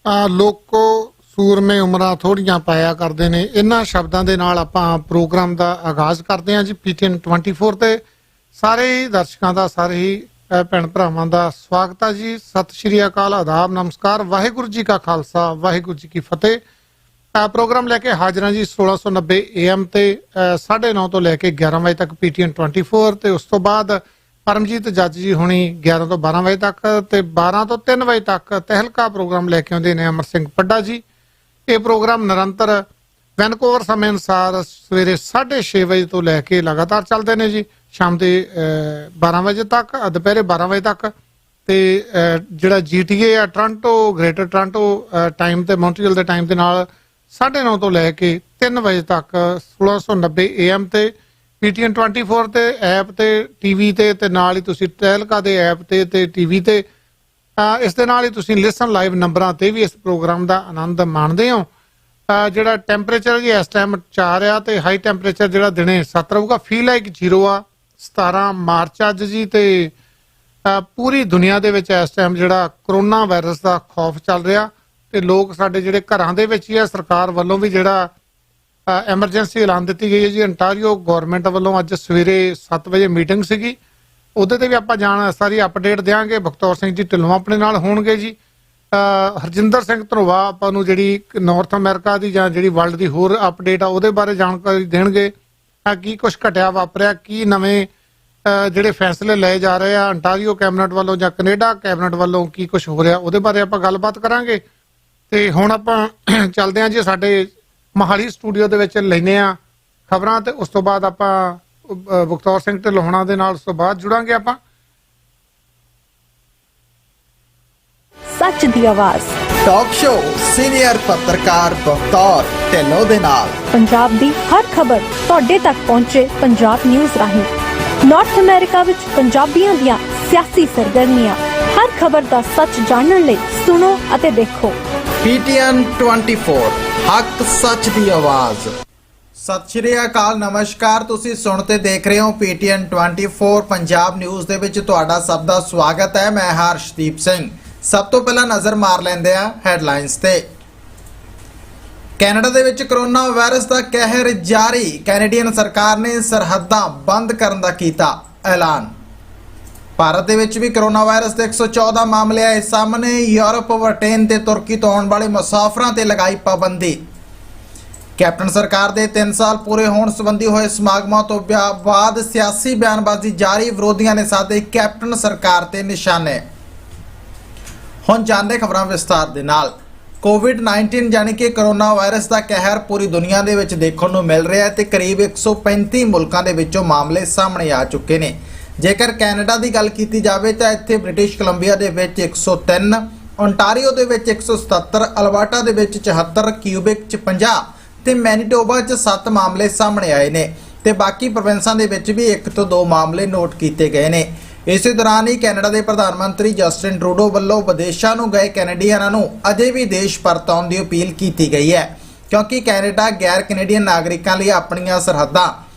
ਲੋਕੋ ਸੂਰਮੇ ਉਮਰਾਂ ਥੋੜੀਆਂ ਪਾਇਆ ਕਰਦੇ ਨੇ। ਇਹਨਾਂ ਸ਼ਬਦਾਂ ਦੇ ਨਾਲ ਆਪਾਂ ਪ੍ਰੋਗਰਾਮ ਦਾ ਆਗਾਜ਼ ਕਰਦੇ ਹਾਂ ਜੀ। PTN 24 ਤੇ ਸਾਰੇ ਹੀ ਦਰਸ਼ਕਾਂ ਦਾ, ਸਾਰੇ ਹੀ ਭੈਣ ਭਰਾਵਾਂ ਦਾ ਸਵਾਗਤ ਹੈ ਜੀ। ਸਤਿ ਸ਼੍ਰੀ ਅਕਾਲ, ਆਦਾਬ, ਨਮਸਕਾਰ, ਵਾਹਿਗੁਰੂ ਜੀ ਕਾ ਖਾਲਸਾ, ਵਾਹਿਗੁਰੂ ਜੀ ਕੀ ਫਤਿਹ। ਪ੍ਰੋਗਰਾਮ ਲੈ ਕੇ ਹਾਜ਼ਰ ਹਾਂ ਜੀ 1690 AM ਤੇ 9:30 ਤੋਂ ਲੈ ਕੇ 11 ਵਜੇ ਤੱਕ PTN 24 ਤੇ ਉਸ ਤੋਂ ਬਾਅਦ ਪਰਮਜੀਤ ਜੱਜ ਜੀ ਹੁਣੀ 11 ਤੋਂ 12 ਵਜੇ ਤੱਕ ਤੇ 12 ਤੋਂ 3 ਵਜੇ ਤੱਕ ਤਹਿਲਕਾ ਪ੍ਰੋਗਰਾਮ ਲੈ ਕੇ ਆਉਂਦੇ ਨੇ ਅਮਰ ਸਿੰਘ ਪੱਡਾ ਜੀ। ਇਹ ਪ੍ਰੋਗਰਾਮ ਨਿਰੰਤਰ ਵੈਨਕੂਵਰ ਸਮੇਂ ਅਨੁਸਾਰ ਸਵੇਰੇ 6:30 ਵਜੇ ਤੋਂ ਲੈ ਕੇ ਲਗਾਤਾਰ ਚੱਲਦੇ ਨੇ ਜੀ, ਸ਼ਾਮ ਦੇ 12 ਵਜੇ ਤੱਕ, ਦੁਪਹਿਰੇ 12 ਵਜੇ ਤੱਕ। ਤੇ ਜਿਹੜਾ GTA ਆ ਟੋਰਾਂਟੋ, ਗ੍ਰੇਟਰ ਟੋਰਾਂਟੋ ਟਾਈਮ ਤੇ ਮੌਂਟਰੀਅਲ ਦੇ ਟਾਈਮ ਦੇ ਨਾਲ 9:30 ਤੋਂ ਲੈ ਕੇ 3 ਵਜੇ ਤੱਕ 1690 AM ਤੇ PTN 24 ਤੇ ਐਪ ਤੇ TV ਤੇ ਨਾਲ ਹੀ ਤੁਸੀਂ ਤਹਿਲਕਾ ਦੇ ਐਪ ਤੇ TV ਤੇ ਇਸ ਦੇ ਨਾਲ ਹੀ ਤੁਸੀਂ ਲਿਸਨ ਲਾਈਵ ਨੰਬਰਾਂ ਤੇ ਵੀ ਇਸ ਪ੍ਰੋਗਰਾਮ ਦਾ ਆਨੰਦ ਮਾਣਦੇ ਹੋ। ਜਿਹੜਾ ਟੈਂਪਰੇਚਰ ਜੀ ਇਸ ਟਾਈਮ 4 ਆ ਤੇ ਹਾਈ ਟੈਂਪਰੇਚਰ ਜਿਹੜਾ ਦਿਨੇ 7 ਰਹੂਗਾ। ਫੀਲ ਲਾਈਕ 0 ਆ। 17 ਮਾਰਚ ਅੱਜ ਜੀ। ਤੇ ਪੂਰੀ ਦੁਨੀਆ ਦੇ ਵਿੱਚ ਇਸ ਟਾਈਮ ਜਿਹੜਾ ਕਰੋਨਾ ਵਾਇਰਸ ਦਾ ਖੌਫ ਚੱਲ ਰਿਹਾ ਤੇ ਲੋਕ ਸਾਡੇ ਜਿਹੜੇ ਘਰਾਂ ਦੇ ਵਿੱਚ ਹੀ ਆ। ਸਰਕਾਰ ਵੱਲੋਂ ਵੀ ਜਿਹੜਾ ਐਮਰਜੈਂਸੀ ਐਲਾਨ ਦਿੱਤੀ ਗਈ ਹੈ ਜੀ। ਅੰਟਾਰੀਓ ਗੌਰਮੈਂਟ ਵੱਲੋਂ ਅੱਜ ਸਵੇਰੇ 7 ਵਜੇ ਮੀਟਿੰਗ ਸੀਗੀ, ਉਹਦੇ ਤੇ ਵੀ ਆਪਾਂ ਸਾਰੀ ਅਪਡੇਟ ਦਿਆਂਗੇ। ਬਖਤੌਰ ਸਿੰਘ ਜੀ ਢਿੱਲੋਂ ਆਪਣੇ ਨਾਲ ਹੋਣਗੇ ਜੀ। ਹਰਜਿੰਦਰ ਸਿੰਘ ਧਨੋਆ ਆਪਾਂ ਨੂੰ ਜਿਹੜੀ ਨਾਰਥ ਅਮਰੀਕਾ ਦੀ ਜਾਂ ਜਿਹੜੀ ਵਰਲਡ ਦੀ ਹੋਰ ਅਪਡੇਟ ਆ ਉਹਦੇ ਬਾਰੇ ਜਾਣਕਾਰੀ ਦੇਣਗੇ। ਕੀ ਕੁਛ ਘਟਿਆ ਵਾਪਰਿਆ, ਕੀ ਨਵੇਂ ਜਿਹੜੇ ਫੈਸਲੇ ਲਏ ਜਾ ਰਹੇ ਆ ਅੰਟਾਰੀਓ ਕੈਬਨਿਟ ਵੱਲੋਂ ਜਾਂ ਕੈਨੇਡਾ ਕੈਬਨਿਟ ਵੱਲੋਂ, ਕੀ ਕੁਛ ਹੋ ਰਿਹਾ ਉਹਦੇ ਬਾਰੇ ਆਪਾਂ ਗੱਲਬਾਤ ਕਰਾਂਗੇ। ਤੇ ਹੁਣ ਆਪਾਂ ਚੱਲਦੇ ਹਾਂ ਜੀ ਸਾਡੇ ਮੋਹਾਲੀ ਸਟੂਡੀਓ ਦੇ ਵਿੱਚ, ਲੈਂਦੇ ਆ ਖਬਰਾਂ ਤੇ ਉਸ ਤੋਂ ਬਾਅਦ ਆਪਾਂ ਬਖਤੌਰ ਸਿੰਘ ਢਿੱਲੋਂ ਹੋਣਾ ਦੇ ਨਾਲ ਉਸ ਤੋਂ ਬਾਅਦ ਜੁੜਾਂਗੇ ਆਪਾਂ। ਸੱਚ ਦੀ ਆਵਾਜ਼ ਟਾਕ ਸ਼ੋ ਸੀਨੀਅਰ ਪੱਤਰਕਾਰ ਬਖਤੌਰ ਢਿੱਲੋਂ ਦੇ ਨਾਲ ਪੰਜਾਬ ਦੀ ਹਰ ਖਬਰ ਤੁਹਾਡੇ ਤੱਕ ਪਹੁੰਚੇ ਪੰਜਾਬ ਨਿਊਜ਼ ਰਾਹੀਂ। ਨਾਰਥ ਅਮਰੀਕਾ ਵਿੱਚ ਪੰਜਾਬੀਆਂ ਦੀਆਂ ਸਿਆਸੀ ਸਰਗਰਮੀਆਂ, ਹਰ ਖਬਰ ਦਾ ਸੱਚ ਜਾਣਨ ਲਈ ਸੁਣੋ ਅਤੇ ਦੇਖੋ PTN 24 ਹੱਕ ਸੱਚ ਦੀ ਆਵਾਜ਼। ਸਤਿ ਸ਼੍ਰੀ ਅਕਾਲ, ਨਮਸਕਾਰ। ਤੁਸੀਂ ਸੁਣ ਤੇ ਦੇਖ ਰਹੇ ਹੋ PTN 24 ਪੰਜਾਬ ਨਿਊਜ਼ ਦੇ ਵਿੱਚ ਤੁਹਾਡਾ ਸਭ ਦਾ ਸਵਾਗਤ ਹੈ। ਮੈਂ ਹਰਸ਼ਦੀਪ ਸਿੰਘ। ਸਭ ਤੋਂ ਪਹਿਲਾਂ ਨਜ਼ਰ ਮਾਰ ਲੈਂਦੇ ਆ ਹੈਡਲਾਈਨਸ ਤੇ। ਕੈਨੇਡਾ ਦੇ ਵਿੱਚ ਕਰੋਨਾ ਵਾਇਰਸ ਦਾ ਕਹਿਰ ਜਾਰੀ। ਕੈਨੇਡੀਅਨ ਸਰਕਾਰ ਨੇ ਸਰਹੱਦਾਂ ਬੰਦ ਕਰਨ ਦਾ ਕੀਤਾ ਐਲਾਨ। ਭਾਰਤ ਦੇ ਵਿੱਚ ਵੀ ਕਰੋਨਾ ਵਾਇਰਸ ਦੇ 114 ਮਾਮਲੇ ਆਏ ਸਾਹਮਣੇ। ਯੂਰਪ, ਬ੍ਰਿਟੇਨ ਤੇ ਤੁਰਕੀ ਤੋਂ ਆਉਣ ਵਾਲੇ ਮੁਸਾਫਰਾਂ ਤੇ ਲਗਾਈ ਪਾਬੰਦੀ। ਕੈਪਟਨ ਸਰਕਾਰ ਦੇ 3 ਸਾਲ ਪੂਰੇ ਹੋਣ ਸੰਬੰਧੀ ਹੋਏ ਸਮਾਗਮਾਂ ਤੋਂ ਬਾਅਦ ਸਿਆਸੀ ਬਿਆਨਬਾਜ਼ੀ ਜਾਰੀ। ਵਿਰੋਧੀਆਂ ਨੇ ਸਾਧੇ ਕੈਪਟਨ ਸਰਕਾਰ ਤੇ ਨਿਸ਼ਾਨੇ। ਹੁਣ ਜਾਣਦੇ ਖਬਰਾਂ ਵਿਸਤਾਰ ਦੇ ਨਾਲ। ਕੋਵਿਡ-19 ਯਾਨੀ ਕਿ ਕਰੋਨਾ ਵਾਇਰਸ ਦਾ ਕਹਿਰ ਪੂਰੀ ਦੁਨੀਆ ਦੇ ਵਿੱਚ ਦੇਖਣ ਨੂੰ ਮਿਲ ਰਿਹਾ ਹੈ ਤੇ ਕਰੀਬ 135 ਮੁਲਕਾਂ ਦੇ ਵਿੱਚੋਂ ਮਾਮਲੇ ਸਾਹਮਣੇ ਆ ਚੁੱਕੇ ਨੇ। ਜੇਕਰ ਕੈਨੇਡਾ ਦੀ ਗੱਲ ਕੀਤੀ ਜਾਵੇ ਤਾਂ ਇੱਥੇ ਬ੍ਰਿਟਿਸ਼ ਕੋਲੰਬੀਆ ਦੇ ਵਿੱਚ 103, ਓਨਟਾਰੀਓ ਦੇ ਵਿੱਚ 177, ਅਲਬਰਟਾ ਦੇ ਵਿੱਚ 74, ਕਿਊਬਿਕ 'ਚ 50 ਤੇ ਮੈਨੀਟੋਬਾ 'ਚ 7 ਮਾਮਲੇ ਸਾਹਮਣੇ ਆਏ ਨੇ ਤੇ ਬਾਕੀ ਪ੍ਰੋਵਿੰਸਾਂ ਦੇ ਵਿੱਚ ਵੀ 1 ਤੋਂ 2 ਮਾਮਲੇ ਨੋਟ ਕੀਤੇ ਗਏ ਨੇ। ਇਸੇ ਦੌਰਾਨ ਹੀ ਕੈਨੇਡਾ ਦੇ ਪ੍ਰਧਾਨ ਮੰਤਰੀ ਜਸਟਿਨ ਟਰੂਡੋ ਵੱਲੋਂ ਵਿਦੇਸ਼ਾਂ ਨੂੰ ਗਏ ਕੈਨੇਡੀਅਨਾਂ ਨੂੰ ਅਜੇ ਵੀ ਦੇਸ਼ ਪਰਤ ਆਉਣ ਦੀ ਅਪੀਲ ਕੀਤੀ ਗਈ ਹੈ, ਕਿਉਂਕਿ ਕੈਨੇਡਾ ਗੈਰ ਕੈਨੇਡੀਅਨ ਨਾਗਰਿਕਾਂ ਲਈ ਆਪਣੀਆਂ ਸਰਹੱਦਾਂ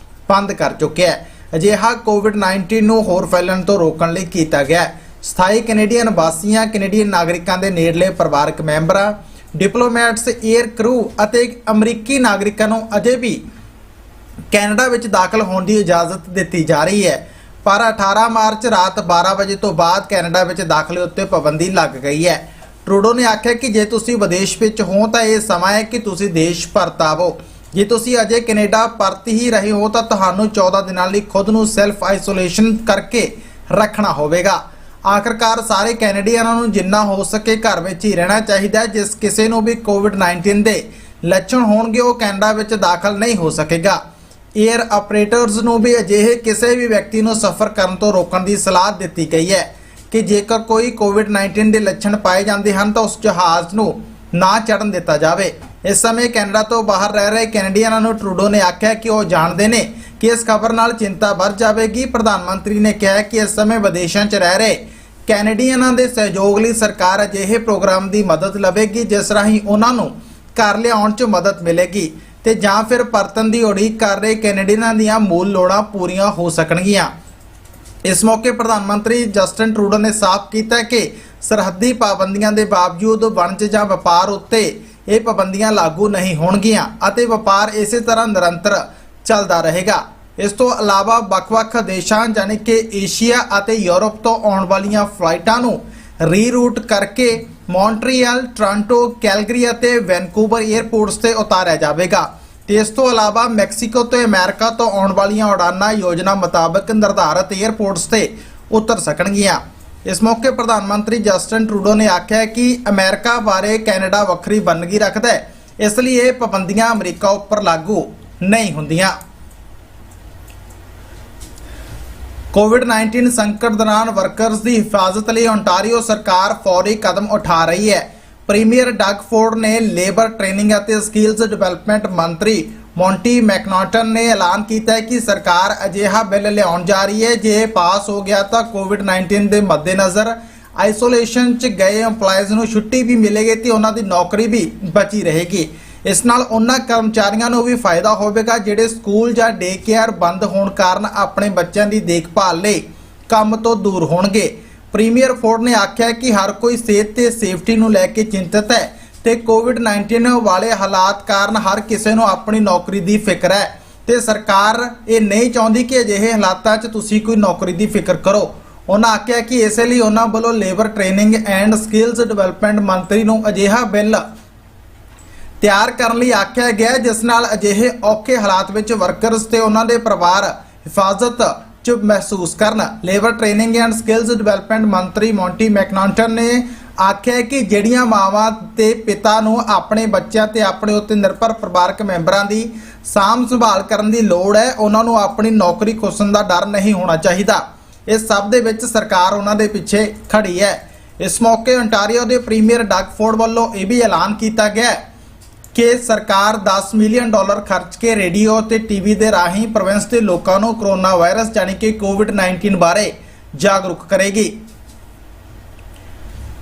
ਬੰਦ ਕਰ ਚੁੱਕਿਆ ਹੈ। ਅਜਿਹਾ ਕੋਵਿਡ-19 ਨੂੰ ਹੋਰ ਫੈਲਣ ਤੋਂ ਰੋਕਣ ਲਈ ਕੀਤਾ ਗਿਆ ਹੈ। ਸਥਾਈ ਕੈਨੇਡੀਅਨ ਵਾਸੀਆਂ, ਕੈਨੇਡੀਅਨ ਨਾਗਰਿਕਾਂ ਦੇ ਨੇੜਲੇ ਪਰਿਵਾਰਕ ਮੈਂਬਰਾਂ, ਡਿਪਲੋਮੈਟਸ, 에ਅਰ ਕਰੂ ਅਤੇ ਅਮਰੀਕੀ ਨਾਗਰਿਕਾਂ ਨੂੰ ਅਜੇ ਵੀ ਕੈਨੇਡਾ ਵਿੱਚ ਦਾਖਲ ਹੋਣ ਦੀ ਇਜਾਜ਼ਤ ਦਿੱਤੀ ਜਾ ਰਹੀ ਹੈ। ਪਰ 18 ਮਾਰਚ ਰਾਤ 12 ਵਜੇ ਤੋਂ ਬਾਅਦ ਕੈਨੇਡਾ ਵਿੱਚ ਦਾਖਲੇ ਉੱਤੇ ਪਾਬੰਦੀ ਲੱਗ ਗਈ ਹੈ। ਟਰੂਡੋ ਨੇ ਆਖਿਆ ਕਿ ਜੇ ਤੁਸੀਂ ਵਿਦੇਸ਼ ਵਿੱਚ ਹੋ ਤਾਂ ਇਹ ਸਮਾਂ ਹੈ ਕਿ ਤੁਸੀਂ ਦੇਸ਼ ਪਰਤ ਆਵੋ। ਜੇ ਤੁਸੀਂ ਅਜੇ ਕੈਨੇਡਾ ਪਰਤ ਹੀ ਰਹੇ ਹੋ ਤਾਂ ਤੁਹਾਨੂੰ 14 ਦਿਨਾਂ ਲਈ ਖੁਦ ਨੂੰ ਸੈਲਫ ਆਈਸੋਲੇਸ਼ਨ ਕਰਕੇ ਰੱਖਣਾ ਹੋਵੇਗਾ। ਆਖਰਕਾਰ ਸਾਰੇ ਕੈਨੇਡੀਅਨਾਂ ਨੂੰ ਜਿੰਨਾ ਹੋ ਸਕੇ ਘਰ ਵਿੱਚ ਹੀ ਰਹਿਣਾ ਚਾਹੀਦਾ ਹੈ। ਜਿਸ ਕਿਸੇ ਨੂੰ ਵੀ ਕੋਵਿਡ-19 ਦੇ ਲੱਛਣ ਹੋਣਗੇ ਉਹ ਕੈਨੇਡਾ ਵਿੱਚ ਦਾਖਲ ਨਹੀਂ ਹੋ ਸਕੇਗਾ। ਏਅਰ ਆਪਰੇਟਰਸ ਨੂੰ ਵੀ ਅਜਿਹੇ ਕਿਸੇ ਵੀ ਵਿਅਕਤੀ ਨੂੰ ਸਫ਼ਰ ਕਰਨ ਤੋਂ ਰੋਕਣ ਦੀ ਸਲਾਹ ਦਿੱਤੀ ਗਈ ਹੈ ਕਿ ਜੇਕਰ ਕੋਈ ਕੋਵਿਡ-19 ਦੇ ਲੱਛਣ ਪਾਏ ਜਾਂਦੇ ਹਨ ਤਾਂ ਉਸ ਜਹਾਜ਼ ਨੂੰ ਨਾ ਚੜ੍ਹਨ ਦਿੱਤਾ ਜਾਵੇ। ਇਸ ਸਮੇਂ ਕੈਨੇਡਾ ਤੋਂ ਬਾਹਰ ਰਹਿ ਰਹੇ ਕੈਨੇਡੀਅਨਾਂ ਨੂੰ ਟਰੂਡੋ ਨੇ ਆਖਿਆ ਕਿ ਉਹ ਜਾਣਦੇ ਨੇ ਕਿ ਇਸ ਖਬਰ ਨਾਲ ਚਿੰਤਾ ਵੱਧ ਜਾਵੇਗੀ। ਪ੍ਰਧਾਨ ਮੰਤਰੀ ਨੇ ਕਿਹਾ ਕਿ ਇਸ ਸਮੇਂ ਵਿਦੇਸ਼ਾਂ 'ਚ ਰਹਿ ਰਹੇ ਕੈਨੇਡੀਅਨਾਂ ਦੇ ਸਹਿਯੋਗ ਲਈ ਸਰਕਾਰ ਅਜਿਹੇ ਪ੍ਰੋਗਰਾਮ ਦੀ ਮਦਦ ਲਵੇਗੀ ਜਿਸ ਰਾਹੀਂ ਉਹਨਾਂ ਨੂੰ ਘਰ ਲਿਆਉਣ 'ਚ ਮਦਦ ਮਿਲੇਗੀ ਤੇ ਜਾਂ ਫਿਰ ਪਰਤਨ ਦੀ ਉਡੀਕ ਕਰ ਰਹੇ ਕੈਨੇਡੀਅਨਾਂ ਦੀਆਂ ਮੂਲ ਲੋੜਾਂ ਪੂਰੀਆਂ ਹੋ ਸਕਣਗੀਆਂ। ਇਸ ਮੌਕੇ ਪ੍ਰਧਾਨ ਮੰਤਰੀ ਜਸਟਿਨ ਟਰੂਡੋ ਨੇ ਸਾਫ਼ ਕੀਤਾ ਕਿ ਸਰਹੱਦੀ ਪਾਬੰਦੀਆਂ ਦੇ ਬਾਵਜੂਦ ਵਣਜ ਜਾਂ ਵਪਾਰ ਉੱਤੇ ਇਹ ਪਾਬੰਦੀਆਂ ਲਾਗੂ ਨਹੀਂ ਹੋਣਗੀਆਂ ਅਤੇ ਵਪਾਰ ਇਸੇ ਤਰ੍ਹਾਂ ਨਿਰੰਤਰ ਚੱਲਦਾ ਰਹੇਗਾ। ਇਸ ਤੋਂ ਇਲਾਵਾ ਵੱਖ-ਵੱਖ ਦੇਸ਼ਾਂ ਯਾਨੀ ਕਿ ਏਸ਼ੀਆ ਅਤੇ ਯੂਰਪ ਤੋਂ ਆਉਣ ਵਾਲੀਆਂ ਫਲਾਈਟਾਂ ਨੂੰ ਰੀਰੂਟ ਕਰਕੇ ਮੌਂਟਰੀਅਲ, ਟੋਰਾਂਟੋ, ਕੈਲਗਰੀ ਅਤੇ ਵੈਨਕੂਵਰ 에ਅਰਪੋਰਟਸ ਤੇ ਉਤਾਰਿਆ ਜਾਵੇਗਾ ਤੇ ਇਸ ਤੋਂ ਇਲਾਵਾ ਮੈਕਸੀਕੋ ਤੇ ਅਮਰੀਕਾ ਤੋਂ ਆਉਣ ਵਾਲੀਆਂ ਉਡਾਨਾਂ ਯੋਜਨਾ ਮੁਤਾਬਕ ਨਿਰਧਾਰਤ 에ਅਰਪੋਰਟਸ ਤੇ ਉਤਰ ਸਕਣਗੀਆਂ। ਇਸ ਮੌਕੇ ਪ੍ਰਧਾਨ ਮੰਤਰੀ ਜਸਟਿਨ ਟਰੂਡੋ ਨੇ ਆਖਿਆ ਕਿ ਅਮਰੀਕਾ ਬਾਰੇ ਕੈਨੇਡਾ ਵੱਖਰੀ ਵੰਨਗੀ ਰੱਖਦਾ ਹੈ, ਇਸ ਲਈ ਇਹ ਪਾਬੰਦੀਆਂ ਅਮਰੀਕਾ ਉੱਪਰ ਲਾਗੂ ਨਹੀਂ ਹੁੰਦੀਆਂ। कोविड-19 संकट दौरान वर्कर्स की हिफाजत लिए ओंटारियो सरकार फौरी कदम उठा रही है। प्रीमियर डग फोर्ड ने लेबर ट्रेनिंग और स्किल्स डिवेलपमेंट मंत्री मोंटी मैकनॉटन ने ऐलान किया है कि सरकार अजिहा बिल लियाउण जा रही है जे पास हो गया तो कोविड-19 के मद्देनज़र आइसोलेशन च गए एम्पलाइज़ नूं छुट्टी भी मिलेगी तो उन्हां दी नौकरी भी बची रहेगी। इस नाल उन्हां कर्मचारियों को भी फायदा होवेगा जिहड़े स्कूल ਜਾਂ डे केयर बंद होने कारण अपने बच्चों की देखभाल लई काम तो दूर होणगे। प्रीमियर फोर्ड ने आख्या कि हर कोई सेहत ते सेफ्टी नूं लैके चिंतित है ते कोविड-19 वाले हालात कारण हर किसी नूं अपनी नौकरी की फिक्र है ते सरकार ये नहीं चाहती कि अजिहे हालातां 'च तुसीं कोई नौकरी की फिक्र करो। उन्होंने आख्या कि इस लई उन्हां वल्लों labour training and skills development मंत्री नूं अजिहा बिल ਤਿਆਰ ਕਰਨ ਲਈ ਆਖਿਆ ਗਿਆ ਜਿਸ ਨਾਲ ਅਜਿਹੇ ਔਖੇ ਹਾਲਾਤ ਵਿੱਚ ਵਰਕਰਸ ਤੇ ਉਹਨਾਂ ਦੇ ਪਰਿਵਾਰ ਹਿਫਾਜ਼ਤ ਚ ਮਹਿਸੂਸ ਕਰਨ। Labour training and skills development ਮੰਤਰੀ ਮੌਂਟੀ ਮੈਕਨੌਟਨ ਨੇ ਆਖਿਆ ਕਿ ਜਿਹੜੀਆਂ ਮਾਵਾਂ ਤੇ ਪਿਤਾ ਨੂੰ ਆਪਣੇ ਬੱਚਿਆਂ ਤੇ ਆਪਣੇ ਉੱਤੇ ਨਿਰਭਰ ਪਰਿਵਾਰਕ ਮੈਂਬਰਾਂ ਦੀ ਸਾਂਭ ਸੰਭਾਲ ਕਰਨ ਦੀ ਲੋੜ ਹੈ, ਉਹਨਾਂ ਨੂੰ ਆਪਣੀ ਨੌਕਰੀ ਖੁੱਸਣ ਦਾ ਡਰ ਨਹੀਂ ਹੋਣਾ ਚਾਹੀਦਾ। ਇਸ ਸਭ ਦੇ ਵਿੱਚ ਸਰਕਾਰ ਉਹਨਾਂ ਦੇ ਪਿੱਛੇ ਖੜੀ ਹੈ। ਇਸ ਮੌਕੇ ontario ਦੇ ਪ੍ਰੀਮੀਅਰ ਡਗ ਫੋਰਡ ਵੱਲੋਂ ਇਹ ਵੀ ਐਲਾਨ ਕੀਤਾ ਗਿਆ कि सरकार $10 मिलियन खर्च के रेडियो ते टीवी दे राही प्रोविंस के लोगों को कोरोना वायरस यानी कि कोविड-19 बारे जागरूक करेगी।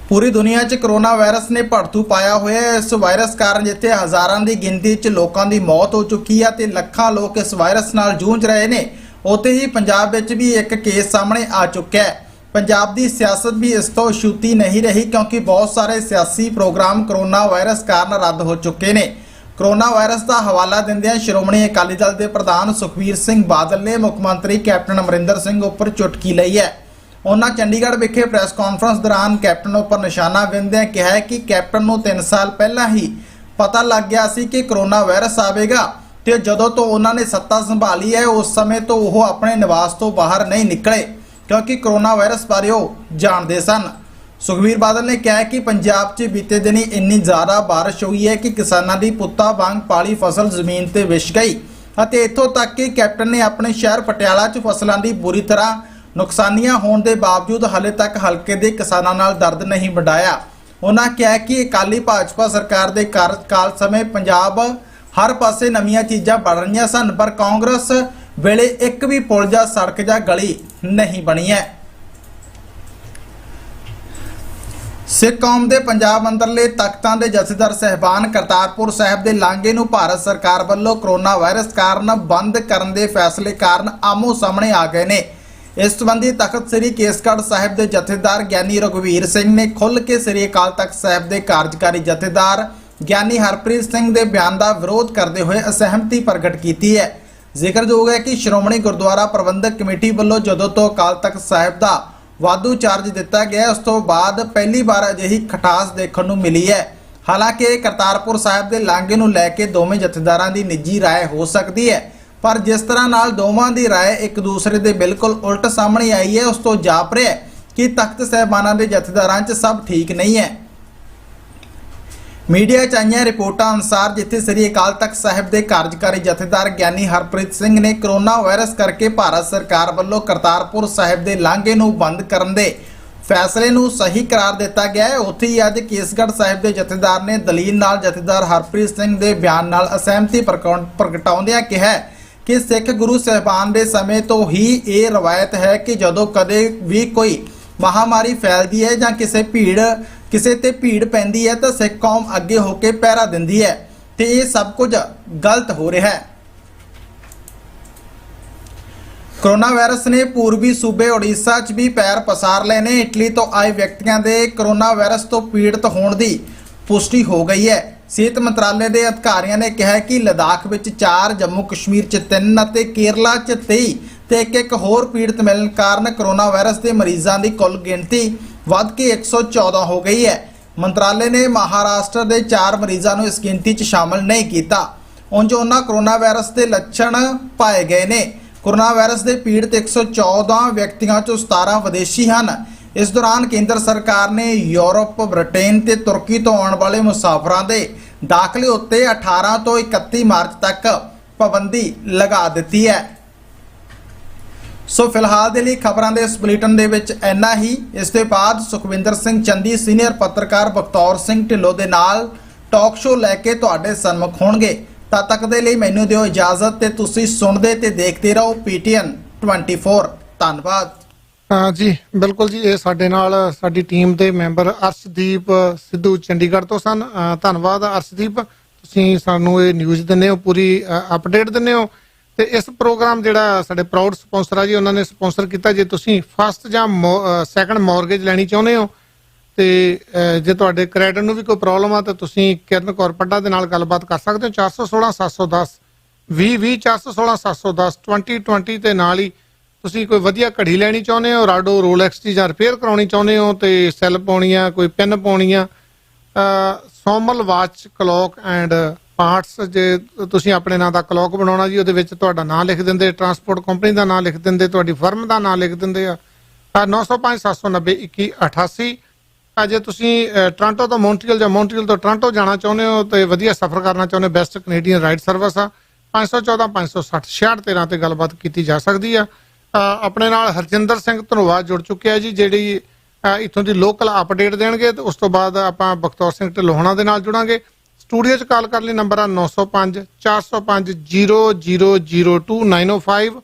पूरी दुनिया च कोरोना वायरस ने भड़थू पाया हुआ है। इस वायरस कारण जिथे हज़ारां की गिनती च लोगों की मौत हो चुकी है ते लखां लोग इस वायरस नाल जूझ रहे हैं, उत्थे ही पंजाब विच भी एक केस सामने आ चुका है। पंजाब की सियासत भी इस तो छूती नहीं रही क्योंकि बहुत सारे सियासी प्रोग्राम कोरोना वायरस कारण रद्द हो चुके हैं। कोरोना वायरस का हवाला दिंदियां श्रोमणी अकाली दल के प्रधान सुखबीर सिंह बादल ने मुख मंत्री कैप्टन अमरिंदर सिंह उपर चुटकी लई है। उन्होंने चंडीगढ़ विखे प्रेस कॉन्फ्रेंस दौरान कैप्टन उपर निशाना बिंदियां कहा है कि कैप्टन नूं 3 साल पहला ही पता लग गया सी कि कोरोना वायरस आवेगा ते जदों तो उन्होंने सत्ता संभाली है उस समय तो वो अपने निवास तो बाहर नहीं निकले क्योंकि कोरोना वायरस बारे वो जानते सन। सुखबीर बादल ने कहा कि पंजाब च बीते दिनी इन्नी ज़्यादा बारिश हुई है कि किसानों की पुत्ता वांग पाली फसल जमीन ते विछ गई ਅਤੇ इत्थों तक कि कैप्टन ने अपने शहर पटियाला च फसलों की बुरी तरह नुकसानियां होने के बावजूद हाले तक हल्के के किसानों नाल दर्द नहीं वंडाया। उन्होंने कहा कि अकाली भाजपा सरकार के कार्यकाल समय पंजाब हर पासे नवीं चीज़ां बन रही सन पर कांग्रेस वेले एक भी पुल जा सड़क जा गली नहीं बनी है। सिख कौम के पंजाब अंदरले तख्तां दे जथेदार साहिबान करतारपुर साहिब के लांघे नूं भारत सरकार वल्लों कोरोना वायरस कारण बंद करन दे फैसले कारण आमो सामने आ गए ने। इस संबंधी तख्त श्री केसगढ़ साहिब के जथेदार ज्ञानी रघुवीर सिंह ने खुल के श्री अकाल तख्त साहिब के कार्यकारी जथेदार ज्ञानी हरप्रीत सिंह के बयान का विरोध करते हुए असहमति प्रगट की है। ਜ਼ਿਕਰਯੋਗ है कि श्रोमणी गुरुद्वारा प्रबंधक कमेटी ਵੱਲੋਂ ਜਦੋਂ ਤੋਂ ਅਕਾਲ ਤਖਤ ਸਾਹਿਬ ਦਾ ਵਾਧੂ ਚਾਰਜ ਦਿੱਤਾ ਗਿਆ ਉਸ ਤੋਂ ਬਾਅਦ ਪਹਿਲੀ ਵਾਰ ਅਜਿਹੀ ਖਟਾਸ ਦੇਖਣ ਨੂੰ ਮਿਲੀ ਹੈ। ਹਾਲਾਂਕਿ ਕਰਤਾਰਪੁਰ ਸਾਹਿਬ ਦੇ ਲਾਂਘੇ ਨੂੰ ਲੈ ਕੇ ਦੋਵੇਂ ਜਥੇਦਾਰਾਂ ਦੀ ਨਿੱਜੀ ਰਾਏ ਹੋ ਸਕਦੀ ਹੈ ਪਰ ਜਿਸ ਤਰ੍ਹਾਂ ਨਾਲ ਦੋਵਾਂ ਦੀ ਰਾਏ ਇੱਕ ਦੂਸਰੇ ਦੇ ਬਿਲਕੁਲ ਉਲਟ ਸਾਹਮਣੇ ਆਈ ਹੈ ਉਸ ਤੋਂ ਜਾਪ ਰਿਹਾ ਕਿ ਤਖਤ ਸਾਹਿਬਾਨਾਂ ਦੇ ਜਥੇਦਾਰਾਂ 'ਚ ਸਭ ਠੀਕ ਨਹੀਂ ਹੈ। मीडिया च आईयां रिपोर्टां अनुसार जिथे श्री अकाल तख्त साहिब के कार्यकारी जथेदार ज्ञानी हरप्रीत सिंह ने कोरोना वायरस करके भारत सरकार वल्लों करतारपुर साहिब के लांघे नूं बंद करन दे फैसले नूं सही करार दिता गया है, उत्थे ही अज केसगढ़ साहिब के जथेदार ने दलील नाल जथेदार हरप्रीत सिंह के बयान नाल असहमति प्रगटाउंदिआं कहा कि सिख गुरु साहिबान के समय तो ही ये रवायत है कि जदों कदे भी कोई महामारी फैलती है जां किसी ते भीड़ पैंदी है तो सिख कौम अगे होके पहरा दिंदी है तो ये सब कुछ गलत हो रहा है। ਕੋਰੋਨਾ ਵਾਇਰਸ ਨੇ ਪੂਰਬੀ ਸੂਬੇ ਓਡੀਸ਼ਾ 'ਚ ਵੀ ਪੈਰ ਪਸਾਰ ਲਏ ਨੇ। ਇਟਲੀ ਤੋਂ ਆਏ ਵਿਅਕਤੀਆਂ ਦੇ ਕੋਰੋਨਾ ਵਾਇਰਸ ਤੋਂ ਪੀੜਤ ਹੋਣ ਦੀ ਪੁਸ਼ਟੀ ਹੋ ਗਈ ਹੈ। ਸਿਹਤ ਮੰਤਰਾਲੇ ਦੇ ਅਧਿਕਾਰੀਆਂ ਨੇ ਕਿਹਾ ਕਿ ਲਦਾਖ ਵਿੱਚ 4, ਜੰਮੂ ਕਸ਼ਮੀਰ 'ਚ 3 ਅਤੇ ਕੇਰਲਾ 'ਚ 23 ਤੇ ਇੱਕ ਹੋਰ ਪੀੜਤ ਮਿਲਣ ਕਾਰਨ ਕੋਰੋਨਾ ਵਾਇਰਸ ਦੇ ਮਰੀਜ਼ਾਂ ਦੀ ਕੁੱਲ ਗਿਣਤੀ ਵੱਧ ਕੇ 114 ਹੋ ਗਈ ਹੈ। ਮੰਤਰਾਲੇ ਨੇ ਮਹਾਰਾਸ਼ਟਰ ਦੇ 4 ਮਰੀਜ਼ਾਂ ਨੂੰ ਇਸ ਗਿਣਤੀ 'ਚ ਸ਼ਾਮਲ ਨਹੀਂ ਕੀਤਾ। ਉਂਝ ਉਹਨਾਂ ਕੋਰੋਨਾ ਵਾਇਰਸ ਦੇ ਲੱਛਣ ਪਾਏ ਗਏ ਨੇ। ਕੋਰੋਨਾ ਵਾਇਰਸ ਦੇ ਪੀੜਤ 114 ਵਿਅਕਤੀਆਂ 'ਚੋਂ 17 ਵਿਦੇਸ਼ੀ ਹਨ। ਇਸ ਦੌਰਾਨ ਕੇਂਦਰ ਸਰਕਾਰ ਨੇ ਯੂਰਪ, ਬ੍ਰਿਟੇਨ ਤੇ ਤੁਰਕੀ ਤੋਂ ਆਉਣ ਵਾਲੇ ਮੁਸਾਫਰਾਂ ਦੇ ਦਾਖਲੇ ਉੱਤੇ 18 ਤੋਂ 31 ਮਾਰਚ ਤੱਕ ਪਾਬੰਦੀ ਲਗਾ ਦਿੱਤੀ ਹੈ। ਸੋ ਫਿਲਹਾਲ ਦੇ ਲਈ ਖਬਰਾਂ ਦੇ ਇਸ ਬੁਲੇਟਿਨ ਦੇ ਵਿੱਚ ਇੰਨਾ ਹੀ। ਇਸ ਦੇ ਬਾਅਦ ਸੁਖਵਿੰਦਰ ਸਿੰਘ ਚੰਦੀ ਸੀਨੀਅਰ ਪੱਤਰਕਾਰ ਬਖਤੌਰ ਸਿੰਘ ਢਿੱਲੋਂ ਦੇ ਨਾਲ ਟਾਕ ਸ਼ੋਅ ਲੈ ਕੇ ਤੁਹਾਡੇ ਸਨਮੁਖ ਹੋਣਗੇ। ਤਦ ਤੱਕ ਦੇ ਲਈ ਮੈਨੂੰ ਦਿਓ ਇਜਾਜ਼ਤ ਤੇ ਤੁਸੀਂ ਸੁਣਦੇ ਤੇ ਦੇਖਦੇ ਰਹੋ PTN 24। ਧੰਨਵਾਦ। ਜੀ ਬਿਲਕੁਲ ਜੀ, ਇਹ ਸਾਡੇ ਨਾਲ ਸਾਡੀ ਟੀਮ ਦੇ ਮੈਂਬਰ ਅਰਸ਼ਦੀਪ ਸਿੱਧੂ ਚੰਡੀਗੜ੍ਹ ਤੋਂ ਸਨ। ਧੰਨਵਾਦ ਅਰਸ਼ਦੀਪ, ਤੁਸੀਂ ਸਾਨੂੰ ਇਹ ਨਿਊਜ਼ ਦਿੰਦੇ ਹੋ, ਪੂਰੀ ਅਪਡੇਟ ਦਿੰਦੇ ਹੋ। ਤੇ ਇਸ ਪ੍ਰੋਗਰਾਮ ਜਿਹੜਾ ਸਾਡੇ ਪ੍ਰਾਊਡ ਸਪਾਂਸਰ ਆ ਜੀ, ਉਹਨਾਂ ਨੇ ਸਪਾਂਸਰ ਕੀਤਾ। ਜੇ ਤੁਸੀਂ ਫਸਟ ਜਾਂ ਸੈਕੰਡ ਮੌਰਗੇਜ ਲੈਣੀ ਚਾਹੁੰਦੇ ਹੋ ਤੇ ਜੇ ਤੁਹਾਡੇ ਕ੍ਰੈਡਿਟ ਨੂੰ ਵੀ ਕੋਈ ਪ੍ਰੋਬਲਮ ਆ ਤਾਂ ਤੁਸੀਂ ਕਿਰਨ ਕੌਰ ਪੱਡਾ ਦੇ ਨਾਲ ਗੱਲਬਾਤ ਕਰ ਸਕਦੇ ਹੋ। 416 710 2020 416 710 2020 ਤੇ ਨਾਲ ਹੀ ਤੁਸੀਂ ਕੋਈ ਵਧੀਆ ਘੜੀ ਲੈਣੀ ਚਾਹੁੰਦੇ ਹੋ, ਰਾਡੋ ਰੋਲੈਕਸ ਦੀ ਜਾਂ ਰਿਪੇਅਰ ਕਰਾਉਣੀ ਚਾਹੁੰਦੇ ਹੋ ਤੇ ਸੈੱਲ ਪਾਉਣੀ ਆ, ਕੋਈ ਪਿੰਨ ਪਾਉਣੀ ਆ, Somal watch clock and parts, ਜੇ ਤੁਸੀਂ ਆਪਣੇ ਨਾਂ ਦਾ ਕਲੌਕ ਬਣਾਉਣਾ ਜੀ, ਉਹਦੇ ਵਿੱਚ ਤੁਹਾਡਾ ਨਾਂ ਲਿਖ ਦਿੰਦੇ, ਟਰਾਂਸਪੋਰਟ ਕੰਪਨੀ ਦਾ ਨਾਂ ਲਿਖ ਦਿੰਦੇ, ਤੁਹਾਡੀ ਫਰਮ ਦਾ ਨਾਂ ਲਿਖ ਦਿੰਦੇ ਆ। 905 790 2188। ਜੇ ਤੁਸੀਂ ਟੋਰਾਂਟੋ ਤੋਂ ਮੌਂਟਰੀਅਲ ਜਾਂ ਮੌਂਟਰੀਅਲ ਤੋਂ ਟੋਰਾਂਟੋ ਜਾਣਾ ਚਾਹੁੰਦੇ ਹੋ ਤੇ ਵਧੀਆ ਸਫ਼ਰ ਕਰਨਾ ਚਾਹੁੰਦੇ ਹੋ, ਬੈਸਟ ਕੈਨੇਡੀਅਨ ਰਾਈਡ ਸਰਵਿਸ ਆ। 514 560 6613 ਤੇ ਗੱਲਬਾਤ ਕੀਤੀ ਜਾ ਸਕਦੀ ਆ। ਆਪਣੇ ਨਾਲ ਹਰਜਿੰਦਰ ਸਿੰਘ ਧਨੋਆ ਜੁੜ ਚੁੱਕਿਆ ਜੀ, ਜਿਹੜੀ ਇੱਥੋਂ ਦੀ ਲੋਕਲ ਅਪਡੇਟ ਦੇਣਗੇ ਤੇ ਉਸ ਤੋਂ ਬਾਅਦ ਆਪਾਂ ਬਖਤੌਰ ਸਿੰਘ ਢਿੱਲੋਂ ਦੇ ਨਾਲ ਜੁੜਾਂਗੇ। ਸਟੂਡੀਓ 'ਚ ਕਾਲ ਕਰਨ ਲਈ ਨੰਬਰ ਆ 905 405 0002 905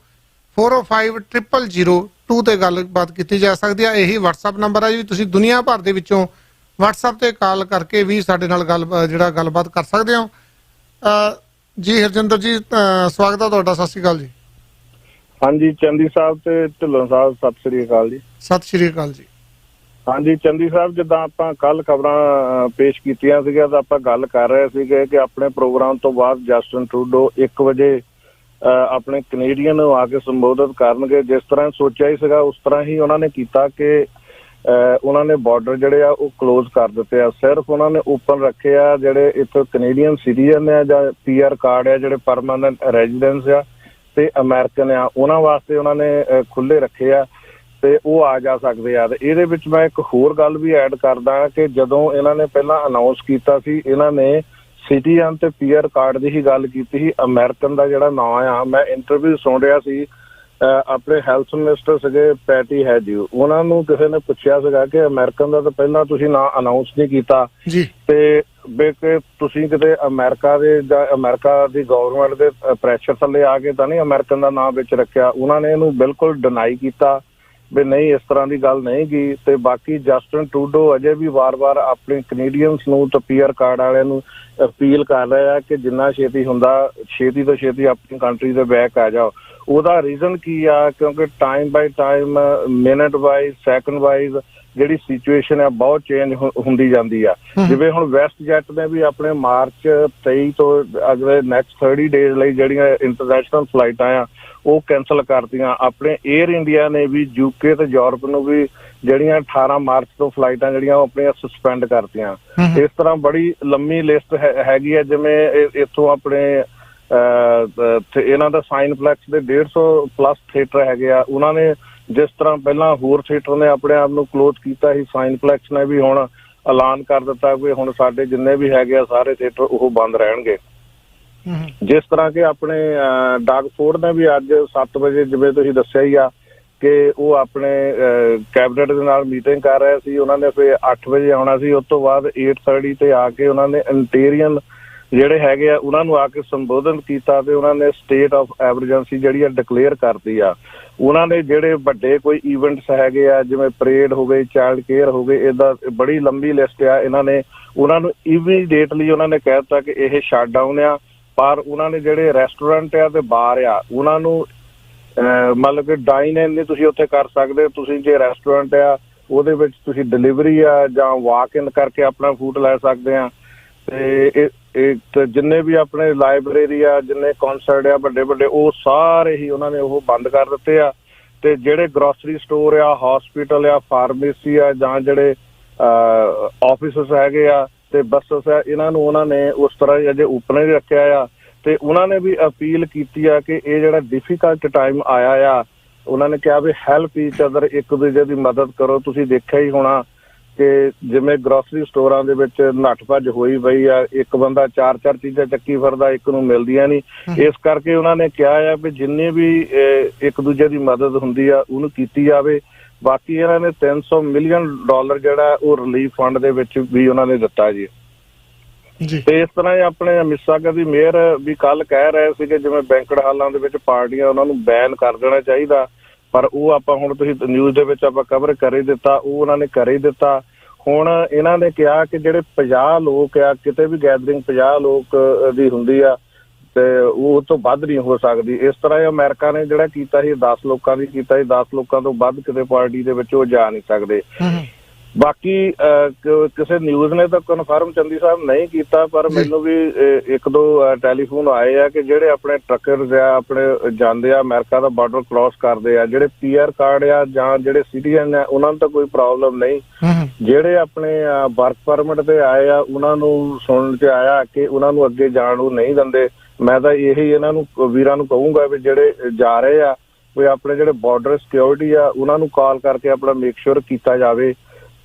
405 0002 ਤੇ ਗੱਲਬਾਤ ਕੀਤੀ ਜਾ ਸਕਦੀ ਆ। ਇਹੀ WhatsApp ਨੰਬਰ ਆ ਜੀ, ਤੁਸੀਂ ਦੁਨੀਆ ਭਰ ਦੇ ਵਿੱਚੋਂ WhatsApp ਤੇ ਕਾਲ ਕਰਕੇ ਵੀ ਸਾਡੇ ਨਾਲ ਗੱਲਬਾਤ ਕਰ ਸਕਦੇ ਹੋ। ਜੀ ਹਰਜਿੰਦਰ ਜੀ, ਸਵਾਗਤ ਹੈ ਤੁਹਾਡਾ। ਸਤਿ ਸ਼੍ਰੀ ਅਕਾਲ ਜੀ। ਹਾਂਜੀ ਚੰਦੀ ਸਾਹਿਬ ਤੇ ਢਿੱਲੋਂ ਸਾਹਿਬ, ਸਤਿ ਸ੍ਰੀ ਅਕਾਲ ਜੀ। ਸਤਿ ਸ਼੍ਰੀ ਅਕਾਲ ਜੀ। ਹਾਂਜੀ ਚੰਦੀ ਸਾਹਿਬ, ਜਿੱਦਾਂ ਆਪਾਂ ਕੱਲ ਖਬਰਾਂ ਪੇਸ਼ ਕੀਤੀਆਂ ਸੀਗੀਆਂ ਤਾਂ ਆਪਾਂ ਗੱਲ ਕਰ ਰਹੇ ਸੀਗੇ ਕਿ ਆਪਣੇ ਪ੍ਰੋਗਰਾਮ ਤੋਂ ਬਾਅਦ ਜਸਟਿਨ ਟਰੂਡੋ 1 ਵਜੇ ਆਪਣੇ ਕੈਨੇਡੀਅਨ ਨੂੰ ਆ ਕੇ ਸੰਬੋਧਿਤ ਕਰਨਗੇ। ਜਿਸ ਤਰ੍ਹਾਂ ਸੋਚਿਆ ਹੀ ਸੀਗਾ ਉਸ ਤਰ੍ਹਾਂ ਹੀ ਉਹਨਾਂ ਨੇ ਕੀਤਾ ਕਿ ਉਹਨਾਂ ਨੇ ਬਾਰਡਰ ਜਿਹੜੇ ਆ ਉਹ ਕਲੋਜ਼ ਕਰ ਦਿੱਤੇ ਆ। ਸਿਰਫ ਉਹਨਾਂ ਨੇ ਓਪਨ ਰੱਖੇ ਆ ਜਿਹੜੇ ਇੱਥੇ ਕੈਨੇਡੀਅਨ ਸਿਟੀਜ਼ਨ ਆ ਜਾਂ PR ਕਾਰਡ ਆ, ਜਿਹੜੇ ਪਰਮਾਨੈਂਟ ਰੈਜ਼ੀਡੈਂਸ ਆ ਤੇ ਅਮਰੀਕਨ ਆ, ਉਹਨਾਂ ਵਾਸਤੇ ਉਹਨਾਂ ਨੇ ਖੁੱਲੇ ਰੱਖੇ ਆ ਤੇ ਉਹ ਆ ਜਾ ਸਕਦੇ ਆ। ਤੇ ਇਹਦੇ ਵਿੱਚ ਮੈਂ ਇੱਕ ਹੋਰ ਗੱਲ ਵੀ ਐਡ ਕਰਦਾ ਕਿ ਜਦੋਂ ਇਹਨਾਂ ਨੇ ਪਹਿਲਾਂ ਅਨਾਉਂਸ ਕੀਤਾ ਸੀ, ਇਹਨਾਂ ਨੇ ਸਿਟੀਜ਼ਨ ਤੇ PR ਕਾਰਡ ਦੀ ਹੀ ਗੱਲ ਕੀਤੀ ਸੀ। ਅਮਰੀਕਨ ਦਾ ਜਿਹੜਾ ਨਾਂ ਆ, ਮੈਂ ਇੰਟਰਵਿਊ ਸੁਣ ਰਿਹਾ ਸੀ, ਆਪਣੇ ਹੈਲਥ ਮਿਨਿਸਟਰ ਸੀਗੇ ਪੈਟੀ ਹੈਜਿਊ, ਉਹਨਾਂ ਨੂੰ ਕਿਸੇ ਨੇ ਪੁੱਛਿਆ ਸੀਗਾ ਕਿ ਅਮਰੀਕਨ ਦਾ ਤਾਂ ਪਹਿਲਾਂ ਤੁਸੀਂ ਨਾਂ ਅਨਾਉਂਸ ਨਹੀਂ ਕੀਤਾ ਤੇ ਕਿ ਤੁਸੀਂ ਕਿਤੇ ਅਮਰੀਕਾ ਦੇ ਜਾਂ ਅਮਰੀਕਾ ਦੀ ਗਵਰਨਮੈਂਟ ਦੇ ਪ੍ਰੈਸ਼ਰ ਥੱਲੇ ਆ ਕੇ ਤਾਂ ਨਹੀਂ ਅਮਰੀਕਨ ਦਾ ਨਾਂ ਵਿੱਚ ਰੱਖਿਆ। ਉਹਨਾਂ ਨੇ ਇਹਨੂੰ ਬਿਲਕੁਲ ਡਿਨਾਈ ਕੀਤਾ ਵੀ ਨਹੀਂ, ਇਸ ਤਰ੍ਹਾਂ ਦੀ ਗੱਲ ਨਹੀਂ ਗੀ। ਤੇ ਬਾਕੀ ਜਸਟਿਨ ਟਰੂਡੋ ਅਜੇ ਵੀ ਵਾਰ-ਵਾਰ ਆਪਣੇ ਕੈਨੇਡੀਅਨਸ ਨੂੰ ਤੇ PR ਕਾਰਡ ਵਾਲਿਆਂ ਨੂੰ ਅਪੀਲ ਕਰ ਰਹੇ ਆ ਕਿ ਜਿੰਨਾ ਛੇਤੀ ਹੁੰਦਾ ਛੇਤੀ ਤੋਂ ਛੇਤੀ ਆਪਣੀ ਕੰਟਰੀ ਦੇ ਬੈਕ ਆ ਜਾਓ। ਉਹਦਾ ਰੀਜ਼ਨ ਕੀ ਆ? ਕਿਉਂਕਿ time by time, minute wise, second wise ਜਿਹੜੀ ਸਿਚੁਏਸ਼ਨ ਆ ਬਹੁਤ ਚੇਂਜ ਹੁੰਦੀ ਜਾਂਦੀ ਆ। ਜਿਵੇਂ ਹੁਣ ਵੈਸਟ ਜੈਟ ਨੇ ਵੀ ਆਪਣੇ ਮਾਰਚ 23 ਤੋਂ ਅਗਲੇ ਨੈਕਸਟ 30 ਡੇਜ਼ ਲਈ ਜਿਹੜੀਆਂ ਇੰਟਰਨੈਸ਼ਨਲ ਫਲਾਈਟਾਂ ਆ ਉਹ ਕੈਂਸਲ ਕਰਤੀਆਂ। ਆਪਣੇ ਏਅਰ ਇੰਡੀਆ ਨੇ ਵੀ UK ਤੇ ਯੂਰਪ ਨੂੰ ਵੀ ਜਿਹੜੀਆਂ 18 ਮਾਰਚ ਤੋਂ ਫਲਾਈਟਾਂ ਜਿਹੜੀਆਂ ਉਹ ਆਪਣੀਆਂ ਸਸਪੈਂਡ ਕਰਤੀਆਂ। ਇਸ ਤਰ੍ਹਾਂ ਬੜੀ ਲੰਮੀ ਲਿਸਟ ਹੈਗੀ ਆ। ਜਿਵੇਂ ਇੱਥੋਂ ਆਪਣੇ ਇਹਨਾਂ ਦਾ ਸਾਈਨਪਲੈਕਸ ਦੇ 150+ ਥੀਏਟਰ ਹੈਗੇ ਆ, ਉਹਨਾਂ ਨੇ ਜਿਸ ਤਰ੍ਹਾਂ ਪਹਿਲਾਂ ਹੋਰ ਥੀਏਟਰ ਨੇ ਆਪਣੇ ਆਪ ਨੂੰ ਕਲੋਜ਼ ਕੀਤਾ ਸੀ, ਸਾਈਨਪਲੈਕਸ ਨੇ ਵੀ ਹੁਣ ਐਲਾਨ ਕਰ ਦਿੱਤਾ ਕਿ ਹੁਣ ਸਾਡੇ ਜਿੰਨੇ ਵੀ ਹੈਗੇ ਆ ਸਾਰੇ ਥੀਏਟਰ ਉਹ ਬੰਦ ਰਹਿਣਗੇ। ਜਿਸ ਤਰ੍ਹਾਂ ਕਿ ਆਪਣੇ ਡਾਗ ਫੋਰਡ ਨੇ ਵੀ ਅੱਜ 7 ਵਜੇ, ਜਿਵੇਂ ਤੁਸੀਂ ਦੱਸਿਆ ਹੀ ਆ ਕਿ ਉਹ ਆਪਣੇ ਕੈਬਨਿਟ ਦੇ ਨਾਲ ਮੀਟਿੰਗ ਕਰ ਰਹੇ ਸੀ। ਉਹਨਾਂ ਨੇ ਫਿਰ 8 ਵਜੇ ਆਉਣਾ ਸੀ, ਉਸ ਤੋਂ ਬਾਅਦ 8:30 ਤੇ ਆ ਕੇ ਉਹਨਾਂ ਨੇ ਇੰਟੀਰੀਅਨ ਜਿਹੜੇ ਹੈਗੇ ਆ ਉਹਨਾਂ ਨੂੰ ਆ ਕੇ ਸੰਬੋਧਨ ਕੀਤਾ ਤੇ ਉਹਨਾਂ ਨੇ ਸਟੇਟ ਆਫ ਐਮਰਜੈਂਸੀ ਜਿਹੜੀ ਆ ਡਿਕਲੇਅਰ ਕਰਤੀ ਆ। ਉਹਨਾਂ ਨੇ ਜਿਹੜੇ ਵੱਡੇ ਕੋਈ ਈਵੈਂਟਸ ਹੈਗੇ ਆ, ਜਿਵੇਂ ਪਰੇਡ ਹੋ ਗਈ, ਚਾਈਲਡ ਕੇਅਰ ਹੋ ਗਈ, ਏਦਾਂ ਬੜੀ ਲੰਬੀ ਲਿਸਟ ਆ। ਇਹਨਾਂ ਨੇ ਉਹਨਾਂ ਨੂੰ ਇਮੀਡੀਏਟਲੀ ਉਹਨਾਂ ਨੇ ਕਹਿ ਦਿੱਤਾ ਕਿ ਇਹ ਸ਼ਟ ਡਾਊਨ ਆ। ਪਰ ਉਹਨਾਂ ਨੇ ਜਿਹੜੇ ਰੈਸਟੋਰੈਂਟ ਆ ਤੇ ਬਾਰ ਆ ਉਹਨਾਂ ਨੂੰ ਮਤਲਬ ਕਿ ਡਾਈਨ ਇਨ ਨਹੀਂ ਤੁਸੀਂ ਉੱਥੇ ਕਰ ਸਕਦੇ। ਤੁਸੀਂ ਜੇ ਰੈਸਟੋਰੈਂਟ ਆ ਉਹਦੇ ਵਿੱਚ ਤੁਸੀਂ ਡਿਲੀਵਰੀ ਆ ਜਾਂ ਵਾਕ ਇਨ ਕਰਕੇ ਆਪਣਾ ਫੂਡ ਲੈ ਸਕਦੇ ਆ। ਤੇ ਜਿੰਨੇ ਵੀ ਆਪਣੇ ਲਾਇਬ੍ਰੇਰੀ ਆ, ਜਿੰਨੇ ਕੌਂਸਰਟ ਆ ਵੱਡੇ ਵੱਡੇ, ਉਹ ਸਾਰੇ ਹੀ ਉਹਨਾਂ ਨੇ ਉਹ ਬੰਦ ਕਰ ਦਿੱਤੇ ਆ। ਤੇ ਜਿਹੜੇ ਗਰੋਸਰੀ ਸਟੋਰ ਆ, ਹਸਪੀਟਲ ਆ, ਫਾਰਮੇਸੀ ਆ, ਜਾਂ ਜਿਹੜੇ ਆਫਿਸਸ ਹੈਗੇ ਆ ਤੇ ਬੱਸਸ ਆ, ਇਹਨਾਂ ਨੂੰ ਉਹਨਾਂ ਨੇ ਉਸ ਤਰ੍ਹਾਂ ਹੀ ਅਜੇ ਓਪਨ ਹੀ ਰੱਖਿਆ ਆ। ਤੇ ਉਹਨਾਂ ਨੇ ਵੀ ਅਪੀਲ ਕੀਤੀ ਆ ਕਿ ਇਹ ਜਿਹੜਾ ਡਿਫਿਕਲਟ ਟਾਈਮ ਆਇਆ ਆ, ਉਹਨਾਂ ਨੇ ਕਿਹਾ ਵੀ ਹੈਲਪ ਈਚ ਅਦਰ, ਇੱਕ ਦੂਜੇ ਦੀ ਮਦਦ ਕਰੋ। ਤੁਸੀਂ ਦੇਖਿਆ ਹੀ ਹੋਣਾ ਕਿ ਜਿਵੇਂ ਗਰੋਸਰੀ ਸਟੋਰਾਂ ਦੇ ਵਿੱਚ ਨੱਠ ਭੱਜ ਹੋਈ ਪਈ ਆ, ਇੱਕ ਬੰਦਾ 4-4 ਚੀਜ਼ਾਂ ਚੱਕੀ ਫਿਰਦਾ, ਇੱਕ ਨੂੰ ਮਿਲਦੀਆਂ ਨਹੀਂ। ਇਸ ਕਰਕੇ ਉਹਨਾਂ ਨੇ ਕਿਹਾ ਆ ਵੀ ਜਿੰਨੇ ਵੀ ਇੱਕ ਦੂਜੇ ਦੀ ਮਦਦ ਹੁੰਦੀ ਆ ਉਹਨੂੰ ਕੀਤੀ ਜਾਵੇ। ਬਾਕੀ ਇਹਨਾਂ ਨੇ $300 ਮਿਲੀਅਨ ਜਿਹੜਾ ਉਹ ਰਿਲੀਫ ਫੰਡ ਦੇ ਵਿੱਚ ਵੀ ਉਹਨਾਂ ਨੇ ਦਿੱਤਾ ਜੀ। ਤੇ ਇਸ ਤਰ੍ਹਾਂ ਹੀ ਆਪਣੇ ਮਿਸਾਗਾ ਦੀ ਮੇਅਰ ਵੀ ਕੱਲ ਕਹਿ ਰਹੇ ਸੀਗੇ ਜਿਵੇਂ ਬੈਂਕਟ ਹਾਲਾਂ ਦੇ ਵਿੱਚ ਪਾਰਟੀਆਂ ਉਹਨਾਂ ਨੂੰ ਬੈਨ ਕਰ ਦੇਣਾ ਚਾਹੀਦਾ, ਪਰ ਉਹ ਆਪਾਂ ਹੁਣ ਤੁਸੀਂ ਨਿਊਜ਼ ਦੇ ਵਿੱਚ ਆਪਾਂ ਕਵਰ ਕਰ ਹੀ ਦਿੱਤਾ, ਉਹ ਉਹਨਾਂ ਨੇ ਕਰ ਹੀ ਦਿੱਤਾ। ਹੁਣ ਇਹਨਾਂ ਨੇ ਕਿਹਾ ਕਿ ਜਿਹੜੇ 50 ਲੋਕ ਆ, ਕਿਤੇ ਵੀ ਗੈਦਰਿੰਗ 50 ਲੋਕ ਦੀ ਹੁੰਦੀ ਆ ਤੇ ਉਹ ਤੋਂ ਵੱਧ ਨਹੀਂ ਹੋ ਸਕਦੀ। ਇਸ ਤਰ੍ਹਾਂ ਅਮਰੀਕਾ ਨੇ ਜਿਹੜਾ ਕੀਤਾ ਸੀ 10 ਲੋਕਾਂ ਦੀ ਕੀਤਾ ਸੀ, 10 ਲੋਕਾਂ ਤੋਂ ਵੱਧ ਕਿਤੇ ਪਾਰਟੀ ਦੇ ਵਿੱਚ ਉਹ ਜਾ ਨਹੀਂ ਸਕਦੇ। ਬਾਕੀ ਕਿਸੇ ਨਿਊਜ਼ ਨੇ ਤਾਂ ਕਨਫਰਮ ਚੰਦੀ ਸਾਹਿਬ ਨਹੀਂ ਕੀਤਾ, ਪਰ ਮੈਨੂੰ ਵੀ 1-2 ਟੈਲੀਫੋਨ ਆਏ ਆ ਕਿ ਜਿਹੜੇ ਆਪਣੇ ਟਰੱਕਰਸ ਆ ਆਪਣੇ ਜਾਂਦੇ ਆ ਅਮਰੀਕਾ ਦਾ ਬਾਰਡਰ ਕ੍ਰਾਸ ਕਰਦੇ ਆ, ਜਿਹੜੇ PR ਕਾਰਡ ਆ ਜਾਂ ਜਿਹੜੇ ਸਿਟੀਜ਼ਨ ਆ ਉਹਨਾਂ ਨੂੰ ਤਾਂ ਕੋਈ ਪ੍ਰੋਬਲਮ ਨਹੀਂ। ਜਿਹੜੇ ਆਪਣੇ ਵਰਕ ਪਰਮਿਟ ਤੇ ਆਏ ਆ ਉਹਨਾਂ ਨੂੰ ਸੁਣਨ ਚ ਆਇਆ ਕਿ ਉਹਨਾਂ ਨੂੰ ਅੱਗੇ ਜਾਣ ਨੂੰ ਨਹੀਂ ਦਿੰਦੇ। ਮੈਂ ਤਾਂ ਇਹੀ ਇਹਨਾਂ ਨੂੰ ਵੀਰਾਂ ਨੂੰ ਕਹੂੰਗਾ ਵੀ ਜਿਹੜੇ ਜਾ ਰਹੇ ਆ ਵੀ ਆਪਣੇ ਜਿਹੜੇ ਬਾਰਡਰ ਸਿਕਿਉਰਿਟੀ ਆ ਉਹਨਾਂ ਨੂੰ ਕਾਲ ਕਰਕੇ ਆਪਣਾ ਮੇਕ ਸ਼ੋਰ ਕੀਤਾ ਜਾਵੇ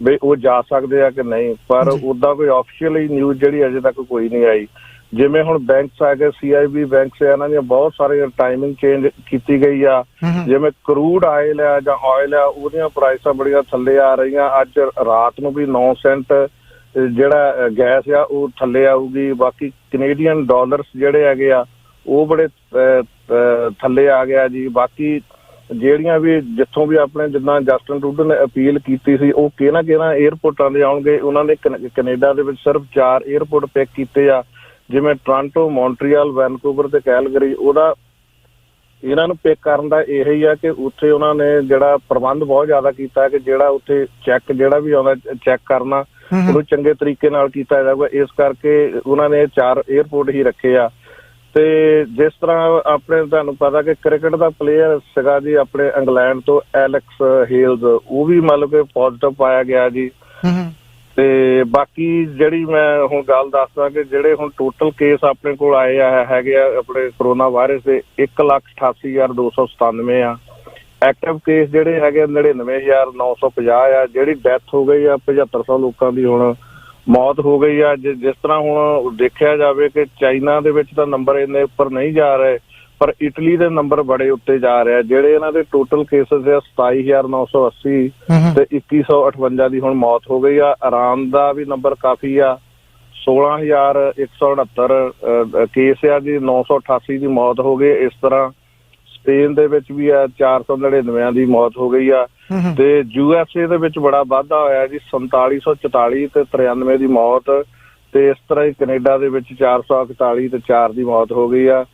ਵੀ ਉਹ ਜਾ ਸਕਦੇ ਆ ਕਿ ਨਹੀਂ। ਪਰ ਓਦਾਂ ਕੋਈ ਆਫੀਸ਼ੀਅਲੀ ਨਿਊਜ਼ ਜਿਹੜੀ ਅਜੇ ਤੱਕ ਕੋਈ ਨਹੀਂ ਆਈ। ਜਿਵੇਂ ਹੁਣ ਬੈਂਕਸ ਹੈਗੇ, CIB ਬੈਂਕਸ ਆ, ਇਹਨਾਂ ਦੀਆਂ ਬਹੁਤ ਸਾਰੀਆਂ ਟਾਈਮਿੰਗ ਚੇਂਜ ਕੀਤੀ ਗਈ ਆ। ਜਿਵੇਂ ਕਰੂਡ ਆਇਲ ਆ ਜਾਂ ਆਇਲ ਆ, ਉਹਦੀਆਂ ਪ੍ਰਾਈਸਾਂ ਬੜੀਆਂ ਥੱਲੇ ਆ ਰਹੀਆਂ। ਅੱਜ ਰਾਤ ਨੂੰ ਵੀ 9 ਸੈਂਟ ਜਿਹੜਾ ਗੈਸ ਆ ਉਹ ਥੱਲੇ ਆਊਗੀ। ਬਾਕੀ ਕੈਨੇਡੀਅਨ ਡਾਲਰਸ ਜਿਹੜੇ ਹੈਗੇ ਆ ਉਹ ਬੜੇ ਥੱਲੇ ਆ ਗਿਆ ਜੀ। ਬਾਕੀ ਜਿਹੜੀਆਂ ਵੀ ਜਿੱਥੋਂ ਵੀ ਆਪਣੇ ਜਿੱਦਾਂ ਜਸਟਿਨ ਟਰੂਡੋ ਨੇ ਅਪੀਲ ਕੀਤੀ ਸੀ, ਉਹ ਕਿਹਨਾਂ ਏਅਰਪੋਰਟਾਂ ਦੇ ਆਉਣਗੇ। ਉਹਨਾਂ ਨੇ ਕੈਨੇਡਾ ਦੇ ਵਿੱਚ ਸਿਰਫ 4 ਏਅਰਪੋਰਟ ਪਿਕ ਕੀਤੇ ਆ, ਜਿਵੇਂ ਟੋਰਾਂਟੋ, ਮੌਂਟਰੀਅਲ, ਵੈਨਕੂਵਰ ਤੇ ਕੈਲਗਰੀ। ਉਹਦਾ ਇਹਨਾਂ ਨੂੰ ਪਿਕ ਕਰਨ ਦਾ ਇਹੀ ਆ ਕਿ ਉੱਥੇ ਉਹਨਾਂ ਨੇ ਜਿਹੜਾ ਪ੍ਰਬੰਧ ਬਹੁਤ ਜ਼ਿਆਦਾ ਕੀਤਾ ਕਿ ਜਿਹੜਾ ਉੱਥੇ ਚੈੱਕ ਜਿਹੜਾ ਵੀ ਆਉਂਦਾ ਚੈੱਕ ਕਰਨਾ ਉਹਨੂੰ ਚੰਗੇ ਤਰੀਕੇ ਨਾਲ ਕੀਤਾ ਜਾਊਗਾ। ਇਸ ਕਰਕੇ ਉਹਨਾਂ ਨੇ 4 ਏਅਰਪੋਰਟ ਹੀ ਰੱਖੇ ਆ। ਤੇ ਜਿਸ ਤਰ੍ਹਾਂ ਆਪਣੇ ਤੁਹਾਨੂੰ ਪਤਾ ਕਿ ਕ੍ਰਿਕਟ ਦਾ ਪਲੇਅਰ ਸੀਗਾ ਜੀ ਆਪਣੇ ਇੰਗਲੈਂਡ ਤੋਂ ਐਲੈਕਸ ਹੇਲਜ਼, ਉਹ ਵੀ ਮਤਲਬ ਕਿ ਪੋਜ਼ਿਟਿਵ ਪਾਇਆ ਗਿਆ ਜੀ। ਤੇ ਬਾਕੀ ਜਿਹੜੀ ਮੈਂ ਹੁਣ ਗੱਲ ਦੱਸਦਾ ਕਿ ਜਿਹੜੇ ਹੁਣ ਟੋਟਲ ਕੇਸ ਆਪਣੇ ਕੋਲ ਆਏ ਹੈਗੇ ਆ ਆਪਣੇ ਕਰੋਨਾ ਵਾਇਰਸ ਦੇ 1,88,297 ਆ। ਐਕਟਿਵ ਕੇਸ ਜਿਹੜੇ ਹੈਗੇ 99,950 ਆ। ਜਿਹੜੀ ਡੈਥ ਹੋ ਗਈ ਆ 7500 ਲੋਕਾਂ ਦੀ ਹੁਣ ਮੌਤ ਹੋ ਗਈ ਆ। ਜਿਸ ਤਰ੍ਹਾਂ ਹੁਣ ਦੇਖਿਆ ਜਾਵੇ ਕਿ ਚਾਈਨਾ ਦੇ ਵਿੱਚ ਤਾਂ ਨੰਬਰ ਇੰਨੇ ਉੱਪਰ ਨਹੀਂ ਜਾ ਰਹੇ, ਪਰ ਇਟਲੀ ਦੇ ਨੰਬਰ ਬੜੇ ਉੱਤੇ ਜਾ ਰਹੇ ਆ। ਜਿਹੜੇ ਇਹਨਾਂ ਦੇ ਟੋਟਲ ਕੇਸਿਸ ਆ 27,980 ਤੇ 2158 ਦੀ ਹੁਣ ਮੌਤ ਹੋ ਗਈ ਆ। ਇਰਾਨ ਦਾ ਵੀ ਨੰਬਰ ਕਾਫੀ ਆ, 16,169 ਕੇਸ ਆ ਜੀ, 988 ਦੀ ਮੌਤ ਹੋ ਗਈ। ਇਸ ਤਰ੍ਹਾਂ ਸਪੇਨ ਦੇ ਵਿੱਚ ਵੀ ਆ 499 ਦੀ ਮੌਤ ਹੋ ਗਈ ਆ। ਤੇ USA ਦੇ ਵਿੱਚ ਬੜਾ ਵਾਧਾ ਹੋਇਆ ਜੀ, 4744 ਤੇ 93 ਦੀ ਮੌਤ। ਤੇ ਇਸ ਤਰ੍ਹਾਂ ਹੀ ਕੈਨੇਡਾ ਦੇ ਵਿੱਚ 441 ਤੇ 4 ਦੀ ਮੌਤ ਹੋ ਗਈ ਆ।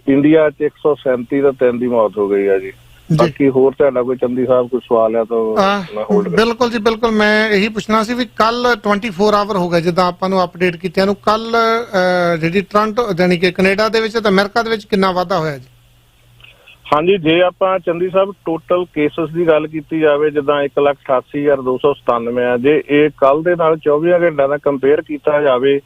ਇੰਡੀਆ 'ਚ 137 ਤੇ 3 ਦੀ ਮੌਤ ਹੋ ਗਈ ਆ ਜੀ। ਬਾਕੀ ਹੋਰ ਤੁਹਾਡਾ ਕੋਈ ਚੰਦੀ ਸਾਹਿਬ ਕੋਈ ਸਵਾਲ ਹੈ ਤਾਂ ਬਿਲਕੁਲ ਜੀ ਬਿਲਕੁਲ। ਮੈਂ ਇਹੀ ਪੁੱਛਣਾ ਸੀ ਵੀ ਕੱਲ 24 ਆਵਰ ਹੋ ਗਏ ਜਿੱਦਾਂ ਆਪਾਂ ਨੂੰ ਅਪਡੇਟ ਕੀਤਿਆਂ ਨੂੰ, ਕੱਲ ਜਿਹੜੀ ਟੋਰਾਂਟੋ ਜਾਣੀ ਕਿ ਕੈਨੇਡਾ ਦੇ ਵਿੱਚ ਤੇ ਅਮਰੀਕਾ ਦੇ ਵਿੱਚ ਕਿੰਨਾ ਵਾਧਾ ਹੋਇਆ ਜੀ? ਹਾਂਜੀ, ਜੇ ਆਪਾਂ ਚੰਦੀ ਸਾਹਿਬ ਟੋਟਲ ਕੇਸਿਸ ਦੀ ਗੱਲ ਕੀਤੀ ਜਾਵੇ ਜਿੱਦਾਂ 1,88,297 ਆ, ਜੇ ਇਹ ਕੱਲ ਦੇ ਨਾਲ 24 ਘੰਟਿਆਂ ਦਾ ਕੰਪੇਅਰ ਕੀਤਾ ਜਾਵੇ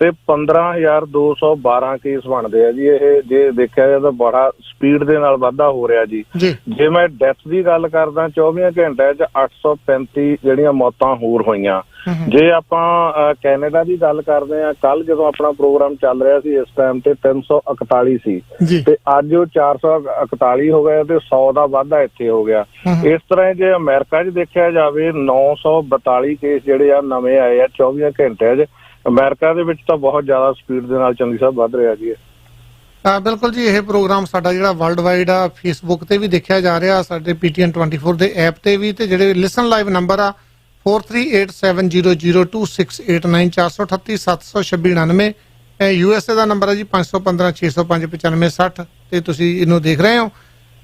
ਤੇ 15,212 ਕੇਸ ਬਣਦੇ ਆ ਜੀ। ਇਹ ਜੇ ਦੇਖਿਆ ਜਾਏ ਤਾਂ ਬੜਾ ਸਪੀਡ ਦੇ ਨਾਲ ਵਾਧਾ ਹੋ ਰਿਹਾ ਜੀ। ਜੇ ਮੈਂ ਡੈਥ ਦੀ ਗੱਲ ਕਰਦਾ 24 ਘੰਟਿਆਂ 'ਚ 835 ਜਿਹੜੀਆਂ ਮੌਤਾਂ ਹੋਰ ਹੋਈਆਂ। ਜੇ ਆਪਾਂ ਕੈਨੇਡਾ ਦੀ ਗੱਲ ਕਰਦੇ ਆ, ਕੱਲ ਜਦੋਂ ਆਪਣਾ ਪ੍ਰੋਗਰਾਮ ਚੱਲ ਰਿਹਾ ਸੀ ਇਸ ਟਾਈਮ ਤੇ 341 ਸੀ ਤੇ ਅੱਜ ਉਹ 441 ਹੋ ਗਿਆ ਤੇ 100 ਦਾ ਵਾਧਾ ਇੱਥੇ ਹੋ ਗਿਆ। ਇਸ ਤਰ੍ਹਾਂ ਜੇ ਅਮਰੀਕਾ 'ਚ ਦੇਖਿਆ ਜਾਵੇ 942 ਕੇਸ ਜਿਹੜੇ ਆ ਨਵੇਂ ਆਏ ਆ 24 ਘੰਟਿਆਂ 'ਚ। ਅਮਰੀਕਾ ਦੇ ਵਿੱਚ ਤਾਂ ਬਹੁਤ ਜ਼ਿਆਦਾ ਸਪੀਡ ਦੇ ਨਾਲ ਚੰਗੀ ਸਾਹਿਬ ਵੱਧ ਰਿਹਾ ਜੀ। ਬਿਲਕੁਲ ਜੀ। ਇਹ ਪ੍ਰੋਗਰਾਮ ਸਾਡਾ ਜਿਹੜਾ ਵਰਲਡ ਵਾਈਡ ਆ ਫੇਸਬੁੱਕ ਤੇ ਵੀ ਦੇਖਿਆ ਜਾ ਰਿਹਾ, ਸਾਡੇ PTN 24 ਦੇ ਐਪ ਤੇ ਵੀ, ਤੇ ਜਿਹੜੇ ਲਿਸਨ ਲਾਈਵ ਨੰਬਰ ਆ 4387002689 438-726-99 USA ਦਾ ਨੰਬਰ ਹੈ ਜੀ 515-605-9560 ਤੇ ਤੁਸੀਂ ਇਹਨੂੰ ਦੇਖ ਰਹੇ ਹੋ।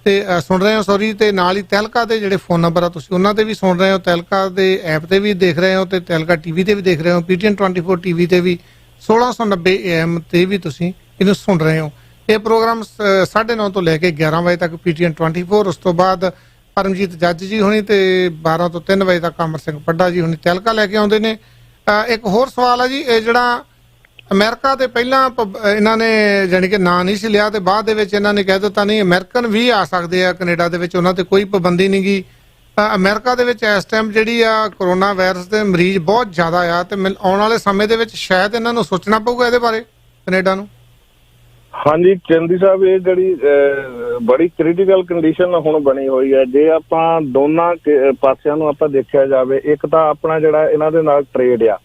ਤੇ ਸੁਣ ਰਹੇ ਹੋ ਸੌਰੀ, ਤੇ ਨਾਲ ਹੀ ਤਹਿਲਕਾ ਦੇ ਜਿਹੜੇ ਫੋਨ ਨੰਬਰ ਆ ਤੁਸੀਂ ਉਹਨਾਂ ਤੇ ਵੀ ਸੁਣ ਰਹੇ ਹੋ, ਤਹਿਲਕਾ ਦੇ ਐਪ ਤੇ ਵੀ ਦੇਖ ਰਹੇ ਹੋ ਤੇ ਤਹਿਲਕਾ ਟੀਵੀ ਤੇ ਵੀ ਦੇਖ ਰਹੇ ਹੋ, PTN 24 ਟੀਵੀ ਤੇ ਵੀ 1690 AM ਤੇ ਵੀ ਤੁਸੀਂ ਇਹਨੂੰ ਸੁਣ ਰਹੇ ਹੋ। ਇਹ ਪ੍ਰੋਗਰਾਮ 9:30 ਤੋਂ ਲੈ ਕੇ 11 ਵਜੇ ਤੱਕ PTN 24, ਉਸ ਤੋਂ ਬਾਅਦ ਪਰਮਜੀਤ ਜੱਜ ਜੀ ਹੋਣੀ ਤੇ 12 ਤੋਂ 3 ਵਜੇ ਤੱਕ ਅਮਰ ਸਿੰਘ ਪੱਡਾ ਜੀ ਹੋਣੀ ਤਹਿਲਕਾ ਲੈ ਕੇ ਆਉਂਦੇ ਨੇ। ਇੱਕ ਹੋਰ ਸਵਾਲ ਹੈ ਜੀ, ਇਹ ਜਿਹੜਾ ਅਮਰੀਕਾ ਦੇ ਪਹਿਲਾਂ ਇਹਨਾਂ ਨੇ ਜਾਣੀ ਕਿ ਨਾਂ ਨਹੀਂ ਸੀ ਲਿਆ ਤੇ ਬਾਅਦ ਦੇ ਵਿੱਚ ਇਹਨਾਂ ਨੇ ਕਹਿ ਦਿੱਤਾ ਨਹੀਂ ਅਮਰੀਕਨ ਵੀ ਆ ਸਕਦੇ ਆ ਕੈਨੇਡਾ ਦੇ ਵਿੱਚ, ਉਹਨਾਂ ਤੇ ਕੋਈ ਪਾਬੰਦੀ ਨਹੀਂ ਗੀ। ਅਮਰੀਕਾ ਦੇ ਵਿੱਚ ਇਸ ਟਾਈਮ ਜਿਹੜੀ ਆ ਕਰੋਨਾ ਵਾਇਰਸ ਦੇ ਮਰੀਜ਼ ਬਹੁਤ ਜ਼ਿਆਦਾ ਆ ਤੇ ਆਉਣ ਵਾਲੇ ਸਮੇਂ ਦੇ ਵਿੱਚ ਸ਼ਾਇਦ ਇਹਨਾਂ ਨੂੰ ਸੋਚਣਾ ਪਊਗਾ ਇਹਦੇ ਬਾਰੇ ਕੈਨੇਡਾ ਨੂੰ। ਹਾਂਜੀ ਚੰਦੀ ਸਾਹਿਬ, ਇਹ ਜਿਹੜੀ ਬੜੀ ਕ੍ਰਿਟੀਕਲ ਕੰਡੀਸ਼ਨ ਹੁਣ ਬਣੀ ਹੋਈ ਹੈ। ਜੇ ਆਪਾਂ ਦੋਨਾਂ ਪਾਸਿਆਂ ਨੂੰ ਆਪਾਂ ਦੇਖਿਆ ਜਾਵੇ, ਇੱਕ ਤਾਂ ਆਪਣਾ ਜਿਹੜਾ ਇਹਨਾਂ ਦੇ ਨਾਲ ਟ੍ਰੇਡ ਆ,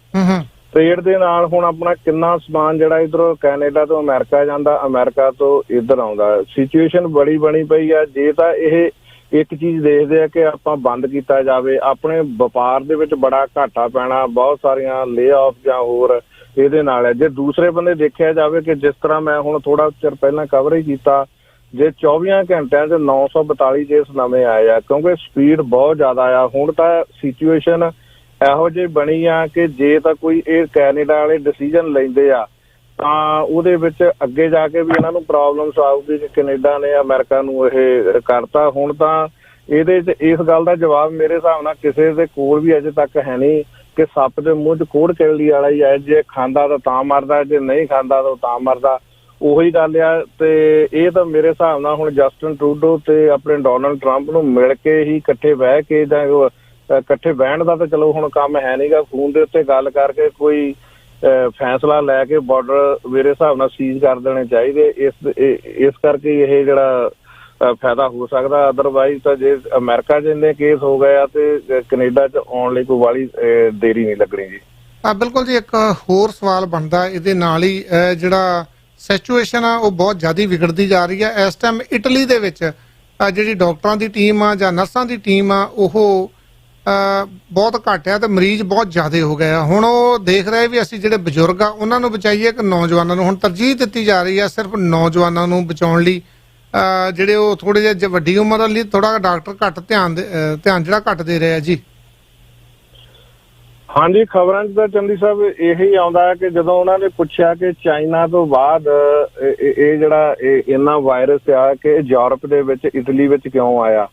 ਟ੍ਰੇਡ ਦੇ ਨਾਲ ਹੁਣ ਆਪਣਾ ਕਿੰਨਾ ਸਮਾਨ ਜਿਹੜਾ ਇਧਰੋਂ ਕੈਨੇਡਾ ਤੋਂ ਅਮਰੀਕਾ ਜਾਂਦਾ, ਅਮਰੀਕਾ ਤੋਂ ਇੱਧਰ ਆਉਂਦਾ, ਸਿਚੁਏਸ਼ਨ ਬੜੀ ਬਣੀ ਪਈ ਆ। ਜੇ ਤਾਂ ਇਹ ਇੱਕ ਚੀਜ਼ ਦੇਖਦੇ ਆ ਕਿ ਆਪਾਂ ਬੰਦ ਕੀਤਾ ਜਾਵੇ, ਆਪਣੇ ਵਪਾਰ ਦੇ ਵਿੱਚ ਬੜਾ ਘਾਟਾ ਪੈਣਾ, ਬਹੁਤ ਸਾਰੀਆਂ ਲੇ ਆਫ ਜਾਂ ਹੋਰ ਇਹਦੇ ਨਾਲ ਹੈ। ਜੇ ਦੂਸਰੇ ਬੰਦੇ ਦੇਖਿਆ ਜਾਵੇ ਕਿ ਜਿਸ ਤਰ੍ਹਾਂ ਮੈਂ ਹੁਣ ਥੋੜਾ ਚਿਰ ਪਹਿਲਾਂ ਕਵਰ ਹੀ ਕੀਤਾ, ਜੇ 24 ਘੰਟਿਆਂ 'ਚ 942 ਕੇਸ ਨਵੇਂ ਆਏ ਆ, ਕਿਉਂਕਿ ਸਪੀਡ ਬਹੁਤ ਜ਼ਿਆਦਾ ਆ। ਹੁਣ ਤਾਂ ਸਿਚੁਏਸ਼ਨ ਇਹੋ ਜਿਹੀ ਬਣੀ ਆ ਕਿ ਜੇ ਤਾਂ ਕੋਈ ਇਹ ਕੈਨੇਡਾ ਵਾਲੇ ਡਿਸੀਜਨ ਲੈਂਦੇ ਆ ਤਾਂ ਉਹਦੇ ਵਿੱਚ ਅੱਗੇ ਜਾ ਕੇ ਵੀ ਇਹਨਾਂ ਨੂੰ ਪ੍ਰੋਬਲਮਸ ਆਊਗੀ ਕਿ ਕੈਨੇਡਾ ਨੇ ਅਮਰੀਕਾ ਨੂੰ ਇਹ ਕਰਤਾ। ਹੁਣ ਤਾਂ ਇਹਦੇ 'ਚ ਇਸ ਗੱਲ ਦਾ ਜਵਾਬ ਮੇਰੇ ਹਿਸਾਬ ਨਾਲ ਕਿਸੇ ਦੇ ਕੋਲ ਵੀ ਅਜੇ ਤੱਕ ਹੈ ਨਹੀਂ ਕਿ ਸੱਪ ਦੇ ਮੂੰਹ 'ਚ ਕੋੜ ਕਿਲਦੀ ਵਾਲਾ ਹੀ ਹੈ, ਜੇ ਖਾਂਦਾ ਤਾਂ ਮਰਦਾ, ਜੇ ਨਹੀਂ ਖਾਂਦਾ ਤਾਂ ਮਰਦਾ, ਉਹੀ ਗੱਲ ਆ। ਤੇ ਇਹ ਤਾਂ ਮੇਰੇ ਹਿਸਾਬ ਨਾਲ ਹੁਣ ਜਸਟਿਨ ਟਰੂਡੋ ਤੇ ਆਪਣੇ ਡੋਨਲਡ ਟਰੰਪ ਨੂੰ ਮਿਲ ਕੇ ਹੀ ਇਕੱਠੇ ਬਹਿ ਕੇ ਜਾਂ ਇਕੱਠੇ ਬਹਿਣ ਦਾ ਤਾਂ ਚਲੋ ਹੁਣ ਕੰਮ ਹੈ ਨੀਗਾ, ਫੋਨ ਦੇ ਉੱਤੇ ਗੱਲ ਕਰਕੇ ਕੋਈ ਫੈਸਲਾ ਲੈ ਕੇ ਬਾਰਡਰ ਮੇਰੇ ਹਿਸਾਬ ਨਾਲ ਸੀਜ਼ ਕਰ ਦੇਣੇ ਚਾਹੀਦੇ। ਇਸ ਕਰਕੇ ਇਹ ਜਿਹੜਾ ਫਾਇਦਾ ਹੋ ਸਕਦਾ, ਅਦਰਵਾਈਜ਼ ਤਾਂ ਜੇ ਅਮਰੀਕਾ 'ਚ ਇੰਨੇ ਕੇਸ ਹੋ ਗਏ ਆ ਤੇ ਕੈਨੇਡਾ 'ਚ ਆਉਣ ਲਈ ਕੋਈ ਵਾਲੀ ਦੇਰੀ ਨਹੀਂ ਲੱਗਣੀ ਜੀ। ਬਿਲਕੁਲ ਜੀ। ਇੱਕ ਹੋਰ ਸਵਾਲ ਬਣਦਾ ਇਹਦੇ ਨਾਲ ਹੀ, ਜਿਹੜਾ ਸਿਚੁਏਸ਼ਨ ਆ ਉਹ ਬਹੁਤ ਜ਼ਿਆਦਾ ਵਿਗੜਦੀ ਜਾ ਰਹੀ ਹੈ ਇਸ ਟਾਈਮ ਇਟਲੀ ਦੇ ਵਿੱਚ। ਜਿਹੜੀ ਡਾਕਟਰਾਂ ਦੀ ਟੀਮ ਆ ਜਾਂ ਨਰਸਾਂ ਦੀ ਟੀਮ ਆ ਉਹ ਬਹੁਤ ਘੱਟ ਆ ਤੇ ਮਰੀਜ਼ ਬਹੁਤ ਜ਼ਿਆਦਾ ਹੋ ਗਏ ਆ। ਹੁਣ ਉਹ ਦੇਖ ਰਹੇ ਵੀ ਅਸੀਂ ਜਿਹੜੇ ਬਜ਼ੁਰਗ ਆ ਉਹਨਾਂ ਨੂੰ ਬਚਾਈਏ ਕਿ ਨੌਜਵਾਨਾਂ ਨੂੰ। ਹੁਣ ਤਰਜੀਹ ਦਿੱਤੀ ਜਾ ਰਹੀ ਆ ਸਿਰਫ ਨੌਜਵਾਨਾਂ ਨੂੰ ਬਚਾਉਣ ਲਈ। ਜਿਹੜੇ ਉਹ ਥੋੜੇ ਜਿਹੇ ਵੱਡੀ ਉਮਰ ਵਾਲੀ ਥੋੜਾ ਡਾਕਟਰ ਘੱਟ ਧਿਆਨ ਜਿਹੜਾ ਘੱਟ ਦੇ ਰਹੇ ਆ ਜੀ। ਹਾਂਜੀ, ਖਬਰਾਂ 'ਚ ਤਾਂ ਚੰਦੀ ਸਾਹਿਬ ਇਹੀ ਆਉਂਦਾ ਹੈ ਕਿ ਜਦੋਂ ਉਹਨਾਂ ਨੇ ਪੁੱਛਿਆ ਕਿ ਚਾਈਨਾ ਤੋਂ ਬਾਅਦ ਇਹ ਜਿਹੜਾ ਇੰਨਾ ਵਾਇਰਸ ਆ ਕਿ ਯੂਰਪ ਦੇ ਵਿੱਚ ਇਟਲੀ ਵਿੱਚ ਕਿਉਂ ਆਇਆ,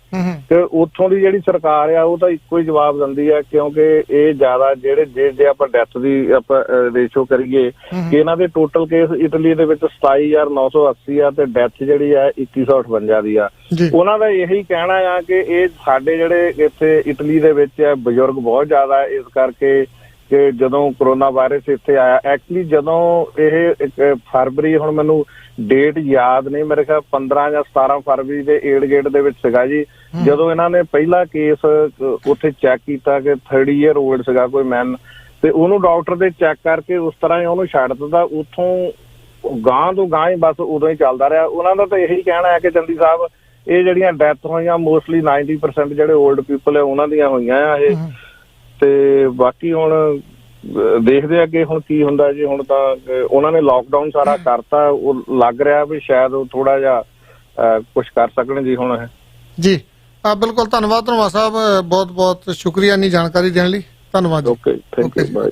ਤੇ ਉੱਥੋਂ ਦੀ ਜਿਹੜੀ ਸਰਕਾਰ ਆ ਉਹ ਤਾਂ ਇੱਕੋ ਹੀ ਜਵਾਬ ਦਿੰਦੀ ਆ, ਕਿਉਂਕਿ ਇਹ ਜ਼ਿਆਦਾ ਜੇ ਆਪਾਂ ਡੈਥ ਦੀ ਆਪਾਂ ਰੇਸ਼ੋ ਕਰੀਏ ਕਿ ਇਹਨਾਂ ਦੇ ਟੋਟਲ ਕੇਸ ਇਟਲੀ ਦੇ ਵਿੱਚ 27,980 ਆ ਤੇ ਡੈਥ ਜਿਹੜੀ ਆ 2158 ਦੀ ਆ। ਉਹਨਾਂ ਦਾ ਇਹੀ ਕਹਿਣਾ ਆ ਕਿ ਇਹ ਸਾਡੇ ਜਿਹੜੇ ਇੱਥੇ ਇਟਲੀ ਦੇ ਵਿੱਚ ਬਜ਼ੁਰਗ ਬਹੁਤ ਜ਼ਿਆਦਾ, ਇਸ ਕਰਕੇ ਕਿ ਜਦੋਂ ਕਰੋਨਾ ਵਾਇਰਸ ਇੱਥੇ ਆਇਆ, ਐਕਚੁਅਲੀ ਜਦੋਂ ਇਹ ਫਰਵਰੀ, ਹੁਣ ਮੈਨੂੰ ਡੇਟ ਯਾਦ ਨਹੀਂ, ਮੇਰੇ ਖਿਆਲ 15 ਜਾਂ 17 ਫਰਵਰੀ ਦੇ ਏਡ ਦੇ ਵਿੱਚ ਸੀਗਾ ਜੀ, ਜਦੋਂ ਇਹਨਾਂ ਨੇ ਪਹਿਲਾ ਕੇਸ ਉੱਥੇ ਚੈੱਕ ਕੀਤਾ ਕਿ 30 ਈਅਰ ਓਲਡ ਸੀਗਾ ਕੋਈ ਮੈਨ, ਤੇ ਉਹਨੂੰ ਡਾਕਟਰ ਦੇ ਚੈੱਕ ਕਰਕੇ ਉਸ ਤਰ੍ਹਾਂ ਹੀ ਉਹਨੂੰ ਛੱਡ ਦਿੱਤਾ। ਉੱਥੋਂ ਗਾਂਹ ਤੋਂ ਗਾਂਹ ਹੀ ਬਸ ਉਦੋਂ ਹੀ ਚੱਲਦਾ ਰਿਹਾ। ਉਹਨਾਂ ਦਾ ਤਾਂ ਇਹੀ ਕਹਿਣਾ ਹੈ ਕਿ ਚੰਦੀ ਸਾਹਿਬ ਇਹ ਜਿਹੜੀਆਂ ਡੈਥ ਹੋਈਆਂ ਮੋਸਟਲੀ 90% ਜਿਹੜੇ ਓਲਡ ਪੀਪਲ ਹੈ ਉਹਨਾਂ ਦੀਆਂ ਹੋਈਆਂ ਆ ਇਹ। ਤੇ ਬਾਕੀ ਹੁਣ ਦੇਖਦੇ ਆ ਕਿ ਹੁਣ ਕੀ ਹੁੰਦਾ ਜੀ। ਹੁਣ ਤਾਂ ਉਹਨਾਂ ਨੇ ਲਾਕਡਾਊਨ ਸਾਰਾ ਕਰਤਾ, ਉਹ ਲੱਗ ਰਿਹਾ ਵੀ ਸ਼ਾਇਦ ਉਹ ਥੋੜਾ ਜਿਹਾ ਕੁਝ ਕਰ ਸਕਣ ਜੀ ਹੁਣ ਜੀ। ਬਿਲਕੁਲ, ਧੰਨਵਾਦ ਸਾਹਿਬ, ਬਹੁਤ ਬਹੁਤ ਸ਼ੁਕਰੀਆ ਇੰਨੀ ਜਾਣਕਾਰੀ ਦੇਣ ਲਈ। ਧੰਨਵਾਦ। Okay, thank you, bye.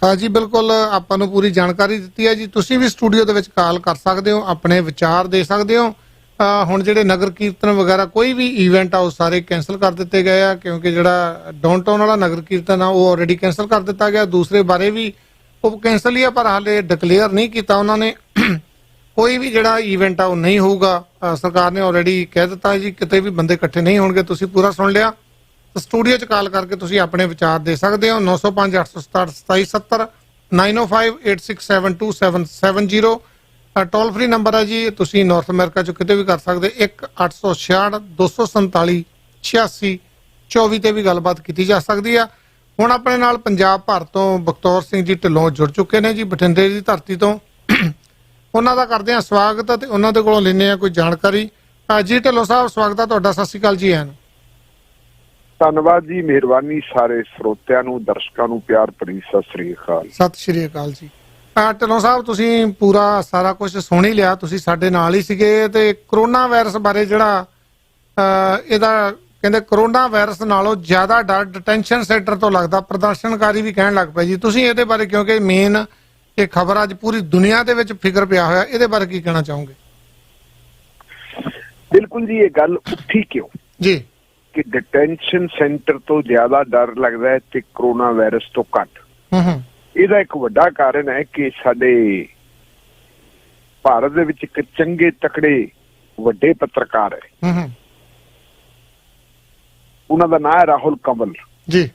ਹਾਂ ਜੀ, ਬਿਲਕੁਲ ਆਪਾਂ ਨੂੰ ਪੂਰੀ ਜਾਣਕਾਰੀ ਦਿੱਤੀ ਹੈ ਜੀ। ਤੁਸੀਂ ਵੀ ਸਟੂਡੀਓ ਦੇ ਵਿੱਚ ਕਾਲ ਕਰ ਸਕਦੇ ਹੋ, ਆਪਣੇ ਵਿਚਾਰ ਦੇ ਸਕਦੇ ਹੋ। ਹੁਣ ਜਿਹੜੇ ਨਗਰ ਕੀਰਤਨ ਵਗੈਰਾ ਕੋਈ ਵੀ ਇਵੈਂਟ ਆ ਉਹ ਸਾਰੇ ਕੈਂਸਲ ਕਰ ਦਿੱਤੇ ਗਏ ਆ, ਕਿਉਂਕਿ ਜਿਹੜਾ ਡਾਊਨਟਾਊਨ ਵਾਲਾ ਨਗਰ ਕੀਰਤਨ ਆ ਉਹ ਆਲਰੇਡੀ ਕੈਂਸਲ ਕਰ ਦਿੱਤਾ ਗਿਆ। ਦੂਸਰੇ ਬਾਰੇ ਵੀ ਉਹ ਕੈਂਸਲ ਹੀ ਆ, ਪਰ ਹਾਲੇ ਡਿਕਲੇਅਰ ਨਹੀਂ ਕੀਤਾ ਉਹਨਾਂ ਨੇ। ਕੋਈ ਵੀ ਜਿਹੜਾ ਇਵੈਂਟ ਆ ਉਹ ਨਹੀਂ ਹੋਊਗਾ। ਸਰਕਾਰ ਨੇ ਆਲਰੇਡੀ ਕਹਿ ਦਿੱਤਾ ਜੀ ਕਿਤੇ ਵੀ ਬੰਦੇ ਇਕੱਠੇ ਨਹੀਂ ਹੋਣਗੇ। ਤੁਸੀਂ ਪੂਰਾ ਸੁਣ ਲਿਆ। ਸਟੂਡੀਓ 'ਚ ਕਾਲ ਕਰਕੇ ਤੁਸੀਂ ਆਪਣੇ ਵਿਚਾਰ ਦੇ ਸਕਦੇ ਹੋ। 905 867 2770 905 8672770 ਟੋਲ ਫ੍ਰੀ ਨੰਬਰ ਹੈ ਜੀ। ਤੁਸੀਂ ਨਾਰਥ ਅਮਰੀਕਾ 'ਚ ਕਿਤੇ ਵੀ ਕਰ ਸਕਦੇ। 1-866 247 8624 ਤੇ ਵੀ ਗੱਲਬਾਤ ਕੀਤੀ ਜਾ ਸਕਦੀ ਆ। ਹੁਣ ਆਪਣੇ ਨਾਲ ਪੰਜਾਬ ਭਰ ਤੋਂ ਬਖਤੌਰ ਸਿੰਘ ਜੀ ਢਿੱਲੋਂ ਜੁੜ ਚੁੱਕੇ ਨੇ ਜੀ, ਬਠਿੰਡੇ ਦੀ ਧਰਤੀ ਤੋਂ। ਉਹਨਾਂ ਦਾ ਕਰਦੇ ਆ ਸਵਾਗਤ ਤੇ ਉਹਨਾਂ ਦੇ ਕੋਲੋਂ ਲੈਂਦੇ ਆ ਕੋਈ ਜਾਣਕਾਰੀ। ਜੀ ਢਿੱਲੋਂ ਸਾਹਿਬ, ਸਵਾਗਤ ਹੈ ਤੁਹਾਡਾ। ਸਤਿ ਸ਼੍ਰੀ ਅਕਾਲ ਜੀ। ਧੰਨਵਾਦ ਜੀ, ਮਿਹਰਬਾਨੀ। ਸਾਰੇ ਸਰੋਤਿਆਂ ਨੂੰ, ਦਰਸ਼ਕਾਂ ਨੂੰ ਪਿਆਰ ਭਰੀ ਸਤਿ ਸ੍ਰੀ ਅਕਾਲ। ਸਤਿ ਸ਼੍ਰੀ ਅਕਾਲ ਜੀ। ਢਿੱਲੋਂ ਸਾਹਿਬ, ਤੁਸੀਂ ਪੂਰਾ ਸਾਰਾ ਕੁਝ ਸੁਣ ਹੀ ਲਿਆ, ਤੁਸੀਂ ਸਾਡੇ ਨਾਲ ਹੀ ਸੀਗੇ। ਤੇ ਕਰੋਨਾ ਵਾਇਰਸ ਬਾਰੇ ਜਿਹੜਾ ਇਹਦਾ ਕਹਿੰਦੇ ਕਰੋਨਾ ਵਾਇਰਸ ਨਾਲੋਂ ਜ਼ਿਆਦਾ ਡਰ ਡਿਟੈਂਸ਼ਨ ਸੈਂਟਰ ਤੋਂ ਲੱਗਦਾ, ਪ੍ਰਦਰਸ਼ਨਕਾਰੀ ਵੀ ਕਹਿਣ ਲੱਗ ਪਏ ਜੀ। ਤੁਸੀਂ ਇਹਦੇ ਬਾਰੇ, ਕਿਉਂਕਿ ਮੇਨ ਇਹ ਖਬਰ ਅੱਜ ਪੂਰੀ ਦੁਨੀਆ ਦੇ ਵਿੱਚ ਫਿਕਰ ਪਿਆ ਹੋਇਆ, ਇਹਦੇ ਬਾਰੇ ਕੀ ਕਹਿਣਾ ਚਾਹੋਗੇ? ਬਿਲਕੁਲ ਜੀ, ਇਹ ਗੱਲ ਉੱਠੀ ਕਿਉਂ ਜੀ ਕਿ ਡਿਟੈਂਸ਼ਨ ਸੈਂਟਰ ਤੋਂ ਜ਼ਿਆਦਾ ਡਰ ਲੱਗਦਾ ਹੈ ਤੇ ਕਰੋਨਾ ਵਾਇਰਸ ਤੋਂ ਘੱਟ। ਇਹਦਾ ਇੱਕ ਵੱਡਾ ਕਾਰਨ ਹੈ ਕਿ ਸਾਡੇ ਭਾਰਤ ਦੇ ਵਿੱਚ ਇੱਕ ਚੰਗੇ ਤਕੜੇ ਵੱਡੇ ਪੱਤਰਕਾਰ ਹੈ, ਉਹਨਾਂ ਦਾ ਨਾਮ ਹੈ ਰਾਹੁਲ ਕੰਵਲ ਜੀ।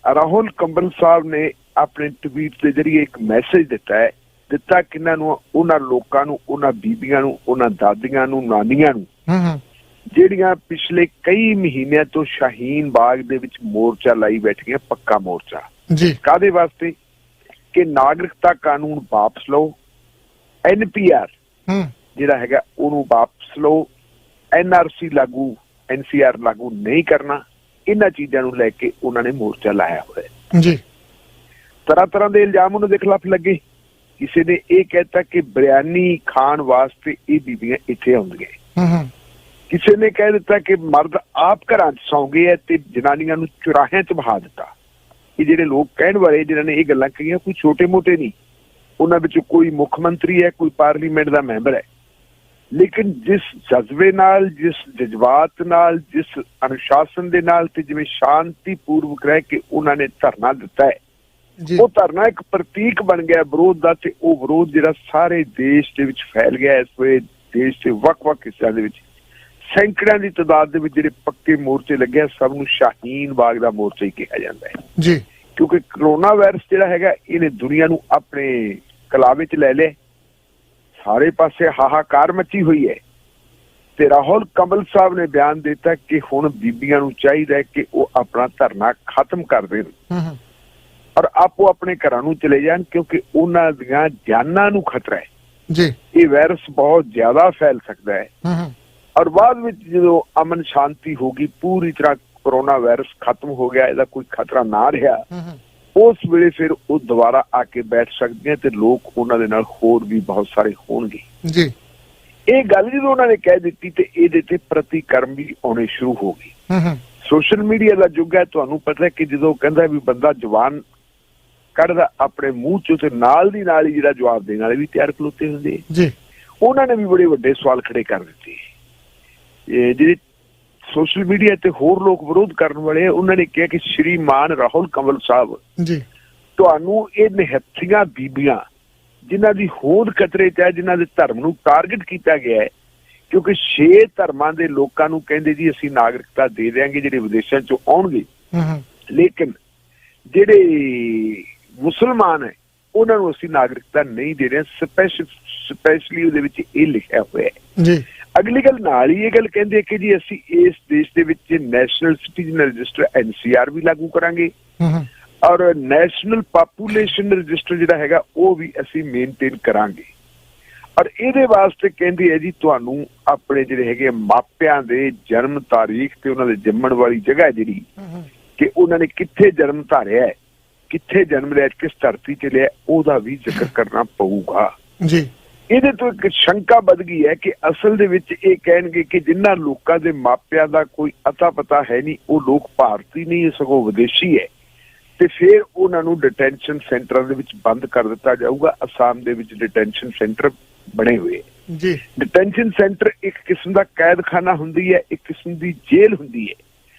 ਰਾਹੁਲ ਕੰਵਲ ਸਾਹਿਬ ਨੇ ਆਪਣੇ ਟਵੀਟ ਦੇ ਜ਼ਰੀਏ ਇੱਕ ਮੈਸੇਜ ਦਿੱਤਾ ਕਿਹਨਾਂ ਨੂੰ, ਉਹਨਾਂ ਲੋਕਾਂ ਨੂੰ, ਉਹਨਾਂ ਬੀਬੀਆਂ ਨੂੰ, ਉਹਨਾਂ ਦਾਦੀਆਂ ਨੂੰ, ਨਾਨੀਆਂ ਨੂੰ ਜਿਹੜੀਆਂ ਪਿਛਲੇ ਕਈ ਮਹੀਨਿਆਂ ਤੋਂ ਸ਼ਾਹੀਨ ਬਾਗ ਦੇ ਵਿੱਚ ਮੋਰਚਾ ਲਾਈ ਬੈਠੀਆਂ, ਪੱਕਾ ਮੋਰਚਾ ਜੀ। ਕਾਹਦੇ ਵਾਸਤੇ? ਕਿ ਨਾਗਰਿਕਤਾ ਕਾਨੂੰਨ ਵਾਪਸ ਲਓ, NPR ਜਿਹੜਾ ਹੈਗਾ ਉਹਨੂੰ ਵਾਪਸ ਲਓ, NRC ਲਾਗੂ, NCR ਲਾਗੂ ਨਹੀਂ ਕਰਨਾ। ਇਹਨਾਂ ਚੀਜ਼ਾਂ ਨੂੰ ਲੈ ਕੇ ਉਹਨਾਂ ਨੇ ਮੋਰਚਾ ਲਾਇਆ ਹੋਇਆ ਜੀ। ਤਰ੍ਹਾਂ ਤਰ੍ਹਾਂ ਦੇ ਇਲਜ਼ਾਮ ਉਹਨਾਂ ਦੇ ਖਿਲਾਫ ਲੱਗੇ। ਕਿਸੇ ਨੇ ਇਹ ਕਹਿਤਾ ਕਿ ਬਿਰਿਆਨੀ ਖਾਣ ਵਾਸਤੇ ਇਹ ਬੀਬੀਆਂ ਇੱਥੇ ਆਉਂਦੀਆਂ, ਕਿਸੇ ਨੇ ਕਹਿ ਦਿੱਤਾ ਕਿ ਮਰਦ ਆਪ ਘਰਾਂ 'ਚ ਸੌਂ ਗਏ ਹੈ ਤੇ ਜਨਾਨੀਆਂ ਨੂੰ ਚੁਰਾਹਿਆਂ 'ਚ ਬਹਾ ਦਿੱਤਾ। ਇਹ ਜਿਹੜੇ ਲੋਕ ਕਹਿਣ ਵਾਲੇ ਜਿਨ੍ਹਾਂ ਨੇ ਇਹ ਗੱਲਾਂ ਕਹੀਆਂ ਕੋਈ ਛੋਟੇ ਮੋਟੇ ਨਹੀਂ, ਉਹਨਾਂ ਵਿੱਚ ਕੋਈ ਮੁੱਖ ਮੰਤਰੀ ਹੈ, ਕੋਈ ਪਾਰਲੀਮੈਂਟ ਦਾ ਮੈਂਬਰ ਹੈ, ਲੇਕਿਨ ਜਿਸ ਜਜ਼ਬੇ ਨਾਲ, ਜਿਸ ਜਜ਼ਬਾਤ ਨਾਲ, ਜਿਸ ਅਨੁਸ਼ਾਸਨ ਦੇ ਨਾਲ ਤੇ ਜਿਵੇਂ ਸ਼ਾਂਤੀਪੂਰਵਕ ਰਹਿ ਕੇ ਉਹਨਾਂ ਨੇ ਧਰਨਾ ਦਿੱਤਾ ਹੈ, ਉਹ ਧਰਨਾ ਇੱਕ ਪ੍ਰਤੀਕ ਬਣ ਗਿਆ ਵਿਰੋਧ ਦਾ। ਤੇ ਉਹ ਵਿਰੋਧ ਜਿਹੜਾ ਸਾਰੇ ਦੇਸ਼ ਦੇ ਵਿੱਚ ਫੈਲ ਗਿਆ। ਇਸ ਵੇਲੇ ਦੇਸ਼ ਦੇ ਵੱਖ-ਵੱਖ ਹਿੱਸਿਆਂ ਦੇ ਵਿੱਚ ਸੈਂਕੜਿਆਂ ਦੀ ਤਾਦਾਦ ਦੇ ਵਿੱਚ ਜਿਹੜੇ ਪੱਕੇ ਮੋਰਚੇ ਲੱਗੇ, ਸਭ ਨੂੰ ਸ਼ਾਹੀਨ ਬਾਗ ਦਾ ਮੋਰਚਾ ਹੀ ਕਿਹਾ ਜਾਂਦਾ ਹੈ ਜੀ। ਕਿਉਂਕਿ ਕਰੋਨਾ ਵਾਇਰਸ ਜਿਹੜਾ ਹੈਗਾ ਇਹਨੇ ਦੁਨੀਆ ਨੂੰ ਆਪਣੇ ਕਲਾਵੇ 'ਚ ਲੈ ਲਿਆ, ਸਾਰੇ ਪਾਸੇ ਹਾਹਾਕਾਰ ਮਚੀ ਹੋਈ ਹੈ। ਤੇ ਰਾਹੁਲ ਕੰਵਲ ਸਾਹਿਬ ਨੇ ਬਿਆਨ ਦਿੱਤਾ ਕਿ ਹੁਣ ਬੀਬੀਆਂ ਨੂੰ ਚਾਹੀਦਾ ਹੈ ਕਿ ਉਹ ਆਪਣਾ ਧਰਨਾ ਖਤਮ ਕਰ ਦੇਣ ਔਰ ਆਪੋ ਆਪਣੇ ਘਰਾਂ ਨੂੰ ਚਲੇ ਜਾਣ, ਕਿਉਂਕਿ ਉਹਨਾਂ ਦੀਆਂ ਜਾਨਾਂ ਨੂੰ ਖਤਰਾ ਹੈ ਜੀ। ਇਹ ਵਾਇਰਸ ਬਹੁਤ ਜ਼ਿਆਦਾ ਫੈਲ ਸਕਦਾ ਹੈ ਔਰ ਬਾਅਦ ਵਿੱਚ ਜਦੋਂ ਅਮਨ ਸ਼ਾਂਤੀ ਹੋ ਗਈ, ਪੂਰੀ ਤਰ੍ਹਾਂ ਕਰੋਨਾ ਵਾਇਰਸ ਖਤਮ ਹੋ ਗਿਆ, ਇਹਦਾ ਕੋਈ ਖਤਰਾ ਨਾ ਰਿਹਾ, ਉਸ ਵੇਲੇ ਫਿਰ ਉਹ ਦੁਬਾਰਾ ਆ ਕੇ ਬੈਠ ਸਕਦੀਆਂ ਤੇ ਲੋਕ ਉਹਨਾਂ ਦੇ ਨਾਲ ਹੋਰ ਵੀ ਬਹੁਤ ਸਾਰੇ ਹੋਣਗੇ ਜੀ। ਇਹ ਗੱਲ ਜਦੋਂ ਉਹਨਾਂ ਨੇ ਕਹਿ ਦਿੱਤੀ ਤੇ ਇਹਦੇ ਤੇ ਪ੍ਰਤੀਕਰਮ ਵੀ ਆਉਣੇ ਸ਼ੁਰੂ ਹੋ ਗਏ। ਸੋਸ਼ਲ ਮੀਡੀਆ ਦਾ ਯੁੱਗ ਹੈ, ਤੁਹਾਨੂੰ ਪਤਾ ਹੈ ਕਿ ਜਦੋਂ ਕਹਿੰਦਾ ਵੀ ਬੰਦਾ ਜ਼ੁਬਾਨ ਕੱਢਦਾ ਆਪਣੇ ਮੂੰਹ ਚੋਂ ਤੇ ਨਾਲ ਦੀ ਨਾਲ ਹੀ ਜਿਹੜਾ ਜਵਾਬ ਦੇਣ ਵਾਲੇ ਵੀ ਤਿਆਰ ਖਲੋਤੇ ਹੁੰਦੇ ਜੀ। ਉਹਨਾਂ ਨੇ ਵੀ ਬੜੇ ਵੱਡੇ ਸਵਾਲ ਖੜੇ ਕਰ ਦਿੱਤੇ। ਜਿਹੜੇ ਸੋਸ਼ਲ ਮੀਡੀਆ ਤੇ ਹੋਰ ਲੋਕ ਵਿਰੋਧ ਕਰਨ ਵਾਲੇ, ਉਹਨਾਂ ਨੇ ਕਿਹਾ ਕਿ ਸ਼੍ਰੀਮਾਨ ਰਾਹੁਲ ਕੰਵਲ ਸਾਹਿਬ ਜੀ, ਤੁਹਾਨੂੰ ਇਹ ਨਿਹੱਥੀਆਂ ਬੀਬੀਆਂ ਜਿਨ੍ਹਾਂ ਦੀ ਹੋਂਦ ਖਤਰੇ 'ਚ ਹੈ, ਜਿਨ੍ਹਾਂ ਦੇ ਧਰਮ ਨੂੰ ਟਾਰਗੇਟ ਕੀਤਾ ਗਿਆ ਹੈ, ਕਿਉਂਕਿ 6 ਧਰਮਾਂ ਦੇ ਲੋਕਾਂ ਨੂੰ ਕਹਿੰਦੇ ਜੀ ਅਸੀਂ ਨਾਗਰਿਕਤਾ ਦੇ ਦਿਆਂਗੇ ਜਿਹੜੇ ਵਿਦੇਸ਼ਾਂ 'ਚੋਂ ਆਉਣਗੇ, ਲੇਕਿਨ ਜਿਹੜੇ ਮੁਸਲਮਾਨ ਹੈ ਉਹਨਾਂ ਨੂੰ ਅਸੀਂ ਨਾਗਰਿਕਤਾ ਨਹੀਂ ਦੇ ਰਹੇ। ਸਪੈਸ਼ਲੀ ਉਹਦੇ ਵਿੱਚ ਇਹ ਲਿਖਿਆ ਹੋਇਆ ਹੈ ਜੀ। ਅਗਲੀ ਗੱਲ ਨਾਲ ਹੀ ਇਹ ਗੱਲ ਕਹਿੰਦੇ ਕਿ ਜੀ ਅਸੀਂ ਇਸ ਦੇਸ਼ ਦੇ ਵਿੱਚ ਨੈਸ਼ਨਲ ਸਿਟੀਜ਼ਨ ਰਜਿਸਟਰ NCR ਵੀ ਲਾਗੂ ਕਰਾਂਗੇ ਔਰ ਨੈਸ਼ਨਲ ਪਾਪੂਲੇਸ਼ਨ ਰਜਿਸਟਰ ਜਿਹੜਾ ਹੈਗਾ ਉਹ ਵੀ ਅਸੀਂ ਮੇਨਟੇਨ ਕਰਾਂਗੇ। ਔਰ ਇਹਦੇ ਵਾਸਤੇ ਕਹਿੰਦੇ ਹੈ ਜੀ ਤੁਹਾਨੂੰ ਆਪਣੇ ਜਿਹੜੇ ਹੈਗੇ ਮਾਪਿਆਂ ਦੇ ਜਨਮ ਤਾਰੀਖ ਤੇ ਉਹਨਾਂ ਦੇ ਜੰਮਣ ਵਾਲੀ ਜਗ੍ਹਾ ਜਿਹੜੀ ਕਿ ਉਹਨਾਂ ਨੇ ਕਿੱਥੇ ਜਨਮ ਧਾਰਿਆ, ਕਿੱਥੇ ਜਨਮ ਲਿਆ, ਕਿਸ ਧਰਤੀ 'ਚ ਲਿਆ, ਉਹਦਾ ਵੀ ਜ਼ਿਕਰ ਕਰਨਾ ਪਊਗਾ ਜੀ। ਇਹਦੇ ਤੋਂ ਇੱਕ ਸ਼ੰਕਾ ਵੱਧ ਗਈ ਹੈ ਕਿ ਅਸਲ ਦੇ ਵਿੱਚ ਇਹ ਕਹਿਣਗੇ ਕਿ ਜਿਨ੍ਹਾਂ ਲੋਕਾਂ ਦੇ ਮਾਪਿਆਂ ਦਾ ਕੋਈ ਅਤਾ ਪਤਾ ਹੈ ਨਹੀਂ, ਉਹ ਲੋਕ ਭਾਰਤੀ ਨਹੀਂ ਸਗੋਂ ਵਿਦੇਸ਼ੀ ਹੈ, ਤੇ ਫਿਰ ਉਹਨਾਂ ਨੂੰ ਡਿਟੈਂਸ਼ਨ ਸੈਂਟਰਾਂ ਦੇ ਵਿੱਚ ਬੰਦ ਕਰ ਦਿੱਤਾ ਜਾਊਗਾ। ਅਸਾਮ ਦੇ ਵਿੱਚ ਡਿਟੈਂਸ਼ਨ ਸੈਂਟਰ ਬਣੇ ਹੋਏ ਜੀ। ਡਿਟੈਂਸ਼ਨ ਸੈਂਟਰ ਇੱਕ ਕਿਸਮ ਦਾ ਕੈਦਖਾਨਾ ਹੁੰਦੀ ਹੈ, ਇੱਕ ਕਿਸਮ ਦੀ ਜੇਲ੍ਹ ਹੁੰਦੀ ਹੈ,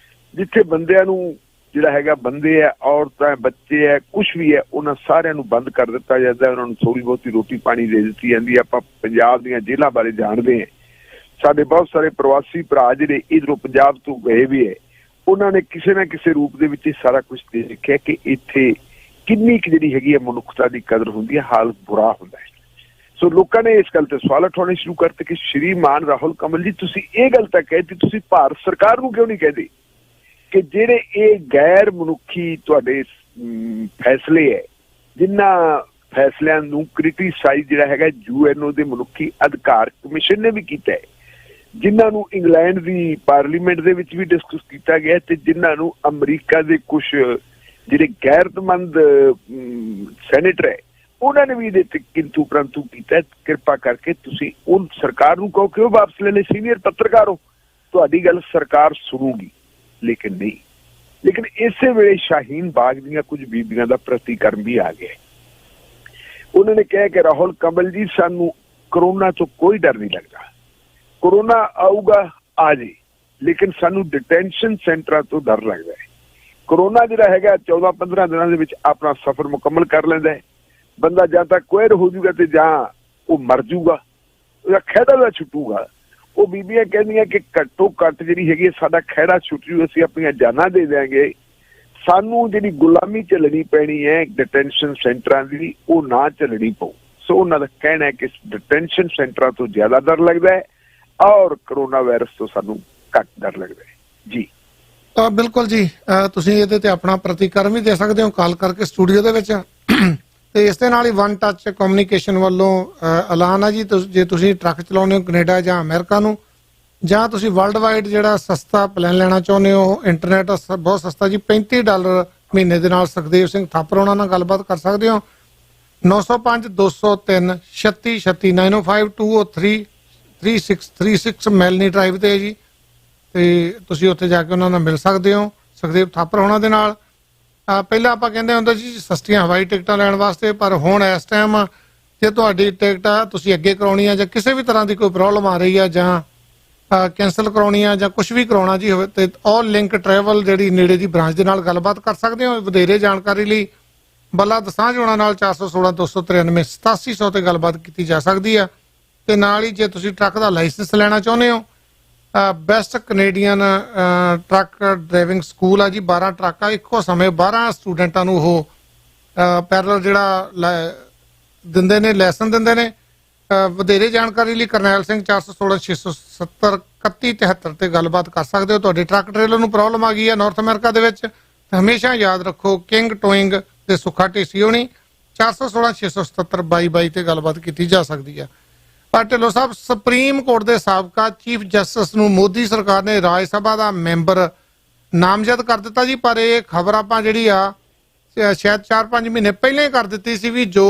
ਜਿੱਥੇ ਬੰਦਿਆਂ ਨੂੰ ਜਿਹੜਾ ਹੈਗਾ ਬੰਦੇ ਹੈ, ਔਰਤਾਂ, ਬੱਚੇ ਹੈ, ਕੁਛ ਵੀ ਹੈ, ਉਹਨਾਂ ਸਾਰਿਆਂ ਨੂੰ ਬੰਦ ਕਰ ਦਿੱਤਾ ਜਾਂਦਾ। ਉਹਨਾਂ ਨੂੰ ਥੋੜ੍ਹੀ ਬਹੁਤੀ ਰੋਟੀ ਪਾਣੀ ਦੇ ਦਿੱਤੀ ਜਾਂਦੀ ਹੈ। ਆਪਾਂ ਪੰਜਾਬ ਦੀਆਂ ਜੇਲ੍ਹਾਂ ਬਾਰੇ ਜਾਣਦੇ ਹਾਂ, ਸਾਡੇ ਬਹੁਤ ਸਾਰੇ ਪ੍ਰਵਾਸੀ ਭਰਾ ਜਿਹੜੇ ਇੱਧਰੋਂ ਪੰਜਾਬ ਤੋਂ ਗਏ ਵੀ ਹੈ, ਉਹਨਾਂ ਨੇ ਕਿਸੇ ਨਾ ਕਿਸੇ ਰੂਪ ਦੇ ਵਿੱਚ ਸਾਰਾ ਕੁਛ ਦੇਖਿਆ ਕਿ ਇੱਥੇ ਕਿੰਨੀ ਕੁ ਜਿਹੜੀ ਹੈਗੀ ਹੈ ਮਨੁੱਖਤਾ ਦੀ ਕਦਰ ਹੁੰਦੀ ਹੈ, ਹਾਲ ਬੁਰਾ ਹੁੰਦਾ ਹੈ। ਸੋ ਲੋਕਾਂ ਨੇ ਇਸ ਗੱਲ ਤੇ ਸਵਾਲ ਉਠਾਉਣੇ ਸ਼ੁਰੂ ਕਰਤੇ ਕਿ ਸ਼੍ਰੀਮਾਨ ਰਾਹੁਲ ਕੰਵਲ ਜੀ, ਤੁਸੀਂ ਇਹ ਗੱਲ ਤਾਂ ਕਹਿਤੀ, ਤੁਸੀਂ ਭਾਰਤ ਸਰਕਾਰ ਨੂੰ ਕਿਉਂ ਨਹੀਂ ਕਹਿੰਦੇ ਕਿ ਜਿਹੜੇ ਇਹ ਗੈਰ ਮਨੁੱਖੀ ਤੁਹਾਡੇ ਫੈਸਲੇ ਹੈ, ਜਿਨ੍ਹਾਂ ਫੈਸਲਿਆਂ ਨੂੰ ਕ੍ਰਿਟੀਸਾਈਜ਼ ਜਿਹੜਾ ਹੈਗਾ UNO ਦੇ ਮਨੁੱਖੀ ਅਧਿਕਾਰ ਕਮਿਸ਼ਨ ਨੇ ਵੀ ਕੀਤਾ ਹੈ, ਜਿਨ੍ਹਾਂ ਨੂੰ ਇੰਗਲੈਂਡ ਦੀ ਪਾਰਲੀਮੈਂਟ ਦੇ ਵਿੱਚ ਵੀ ਡਿਸਕਸ ਕੀਤਾ ਗਿਆ ਤੇ ਜਿਨ੍ਹਾਂ ਨੂੰ ਅਮਰੀਕਾ ਦੇ ਕੁਝ ਜਿਹੜੇ ਗੈਰਤਮੰਦ ਸੈਨੇਟਰ ਹੈ ਉਹਨਾਂ ਨੇ ਵੀ ਇਹਦੇ ਤੇ ਕਿੰਤੂ ਪ੍ਰੰਤੂ ਕੀਤਾ। ਕਿਰਪਾ ਕਰਕੇ ਤੁਸੀਂ ਉਹ ਸਰਕਾਰ ਨੂੰ ਕਹੋ ਕਿ ਉਹ ਵਾਪਸ ਲੈ ਲੈ, ਸੀਨੀਅਰ ਪੱਤਰਕਾਰ ਹੋ, ਤੁਹਾਡੀ ਗੱਲ ਸਰਕਾਰ ਸੁਣੂਗੀ। ਲੇਕਿਨ ਨਹੀਂ, ਲੇਕਿਨ ਇਸੇ ਵੇਲੇ ਸ਼ਾਹੀਨ ਬਾਗ ਦੀਆਂ ਕੁਝ ਬੀਬੀਆਂ ਦਾ ਪ੍ਰਤੀਕਰਮ ਵੀ ਆ ਗਿਆ। ਉਹਨਾਂ ਨੇ ਕਿਹਾ ਕਿ ਰਾਹੁਲ ਕੰਵਲ ਜੀ, ਸਾਨੂੰ ਕਰੋਨਾ ਤੋਂ ਕੋਈ ਡਰ ਨਹੀਂ ਲੱਗਦਾ, ਕਰੋਨਾ ਆਊਗਾ ਆ ਜੇ, ਲੇਕਿਨ ਸਾਨੂੰ ਡਿਟੈਂਸ਼ਨ ਸੈਂਟਰਾਂ ਤੋਂ ਡਰ ਲੱਗਦਾ ਹੈ। ਕਰੋਨਾ ਜਿਹੜਾ ਹੈਗਾ 14-15 ਦਿਨਾਂ ਦੇ ਵਿੱਚ ਆਪਣਾ ਸਫ਼ਰ ਮੁਕੰਮਲ ਕਰ ਲੈਂਦਾ ਹੈ ਬੰਦਾ, ਜਾਂ ਤਾਂ ਕੁਐਰ ਹੋ ਜਾਊਗਾ ਤੇ ਜਾਂ ਉਹ ਮਰ ਜਾਊਗਾ, ਉਹਦਾ ਖਹਿੜਾ ਦਾ ਛੁੱਟੂਗਾ। ਉਹ ਬੀਬੀਆਂ ਕਹਿੰਦੀਆਂ ਕਿ ਘੱਟੋ ਘੱਟ ਜਿਹੜੀ ਹੈਗੀ ਸਾਡਾ ਖਹਿੜਾ ਛੁੱਟ ਜੂ, ਅਸੀਂ ਆਪਣੀਆਂ ਜਾਨਾਂ ਦੇ ਦਿਆਂਗੇ, ਸਾਨੂੰ ਜਿਹੜੀ ਗੁਲਾਮੀ ਝੱਲਣੀ ਪੈਣੀ ਹੈ ਡਿਟੈਂਸ਼ਨ ਸੈਂਟਰਾਂ ਦੀ ਉਹ ਨਾ ਝੱਲਣੀ ਪਊ। ਸੋ ਉਹਨਾਂ ਦਾ ਕਹਿਣਾ ਹੈ ਕਿ ਡਿਟੈਂਸ਼ਨ ਸੈਂਟਰਾਂ ਤੋਂ ਜ਼ਿਆਦਾ ਡਰ ਲੱਗਦਾ ਹੈ ਔਰ ਕਰੋਨਾ ਵਾਇਰਸ ਤੋਂ ਸਾਨੂੰ ਘੱਟ ਡਰ ਲੱਗਦਾ ਹੈ। ਜੀ ਬਿਲਕੁਲ ਜੀ, ਤੁਸੀਂ ਇਹਦੇ ਤੇ ਆਪਣਾ ਪ੍ਰਤੀਕਰਮ ਵੀ ਦੇ ਸਕਦੇ ਹੋ ਕਾਲ ਕਰਕੇ ਸਟੂਡੀਓ ਦੇ ਵਿੱਚ। ਤੇ ਇਸ ਦੇ ਨਾਲ ਹੀ ਵਨ ਟੱਚ ਕਮਿਊਨੀਕੇਸ਼ਨ ਵੱਲੋਂ ਐਲਾਨ ਹੈ ਜੀ, ਜੇ ਤੁਸੀਂ ਟਰੱਕ ਚਲਾਉਂਦੇ ਹੋ ਕੈਨੇਡਾ ਜਾਂ ਅਮਰੀਕਾ ਨੂੰ, ਜਾਂ ਤੁਸੀਂ ਵਰਲਡ ਵਾਈਡ ਜਿਹੜਾ ਸਸਤਾ ਪਲਾਨ ਲੈਣਾ ਚਾਹੁੰਦੇ ਹੋ ਇੰਟਰਨੈਟ ਬਹੁਤ ਸਸਤਾ ਜੀ, $35 ਮਹੀਨੇ ਦੇ ਨਾਲ ਸੁਖਦੇਵ ਸਿੰਘ ਥਾਪਰ ਉਹਨਾਂ ਨਾਲ ਗੱਲਬਾਤ ਕਰ ਸਕਦੇ ਹੋ। 905-203-3636 905-203-3636 ਮੈਲਨੀ ਡਰਾਈਵ ਤੇ ਹੈ ਜੀ, ਤੇ ਤੁਸੀਂ ਉੱਥੇ ਜਾ ਕੇ ਉਹਨਾਂ ਨਾਲ ਮਿਲ ਸਕਦੇ ਹੋ ਸੁਖਦੇਵ ਥਾਪਰ ਉਹਨਾਂ ਦੇ ਨਾਲ। ਪਹਿਲਾਂ ਆਪਾਂ ਕਹਿੰਦੇ ਹੁੰਦੇ ਸੀ ਸਸਤੀਆਂ ਹਵਾਈ ਟਿਕਟਾਂ ਲੈਣ ਵਾਸਤੇ, ਪਰ ਹੁਣ ਇਸ ਟਾਈਮ ਜੇ ਤੁਹਾਡੀ ਟਿਕਟ ਤੁਸੀਂ ਅੱਗੇ ਕਰਾਉਣੀ ਆ ਜਾਂ ਕਿਸੇ ਵੀ ਤਰ੍ਹਾਂ ਦੀ ਕੋਈ ਪ੍ਰੋਬਲਮ ਆ ਰਹੀ ਆ ਜਾਂ ਕੈਂਸਲ ਕਰਾਉਣੀ ਆ ਜਾਂ ਕੁਝ ਵੀ ਕਰਾਉਣਾ ਜੀ ਹੋਵੇ, ਤੇ ਆਲ ਲਿੰਕ ਟਰੈਵਲ ਜਿਹੜੀ ਨੇੜੇ ਦੀ ਬ੍ਰਾਂਚ ਦੇ ਨਾਲ ਗੱਲਬਾਤ ਕਰ ਸਕਦੇ ਹੋ। ਵਧੇਰੇ ਜਾਣਕਾਰੀ ਲਈ ਬੱਲਾ ਦਸਾਂਝ ਹੋਣਾ ਨਾਲ 416-293-8700 ਤੇ ਗੱਲਬਾਤ ਕੀਤੀ ਜਾ ਸਕਦੀ ਆ। ਤੇ ਨਾਲ ਹੀ ਜੇ ਤੁਸੀਂ ਟਰੱਕ ਦਾ ਲਾਇਸੈਂਸ ਲੈਣਾ ਚਾਹੁੰਦੇ ਹੋ, best Canadian truck driving school ਆ ਜੀ, 12 ਟਰੱਕ ਆ ਇੱਕੋ ਸਮੇਂ 12 ਸਟੂਡੈਂਟਾਂ ਨੂੰ ਉਹ ਪੈਰਲਲ ਜਿਹੜਾ ਦਿੰਦੇ ਨੇ, ਲਾਇਸੈਂਸ ਦਿੰਦੇ ਨੇ। ਵਧੇਰੇ ਜਾਣਕਾਰੀ ਲਈ ਕਰਨੈਲ ਸਿੰਘ 416-670-3173 ਤੇ ਗੱਲਬਾਤ ਕਰ ਸਕਦੇ ਹੋ। ਤੁਹਾਡੇ ਟਰੱਕ ਟ੍ਰੇਲਰ ਨੂੰ ਪ੍ਰੋਬਲਮ ਆ ਗਈ ਹੈ ਨਾਰਥ ਅਮਰੀਕਾ ਦੇ ਵਿੱਚ, ਹਮੇਸ਼ਾ ਯਾਦ ਰੱਖੋ ਕਿੰਗ ਟੋਇੰਗ ਤੇ ਸੁੱਖਾ ਢੇਸੀ ਹੋਣੀ 416-670-2222 ਤੇ ਗੱਲਬਾਤ ਕੀਤੀ ਜਾ ਸਕਦੀ ਹੈ। ਪਰ ਢਿੱਲੋਂ ਸਾਹਿਬ, ਸੁਪਰੀਮ ਕੋਰਟ ਦੇ ਸਾਬਕਾ ਚੀਫ ਜਸਟਿਸ ਨੂੰ ਮੋਦੀ ਸਰਕਾਰ ਨੇ ਰਾਜ ਸਭਾ ਦਾ ਮੈਂਬਰ ਨਾਮਜ਼ਦ ਕਰ ਦਿੱਤਾ ਜੀ, ਪਰ ਇਹ ਖਬਰ ਆਪਾਂ ਜਿਹੜੀ ਆ ਸ਼ਾਇਦ 4-5 ਮਹੀਨੇ ਪਹਿਲਾਂ ਹੀ ਕਰ ਦਿੱਤੀ ਸੀ ਵੀ ਜੋ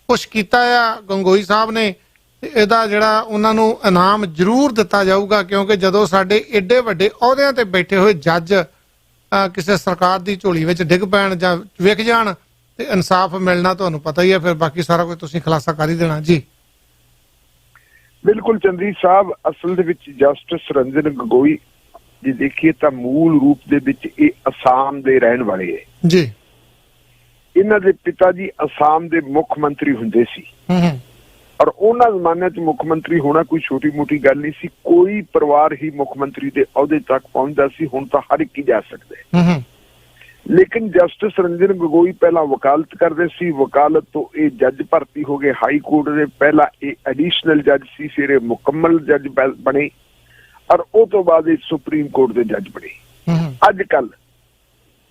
ਕੁਛ ਕੀਤਾ ਆ ਗੰਗੋਈ ਸਾਹਿਬ ਨੇ ਇਹਦਾ ਜਿਹੜਾ ਉਹਨਾਂ ਨੂੰ ਇਨਾਮ ਜ਼ਰੂਰ ਦਿੱਤਾ ਜਾਊਗਾ, ਕਿਉਂਕਿ ਜਦੋਂ ਸਾਡੇ ਏਡੇ ਵੱਡੇ ਅਹੁਦਿਆਂ ਤੇ ਬੈਠੇ ਹੋਏ ਜੱਜ ਕਿਸੇ ਸਰਕਾਰ ਦੀ ਝੋਲੀ ਵਿੱਚ ਡਿੱਗ ਪੈਣ ਜਾਂ ਵਿਕ ਜਾਣ ਤੇ ਇਨਸਾਫ ਮਿਲਣਾ ਤੁਹਾਨੂੰ ਪਤਾ ਹੀ ਹੈ, ਫਿਰ ਬਾਕੀ ਸਾਰਾ ਕੁਝ ਤੁਸੀਂ ਖੁਲਾਸਾ ਕਰ ਹੀ ਦੇਣਾ ਜੀ। ਬਿਲਕੁਲ ਚੰਦੀ ਸਾਹਿਬ, ਅਸਲ ਦੇ ਵਿੱਚ ਜਸਟਿਸ ਰੰਜਨ ਗਗੋਈ ਜੇ ਦੇਖੀਏ ਤਾਂ ਮੂਲ ਰੂਪ ਦੇ ਵਿੱਚ ਇਹ ਅਸਾਮ ਦੇ ਰਹਿਣ ਵਾਲੇ ਹੈ ਜੀ। ਇਹਨਾਂ ਦੇ ਪਿਤਾ ਜੀ ਅਸਾਮ ਦੇ ਮੁੱਖ ਮੰਤਰੀ ਹੁੰਦੇ ਸੀ ਔਰ ਉਹਨਾਂ ਜ਼ਮਾਨੇ 'ਚ ਮੁੱਖ ਮੰਤਰੀ ਹੋਣਾ ਕੋਈ ਛੋਟੀ ਮੋਟੀ ਗੱਲ ਨਹੀਂ ਸੀ, ਕੋਈ ਪਰਿਵਾਰ ਹੀ ਮੁੱਖ ਮੰਤਰੀ ਦੇ ਅਹੁਦੇ ਤੱਕ ਪਹੁੰਚਦਾ ਸੀ, ਹੁਣ ਤਾਂ ਹਰ ਇੱਕ ਹੀ ਜਾ ਸਕਦਾ ਹੈ। ਲੇਕਿਨ ਜਸਟਿਸ ਰੰਜਨ ਗਗੋਈ ਪਹਿਲਾਂ ਵਕਾਲਤ ਕਰਦੇ ਸੀ, ਵਕਾਲਤ ਤੋਂ ਇਹ ਜੱਜ ਭਰਤੀ ਹੋ ਗਏ ਹਾਈ ਕੋਰਟ ਦੇ, ਪਹਿਲਾਂ ਇਹ ਐਡੀਸ਼ਨਲ ਜੱਜ ਸੀ, ਫਿਰ ਇਹ ਮੁਕੰਮਲ ਜੱਜ ਬਣੇ ਔਰ ਉਹ ਤੋਂ ਬਾਅਦ ਇਹ ਸੁਪਰੀਮ ਕੋਰਟ ਦੇ ਜੱਜ ਬਣੇ। ਅੱਜ ਕੱਲ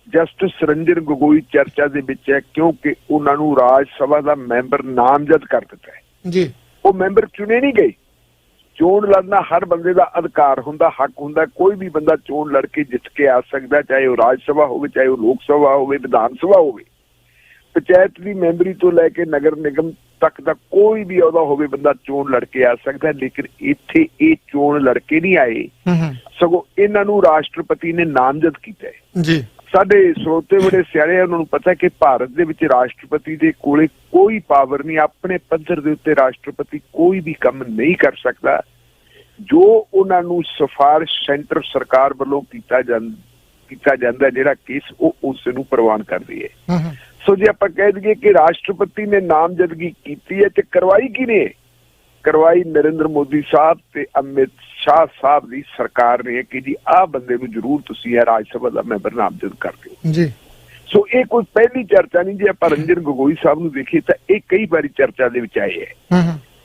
ਜਸਟਿਸ ਰੰਜਨ ਗਗੋਈ ਚਰਚਾ ਦੇ ਵਿੱਚ ਹੈ ਕਿਉਂਕਿ ਉਹਨਾਂ ਨੂੰ ਰਾਜ ਸਭਾ ਦਾ ਮੈਂਬਰ ਨਾਮਜ਼ਦ ਕਰ ਦਿੱਤਾ ਹੈ ਜੀ। ਉਹ ਮੈਂਬਰ ਚੁਣੇ ਨਹੀਂ ਗਏ, ਚੋਣ ਲੜਨਾ ਹਰ ਬੰਦੇ ਦਾ ਅਧਿਕਾਰ ਹੁੰਦਾ, ਹੱਕ ਹੁੰਦਾ, ਕੋਈ ਵੀ ਬੰਦਾ ਚੋਣ ਲੜ ਕੇ ਜਿੱਤ ਕੇ ਆ ਸਕਦਾ, ਚਾਹੇ ਉਹ ਰਾਜ ਸਭਾ ਹੋਵੇ, ਚਾਹੇ ਉਹ ਲੋਕ ਸਭਾ ਹੋਵੇ, ਵਿਧਾਨ ਸਭਾ ਹੋਵੇ, ਪੰਚਾਇਤ ਦੀ ਮੈਂਬਰੀ ਤੋਂ ਲੈ ਕੇ ਨਗਰ ਨਿਗਮ ਤੱਕ ਦਾ ਕੋਈ ਵੀ ਅਹੁਦਾ ਹੋਵੇ ਬੰਦਾ ਚੋਣ ਲੜ ਕੇ ਆ ਸਕਦਾ। ਲੇਕਿਨ ਇੱਥੇ ਇਹ ਚੋਣ ਲੜ ਕੇ ਨਹੀਂ ਆਏ, ਸਗੋਂ ਇਹਨਾਂ ਨੂੰ ਰਾਸ਼ਟਰਪਤੀ ਨੇ ਨਾਮਜ਼ਦ ਕੀਤਾ ਹੈ ਜੀ। ਸਾਡੇ ਸਰੋਤੇ ਬੜੇ ਸਿਆਣੇ, ਉਹਨਾਂ ਨੂੰ ਪਤਾ ਕਿ ਭਾਰਤ ਦੇ ਵਿੱਚ ਰਾਸ਼ਟਰਪਤੀ ਦੇ ਕੋਲੇ ਕੋਈ ਪਾਵਰ ਨਹੀਂ, ਆਪਣੇ ਪੱਧਰ ਦੇ ਉੱਤੇ ਰਾਸ਼ਟਰਪਤੀ ਕੋਈ ਵੀ ਕੰਮ ਨਹੀਂ ਕਰ ਸਕਦਾ। ਜੋ ਉਹਨਾਂ ਨੂੰ ਸਿਫਾਰਿਸ਼ ਸੈਂਟਰ ਸਰਕਾਰ ਵੱਲੋਂ ਕੀਤਾ ਜਾਂਦਾ ਜਿਹੜਾ ਕੇਸ ਉਹ ਉਸ ਨੂੰ ਪ੍ਰਵਾਨ ਕਰਦੀ ਹੈ। ਸੋ ਜੇ ਆਪਾਂ ਕਹਿ ਦਈਏ ਕਿ ਰਾਸ਼ਟਰਪਤੀ ਨੇ ਨਾਮਜ਼ਦਗੀ ਕੀਤੀ ਹੈ ਤੇ ਕਰਵਾਈ ਕਿਹਨੇ? ਕਰਵਾਈ ਨਰਿੰਦਰ ਮੋਦੀ ਸਾਹਿਬ ਤੇ ਅਮਿਤ ਸ਼ਾਹ ਸਾਹਿਬ ਦੀ ਸਰਕਾਰ ਨੇ ਕਿ ਜੀ ਆਹ ਬੰਦੇ ਨੂੰ ਜ਼ਰੂਰ ਤੁਸੀਂ ਇਹ ਰਾਜ ਸਭਾ ਦਾ ਮੈਂਬਰ ਨਾਮਜ਼ਦ ਕਰ ਦਿਓ ਜੀ। ਸੋ ਇਹ ਕੋਈ ਪਹਿਲੀ ਚਰਚਾ ਨਹੀਂ। ਜੇ ਆਪਾਂ ਰੰਜਨ ਗਗੋਈ ਸਾਹਿਬ ਨੂੰ ਦੇਖੀਏ ਤਾਂ ਇਹ ਕਈ ਵਾਰੀ ਚਰਚਾ ਦੇ ਵਿੱਚ ਆਏ ਹੈ।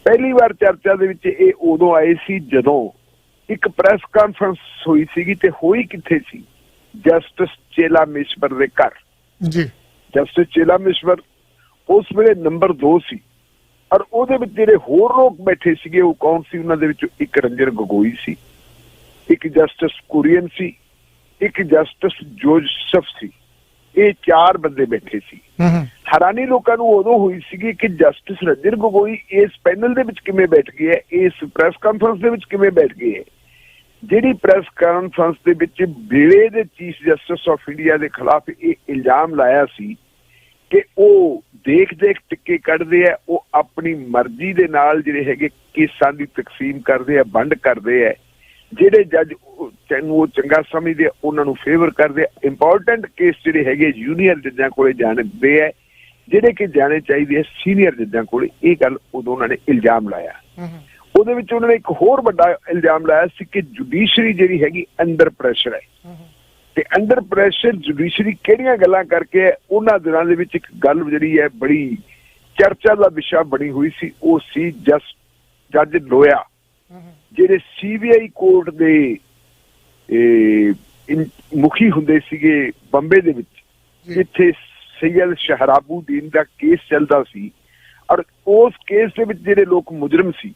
ਪਹਿਲੀ ਵਾਰ ਚਰਚਾ ਦੇ ਵਿੱਚ ਇਹ ਉਦੋਂ ਆਏ ਸੀ ਜਦੋਂ ਇੱਕ ਪ੍ਰੈਸ ਕਾਨਫਰੰਸ ਹੋਈ ਸੀਗੀ, ਤੇ ਹੋਈ ਕਿੱਥੇ ਸੀ? ਜਸਟਿਸ ਚੇਲਾਮੇਸ਼ਵਰ ਦੇ ਘਰ ਜੀ। ਜਸਟਿਸ ਚੇਲਾਮੇਸ਼ਵਰ ਉਸ ਵੇਲੇ ਨੰਬਰ 2 ਸੀ ਔਰ ਉਹਦੇ ਵਿੱਚ ਜਿਹੜੇ ਹੋਰ ਲੋਕ ਬੈਠੇ ਸੀਗੇ ਉਹ ਕੌਣ ਸੀ? ਉਹਨਾਂ ਦੇ ਵਿੱਚੋਂ ਇੱਕ ਰੰਜਨ ਗਗੋਈ ਸੀ, ਇੱਕ ਜਸਟਿਸ ਕੁਰੀਅਨ ਸੀ, ਇੱਕ ਜਸਟਿਸ ਜੋਸਫ ਸੀ। ਇਹ 4 ਬੰਦੇ ਬੈਠੇ ਸੀ। ਹੈਰਾਨੀ ਲੋਕਾਂ ਨੂੰ ਉਦੋਂ ਹੋਈ ਸੀਗੀ ਕਿ ਜਸਟਿਸ ਰੰਜਨ ਗੋਗੋਈ ਇਸ ਪੈਨਲ ਦੇ ਵਿੱਚ ਕਿਵੇਂ ਬੈਠ ਗਏ ਹੈ, ਇਸ ਪ੍ਰੈਸ ਕਾਨਫਰੰਸ ਦੇ ਵਿੱਚ ਕਿਵੇਂ ਬੈਠ ਗਏ ਹੈ, ਜਿਹੜੀ ਪ੍ਰੈਸ ਕਾਨਫਰੰਸ ਦੇ ਵਿੱਚ ਵੇਲੇ ਦੇ ਚੀਫ ਜਸਟਿਸ ਆਫ ਇੰਡੀਆ ਦੇ ਖਿਲਾਫ ਇਹ ਇਲਜ਼ਾਮ ਲਾਇਆ ਸੀ ਕਿ ਉਹ ਦੇਖ ਟਿੱਕੇ ਕੱਢਦੇ ਆ, ਉਹ ਆਪਣੀ ਮਰਜ਼ੀ ਦੇ ਨਾਲ ਜਿਹੜੇ ਹੈਗੇ ਕੇਸਾਂ ਦੀ ਤਕਸੀਮ ਕਰਦੇ ਆ, ਵੰਡ ਕਰਦੇ ਆ, ਜਿਹੜੇ ਜੱਜ ਉਹ ਚੰਗਾ ਸਮਝਦੇ ਆ ਉਹਨਾਂ ਨੂੰ ਫੇਵਰ ਕਰਦੇ ਆ। ਇੰਪੋਰਟੈਂਟ ਕੇਸ ਜਿਹੜੇ ਹੈਗੇ ਜੂਨੀਅਰ ਜੱਜਾਂ ਕੋਲੇ ਜਾਣਦੇ ਆ, ਜਿਹੜੇ ਕਿ ਜਾਣੇ ਚਾਹੀਦੇ ਆ ਸੀਨੀਅਰ ਜੱਜਾਂ ਕੋਲੇ। ਇਹ ਗੱਲ ਉਦੋਂ ਉਹਨਾਂ ਨੇ ਇਲਜ਼ਾਮ ਲਾਇਆ। ਉਹਦੇ ਵਿੱਚ ਉਹਨਾਂ ਨੇ ਇੱਕ ਹੋਰ ਵੱਡਾ ਇਲਜ਼ਾਮ ਲਾਇਆ ਸੀ ਕਿ ਜੁਡੀਸ਼ਰੀ ਜਿਹੜੀ ਹੈਗੀ ਅੰਡਰ ਪ੍ਰੈਸ਼ਰ ਹੈ, ਤੇ ਅੰਡਰ ਪ੍ਰੈਸ਼ਰ ਜੁਡੀਸ਼ਰੀ ਕਿਹੜੀਆਂ ਗੱਲਾਂ ਕਰਕੇ ਹੈ। ਉਹਨਾਂ ਦਿਨਾਂ ਦੇ ਵਿੱਚ ਇੱਕ ਗੱਲ ਜਿਹੜੀ ਹੈ ਬੜੀ ਚਰਚਾ ਦਾ ਵਿਸ਼ਾ ਬਣੀ ਹੋਈ ਸੀ, ਉਹ ਸੀ ਜੱਜ ਲੋਇਆ, ਜਿਹੜੇ CBI ਕੋਰਟ ਦੇ ਮੁਖੀ ਹੁੰਦੇ ਸੀਗੇ ਬੰਬੇ ਦੇ ਵਿੱਚ, ਜਿੱਥੇ ਸੈਯਦ ਸ਼ਹਰਾਬੂਦੀਨ ਦਾ ਕੇਸ ਚੱਲਦਾ ਸੀ। ਔਰ ਉਸ ਕੇਸ ਦੇ ਵਿੱਚ ਜਿਹੜੇ ਲੋਕ ਮੁਜਰਮ ਸੀ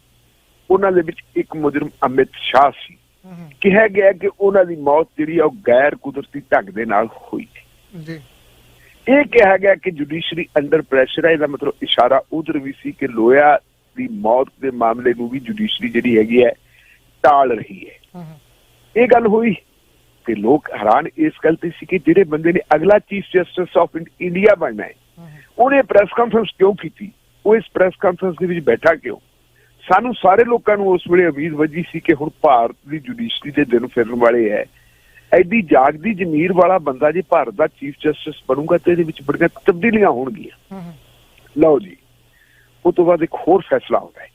ਉਹਨਾਂ ਦੇ ਵਿੱਚ ਇੱਕ ਮੁਜਰਮ ਅਮਿਤ ਸ਼ਾਹ ਸੀ। ਕਿਹਾ ਗਿਆ ਕਿ ਉਹਨਾਂ ਦੀ ਮੌਤ ਜਿਹੜੀ ਆ ਉਹ ਗੈਰ ਕੁਦਰਤੀ ਢੰਗ ਦੇ ਨਾਲ ਹੋਈ ਹੈ। ਇਹ ਕਿਹਾ ਗਿਆ ਕਿ ਜੁਡੀਸ਼ਰੀ ਅੰਡਰ ਪ੍ਰੈਸ਼ਰ ਹੈ। ਇਹਦਾ ਮਤਲਬ ਇਸ਼ਾਰਾ ਉਧਰ ਵੀ ਸੀ ਕਿ ਲੋਇਆ ਦੀ ਮੌਤ ਦੇ ਮਾਮਲੇ ਨੂੰ ਵੀ ਜੁਡੀਸ਼ਰੀ ਜਿਹੜੀ ਹੈਗੀ ਹੈ ਟਾਲ ਰਹੀ ਹੈ। ਇਹ ਗੱਲ ਹੋਈ ਤੇ ਲੋਕ ਹੈਰਾਨ ਇਸ ਗੱਲ ਤੇ ਸੀ ਕਿ ਜਿਹੜੇ ਬੰਦੇ ਨੇ ਅਗਲਾ ਚੀਫ ਜਸਟਿਸ ਆਫ ਇੰਡੀਆ ਬਣਨਾ ਹੈ, ਉਹਨੇ ਪ੍ਰੈਸ ਕਾਨਫਰੰਸ ਕਿਉਂ ਕੀਤੀ, ਉਹ ਇਸ ਪ੍ਰੈਸ ਕਾਨਫਰੰਸ ਦੇ ਵਿੱਚ ਬੈਠਾ ਕਿਉਂ। ਸਾਨੂੰ ਸਾਰੇ ਲੋਕਾਂ ਨੂੰ ਉਸ ਵੇਲੇ ਉਮੀਦ ਵੱਜੀ ਸੀ ਕਿ ਹੁਣ ਭਾਰਤ ਦੀ ਜੁਡੀਸ਼ਰੀ ਦੇ ਦਿਨ ਫਿਰਨ ਵਾਲੇ ਹੈ। ਐਡੀ ਜਾਗਦੀ ਜ਼ਮੀਰ ਵਾਲਾ ਬੰਦਾ ਜੇ ਭਾਰਤ ਦਾ ਚੀਫ ਜਸਟਿਸ ਬਣੂਗਾ ਤੇ ਇਹਦੇ ਵਿੱਚ ਬੜੀਆਂ ਤਬਦੀਲੀਆਂ ਹੋਣਗੀਆਂ। ਲਓ ਜੀ, ਉਸ ਤੋਂ ਬਾਅਦ ਇੱਕ ਹੋਰ ਫੈਸਲਾ ਆਉਂਦਾ ਹੈ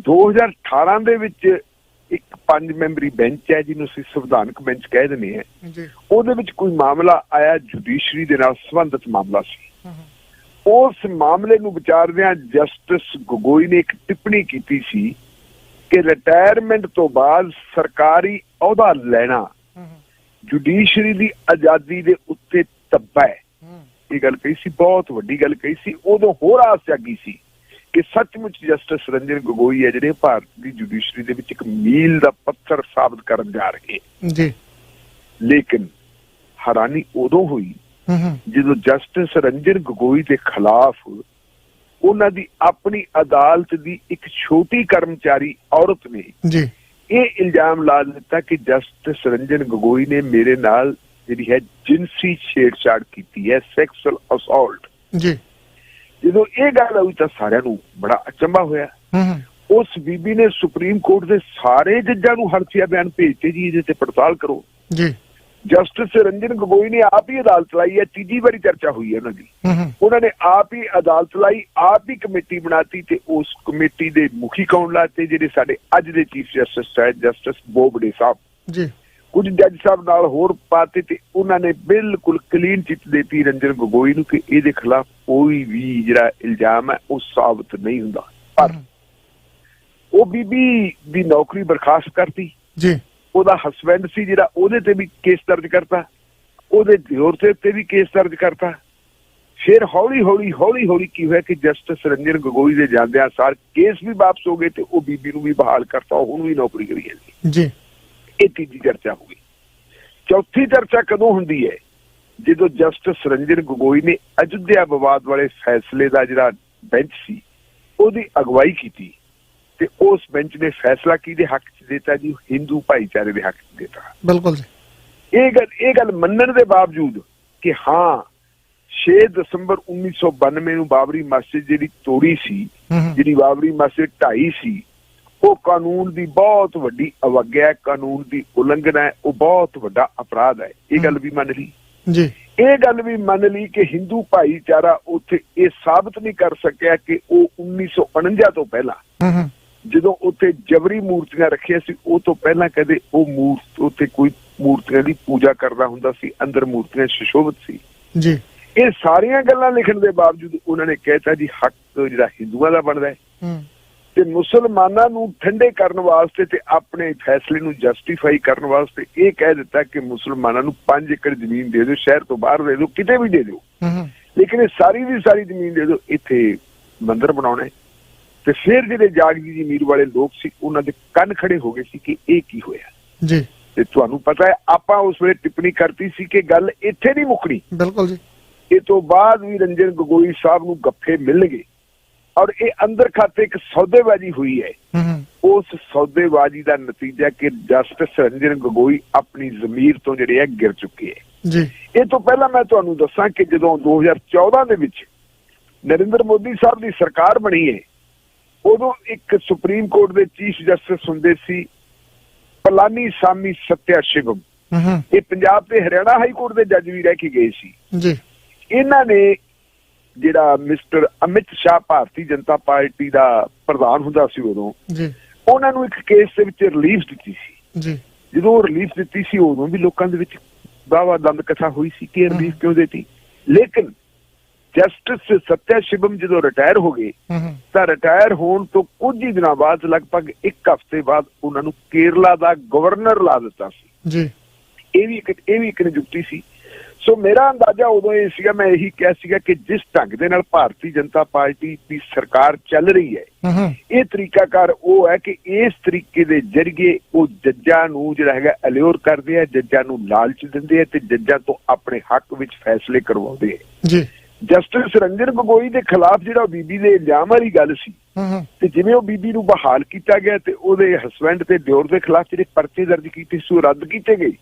2018 ਦੇ ਵਿੱਚ। ਇੱਕ 5 ਮੈਂਬਰੀ ਬੈਂਚ ਹੈ ਜਿਹਨੂੰ ਅਸੀਂ ਸੰਵਿਧਾਨਕ ਬੈਂਚ ਕਹਿ ਦਿੰਦੇ ਹਾਂ। ਉਹਦੇ ਵਿੱਚ ਕੋਈ ਮਾਮਲਾ ਆਇਆ, ਜੁਡੀਸ਼ਰੀ ਦੇ ਨਾਲ ਸੰਬੰਧਿਤ ਮਾਮਲਾ ਸੀ। ਉਸ ਮਾਮਲੇ ਨੂੰ ਵਿਚਾਰਦਿਆਂ ਜਸਟਿਸ ਗੋਗੋਈ ਨੇ ਇੱਕ ਟਿੱਪਣੀ ਕੀਤੀ ਸੀ ਕਿ ਰਿਟਾਇਰਮੈਂਟ ਤੋਂ ਬਾਅਦ ਸਰਕਾਰੀ ਅਹੁਦਾ ਲੈਣਾ ਜੁਡੀਸ਼ਰੀ ਦੀ ਆਜ਼ਾਦੀ ਦੇ ਉੱਤੇ ਧੱਬਾ ਹੈ। ਇਹ ਗੱਲ ਕਹੀ ਸੀ, ਬਹੁਤ ਵੱਡੀ ਗੱਲ ਕਹੀ ਸੀ। ਉਦੋਂ ਹੋਰ ਆਸ ਜਾਗੀ ਸੀ ਕਿ ਸੱਚਮੁੱਚ ਜਸਟਿਸ ਰੰਜਨ ਗੋਗੋਈ ਹੈ ਜਿਹੜੇ ਭਾਰਤ ਦੀ ਜੁਡੀਸ਼ਰੀ ਦੇ ਵਿੱਚ ਇੱਕ ਮੀਲ ਦਾ ਪੱਥਰ ਸਾਬਤ ਕਰਨ ਜਾ ਰਹੇ ਜੀ। ਲੇਕਿਨ ਹੈਰਾਨੀ ਉਦੋਂ ਹੋਈ ਜਦੋਂ ਜਸਟਿਸ ਰੰਜਨ ਗੋਗੋਈ ਦੇ ਖਿਲਾਫ ਉਹਨਾਂ ਦੀ ਆਪਣੀ ਅਦਾਲਤ ਦੀ ਇੱਕ ਛੋਟੀ ਕਰਮਚਾਰੀ ਔਰਤ ਨੇ ਇਹ ਇਲਜ਼ਾਮ ਲਾ ਦਿੱਤਾ ਕਿ ਜਸਟਿਸ ਰੰਜਨ ਗੋਗੋਈ ਨੇ ਮੇਰੇ ਨਾਲ ਜਿਹੜੀ ਹੈ ਜਿਨਸੀ ਛੇੜਛਾੜ ਕੀਤੀ ਹੈ, ਸੈਕਸੁਅਲ ਅਸੌਲਟ। ਜਦੋਂ ਇਹ ਗੱਲ ਹੋਈ ਤਾਂ ਸਾਰਿਆਂ ਨੂੰ ਬੜਾ ਅਚੰਭਾ ਹੋਇਆ। ਉਸ ਬੀਬੀ ਨੇ ਸੁਪਰੀਮ ਕੋਰਟ ਦੇ ਸਾਰੇ ਜੱਜਾਂ ਨੂੰ ਹਲਫੀਆ ਬਿਆਨ ਭੇਜਤੇ ਜੀ ਇਹਦੇ ਤੇ ਪੜਤਾਲ ਕਰੋ। ਜਸਟਿਸ ਰੰਜਨ ਗੋਗੋਈ ਨੇ ਆਪ ਹੀ ਅਦਾਲਤ ਲਾਈ ਹੈ, 3ਜੀ ਵਾਰੀ ਚਰਚਾ ਹੋਈ ਹੈ ਉਹਨਾਂ ਦੀ। ਉਹਨਾਂ ਨੇ ਆਪ ਹੀ ਅਦਾਲਤ ਲਾਈ, ਆਪ ਹੀ ਕਮੇਟੀ ਬਣਾਤੀ ਤੇ ਉਸ ਕਮੇਟੀ ਦੇ ਮੁਖੀ ਕੌਣ ਲਾਤੇ, ਜਿਹੜੇ ਸਾਡੇ ਅੱਜ ਦੇ ਚੀਫ ਜਸਟਿਸ ਹੈ ਜਸਟਿਸ ਬੋਬਡੇ ਸਾਹਿਬ। ਕੁਝ ਜੱਜ ਸਾਹਿਬ ਨਾਲ ਹੋਰ ਪਾਤੇ ਤੇ ਉਹਨਾਂ ਨੇ ਬਿਲਕੁਲ ਕਲੀਨ ਚਿੱਟ ਦੇਤੀ ਰੰਜਨ ਗੋਗੋਈ ਨੂੰ ਕਿ ਇਹਦੇ ਖਿਲਾਫ ਕੋਈ ਵੀ ਜਿਹੜਾ ਇਲਜ਼ਾਮ ਹੈ ਉਹ ਸਾਬਤ ਨਹੀਂ ਹੁੰਦਾ। ਪਰ ਉਹ ਬੀਬੀ ਦੀ ਨੌਕਰੀ ਬਰਖਾਸਤ ਕਰਤੀ। ਉਹਦਾ ਹਸਬੈਂਡ ਸੀ ਜਿਹੜਾ, ਉਹਦੇ ਤੇ ਵੀ ਕੇਸ ਦਰਜ ਕਰਤਾ, ਉਹਦੇ ਦਿਓਰ ਤੇ ਉੱਤੇ ਵੀ ਕੇਸ ਦਰਜ ਕਰਤਾ। ਫਿਰ ਹੌਲੀ ਹੌਲੀ ਕੀ ਹੋਇਆ ਕਿ ਜਸਟਿਸ ਰੰਜਨ ਗੋਗੋਈ ਦੇ ਜਾਂਦਿਆਂ ਸਾਰ ਕੇਸ ਵੀ ਵਾਪਸ ਹੋ ਗਏ ਤੇ ਉਹ ਬੀਬੀ ਨੂੰ ਵੀ ਬਹਾਲ ਕਰਤਾ, ਉਹ ਹੁਣ ਵੀ ਨੌਕਰੀ ਕਰੀ ਜਾਂਦੀ। ਇਹ 3ਜੀ ਚਰਚਾ ਹੋ ਗਈ। ਚੌਥੀ ਚਰਚਾ ਕਦੋਂ ਹੁੰਦੀ ਹੈ? ਜਦੋਂ ਜਸਟਿਸ ਰੰਜਨ ਗੋਗੋਈ ਨੇ ਅਯੁੱਧਿਆ ਵਿਵਾਦ ਵਾਲੇ ਫੈਸਲੇ ਦਾ ਜਿਹੜਾ ਬੈਂਚ ਸੀ ਉਹਦੀ ਅਗਵਾਈ ਕੀਤੀ ਤੇ ਉਸ ਬੈਂਚ ਨੇ ਫੈਸਲਾ ਕਿਹਦੇ ਹੱਕ 'ਚ ਦਿੱਤਾ ਜੀ? ਹਿੰਦੂ ਭਾਈਚਾਰੇ ਦੇ ਹੱਕ 'ਚ ਦਿੱਤਾ। ਬਿਲਕੁਲ ਜੀ। ਇਹ ਗੱਲ ਮੰਨਣ ਦੇ ਬਾਵਜੂਦ ਕਿ ਹਾਂ 6 ਦਸੰਬਰ 1992 ਨੂੰ ਬਾਬਰੀ ਮਸਜਿਦ ਜਿਹੜੀ ਤੋੜੀ ਸੀ, ਜਿਹੜੀ ਬਾਬਰੀ ਮਸਜਿਦ ਢਾਈ ਸੀ, ਉਹ ਕਾਨੂੰਨ ਦੀ ਬਹੁਤ ਵੱਡੀ ਅਵਗਿਆ ਹੈ, ਕਾਨੂੰਨ ਦੀ ਉਲੰਘਣਾ ਹੈ, ਉਹ ਬਹੁਤ ਵੱਡਾ ਅਪਰਾਧ ਹੈ। ਇਹ ਗੱਲ ਵੀ ਮੰਨ ਲਈ ਜੀ। ਇਹ ਗੱਲ ਵੀ ਮੰਨ ਲਈ ਕਿ ਹਿੰਦੂ ਭਾਈਚਾਰਾ ਉੱਥੇ ਇਹ ਸਾਬਤ ਨਹੀਂ ਕਰ ਸਕਿਆ ਕਿ ਉਹ 1949 ਤੋਂ ਪਹਿਲਾਂ ਜਦੋਂ ਉੱਥੇ ਜਬਰੀ ਮੂਰਤੀਆਂ ਰੱਖੀਆਂ ਸੀ, ਉਹ ਤੋਂ ਪਹਿਲਾਂ ਕਦੇ ਉਹ ਉੱਥੇ ਕੋਈ ਮੂਰਤੀਆਂ ਦੀ ਪੂਜਾ ਕਰਦਾ ਹੁੰਦਾ ਸੀ, ਅੰਦਰ ਮੂਰਤੀਆਂ ਸੁਸ਼ੋਭਿਤ ਸੀ ਜੀ। ਇਹ ਸਾਰੀਆਂ ਗੱਲਾਂ ਲਿਖਣ ਦੇ ਬਾਵਜੂਦ ਉਹਨਾਂ ਨੇ ਕਹਿਤਾ ਜੀ ਹੱਕ ਜਿਹੜਾ ਹਿੰਦੂਆਂ ਦਾ ਬਣਦਾ ਹੈ। ਤੇ ਮੁਸਲਮਾਨਾਂ ਨੂੰ ਠੰਡੇ ਕਰਨ ਵਾਸਤੇ ਤੇ ਆਪਣੇ ਫੈਸਲੇ ਨੂੰ ਜਸਟੀਫਾਈ ਕਰਨ ਵਾਸਤੇ ਇਹ ਕਹਿ ਦਿੱਤਾ ਕਿ ਮੁਸਲਮਾਨਾਂ ਨੂੰ 5 ਏਕੜ ਜ਼ਮੀਨ ਦੇ ਦਿਓ, ਸ਼ਹਿਰ ਤੋਂ ਬਾਹਰ ਦੇ ਦਿਓ, ਕਿਤੇ ਵੀ ਦੇ ਦਿਓ, ਲੇਕਿਨ ਇਹ ਸਾਰੀ ਦੀ ਸਾਰੀ ਜ਼ਮੀਨ ਦੇ ਦਿਓ, ਇੱਥੇ ਮੰਦਿਰ ਬਣਾਉਣਾ। ਤੇ ਫਿਰ ਜਿਹੜੇ ਜਾਗਦੀ ਜ਼ਮੀਰ ਵਾਲੇ ਲੋਕ ਸੀ ਉਹਨਾਂ ਦੇ ਕੰਨ ਖੜੇ ਹੋ ਗਏ ਸੀ ਕਿ ਇਹ ਕੀ ਹੋਇਆ ਜੀ। ਤੇ ਤੁਹਾਨੂੰ ਪਤਾ ਹੈ ਆਪਾਂ ਉਸ ਵੇਲੇ ਟਿੱਪਣੀ ਕਰਤੀ ਸੀ ਕਿ ਗੱਲ ਇੱਥੇ ਨਹੀਂ ਮੁੱਕਣੀ। ਬਿਲਕੁਲ ਜੀ। ਇਹ ਤੋਂ ਬਾਅਦ ਵੀ ਰੰਜਨ ਗਗੋਈ ਸਾਹਿਬ ਨੂੰ ਗੱਫੇ ਮਿਲਣਗੇ ਔਰ ਇਹ ਅੰਦਰ ਖਾਤੇ ਇੱਕ ਸੌਦੇਬਾਜ਼ੀ ਹੋਈ ਹੈ। ਉਸ ਸੌਦੇਬਾਜ਼ੀ ਦਾ ਨਤੀਜਾ ਕਿ ਜਸਟਿਸ ਰੰਜਨ ਗਗੋਈ ਆਪਣੀ ਜ਼ਮੀਰ ਤੋਂ ਜਿਹੜੇ ਹੈ ਗਿਰ ਚੁੱਕੇ ਹੈ ਜੀ। ਇਹ ਤੋਂ ਪਹਿਲਾਂ ਮੈਂ ਤੁਹਾਨੂੰ ਦੱਸਾਂ ਕਿ ਜਦੋਂ 2014 ਦੇ ਵਿੱਚ ਨਰਿੰਦਰ ਮੋਦੀ ਸਾਹਿਬ ਦੀ ਸਰਕਾਰ ਬਣੀ ਹੈ, ਉਦੋਂ ਇੱਕ ਸੁਪਰੀਮ ਕੋਰਟ ਦੇ ਚੀਫ ਜਸਟਿਸ ਹੁੰਦੇ ਸੀ ਪਲਾਨੀ ਸਾਮੀ ਸਤਿਆ ਸ਼ਿਵਮ। ਇਹ ਪੰਜਾਬ ਤੇ ਹਰਿਆਣਾ ਹਾਈ ਕੋਰਟ ਦੇ ਜੱਜ ਵੀ ਰਹਿ ਕੇ ਗਏ ਸੀ ਜੀ। ਇਹਨਾਂ ਨੇ ਜਿਹੜਾ ਮਿਸਟਰ ਅਮਿਤ ਸ਼ਾਹ ਭਾਰਤੀ ਜਨਤਾ ਪਾਰਟੀ ਦਾ ਪ੍ਰਧਾਨ ਹੁੰਦਾ ਸੀ ਉਦੋਂ ਜੀ, ਉਹਨਾਂ ਨੂੰ ਇੱਕ ਕੇਸ ਦੇ ਵਿੱਚ ਰਿਲੀਫ ਦਿੱਤੀ ਸੀ ਜੀ। ਜਦੋਂ ਰਿਲੀਫ ਦਿੱਤੀ ਸੀ ਉਦੋਂ ਵੀ ਲੋਕਾਂ ਦੇ ਵਿੱਚ ਵਾਹਵਾ ਦੰਦ ਕਥਾ ਹੋਈ ਸੀ ਕਿ ਰਿਲੀਫ ਕਿਉਂ ਦਿੱਤੀ। ਲੇਕਿਨ ਜਸਟਿਸ ਸਤਿਆ ਸ਼ਿਵਮ ਜਦੋਂ ਰਿਟਾਇਰ ਹੋ ਗਏ ਤਾਂ ਰਿਟਾਇਰ ਹੋਣ ਤੋਂ ਕੁਝ ਹੀ ਦਿਨਾਂ ਬਾਅਦ ਲਗਭਗ 1 ਹਫ਼ਤੇ ਬਾਅਦ ਉਹਨਾਂ ਨੂੰ ਕੇਰਲਾ ਦਾ ਗਵਰਨਰ ਲਾ ਦਿੱਤਾ ਸੀ ਜੀ। ਇਹ ਵੀ ਇੱਕ ਨਿਯੁਕਤੀ ਸੀ। ਸੋ ਮੇਰਾ ਅੰਦਾਜ਼ਾ ਉਦੋਂ ਇਹ ਸੀਗਾ, ਮੈਂ ਇਹੀ ਕਿਹਾ ਸੀਗਾ ਕਿ ਜਿਸ ਢੰਗ ਦੇ ਨਾਲ ਭਾਰਤੀ ਜਨਤਾ ਪਾਰਟੀ ਦੀ ਸਰਕਾਰ ਚੱਲ ਰਹੀ ਹੈ, ਇਹ ਤਰੀਕਾਕਾਰ ਉਹ ਹੈ ਕਿ ਇਸ ਤਰੀਕੇ ਦੇ ਜ਼ਰੀਏ ਉਹ ਜੱਜਾਂ ਨੂੰ ਜਿਹੜਾ ਹੈਗਾ ਅਲਿਓਰ ਕਰਦੇ ਆ, ਜੱਜਾਂ ਨੂੰ ਲਾਲਚ ਦਿੰਦੇ ਆ ਤੇ ਜੱਜਾਂ ਤੋਂ ਆਪਣੇ ਹੱਕ ਵਿੱਚ ਫੈਸਲੇ ਕਰਵਾਉਂਦੇ ਆ ਜੀ। ਜਸਟਿਸ ਰੰਜਨ ਗਗੋਈ ਦੇ ਖਿਲਾਫ ਜਿਹੜਾ ਬੀਬੀ ਦੇ ਇਲਜ਼ਾਮ ਵਾਲੀ ਗੱਲ ਸੀ ਤੇ ਜਿਵੇਂ ਉਹ ਬੀਬੀ ਨੂੰ ਬਹਾਲ ਕੀਤਾ ਗਿਆ ਤੇ ਉਹਦੇ ਹਸਬੈਂਡ ਤੇ ਦਿਓਰ ਦੇ ਖਿਲਾਫ ਜਿਹੜੇ ਪਰਚੇ ਦਰਜ ਕੀਤੇ ਸੀ ਉਹ ਰੱਦ ਕੀਤੇ ਗਏ।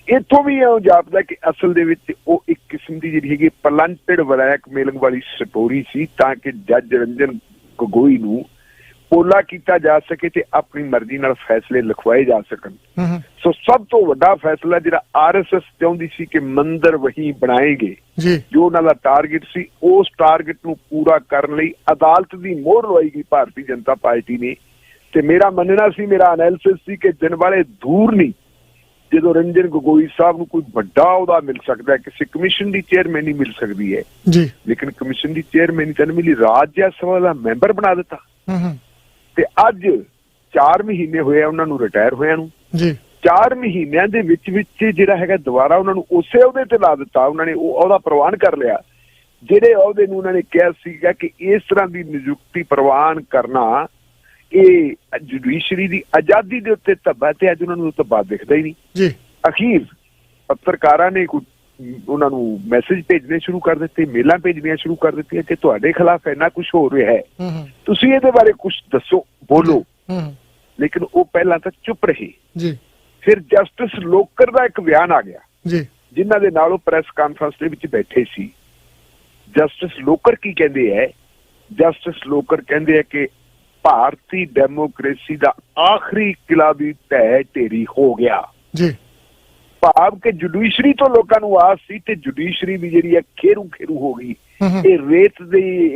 ਇੱਥੋਂ ਵੀ ਇਹ ਜਾਪਦਾ ਕਿ ਅਸਲ ਦੇ ਵਿੱਚ ਉਹ ਇੱਕ ਕਿਸਮ ਦੀ ਜਿਹੜੀ ਹੈਗੀ ਪਲੰਟਡ ਬਲੈਕ ਮੇਲਿੰਗ ਵਾਲੀ ਸਟੋਰੀ ਸੀ ਤਾਂ ਕਿ ਜੱਜ ਰੰਜਨ ਗਗੋਈ ਨੂੰ ਪੋਲਾ ਕੀਤਾ ਜਾ ਸਕੇ ਤੇ ਆਪਣੀ ਮਰਜ਼ੀ ਨਾਲ ਫੈਸਲੇ ਲਿਖਵਾਏ ਜਾ ਸਕਣ। ਸੋ ਸਭ ਤੋਂ ਵੱਡਾ ਫੈਸਲਾ ਜਿਹੜਾ RSS ਚਾਹੁੰਦੀ ਸੀ ਕਿ ਮੰਦਰ ਵਹੀ ਬਣਾਏਗੇ, ਜੋ ਉਹਨਾਂ ਦਾ ਟਾਰਗੇਟ ਸੀ, ਉਸ ਟਾਰਗੇਟ ਨੂੰ ਪੂਰਾ ਕਰਨ ਲਈ ਅਦਾਲਤ ਦੀ ਮੋਹਰ ਲਵਾਈ ਗਈ ਭਾਰਤੀ ਜਨਤਾ ਪਾਰਟੀ ਨੇ। ਤੇ ਮੇਰਾ ਮੰਨਣਾ ਸੀ, ਮੇਰਾ ਐਨਾਲਿਸਿਸ ਸੀ ਕਿ ਦਿਨ ਵਾਲੇ ਦੂਰ ਨਹੀਂ ਜਦੋਂ ਰੰਜਨ ਗਗੋਈ ਸਾਹਿਬ ਨੂੰ ਕੋਈ ਵੱਡਾ ਅਹੁਦਾ ਮਿਲ ਸਕਦਾ ਹੈ, ਕਿਸੇ ਕਮਿਸ਼ਨ ਦੀ ਚੇਅਰਮੈਨੀ ਮਿਲ ਸਕਦੀ ਹੈ ਜੀ। ਲੇਕਿਨ ਕਮਿਸ਼ਨ ਦੀ ਚੇਅਰਮੈਨੀ ਤਾਂ ਮਿਲੀ, ਰਾਜ ਸਭਾ ਦਾ ਮੈਂਬਰ ਬਣਾ ਦਿੱਤਾ ਤੇ ਅੱਜ 4 ਮਹੀਨੇ ਹੋਏ ਉਹਨਾਂ ਨੂੰ ਰਿਟਾਇਰ ਹੋਇਆ ਨੂੰ ਜੀ। 4 ਮਹੀਨਿਆਂ ਦੇ ਵਿੱਚ ਜਿਹੜਾ ਹੈਗਾ ਦੁਬਾਰਾ ਉਹਨਾਂ ਨੂੰ ਉਸੇ ਅਹੁਦੇ ਤੇ ਲਾ ਦਿੱਤਾ। ਉਹਨਾਂ ਨੇ ਉਹ ਅਹੁਦਾ ਪ੍ਰਵਾਨ ਕਰ ਲਿਆ ਜਿਹੜੇ ਅਹੁਦੇ ਨੂੰ ਉਹਨਾਂ ਨੇ ਕਿਹਾ ਸੀਗਾ ਕਿ ਇਸ ਤਰ੍ਹਾਂ ਦੀ ਨਿਯੁਕਤੀ ਪ੍ਰਵਾਨ ਕਰਨਾ ਇਹ ਜੁਡੀਸ਼ਰੀ ਦੀ ਆਜ਼ਾਦੀ ਦੇ ਉੱਤੇ ਧੱਬਾ, ਤੇ ਅੱਜ ਉਹਨਾਂ ਨੂੰ ਧੱਬਾ ਦਿਖਦਾ ਹੀ ਨਹੀਂ ਜੀ। ਅਖੀਰ ਪੱਤਰਕਾਰਾਂ ਨੇ ਉਹਨਾਂ ਨੂੰ ਮੈਸੇਜ ਭੇਜਣੇ ਸ਼ੁਰੂ ਕਰ ਦਿੱਤੇ, ਮੇਲਾਂ ਭੇਜਣੀਆਂ ਸ਼ੁਰੂ ਕਰ ਦਿੱਤੀਆਂ ਕਿ ਤੁਹਾਡੇ ਖਿਲਾਫ ਇੰਨਾ ਕੁਝ ਹੋ ਰਿਹਾ ਹੈ, ਤੁਸੀਂ ਇਹਦੇ ਬਾਰੇ ਕੁਝ ਦੱਸੋ, ਬੋਲੋ। ਲੇਕਿਨ ਉਹ ਪਹਿਲਾਂ ਤਾਂ ਚੁੱਪ ਰਹੇ ਜੀ। ਫਿਰ ਜਸਟਿਸ ਲੋਕਰ ਦਾ ਇੱਕ ਬਿਆਨ ਆ ਗਿਆ ਜੀ, ਜਿਨ੍ਹਾਂ ਦੇ ਨਾਲ ਉਹ ਪ੍ਰੈਸ ਕਾਨਫਰੰਸ ਦੇ ਵਿੱਚ ਬੈਠੇ ਸੀ। ਜਸਟਿਸ ਲੋਕਰ ਕੀ ਕਹਿੰਦੇ ਹੈ? ਜਸਟਿਸ ਲੋਕਰ ਕਹਿੰਦੇ ਹੈ ਕਿ ਭਾਰਤੀ ਡੈਮੋਕ੍ਰੇਸੀ ਦਾ ਆਖਰੀ ਕਿਲਾ ਵੀ ਢਹਿ ਢੇਰੀ ਹੋ ਗਿਆ ਜੀ। ਭਾਵ ਕਿ ਜੁਡੀਸ਼ਰੀ ਤੋਂ ਲੋਕਾਂ ਨੂੰ ਆਸ ਸੀ ਤੇ ਜੁਡੀਸ਼ਰੀ ਵੀ ਜਿਹੜੀ ਹੈ ਖੇਰੂ ਹੋ ਗਈ। ਇਹ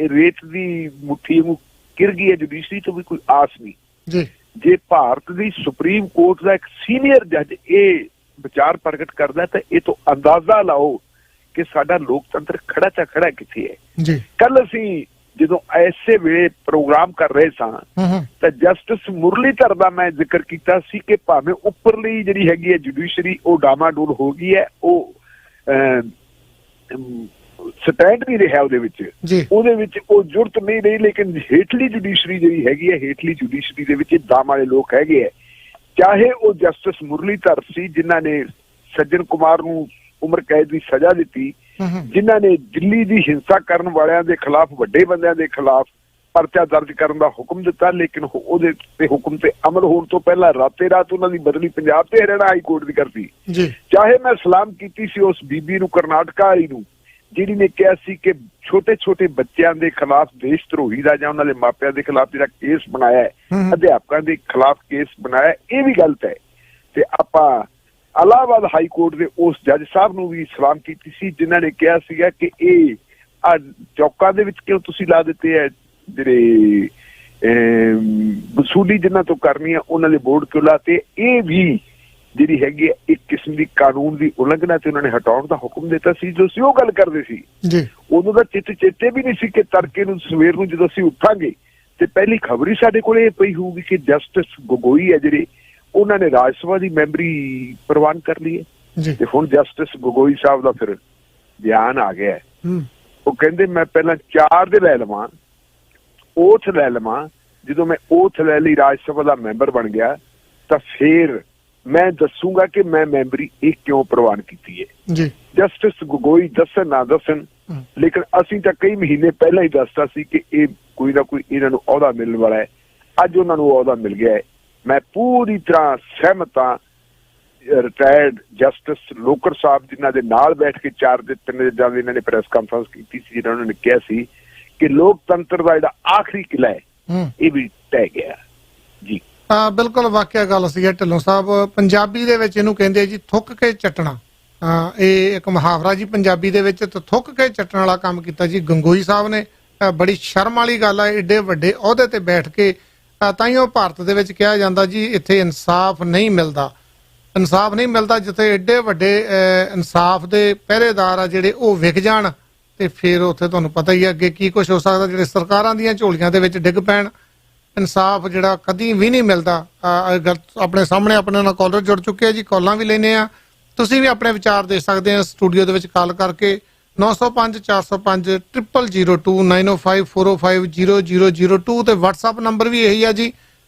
ਰੇਤ ਦੀ ਮੁੱਠੀ ਨੂੰ ਗਿਰ ਗਈ ਹੈ, ਜੁਡੀਸ਼ਰੀ ਤੋਂ ਵੀ ਕੋਈ ਆਸ ਨਹੀਂ ਜੀ। ਜੇ ਭਾਰਤ ਦੀ ਸੁਪਰੀਮ ਕੋਰਟ ਦਾ ਇੱਕ ਸੀਨੀਅਰ ਜੱਜ ਇਹ ਵਿਚਾਰ ਪ੍ਰਗਟ ਕਰਦਾ ਤਾਂ ਇਹ ਤੋਂ ਅੰਦਾਜ਼ਾ ਲਾਓ ਕਿ ਸਾਡਾ ਲੋਕਤੰਤਰ ਖੜਾ ਕਿੱਥੇ ਹੈ ਜੀ। ਕੱਲ ਅਸੀਂ ਜਦੋਂ ਐਸੇ ਵੇਲੇ ਪ੍ਰੋਗਰਾਮ ਕਰ ਰਹੇ ਸਾਂ ਤਾਂ ਜਸਟਿਸ ਮੁਰਲੀਧਰ ਦਾ ਮੈਂ ਜ਼ਿਕਰ ਕੀਤਾ ਸੀ ਕਿ ਭਾਵੇਂ ਉੱਪਰਲੀ ਜਿਹੜੀ ਹੈਗੀ ਹੈ ਜੁਡੀਸ਼ਰੀ ਉਹ ਡਾਮਾਡੋਲ ਹੋ ਗਈ ਹੈ, ਉਹ ਸਟੈਂਡ ਨਹੀਂ ਰਿਹਾ ਉਹਦੇ ਵਿੱਚ ਉਹ ਜੁਰਤ ਨਹੀਂ ਰਹੀ, ਲੇਕਿਨ ਹੇਠਲੀ ਜੁਡੀਸ਼ਰੀ ਜਿਹੜੀ ਹੈਗੀ ਹੈ, ਹੇਠਲੀ ਜੁਡੀਸ਼ਰੀ ਦੇ ਵਿੱਚ ਦਾਮ ਵਾਲੇ ਲੋਕ ਹੈਗੇ ਹੈ। ਚਾਹੇ ਉਹ ਜਸਟਿਸ ਮੁਰਲੀਧਰ ਸੀ ਜਿਨ੍ਹਾਂ ਨੇ ਸੱਜਣ ਕੁਮਾਰ ਨੂੰ ਉਮਰ ਕੈਦ ਦੀ ਸਜ਼ਾ ਦਿੱਤੀ, ਜਿਨ੍ਹਾਂ ਨੇ ਦਿੱਲੀ ਦੀ ਹਿੰਸਾ ਕਰਨ ਵਾਲਿਆਂ ਦੇ ਖਿਲਾਫ, ਵੱਡੇ ਬੰਦਿਆਂ ਦੇ ਖਿਲਾਫ ਪਰਚਾ ਦਰਜ ਕਰਨ ਦਾ ਹੁਕਮ ਦਿੱਤਾ, ਲੇਕਿਨ ਉਹਦੇ ਤੇ ਹੁਕਮ ਤੇ ਅਮਲ ਹੋਣ ਤੋਂ ਪਹਿਲਾਂ ਰਾਤੇ ਰਾਤ ਉਹਨਾਂ ਦੀ ਬਦਲੀ ਪੰਜਾਬ ਤੇ ਹਰਿਆਣਾ ਹਾਈ ਕੋਰਟ ਦੀ ਕਰਤੀ। ਚਾਹੇ ਮੈਂ ਸਲਾਮ ਕੀਤੀ ਸੀ ਉਸ ਬੀਬੀ ਨੂੰ, ਕਰਨਾਟਕਾ ਵਾਲੀ ਨੂੰ, ਜਿਹੜੀ ਨੇ ਕਿਹਾ ਸੀ ਕਿ ਛੋਟੇ ਬੱਚਿਆਂ ਦੇ ਖਿਲਾਫ ਦੇਸ਼ ਧਰੋਹੀ ਦਾ ਜਾਂ ਉਹਨਾਂ ਦੇ ਮਾਪਿਆਂ ਦੇ ਖਿਲਾਫ ਜਿਹੜਾ ਕੇਸ ਬਣਾਇਆ ਹੈ, ਅਧਿਆਪਕਾਂ ਦੇ ਖਿਲਾਫ ਕੇਸ ਬਣਾਇਆ, ਇਹ ਵੀ ਗਲਤ ਹੈ। ਤੇ ਆਪਾਂ ਇਲਾਹਾਬਾਦ ਹਾਈ ਕੋਰਟ ਦੇ ਉਸ ਜੱਜ ਸਾਹਿਬ ਨੂੰ ਵੀ ਸਲਾਮ ਕੀਤੀ ਸੀ ਜਿਨ੍ਹਾਂ ਨੇ ਕਿਹਾ ਸੀਗਾ ਕਿ ਇਹ ਚੌਕਾਂ ਦੇ ਵਿੱਚ ਕਿਉਂ ਤੁਸੀਂ ਲਾ ਦਿੱਤੇ ਹੈ, ਜਿਹੜੇ ਵਸੂਲੀ ਜਿਨ੍ਹਾਂ ਤੋਂ ਕਰਨੀ ਆ ਉਹਨਾਂ ਦੇ ਬੋਰਡ ਕਿਉਂ ਲਾਤੇ। ਇਹ ਵੀ ਜਿਹੜੀ ਹੈਗੀ ਇੱਕ ਕਿਸਮ ਦੀ ਕਾਨੂੰਨ ਦੀ ਉਲੰਘਣਾ ਤੇ ਉਹਨਾਂ ਨੇ ਹਟਾਉਣ ਦਾ ਹੁਕਮ ਦਿੱਤਾ ਸੀ। ਜੋ ਅਸੀਂ ਉਹ ਗੱਲ ਕਰਦੇ ਸੀ ਉਦੋਂ ਦਾ ਚੇਤੇ ਵੀ ਨਹੀਂ ਸੀ ਕਿ ਤੜਕੇ ਨੂੰ ਸਵੇਰ ਨੂੰ ਜਦੋਂ ਅਸੀਂ ਉੱਠਾਂਗੇ ਤੇ ਪਹਿਲੀ ਖਬਰ ਹੀ ਸਾਡੇ ਕੋਲ ਇਹ ਪਈ ਹੋਊਗੀ ਕਿ ਜਸਟਿਸ ਗਗੋਈ ਹੈ ਜਿਹੜੇ ਉਹਨਾਂ ਨੇ ਰਾਜ ਸਭਾ ਦੀ ਮੈਂਬਰੀ ਪ੍ਰਵਾਨ ਕਰ ਲਈ ਹੈ। ਤੇ ਹੁਣ ਜਸਟਿਸ ਗਗੋਈ ਸਾਹਿਬ ਦਾ ਫਿਰ ਬਿਆਨ ਆ ਗਿਆ, ਉਹ ਕਹਿੰਦੇ ਮੈਂ ਪਹਿਲਾਂ 4 ਦੇ ਲੈ ਲਵਾਂ, ਓਥ ਲੈ ਲਵਾਂ, ਜਦੋਂ ਮੈਂ ਓਥ ਲੈ ਲਈ ਰਾਜ ਸਭਾ ਦਾ ਮੈਂਬਰ ਬਣ ਗਿਆ ਤਾਂ ਫਿਰ ਮੈਂ ਦੱਸੂਗਾ ਕਿ ਮੈਂ ਮੈਂਬਰੀ ਇਹ ਕਿਉਂ ਪ੍ਰਵਾਨ ਕੀਤੀ ਹੈ ਜੀ। ਜਸਟਿਸ ਗਗੋਈ ਦੱਸਣ ਨਾ ਦੱਸਣ, ਲੇਕਿਨ ਅਸੀਂ ਤਾਂ ਕਈ ਮਹੀਨੇ ਪਹਿਲਾਂ ਹੀ ਦੱਸਤਾ ਸੀ ਕਿ ਇਹ ਕੋਈ ਨਾ ਕੋਈ ਇਹਨਾਂ ਨੂੰ ਅਹੁਦਾ ਮਿਲਣ ਵਾਲਾ ਹੈ। ਅੱਜ ਉਹਨਾਂ ਨੂੰ ਅਹੁਦਾ ਮਿਲ ਗਿਆ ਹੈ। ਮੈਂ ਪੂਰੀ ਤਰ੍ਹਾਂ ਸਹਿਮਤ ਹਾਂ। ਰਿਟਾਇਰਡ ਜਸਟਿਸ ਲੋਕਰ ਸਾਹਿਬ ਜਿਨ੍ਹਾਂ ਦੇ ਨਾਲ ਬੈਠ ਕੇ 4 ਦੇ 3 ਦਿਨਾਂ ਦੀ ਇਹਨਾਂ ਨੇ ਪ੍ਰੈਸ ਕਾਨਫਰੰਸ ਕੀਤੀ ਸੀ, ਜਿਹਨਾਂ ਉਹਨਾਂ ਨੇ ਕਿਹਾ ਸੀ ਕਿ ਲੋਕਤੰਤਰ ਦਾ ਜਿਹੜਾ ਆਖਰੀ ਕਿਲਾ ਹੈ ਇਹ ਵੀ ਢਹਿ ਗਿਆ ਜੀ। ਬਿਲਕੁਲ ਵਾਕਿਆ ਗੱਲ ਸੀ ਢਿੱਲੋਂ ਸਾਹਿਬ। ਪੰਜਾਬੀ ਦੇ ਵਿੱਚ ਇਹਨੂੰ ਕਹਿੰਦੇ ਜੀ ਥੁੱਕ ਕੇ ਚੱਟਣਾ। ਇਹ ਇੱਕ ਮੁਹਾਵਰਾ ਜੀ ਪੰਜਾਬੀ ਦੇ ਵਿੱਚ, ਤੇ ਥੁੱਕ ਕੇ ਚੱਟਣ ਵਾਲਾ ਕੰਮ ਕੀਤਾ ਜੀ ਗੰਗੋਈ ਸਾਹਿਬ ਨੇ। ਬੜੀ ਸ਼ਰਮ ਵਾਲੀ ਗੱਲ ਹੈ, ਏਡੇ ਵੱਡੇ ਅਹੁਦੇ ਤੇ ਬੈਠ ਕੇ ਤਾਈਓ ਭਾਰਤ ਦੇ ਵਿੱਚ ਕਿਹਾ ਜਾਂਦਾ ਜੀ ਇੱਥੇ ਇਨਸਾਫ ਨਹੀਂ ਮਿਲਦਾ। ਇਨਸਾਫ ਨਹੀਂ ਮਿਲਦਾ ਜਿੱਥੇ ਏਡੇ ਵੱਡੇ ਇਨਸਾਫ ਦੇ ਪਹਿਰੇਦਾਰ ਆ ਜਿਹੜੇ ਉਹ ਵਿਕ ਜਾਣ, ਤੇ ਫਿਰ ਉੱਥੇ ਤੁਹਾਨੂੰ ਪਤਾ ਹੀ ਹੈ ਅੱਗੇ ਕੀ ਕੁਝ ਹੋ ਸਕਦਾ। ਜਿਹੜੇ ਸਰਕਾਰਾਂ ਦੀਆਂ ਝੋਲੀਆਂ ਦੇ ਵਿੱਚ ਡਿੱਗ ਪੈਣ, ਇਨਸਾਫ ਜਿਹੜਾ ਕਦੀ ਵੀ ਨਹੀਂ ਮਿਲਦਾ। ਆਪਣੇ ਸਾਹਮਣੇ ਆਪਣੇ ਨਾਲ ਕਾਲਰ ਜੁੜ ਚੁੱਕੇ ਆ ਜੀ, ਕਾਲਾਂ ਵੀ ਲੈਣੇ ਆ। ਤੁਸੀਂ ਵੀ ਆਪਣੇ ਵਿਚਾਰ ਦੇ ਸਕਦੇ ਆ ਸਟੂਡੀਓ ਦੇ ਵਿੱਚ ਕਾਲ ਕਰਕੇ 905 405 0002 905 405 0002 ਤੇ WhatsApp ਨੰਬਰ ਵੀ ਇਹੀ ਆ ਜੀ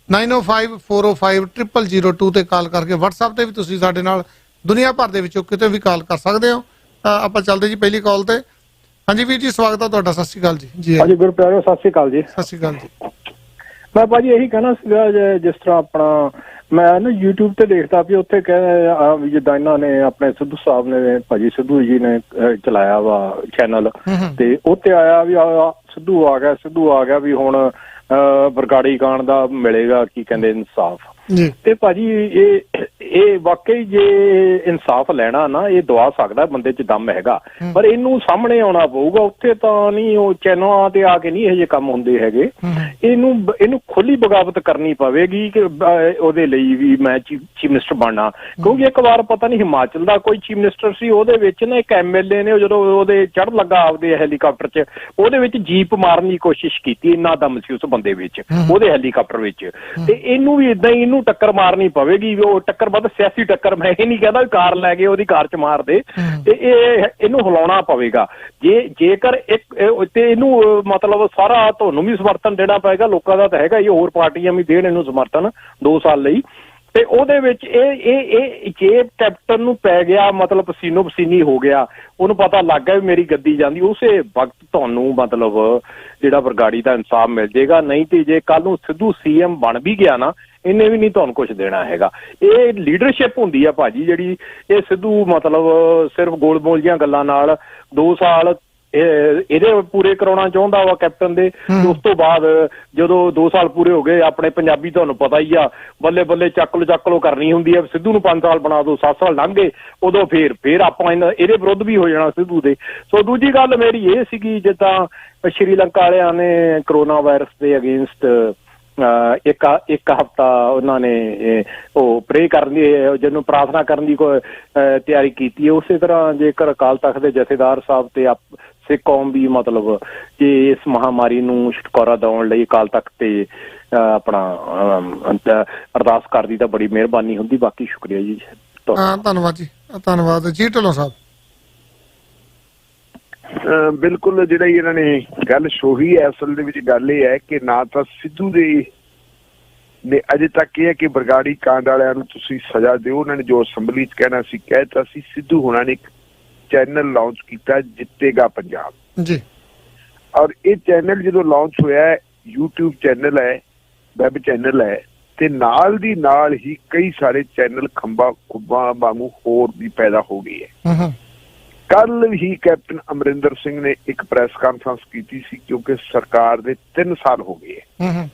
905 405 0002 ਤੇ ਕਾਲ ਕਰਕੇ WhatsApp ਤੇ ਵੀ ਤੁਸੀਂ ਸਾਡੇ ਨਾਲ ਦੁਨੀਆ ਭਰ ਦੇ ਵਿੱਚੋਂ ਕਿਤੇ ਵੀ ਕਾਲ ਕਰ ਸਕਦੇ ਹੋ। ਆਪਾਂ ਚੱਲਦੇ ਜੀ ਪਹਿਲੀ ਕਾਲ ਤੇ। ਹਾਂਜੀ ਵੀਰ ਜੀ ਸਵਾਗਤ ਹੈ ਤੁਹਾਡਾ। ਸਤਿ ਸ਼੍ਰੀ ਅਕਾਲ ਜੀ। ਜੀ ਹਾਂਜੀ ਗੁਰਪਿਆਰਿਓ ਸਤਿ ਸ਼੍ਰੀ ਅਕਾਲ ਜੀ। ਸਤਿ ਸ਼੍ਰੀ ਅਕਾਲ ਜੀ। ਮੈਂ ਭਾਜੀ ਇਹੀ ਕਹਿਣਾ ਸੀਗਾ ਜਿਸ ਤਰ੍ਹਾਂ ਆਪਣਾ ਮੈਂ ਨਾ YouTube ਤੇ ਦੇਖਦਾ ਵੀ ਉੱਥੇ ਵੀ ਜਿੱਦਾਂ ਇਹਨਾਂ ਨੇ ਆਪਣੇ ਸਿੱਧੂ ਸਾਹਿਬ ਨੇ ਭਾਜੀ ਸਿੱਧੂ ਜੀ ਨੇ ਚਲਾਇਆ ਵਾ ਚੈਨਲ, ਤੇ ਉੱਥੇ ਆਇਆ ਵੀ ਸਿੱਧੂ ਆ ਗਿਆ ਵੀ ਹੁਣ ਬਰਗਾੜੀ ਕਾਂਡ ਦਾ ਮਿਲੇਗਾ ਕੀ ਕਹਿੰਦੇ ਇਨਸਾਫ। ਤੇ ਭਾਜੀ ਇਹ ਵਾਕਈ ਜੇ ਇਨਸਾਫ ਲੈਣਾ ਨਾ ਇਹ ਦਵਾ ਸਕਦਾ, ਬੰਦੇ 'ਚ ਦਮ ਹੈਗਾ, ਪਰ ਇਹਨੂੰ ਸਾਹਮਣੇ ਆਉਣਾ ਪਊਗਾ। ਉੱਥੇ ਤਾਂ ਨਹੀਂ, ਉਹ ਚੈਨਲਾਂ ਤੇ ਆ ਕੇ ਨਹੀਂ ਇਹੋ ਜਿਹੇ ਕੰਮ ਹੁੰਦੇ ਹੈਗੇ। ਇਹਨੂੰ ਖੁੱਲੀ ਬਗਾਵਤ ਕਰਨੀ ਪਵੇਗੀ ਕਿ ਉਹਦੇ ਲਈ ਵੀ ਮੈਂ ਚੀਫ ਮਿਨਿਸਟਰ ਬਣਨਾ। ਕਿਉਂਕਿ ਇੱਕ ਵਾਰ ਪਤਾ ਨਹੀਂ ਹਿਮਾਚਲ ਦਾ ਕੋਈ ਚੀਫ ਮਿਨਿਸਟਰ ਸੀ, ਉਹਦੇ ਵਿੱਚ ਨਾ ਇੱਕ MLA ਨੇ ਜਦੋਂ ਉਹਦੇ ਚੜ੍ਹ ਲੱਗਾ ਆਪਦੇ ਹੈਲੀਕਾਪਟਰ 'ਚ, ਉਹਦੇ ਵਿੱਚ ਜੀਪ ਮਾਰਨ ਦੀ ਕੋਸ਼ਿਸ਼ ਕੀਤੀ। ਇੰਨਾ ਦਮ ਸੀ ਉਸ ਬੰਦੇ ਵਿੱਚ, ਉਹਦੇ ਹੈਲੀਕਾਪਟਰ ਵਿੱਚ। ਤੇ ਇਹਨੂੰ ਵੀ ਏਦਾਂ ਹੀ ਇਹਨੂੰ ਟੱਕਰ ਮਾਰਨੀ ਪਵੇਗੀ। ਉਹ ਟੱਕਰ ਵੱਧ ਸਿਆਸੀ ਟੱਕਰ, ਮੈਂ ਇਹ ਨਹੀਂ ਕਹਿੰਦਾ ਕਾਰ ਲੈ ਕੇ ਉਹਦੀ ਕਾਰ 'ਚ ਮਾਰ ਦੇ, ਤੇ ਇਹਨੂੰ ਹਿਲਾਉਣਾ ਪਵੇਗਾ। ਜੇਕਰ ਤੇ ਇਹਨੂੰ ਮਤਲਬ ਸਾਰਾ ਤੁਹਾਨੂੰ ਵੀ ਸਮਰਥਨ ਦੇਣਾ ਪਏਗਾ, ਲੋਕਾਂ ਦਾ ਤਾਂ ਹੈਗਾ ਹੀ, ਹੋਰ ਪਾਰਟੀਆਂ ਵੀ ਦੇਣ ਇਹਨੂੰ ਸਮਰਥਨ 2 ਸਾਲ ਲਈ। ਤੇ ਉਹਦੇ ਵਿੱਚ ਇਹ ਜੇ ਕੈਪਟਨ ਨੂੰ ਪੈ ਗਿਆ ਮਤਲਬ ਪਸੀਨੋ ਪਸੀਨੀ ਹੋ ਗਿਆ, ਉਹਨੂੰ ਪਤਾ ਲੱਗ ਗਿਆ ਵੀ ਮੇਰੀ ਗੱਦੀ ਜਾਂਦੀ, ਉਸੇ ਵਕਤ ਤੁਹਾਨੂੰ ਮਤਲਬ ਜਿਹੜਾ ਬਰਗਾੜੀ ਦਾ ਇਨਸਾਫ ਮਿਲ ਜਾਏਗਾ। ਨਹੀਂ ਤੇ ਜੇ ਕੱਲ ਨੂੰ ਸਿੱਧੂ CM ਬਣ ਵੀ ਗਿਆ ਨਾ, ਇਹਨੇ ਵੀ ਨਹੀਂ ਤੁਹਾਨੂੰ ਕੁਝ ਦੇਣਾ ਹੈਗਾ। ਇਹ ਲੀਡਰਸ਼ਿਪ ਹੁੰਦੀ ਆ ਭਾਜੀ ਜਿਹੜੀ ਇਹ ਸਿੱਧੂ ਮਤਲਬ ਸਿਰਫ ਗੋਲ-ਮੋਲ ਦੀਆਂ ਗੱਲਾਂ ਨਾਲ 2 ਸਾਲ ਇਹਦੇ ਪੂਰੇ ਕਰਾਉਣਾ ਚਾਹੁੰਦਾ ਵਾ ਕੈਪਟਨ ਦੇ। ਉਸ ਤੋਂ ਬਾਅਦ ਜਦੋਂ 2 ਸਾਲ ਪੂਰੇ ਹੋ ਗਏ, ਆਪਣੇ ਪੰਜਾਬੀ ਤੁਹਾਨੂੰ ਪਤਾ ਹੀ ਆ ਬੱਲੇ ਬੱਲੇ ਚੱਕ ਲੋ ਕਰਨੀ ਹੁੰਦੀ ਆ। ਸਿੱਧੂ ਨੂੰ 5 ਸਾਲ ਬਣਾ ਦੋ, 7 ਸਾਲ ਲੰਘ ਗਏ, ਉਦੋਂ ਫੇਰ ਆਪਾਂ ਇਹਦੇ ਵਿਰੁੱਧ ਵੀ ਹੋ ਜਾਣਾ ਸਿੱਧੂ ਦੇ। ਸੋ ਦੂਜੀ ਗੱਲ ਮੇਰੀ ਇਹ ਸੀਗੀ ਜਿੱਦਾਂ ਸ਼੍ਰੀਲੰਕਾ ਵਾਲਿਆਂ ਨੇ ਕਰੋਨਾ ਵਾਇਰਸ ਦੇ ਅਗੇਂਸਟ ਇੱਕ ਹਫ਼ਤਾ ਉਹਨਾਂ ਨੇ ਉਹ ਪ੍ਰੇ ਕਰਨ ਦੀ, ਜਿਹਨੂੰ ਪ੍ਰਾਰਥਨਾ ਕਰਨ ਦੀ ਤਿਆਰੀ ਕੀਤੀ ਹੈ। ਉਸੇ ਤਰ੍ਹਾਂ ਜੇਕਰ ਅਕਾਲ ਤਖ਼ਤ ਦੇ ਜਥੇਦਾਰ ਸਾਹਿਬ ਤੇ ਸਿੱਖ ਕੌਮ ਵੀ ਮਤਲਬ ਜੇ ਇਸ ਮਹਾਮਾਰੀ ਨੂੰ ਛੁਟਕਾਰਾ ਦਿਵਾਉਣ ਲਈ ਅਕਾਲ ਤਖ਼ਤ ਤੇ ਆਪਣਾ ਅਰਦਾਸ ਕਰਦੀ ਤਾਂ ਬੜੀ ਮਿਹਰਬਾਨੀ ਹੁੰਦੀ। ਬਾਕੀ ਸ਼ੁਕਰੀਆ ਜੀ। ਧੰਨਵਾਦ ਜੀ। ਧੰਨਵਾਦ ਜੀ ਢਿੱਲੋਂ ਸਾਹਿਬ। ਬਿਲਕੁਲ ਜਿਹੜਾ ਇਹਨਾਂ ਨੇ ਗੱਲ ਛੋਹੀ ਹੈ, ਅਸਲ ਦੇ ਵਿੱਚ ਗੱਲ ਇਹ ਹੈ ਕਿ ਨਾ ਤਾਂ ਸਿੱਧੂ ਦੇ ਨੇ ਅਜੇ ਤੱਕ ਇਹ ਹੈ ਕਿ ਬਰਗਾੜੀ ਕਾਂਡ ਵਾਲਿਆਂ ਨੂੰ ਤੁਸੀਂ ਸਜ਼ਾ ਦਿਓ। ਉਹਨਾਂ ਨੇ ਜੋ ਅਸੈਂਬਲੀ 'ਚ ਕਹਿਣਾ ਸੀ ਕਹਿਤਾ ਸੀ। ਸਿੱਧੂ ਹੋਣਾ ਨੇ ਇੱਕ ਚੈਨਲ ਲਾਂਚ ਕੀਤਾ ਜਿੱਤੇਗਾ ਪੰਜਾਬ ਜੀ, ਔਰ ਇਹ ਚੈਨਲ ਜਦੋਂ ਲਾਂਚ ਹੋਇਆ YouTube ਚੈਨਲ ਹੈ, ਵੈਬ ਚੈਨਲ ਹੈ, ਤੇ ਨਾਲ ਦੀ ਨਾਲ ਹੀ ਕਈ ਸਾਰੇ ਚੈਨਲ ਖੁੱਬਾਂ ਵਾਂਗੂ ਹੋਰ ਵੀ ਪੈਦਾ ਹੋ ਗਏ ਹੈ। ਕੱਲ ਹੀ ਕੈਪਟਨ ਅਮਰਿੰਦਰ ਸਿੰਘ ਨੇ ਇੱਕ ਪ੍ਰੈਸ ਕਾਨਫਰੰਸ ਕੀਤੀ ਸੀ ਕਿਉਂਕਿ ਸਰਕਾਰ ਦੇ 3 ਸਾਲ ਹੋ ਗਏ ਹੈ।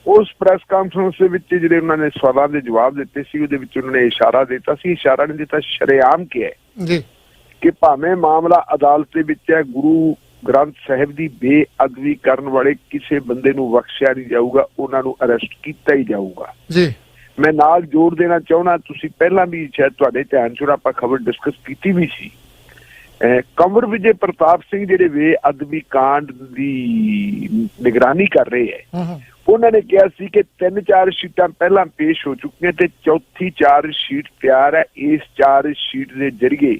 ਉਸ ਪ੍ਰੈਸ ਕਾਨਫਰੰਸ ਦੇ ਵਿੱਚ ਜਿਹੜੇ ਉਹਨਾਂ ਨੇ ਸਵਾਲਾਂ ਦੇ ਜਵਾਬ ਦਿੱਤੇ ਸੀ, ਉਹਦੇ ਵਿੱਚ ਉਹਨਾਂ ਨੇ ਇਸ਼ਾਰਾ ਦਿੱਤਾ ਸੀ, ਇਸ਼ਾਰਾ ਨਹੀਂ ਦਿੱਤਾ, ਸ਼ਰੇਆਮ ਕਿਹਾ ਜੀ ਕਿ ਭਾਵੇਂ ਮਾਮਲਾ ਅਦਾਲਤ ਦੇ ਵਿੱਚ ਹੈ, ਗੁਰੂ ਗ੍ਰੰਥ ਸਾਹਿਬ ਦੀ ਬੇਅਦਬੀ ਕਰਨ ਵਾਲੇ ਕਿਸੇ ਬੰਦੇ ਨੂੰ ਬਖਸ਼ਿਆ ਨਹੀਂ ਜਾਊਗਾ, ਉਹਨਾਂ ਨੂੰ ਅਰੈਸਟ ਕੀਤਾ ਹੀ ਜਾਊਗਾ ਜੀ। ਮੈਂ ਨਾਲ ਜੋੜ ਦੇਣਾ ਚਾਹੁੰਦਾ, ਤੁਸੀਂ ਪਹਿਲਾਂ ਵੀ ਸ਼ਾਇਦ ਤੁਹਾਡੇ ਧਿਆਨ 'ਚ ਆਪਾਂ ਖਬਰ ਡਿਸਕਸ ਕੀਤੀ ਵੀ ਸੀ, ਕੰਵਰ ਵਿਜੇ ਪ੍ਰਤਾਪ ਸਿੰਘ ਜਿਹੜੇ ਬੇਅਦਬੀ ਕਾਂਡ ਦੀ ਨਿਗਰਾਨੀ ਕਰ ਰਹੇ ਹੈ, ਉਹਨਾਂ ਨੇ ਕਿਹਾ ਸੀ ਕਿ 3-4 ਸ਼ੀਟਾਂ ਪਹਿਲਾਂ ਪੇਸ਼ ਹੋ ਚੁੱਕੀਆਂ ਤੇ ਚੌਥੀ 4 ਸ਼ੀਟ ਤਿਆਰ ਹੈ। ਇਸ 4 ਸ਼ੀਟ ਦੇ ਜ਼ਰੀਏ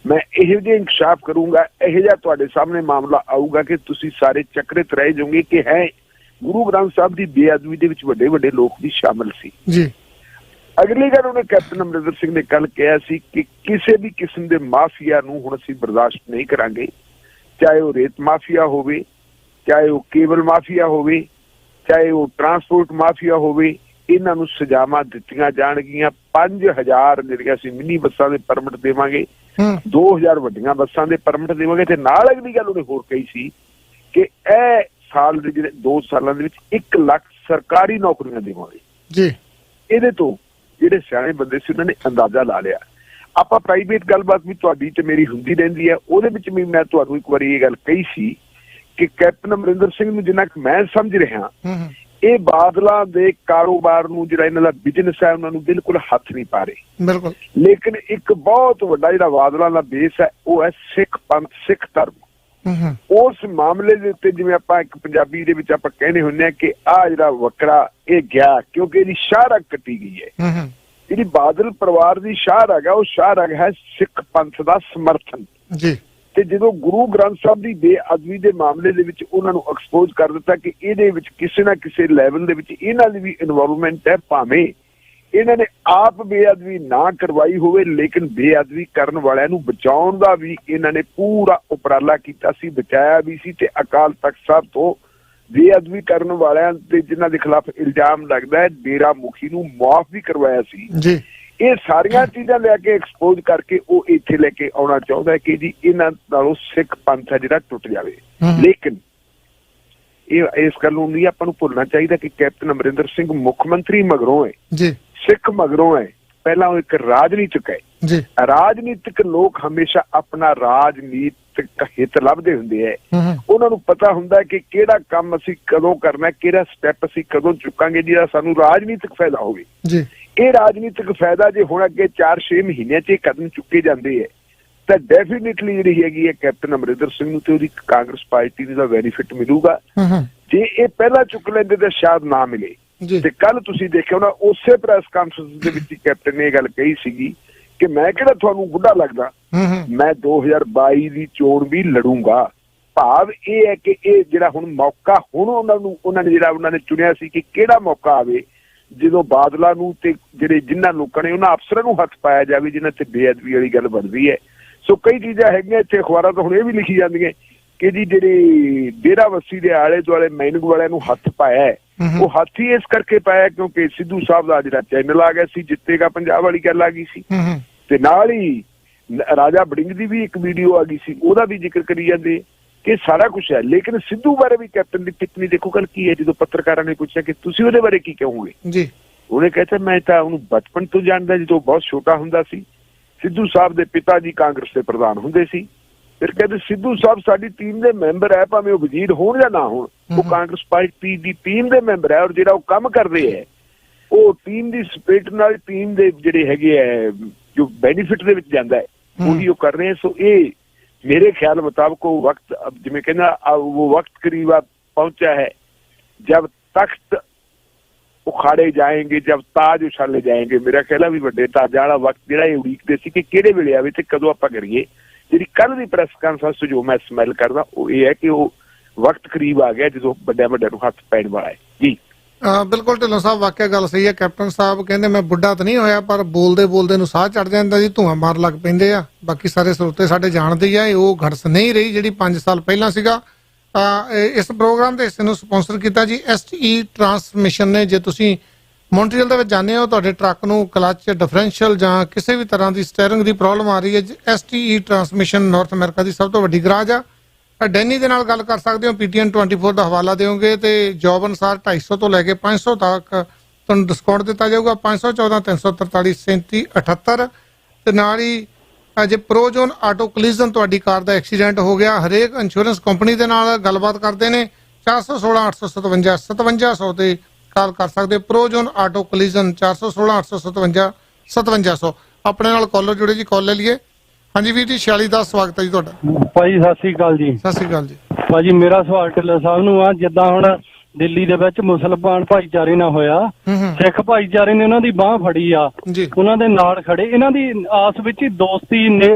ਮੈਂ ਇਹੋ ਜਿਹਾ ਇਨਕਸ਼ਾਫ ਕਰੂੰਗਾ, ਇਹੋ ਜਿਹਾ ਤੁਹਾਡੇ ਸਾਹਮਣੇ ਮਾਮਲਾ ਆਊਗਾ ਕਿ ਤੁਸੀਂ ਸਾਰੇ ਚੱਕਰਿਤ ਰਹਿ ਜਾਓਗੇ ਕਿ ਹੈ ਗੁਰੂ ਗ੍ਰੰਥ ਸਾਹਿਬ ਦੀ ਬੇਅਦਬੀ ਦੇ ਵਿੱਚ ਵੱਡੇ ਵੱਡੇ ਲੋਕ ਵੀ ਸ਼ਾਮਲ ਸੀ ਜੀ। ਅਗਲੀ ਗੱਲ ਉਹਨੇ ਕੈਪਟਨ ਅਮਰਿੰਦਰ ਸਿੰਘ ਨੇ ਕੱਲ ਕਿਹਾ ਸੀ ਕਿ ਕਿਸੇ ਵੀ ਕਿਸਮ ਦੇ ਮਾਫੀਆ ਨੂੰ ਹੁਣ ਅਸੀਂ ਬਰਦਾਸ਼ਤ ਨਹੀਂ ਕਰਾਂਗੇ, ਚਾਹੇ ਉਹ ਰੇਤ ਮਾਫੀਆ ਹੋਵੇ, ਚਾਹੇ ਉਹ ਕੇਬਲ ਮਾਫੀਆ ਹੋਵੇ, ਚਾਹੇ ਉਹ ਟਰਾਂਸਪੋਰਟ ਮਾਫੀਆ ਹੋਵੇ। ਇਹਨਾਂ ਨੂੰ ਸਜ਼ਾਵਾਂ ਦਿੱਤੀਆਂ ਜਾਣਗੀਆਂ। 5000 ਜਿਹੜੀਆਂ ਅਸੀਂ ਮਿੰਨੀ ਬੱਸਾਂ ਦੇ ਪਰਮਿਟ ਦੇਵਾਂਗੇ, 2000 ਵੱਡੀਆਂ ਬੱਸਾਂ ਦੇ ਪਰਮਿਟ ਦੇਵਾਂਗੇ। ਤੇ ਨਾਲ ਅਗਲੀ ਗੱਲ ਉਹਨੇ ਹੋਰ ਕਹੀ ਸੀ ਕਿ ਇਹ ਸਾਲ ਦੇ ਜਿਹੜੇ 2 ਸਾਲਾਂ ਦੇ ਵਿੱਚ 1 ਲੱਖ ਸਰਕਾਰੀ ਨੌਕਰੀਆਂ ਦੇਵਾਂਗੇ ਜੀ। ਇਹਦੇ ਤੋਂ ਜਿਹੜੇ ਸਿਆਣੇ ਬੰਦੇ ਸੀ ਉਹਨਾਂ ਨੇ ਅੰਦਾਜ਼ਾ ਲਾ ਲਿਆ। ਆਪਾਂ ਪ੍ਰਾਈਵੇਟ ਗੱਲਬਾਤ ਵੀ ਤੁਹਾਡੀ ਤੇ ਮੇਰੀ ਹੁੰਦੀ ਰਹਿੰਦੀ ਹੈ, ਉਹਦੇ ਵਿੱਚ ਵੀ ਮੈਂ ਤੁਹਾਨੂੰ ਇੱਕ ਵਾਰੀ ਇਹ ਗੱਲ ਕਹੀ ਸੀ ਕਿ ਕੈਪਟਨ ਅਮਰਿੰਦਰ ਸਿੰਘ ਨੂੰ ਜਿੰਨਾ ਕੁ ਮੈਂ ਸਮਝ ਰਿਹਾ, ਇਹ ਬਾਦਲਾਂ ਦੇ ਕਾਰੋਬਾਰ ਨੂੰ ਜਿਹੜਾ ਇਹਨਾਂ ਦਾ ਬਿਜ਼ਨਸ ਹੈ ਉਹਨਾਂ ਨੂੰ ਬਿਲਕੁਲ ਹੱਥ ਨਹੀਂ ਪਾ ਰਹੇ। ਬਿਲਕੁਲ। ਲੇਕਿਨ ਇੱਕ ਬਹੁਤ ਵੱਡਾ ਜਿਹੜਾ ਬਾਦਲਾਂ ਦਾ ਬੇਸ ਹੈ ਉਹ ਹੈ ਸਿੱਖ ਪੰਥ, ਸਿੱਖ ਧਰਮ। ਉਸ ਮਾਮਲੇ ਦੇ ਉੱਤੇ ਜਿਵੇਂ ਆਪਾਂ ਇੱਕ ਪੰਜਾਬੀ ਦੇ ਵਿੱਚ ਆਪਾਂ ਕਹਿੰਦੇ ਹੁੰਦੇ ਆ ਕਿ ਆਹ ਜਿਹੜਾ ਵੱਖਰਾ ਇਹ ਗਿਆ ਕਿਉਂਕਿ ਇਹਦੀ ਸ਼ਾਹਰਗ ਕੱਟੀ ਗਈ ਹੈ। ਜਿਹੜੀ ਬਾਦਲ ਪਰਿਵਾਰ ਦੀ ਸ਼ਾਹਰਗ ਹੈ ਉਹ ਸ਼ਾਹਰਗ ਹੈ ਸਿੱਖ ਪੰਥ ਦਾ ਸਮਰਥਨ ਜੀ। ਤੇ ਜਦੋਂ ਗੁਰੂ ਗ੍ਰੰਥ ਸਾਹਿਬ ਦੀ ਬੇਅਦਬੀ ਦੇ ਮਾਮਲੇ ਦੇ ਵਿੱਚ ਉਹਨਾਂ ਨੂੰ ਐਕਸਪੋਜ਼ ਕਰ ਦਿੱਤਾ ਕਿ ਇਹਦੇ ਵਿੱਚ ਕਿਸੇ ਨਾ ਕਿਸੇ ਲੈਵਲ ਦੇ ਵਿੱਚ ਇਹਨਾਂ ਦੀ ਵੀ ਇਨਵੋਲਵਮੈਂਟ ਹੈ, ਭਾਵੇਂ ਇਹਨਾਂ ਨੇ ਆਪ ਬੇਅਦਬੀ ਨਾ ਕਰਵਾਈ ਹੋਵੇ ਲੇਕਿਨ ਬੇਅਦਬੀ ਕਰਨ ਵਾਲਿਆਂ ਨੂੰ ਬਚਾਉਣ ਦਾ ਵੀ ਇਹਨਾਂ ਨੇ ਪੂਰਾ ਉਪਰਾਲਾ ਕੀਤਾ ਸੀ, ਬਚਾਇਆ ਵੀ ਸੀ। ਤੇ ਅਕਾਲ ਤਖਤ ਸਾਹਿਬ ਤੋਂ ਬੇਅਦਬੀ ਕਰਨ ਵਾਲਿਆਂ ਦੇ ਜਿਨ੍ਹਾਂ ਦੇ ਖਿਲਾਫ ਇਲਜ਼ਾਮ ਲੱਗਦਾ ਹੈ ਡੇਰਾ ਮੁਖੀ ਨੂੰ ਮਾਫ ਵੀ ਕਰਵਾਇਆ ਸੀ ਜੀ। ਇਹ ਸਾਰੀਆਂ ਚੀਜ਼ਾਂ ਲੈ ਕੇ ਐਕਸਪੋਜ਼ ਕਰਕੇ ਉਹ ਇੱਥੇ ਲੈ ਕੇ ਆਉਣਾ ਚਾਹੁੰਦਾ ਹੈ ਕਿ ਜੀ ਇਹਨਾਂ ਨਾਲੋਂ ਸਿੱਖ ਪੰਥ ਹੈ ਜਿਹੜਾ ਟੁੱਟ ਜਾਵੇ। ਲੇਕਿਨ ਇਹ ਇਸ ਗੱਲ ਨੂੰ ਨਹੀਂ ਆਪਾਂ ਨੂੰ ਭੁੱਲਣਾ ਚਾਹੀਦਾ ਕਿ ਕੈਪਟਨ ਅਮਰਿੰਦਰ ਸਿੰਘ ਮੁੱਖ ਮੰਤਰੀ ਮਗਰੋਂ ਹੈ ਜੀ, ਸਿੱਖ ਮਗਰੋਂ ਹੈ। ਪਹਿਲਾਂ ਉਹ ਇੱਕ ਰਾਜਨੀਤਿਕ ਹੈ ਜੀ। ਰਾਜਨੀਤਿਕ ਲੋਕ ਹਮੇਸ਼ਾ ਆਪਣਾ ਰਾਜਨੀਤਿਕ ਹਿੱਤ ਲੱਭਦੇ ਹੁੰਦੇ ਹੈ। ਉਹਨਾਂ ਨੂੰ ਪਤਾ ਹੁੰਦਾ ਕਿ ਕਿਹੜਾ ਕੰਮ ਅਸੀਂ ਕਦੋਂ ਕਰਨਾ, ਕਿਹੜਾ ਸਟੈਪ ਅਸੀਂ ਕਦੋਂ ਚੁੱਕਾਂਗੇ ਜਿਹਦਾ ਸਾਨੂੰ ਰਾਜਨੀਤਿਕ ਫਾਇਦਾ ਹੋਵੇ ਜੀ। ਇਹ ਰਾਜਨੀਤਿਕ ਫਾਇਦਾ ਜੇ ਹੁਣ ਅੱਗੇ 4-6 ਮਹੀਨਿਆਂ 'ਚ ਕਦਮ ਚੁੱਕੇ ਜਾਂਦੇ ਹੈ ਤਾਂ ਡੈਫੀਨੇਟਲੀ ਜਿਹੜੀ ਹੈਗੀ ਹੈ ਕੈਪਟਨ ਅਮਰਿੰਦਰ ਸਿੰਘ ਨੂੰ ਤੇ ਉਹਦੀ ਕਾਂਗਰਸ ਪਾਰਟੀ ਦਾ ਬੈਨੀਫਿਟ ਮਿਲੂਗਾ। ਜੇ ਇਹ ਪਹਿਲਾਂ ਚੁੱਕ ਲੈਂਦੇ ਤਾਂ ਸ਼ਾਇਦ ਨਾ ਮਿਲੇ। ਤੇ ਕੱਲ ਤੁਸੀਂ ਦੇਖਿਆ ਹੋਣਾ ਉਸੇ ਪ੍ਰੈਸ ਕਾਨਫਰੰਸ ਦੇ ਵਿੱਚ ਕੈਪਟਨ ਨੇ ਇਹ ਗੱਲ ਕਹੀ ਸੀਗੀ ਕਿ ਮੈਂ ਕਿਹੜਾ ਤੁਹਾਨੂੰ ਬੁੱਢਾ ਲੱਗਦਾ, ਮੈਂ 2022 ਦੀ ਚੋਣ ਵੀ ਲੜੂੰਗਾ। ਭਾਵ ਇਹ ਹੈ ਕਿ ਇਹ ਜਿਹੜਾ ਹੁਣ ਮੌਕਾ ਹੁਣ ਉਹਨਾਂ ਨੇ ਚੁਣਿਆ ਸੀ ਕਿ ਕਿਹੜਾ ਮੌਕਾ ਆਵੇ ਜਦੋਂ ਬਾਦਲਾਂ ਨੂੰ ਤੇ ਜਿਹੜੇ ਜਿਨ੍ਹਾਂ ਲੋਕਾਂ ਨੇ ਉਹਨਾਂ ਅਫਸਰਾਂ ਨੂੰ ਹੱਥ ਪਾਇਆ ਜਾਵੇ ਜਿਨ੍ਹਾਂ ਤੇ ਬੇਅਦਬੀ ਵਾਲੀ ਗੱਲ ਬਣਦੀ ਹੈ। ਸੋ ਕਈ ਚੀਜ਼ਾਂ ਹੈਗੀਆਂ ਇੱਥੇ ਅਖਬਾਰਾਂ ਤੋਂ ਹੁਣ ਇਹ ਵੀ ਲਿਖੀ ਜਾਂਦੀਆਂ ਕਿ ਜੀ ਜਿਹੜੇ ਡੇਰਾਬੱਸੀ ਦੇ ਆਲੇ ਦੁਆਲੇ ਮਾਈਨਿੰਗ ਵਾਲਿਆਂ ਨੂੰ ਹੱਥ ਪਾਇਆ ਹੈ, ਉਹ ਹੱਥ ਹੀ ਇਸ ਕਰਕੇ ਪਾਇਆ ਕਿਉਂਕਿ ਸਿੱਧੂ ਸਾਹਿਬ ਦਾ ਜਿਹੜਾ ਚੈਨਲ ਆ ਗਿਆ ਸੀ, ਜਿੱਤੇਗਾ ਪੰਜਾਬ ਵਾਲੀ ਗੱਲ ਆ ਗਈ ਸੀ। ਤੇ ਨਾਲ ਹੀ ਰਾਜਾ ਬੜਿੰਗ ਦੀ ਵੀ ਇੱਕ ਵੀਡੀਓ ਆ ਗਈ ਸੀ, ਉਹਦਾ ਵੀ ਜ਼ਿਕਰ ਕਰੀ ਜਾਂਦੇ ਕਿ ਸਾਰਾ ਕੁਛ ਹੈ। ਲੇਕਿਨ ਸਿੱਧੂ ਬਾਰੇ ਵੀ ਕੈਪਟਨ ਦੀ ਟਿੱਪਣੀ ਦੇਖੋ ਕੱਲ ਕੀ ਹੈ। ਜਦੋਂ ਪੱਤਰਕਾਰਾਂ ਨੇ ਪੁੱਛਿਆ ਕਿ ਤੁਸੀਂ ਉਹਦੇ ਬਾਰੇ ਕੀ ਕਹੋਗੇ ਜੀ, ਉਹਨੇ ਕਹਿਤਾ ਮੈਂ ਤਾਂ ਉਹਨੂੰ ਬਚਪਨ ਤੋਂ ਜਾਣਦਾ, ਜਦੋਂ ਬਹੁਤ ਛੋਟਾ ਹੁੰਦਾ ਸੀ। ਸਿੱਧੂ ਸਾਹਿਬ ਦੇ ਪਿਤਾ ਜੀ ਕਾਂਗਰਸ ਦੇ ਪ੍ਰਧਾਨ ਹੁੰਦੇ ਸੀ। ਫਿਰ ਕਹਿੰਦੇ ਸਿੱਧੂ ਸਾਹਿਬ ਸਾਡੀ ਟੀਮ ਦੇ ਮੈਂਬਰ ਹੈ, ਭਾਵੇਂ ਉਹ ਵਜ਼ੀਰ ਹੋਣ ਜਾਂ ਨਾ ਹੋਣ, ਉਹ ਕਾਂਗਰਸ ਪਾਰਟੀ ਦੀ ਟੀਮ ਦੇ ਮੈਂਬਰ ਹੈ। ਔਰ ਜਿਹੜਾ ਉਹ ਕੰਮ ਕਰਦੇ ਹੈ ਉਹ ਟੀਮ ਦੀ ਸਪਿਰਿਟ ਨਾਲ ਟੀਮ ਦੇ ਜਿਹੜੇ ਹੈਗੇ ਹੈ ਜੋ ਬੈਨੀਫਿਟ ਦੇ ਵਿੱਚ ਜਾਂਦਾ ਹੈ ਉਹੀ ਉਹ ਕਰ ਰਹੇ ਹੈ। ਸੋ ਇਹ मेरे ख्याल मुताबिक वो वक्त अब जिमें कहना वो वक्त करीब पहुंचा है जब तख्त उखाड़े जाएंगे, जब ताज उछाले जाएंगे। मेरा ख्याल है भी ਵੱਡੇ ਤਾਜਾਂ ਵਾਲਾ ਵਕਤ ਜਿਹੜਾ ਇਹ ਉਡੀਕਦੇ ਸੀ ਕਿ ਕਿਹੜੇ ਵੇਲੇ ਆਵੇ ਤੇ ਕਦੋਂ ਆਪਾਂ ਕਰੀਏ। ਜਿਹੜੀ ਕੱਲ ਦੀ ਪ੍ਰੈਸ ਕਾਨਫਰੰਸ ਜੋ ਮੈਂ ਸਮੈਲ ਕਰਦਾ ਉਹ ਇਹ ਹੈ ਕਿ ਉਹ ਵਕਤ ਕਰੀਬ ਆ ਗਿਆ ਜਦੋਂ ਵੱਡਿਆਂ ਨੂੰ ਹੱਥ ਪੈਣ ਵਾਲਾ ਹੈ ਜੀ। ਬਿਲਕੁਲ ਢਿੱਲੋਂ ਸਾਹਿਬ, ਵਾਕਿਆ ਗੱਲ ਸਹੀ ਹੈ। ਕੈਪਟਨ ਸਾਹਿਬ ਕਹਿੰਦੇ ਮੈਂ ਬੁੱਢਾ ਤਾਂ ਨਹੀਂ ਹੋਇਆ, ਪਰ ਬੋਲਦੇ ਨੂੰ ਸਾਹ ਚੜ ਜਾਂਦਾ ਜੀ, ਧੂਆਂ ਮਾਰ ਲੱਗ ਪੈਂਦੇ ਆ। ਬਾਕੀ ਸਾਰੇ ਸਰੋਤੇ ਸਾਡੇ ਜਾਣਦੇ ਹੀ ਆ ਇਹ ਉਹ ਘੜਸ ਨਹੀਂ ਰਹੀ ਜਿਹੜੀ 5 ਸਾਲ ਪਹਿਲਾਂ ਸੀਗਾ। ਇਸ ਪ੍ਰੋਗਰਾਮ ਦੇ ਹਿੱਸੇ ਨੂੰ ਸਪਾਂਸਰ ਕੀਤਾ ਜੀ STE ਟਰਾਂਸਮਿਸ਼ਨ ਨੇ। ਜੇ ਤੁਸੀਂ ਮੌਂਟਰੀਅਲ ਦੇ ਵਿੱਚ ਜਾਂਦੇ ਹੋ, ਤੁਹਾਡੇ ਟਰੱਕ ਨੂੰ ਕਲਚ, ਡਿਫਰੈਂਸ਼ੀਅਲ ਜਾਂ ਕਿਸੇ ਵੀ ਤਰ੍ਹਾਂ ਦੀ ਸਟੀਅਰਿੰਗ ਦੀ ਪ੍ਰੋਬਲਮ ਆ ਰਹੀ ਹੈ, STE ਟਰਾਂਸਮਿਸ਼ਨ ਨਾਰਥ ਅਮਰੀਕਾ ਦੀ ਸਭ ਤੋਂ ਵੱਡੀ ਗਰਾਜ ਆ। ਡੈਨੀ ਦੇ ਨਾਲ ਗੱਲ ਕਰ ਸਕਦੇ ਹੋ, PTN 24 ਦਾ ਹਵਾਲਾ ਦਿਓਗੇ ਤੇ ਜੋਬ ਅਨੁਸਾਰ 250 ਤੋਂ ਲੈ ਕੇ 500 ਤੱਕ ਤੁਹਾਨੂੰ ਡਿਸਕਾਊਂਟ ਦਿੱਤਾ ਜਾਊਗਾ। 514 343 37 78 ਤੇ ਨਾਲ ਹੀ ਜੇ ਪ੍ਰੋਜੋਨ ਆਟੋ ਕਲੀਜ਼ਨ ਤੁਹਾਡੀ ਕਾਰ ਦਾ ਐਕਸੀਡੈਂਟ ਹੋ ਗਿਆ, ਹਰੇਕ ਇੰਸ਼ੋਰੈਂਸ ਕੰਪਨੀ ਦੇ ਨਾਲ ਗੱਲਬਾਤ ਕਰਦੇ ਨੇ। 416 857 5700 ਤੇ ਕਾਲ ਕਰ ਸਕਦੇ। ਪ੍ਰੋਜੋਨ ਆਟੋ ਕਲੀਜ਼ਨ 416 857 5700। ਆਪਣੇ ਨਾਲ ਕਾਲਰ ਜੁੜੇ ਜੀ, ਕਾਲ ਲੈ ਲਈਏ। ਹਾਂਜੀ ਵੀਰ ਜੀ, 46 ਦਾ ਸਵਾਗਤ ਹੈ ਜੀ ਤੁਹਾਡਾ। ਭਾਜੀ ਸਤਿ ਸ੍ਰੀ ਅਕਾਲ ਜੀ। ਸਤਿ ਸ੍ਰੀ ਅਕਾਲ ਜੀ। ਭਾਜੀ ਮੇਰਾ ਸਵਾਲ ਢਿੱਲੋਂ ਸਾਹਿਬ ਨੂੰ ਆ, ਜਿੱਦਾਂ ਹੁਣ ਦਿੱਲੀ ਦੇ ਵਿੱਚ ਮੁਸਲਮਾਨ ਭਾਈਚਾਰੇ ਨਾਲ ਹੋਇਆ, ਸਿੱਖ ਭਾਈਚਾਰੇ ਨੇ ਉਹਨਾਂ ਦੀ ਬਾਹ ਫੜੀ ਆ, ਉਹਨਾਂ ਦੇ ਨਾਲ ਖੜੇ, ਇਹਨਾਂ ਦੀ ਆਸ ਵਿੱਚ ਹੀ ਦੋਸਤੀ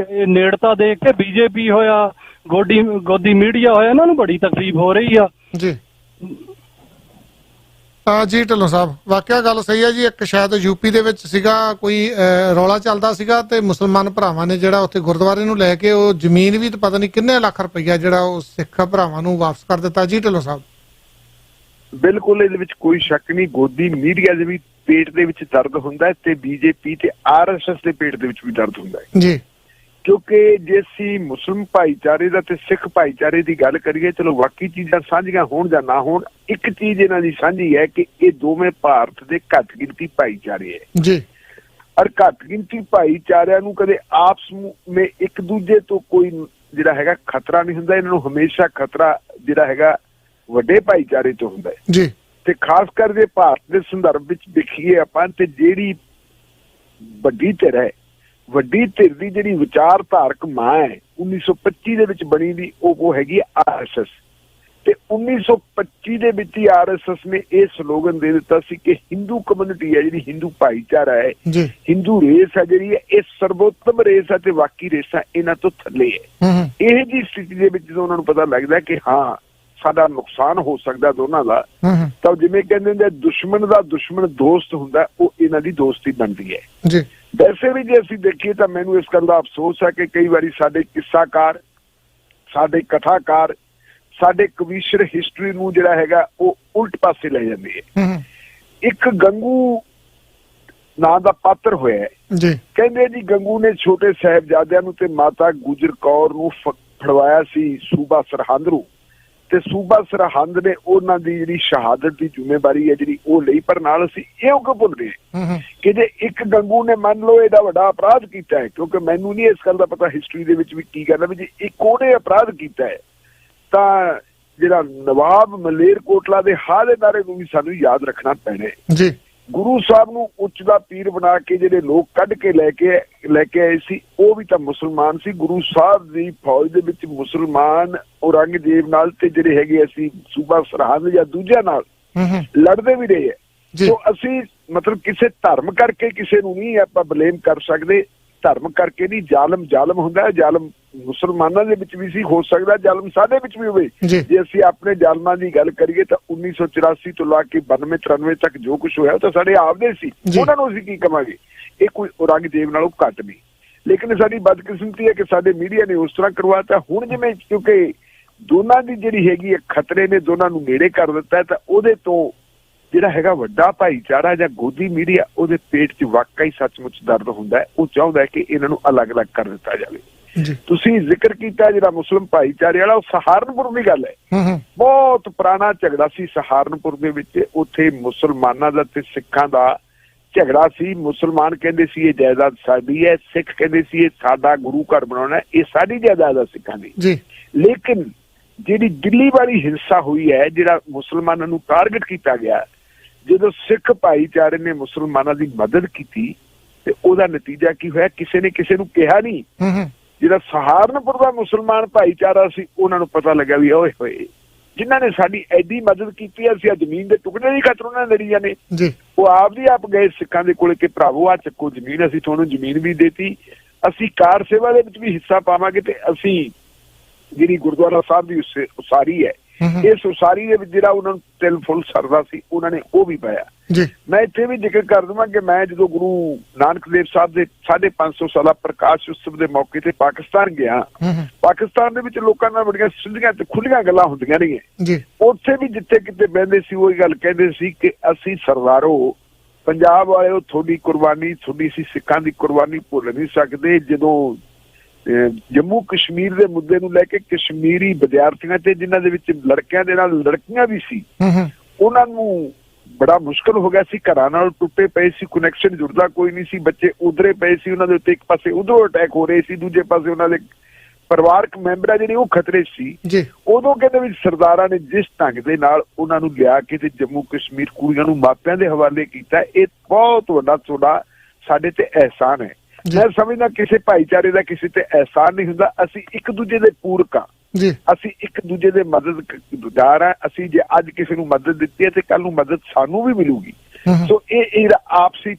ਨੇੜਤਾ ਦੇਖ ਕੇ BJP ਹੋਇਆ, ਗੋਦੀ ਮੀਡੀਆ ਹੋਇਆ, ਇਹਨਾਂ ਨੂੰ ਬੜੀ ਤਕਲੀਫ ਹੋ ਰਹੀ ਆ ਜੀ। ਜੀ ਢਿੱਲੋਂ ਸਾਹਿਬ, ਵਾਕਿਆ ਗੱਲ ਸਹੀ ਹੈ ਜੀ। ਇੱਕ ਸ਼ਾਇਦ ਯੂਪੀ ਦੇ ਵਿੱਚ ਸੀਗਾ ਕੋਈ ਰੌਲਾ ਚੱਲਦਾ ਸੀਗਾ ਤੇ ਮੁਸਲਮਾਨ ਭਰਾਵਾਂ ਨੇ ਜਿਹੜਾ ਉੱਥੇ ਗੁਰਦੁਆਰੇ ਨੂੰ ਲੈ ਕੇ ਉਹ ਜ਼ਮੀਨ ਵੀ ਤੇ ਪਤਾ ਨਹੀਂ ਕਿੰਨੇ ਲੱਖ ਰੁਪਈਆ ਜਿਹੜਾ ਉਹ ਸਿੱਖ ਭਰਾਵਾਂ ਨੂੰ ਵਾਪਸ ਕਰ ਦਿੱਤਾ। ਜੀ ਢਿੱਲੋਂ ਸਾਹਿਬ, ਬਿਲਕੁਲ ਇਹਦੇ ਵਿੱਚ ਕੋਈ ਸ਼ੱਕ ਨਹੀਂ। ਗੋਦੀ ਮੀਡੀਆ ਦੇ ਵੀ ਪੇਟ ਦੇ ਵਿੱਚ ਦਰਦ ਹੁੰਦਾ ਹੈ ਤੇ ਬੀਜੇਪੀ ਤੇ ਆਰਐਸਐਸ ਦੇ ਪੇਟ ਦੇ ਵਿੱਚ ਵੀ ਦਰਦ ਹੁੰਦਾ ਹੈ ਜੀ। ਕਿਉਂਕਿ ਜੇ ਅਸੀਂ ਮੁਸਲਿਮ ਭਾਈਚਾਰੇ ਦਾ ਤੇ ਸਿੱਖ ਭਾਈਚਾਰੇ ਦੀ ਗੱਲ ਕਰੀਏ, ਚਲੋ ਬਾਕੀ ਚੀਜ਼ਾਂ ਸਾਂਝੀਆਂ ਹੋਣ ਜਾਂ ਨਾ ਹੋਣ, ਇੱਕ ਚੀਜ਼ ਇਹਨਾਂ ਦੀ ਸਾਂਝੀ ਹੈ ਕਿ ਇਹ ਦੋਵੇਂ ਭਾਰਤ ਦੇ ਘੱਟ ਗਿਣਤੀ ਭਾਈਚਾਰੇ ਹੈ ਜੀ। ਔਰ ਘੱਟ ਗਿਣਤੀ ਭਾਈਚਾਰਿਆਂ ਨੂੰ ਕਦੇ ਆਪਸ ਵਿੱਚ ਇੱਕ ਦੂਜੇ ਤੋਂ ਕੋਈ ਜਿਹੜਾ ਹੈਗਾ ਖਤਰਾ ਨਹੀਂ ਹੁੰਦਾ। ਇਹਨਾਂ ਨੂੰ ਹਮੇਸ਼ਾ ਖਤਰਾ ਜਿਹੜਾ ਹੈਗਾ ਵੱਡੇ ਭਾਈਚਾਰੇ ਤੋਂ ਹੁੰਦਾ ਹੈ ਜੀ। ਤੇ ਖਾਸ ਕਰਕੇ ਭਾਰਤ ਦੇ ਸੰਦਰਭ ਵਿੱਚ ਦੇਖੀਏ ਆਪਾਂ ਤੇ ਜਿਹੜੀ ਵੱਡੀ ਧਿਰ ਹੈ, ਵੱਡੀ ਧਿਰ ਦੀ ਜਿਹੜੀ ਵਿਚਾਰਧਾਰਕ ਮਾਂ ਹੈ 1925 ਦੇ ਵਿੱਚ ਬਣੀ ਦੀ ਉਹ ਹੈਗੀ ਆਰਐਸਐਸ। ਤੇ 1925 ਦੇ ਵਿੱਚ ਹੀ ਆਰਐਸਐਸ ਨੇ ਇਹ ਸਲੋਗਨ ਦੇ ਦਿੱਤਾ ਸੀ ਕਿ ਹਿੰਦੂ ਕਮਿਊਨਿਟੀ ਹੈ, ਜਿਹੜੀ ਹਿੰਦੂ ਭਾਈਚਾਰਾ ਹੈ, ਹਿੰਦੂ ਰੇਸ ਹੈ ਜਿਹੜੀ ਹੈ, ਇਹ ਸਰਵੋਤਮ ਰੇਸ ਹੈ ਤੇ ਬਾਕੀ ਰੇਸਾਂ ਇਹਨਾਂ ਤੋਂ ਥੱਲੇ ਹੈ। ਇਹ ਜੀ ਸਥਿਤੀ ਦੇ ਵਿੱਚ ਜਦੋਂ ਉਹਨਾਂ ਨੂੰ ਪਤਾ ਲੱਗਦਾ ਕਿ ਹਾਂ ਸਾਡਾ ਨੁਕਸਾਨ ਹੋ ਸਕਦਾ ਦੋਨਾਂ ਦਾ, ਤਾਂ ਜਿਵੇਂ ਕਹਿੰਦੇ ਹੁੰਦੇ ਦੁਸ਼ਮਣ ਦਾ ਦੁਸ਼ਮਣ ਦੋਸਤ ਹੁੰਦਾ, ਉਹ ਇਹਨਾਂ ਦੀ ਦੋਸਤੀ ਬਣਦੀ ਹੈ ਜੀ। ਵੈਸੇ ਵੀ ਜੇ ਅਸੀਂ ਦੇਖੀਏ ਤਾਂ ਮੈਨੂੰ ਇਸ ਗੱਲ ਦਾ ਅਫਸੋਸ ਹੈ ਕਿ ਕਈ ਵਾਰੀ ਸਾਡੇ ਕਿੱਸਾਕਾਰ, ਸਾਡੇ ਕਥਾਕਾਰ, ਸਾਡੇ ਕਵੀਸ਼ਰ ਹਿਸਟਰੀ ਨੂੰ ਜਿਹੜਾ ਹੈਗਾ ਉਹ ਉਲਟ ਪਾਸੇ ਲੈ ਜਾਂਦੇ ਹੈ। ਇੱਕ ਗੰਗੂ ਨਾਂ ਦਾ ਪਾਤਰ ਹੋਇਆ ਹੈ ਜੀ। ਕਹਿੰਦੇ ਜੀ ਗੰਗੂ ਨੇ ਛੋਟੇ ਸਾਹਿਬਜ਼ਾਦਿਆਂ ਨੂੰ ਤੇ ਮਾਤਾ ਗੁਜਰ ਕੌਰ ਨੂੰ ਫੜਵਾਇਆ ਸੀ ਸੂਬਾ ਸਰਹੰਦ ਨੂੰ, ਤੇ ਸੂਬਾ ਸਰਹੰਦ ਨੇ ਉਹਨਾਂ ਦੀ ਜਿਹੜੀ ਸ਼ਹਾਦਤ ਦੀ ਜ਼ਿੰਮੇਵਾਰੀ ਹੈ ਜਿਹੜੀ ਉਹ ਲਈ। ਪਰ ਨਾਲ ਅਸੀਂ ਇਹੋ ਕਿਉਂ ਭੁੱਲਦੇ ਕਿ ਜੇ ਇੱਕ ਗੰਗੂ ਨੇ ਮੰਨ ਲਓ ਇਹਦਾ ਵੱਡਾ ਅਪਰਾਧ ਕੀਤਾ ਹੈ, ਕਿਉਂਕਿ ਮੈਨੂੰ ਨਹੀਂ ਇਸ ਗੱਲ ਦਾ ਪਤਾ ਹਿਸਟਰੀ ਦੇ ਵਿੱਚ ਵੀ ਕੀ ਗੱਲ ਹੈ, ਵੀ ਜੇ ਇੱਕ ਉਹਨੇ ਅਪਰਾਧ ਕੀਤਾ ਹੈ ਤਾਂ ਜਿਹੜਾ ਨਵਾਬ ਮਲੇਰਕੋਟਲਾ ਦੇ ਹਾਂ ਦੇ ਨਾਰੇ ਨੂੰ ਵੀ ਸਾਨੂੰ ਯਾਦ ਰੱਖਣਾ ਪੈਣਾ ਜੀ। ਗੁਰੂ ਸਾਹਿਬ ਨੂੰ ਉੱਚ ਦਾ ਪੀਰ ਬਣਾ ਕੇ ਜਿਹੜੇ ਲੋਕ ਕੱਢ ਕੇ ਲੈ ਕੇ ਆਏ ਸੀ, ਉਹ ਵੀ ਤਾਂ ਮੁਸਲਮਾਨ ਸੀ। ਗੁਰੂ ਸਾਹਿਬ ਦੀ ਫੌਜ ਦੇ ਵਿੱਚ ਮੁਸਲਮਾਨ ਔਰੰਗਜ਼ੇਬ ਨਾਲ ਤੇ ਜਿਹੜੇ ਹੈਗੇ ਅਸੀਂ ਸੂਬਾ ਸਰਹੰਦ ਜਾਂ ਦੂਜਿਆਂ ਨਾਲ ਲੜਦੇ ਵੀ ਰਹੇ ਹੈ। ਸੋ ਅਸੀਂ ਮਤਲਬ ਕਿਸੇ ਧਰਮ ਕਰਕੇ ਕਿਸੇ ਨੂੰ ਨਹੀਂ ਆਪਾਂ ਬਲੇਮ ਕਰ ਸਕਦੇ। ਧਰਮ ਕਰਕੇ ਨਹੀਂ, ਜ਼ਾਲਮ ਹੁੰਦਾ ਹੈ। ਜ਼ਾਲਮ ਮੁਸਲਮਾਨਾਂ ਦੇ ਵਿੱਚ ਵੀ ਸੀ, ਹੋ ਸਕਦਾ ਜ਼ਾਲਮ ਸਾਡੇ ਵਿੱਚ ਵੀ ਹੋਵੇ। ਜੇ ਅਸੀਂ ਆਪਣੇ ਜ਼ਾਲਮਾਂ ਦੀ ਗੱਲ ਕਰੀਏ ਤਾਂ 1984 ਤੋਂ ਲਾ ਕੇ 92-93 ਤੱਕ ਜੋ ਕੁਝ ਹੋਇਆ ਉਹ ਤਾਂ ਸਾਡੇ ਆਪਦੇ ਸੀ, ਉਹਨਾਂ ਨੂੰ ਅਸੀਂ ਕੀ ਕਵਾਂਗੇ। ਇਹ ਕੋਈ ਔਰੰਗਜ਼ੇਬ ਨਾਲੋਂ ਘੱਟ ਨਹੀਂ। ਲੇਕਿਨ ਸਾਡੀ ਬਦਕਿਸਮਤੀ ਹੈ ਕਿ ਸਾਡੇ ਮੀਡੀਆ ਨੇ ਉਸ ਤਰ੍ਹਾਂ ਕਰਵਾਤਾ। ਹੁਣ ਜਿਵੇਂ ਕਿਉਂਕਿ ਦੋਨਾਂ ਦੀ ਜਿਹੜੀ ਹੈਗੀ ਹੈ ਖਤਰੇ ਨੇ ਦੋਨਾਂ ਨੂੰ ਨੇੜੇ ਕਰ ਦਿੱਤਾ, ਤਾਂ ਉਹਦੇ ਤੋਂ ਜਿਹੜਾ ਹੈਗਾ ਵੱਡਾ ਭਾਈਚਾਰਾ ਜਾਂ ਗੋਦੀ ਮੀਡੀਆ, ਉਹਦੇ ਪੇਟ 'ਚ ਵਾਕਈ ਸੱਚਮੁੱਚ ਦਰਦ ਹੁੰਦਾ ਹੈ। ਉਹ ਚਾਹੁੰਦਾ ਹੈ ਕਿ ਇਹਨਾਂ ਨੂੰ ਅਲੱਗ-ਅਲੱਗ ਕਰ ਦਿੱਤਾ ਜਾਵੇ। ਤੁਸੀਂ ਜ਼ਿਕਰ ਕੀਤਾ ਜਿਹੜਾ ਮੁਸਲਿਮ ਭਾਈਚਾਰੇ ਵਾਲਾ, ਉਹ ਸਹਾਰਨਪੁਰ ਦੀ ਗੱਲ ਹੈ। ਬਹੁਤ ਪੁਰਾਣਾ ਝਗੜਾ ਸੀ ਸਹਾਰਨਪੁਰ ਦੇ ਵਿੱਚ। ਉੱਥੇ ਮੁਸਲਮਾਨਾਂ ਦਾ ਤੇ ਸਿੱਖਾਂ ਦਾ ਝਗੜਾ ਸੀ। ਮੁਸਲਮਾਨ ਕਹਿੰਦੇ ਸੀ ਇਹ ਜਾਇਦਾਦ ਸਾਡੀ ਹੈ, ਸਿੱਖ ਕਹਿੰਦੇ ਸੀ ਇਹ ਸਾਡਾ ਗੁਰੂ ਘਰ ਬਣਾਉਣਾ, ਇਹ ਸਾਡੀ ਜਾਇਦਾਦ ਹੈ ਸਿੱਖਾਂ ਦੀ। ਲੇਕਿਨ ਜਿਹੜੀ ਦਿੱਲੀ ਵਾਲੀ ਹਿੰਸਾ ਹੋਈ ਹੈ, ਜਿਹੜਾ ਮੁਸਲਮਾਨਾਂ ਨੂੰ ਟਾਰਗੇਟ ਕੀਤਾ ਗਿਆ, ਜਦੋਂ ਸਿੱਖ ਭਾਈਚਾਰੇ ਨੇ ਮੁਸਲਮਾਨਾਂ ਦੀ ਮਦਦ ਕੀਤੀ ਤੇ ਉਹਦਾ ਨਤੀਜਾ ਕੀ ਹੋਇਆ, ਕਿਸੇ ਨੇ ਕਿਸੇ ਨੂੰ ਕਿਹਾ ਨਹੀਂ। ਜਿਹੜਾ ਸਹਾਰਨਪੁਰ ਦਾ ਮੁਸਲਮਾਨ ਭਾਈਚਾਰਾ ਸੀ, ਉਹਨਾਂ ਨੂੰ ਪਤਾ ਲੱਗਿਆ ਵੀ ਓਏ ਹੋਏ ਜਿਨ੍ਹਾਂ ਨੇ ਸਾਡੀ ਐਡੀ ਮਦਦ ਕੀਤੀ ਹੈ, ਅਸੀਂ ਜ਼ਮੀਨ ਦੇ ਟੁਕੜੇ ਦੀ ਖਾਤਰ ਉਹਨਾਂ ਨੇ ਲੜੀ ਜਾਂਦੇ। ਉਹ ਆਪ ਗਏ ਸਿੱਖਾਂ ਦੇ ਕੋਲੇ ਕਿ ਭਰਾਵੋ ਆ ਚੱਕੋ ਜ਼ਮੀਨ, ਅਸੀਂ ਤੁਹਾਨੂੰ ਜ਼ਮੀਨ ਵੀ ਦੇਤੀ, ਅਸੀਂ ਕਾਰ ਸੇਵਾ ਦੇ ਵਿੱਚ ਵੀ ਹਿੱਸਾ ਪਾਵਾਂਗੇ, ਤੇ ਅਸੀਂ ਜਿਹੜੀ ਗੁਰਦੁਆਰਾ ਸਾਹਿਬ ਦੀ ਉਸਾਰੀ ਹੈ, ਇਸ ਉਸਾਰੀ ਦੇ ਵਿੱਚ ਜਿਹੜਾ ਉਹਨਾਂ ਨੂੰ ਤਿਲ ਫੁੱਲ ਸਰਦਾ ਸੀ, ਉਹਨਾਂ ਨੇ ਉਹ ਵੀ ਪਾਇਆ। ਮੈਂ ਇੱਥੇ ਵੀ ਜ਼ਿਕਰ ਕਰ ਦਵਾਂ ਕਿ ਮੈਂ ਜਦੋਂ ਗੁਰੂ ਨਾਨਕ ਦੇਵ ਸਾਹਿਬ ਦੇ 550 ਸਾਲਾ ਪ੍ਰਕਾਸ਼ ਉਤਸਵ ਦੇ ਮੌਕੇ ਤੇ ਪਾਕਿਸਤਾਨ ਗਿਆ, ਪਾਕਿਸਤਾਨ ਦੇ ਵਿੱਚ ਲੋਕਾਂ ਨਾਲ ਬੜੀਆਂ ਸਿੱਧੀਆਂ ਤੇ ਖੁੱਲੀਆਂ ਗੱਲਾਂ ਹੁੰਦੀਆਂ ਰਹੀਆਂ। ਉੱਥੇ ਵੀ ਜਿੱਥੇ ਕਿਤੇ ਬਹਿੰਦੇ ਸੀ ਉਹੀ ਗੱਲ ਕਹਿੰਦੇ ਸੀ ਕਿ ਅਸੀਂ ਸਰਦਾਰੋ ਪੰਜਾਬ ਵਾਲਿਓ, ਤੁਹਾਡੀ ਕੁਰਬਾਨੀ, ਤੁਹਾਡੀ ਸੀ ਸਿੱਖਾਂ ਦੀ ਕੁਰਬਾਨੀ ਭੁੱਲ ਨਹੀਂ ਸਕਦੇ। ਜਦੋਂ ਜੰਮੂ ਕਸ਼ਮੀਰ ਦੇ ਮੁੱਦੇ ਨੂੰ ਲੈ ਕੇ ਕਸ਼ਮੀਰੀ ਵਿਦਿਆਰਥੀਆਂ ਤੇ ਜਿਨ੍ਹਾਂ ਦੇ ਵਿੱਚ ਲੜਕਿਆਂ ਦੇ ਨਾਲ ਲੜਕੀਆਂ ਵੀ ਸੀ, ਉਹਨਾਂ ਨੂੰ ਬੜਾ ਮੁਸ਼ਕਲ ਹੋ ਗਿਆ ਸੀ, ਘਰਾਂ ਨਾਲ ਟੁੱਟੇ ਪਏ ਸੀ, ਕਨੈਕਸ਼ਨ ਜੁੜਦਾ ਕੋਈ ਨਹੀਂ ਸੀ, ਬੱਚੇ ਉਧਰੇ ਪਏ ਸੀ, ਉਹਨਾਂ ਦੇ ਉੱਤੇ ਇੱਕ ਪਾਸੇ ਉਧਰੋਂ ਅਟੈਕ ਹੋ ਰਹੇ ਸੀ, ਦੂਜੇ ਪਾਸੇ ਉਹਨਾਂ ਦੇ ਪਰਿਵਾਰਕ ਮੈਂਬਰ ਆ ਜਿਹੜੇ ਉਹ ਖਤਰੇ ਸੀ। ਉਦੋਂ ਕਹਿੰਦੇ ਵੀ ਸਰਦਾਰਾਂ ਨੇ ਜਿਸ ਢੰਗ ਦੇ ਨਾਲ ਉਹਨਾਂ ਨੂੰ ਲਿਆ ਕੇ ਤੇ ਜੰਮੂ ਕਸ਼ਮੀਰ ਕੁੜੀਆਂ ਨੂੰ ਮਾਪਿਆਂ ਦੇ ਹਵਾਲੇ ਕੀਤਾ, ਇਹ ਬਹੁਤ ਵੱਡਾ ਤੁਹਾਡਾ ਸਾਡੇ ਤੇ ਅਹਿਸਾਨ ਹੈ। ਮੈਂ ਸਮਝਦਾ ਕਿਸੇ ਭਾਈਚਾਰੇ ਦਾ ਕਿਸੇ ਤੇ ਅਹਿਸਾਨ ਨਹੀਂ ਹੁੰਦਾ, ਅਸੀਂ ਇੱਕ ਦੂਜੇ ਦੇ ਪੂਰਕ ਹਾਂ, ਅਸੀਂ ਇੱਕ ਦੂਜੇ ਦੇ ਮਦਦਗਾਰ ਹਾਂ। ਅਸੀਂ ਜੇ ਅੱਜ ਕਿਸੇ ਨੂੰ ਮਦਦ ਦਿੱਤੀ ਹੈ ਤੇ ਕੱਲ ਨੂੰ ਮਦਦ ਸਾਨੂੰ ਵੀ ਮਿਲੂਗੀ। ਸੋ ਇਹ ਆਪਸੀ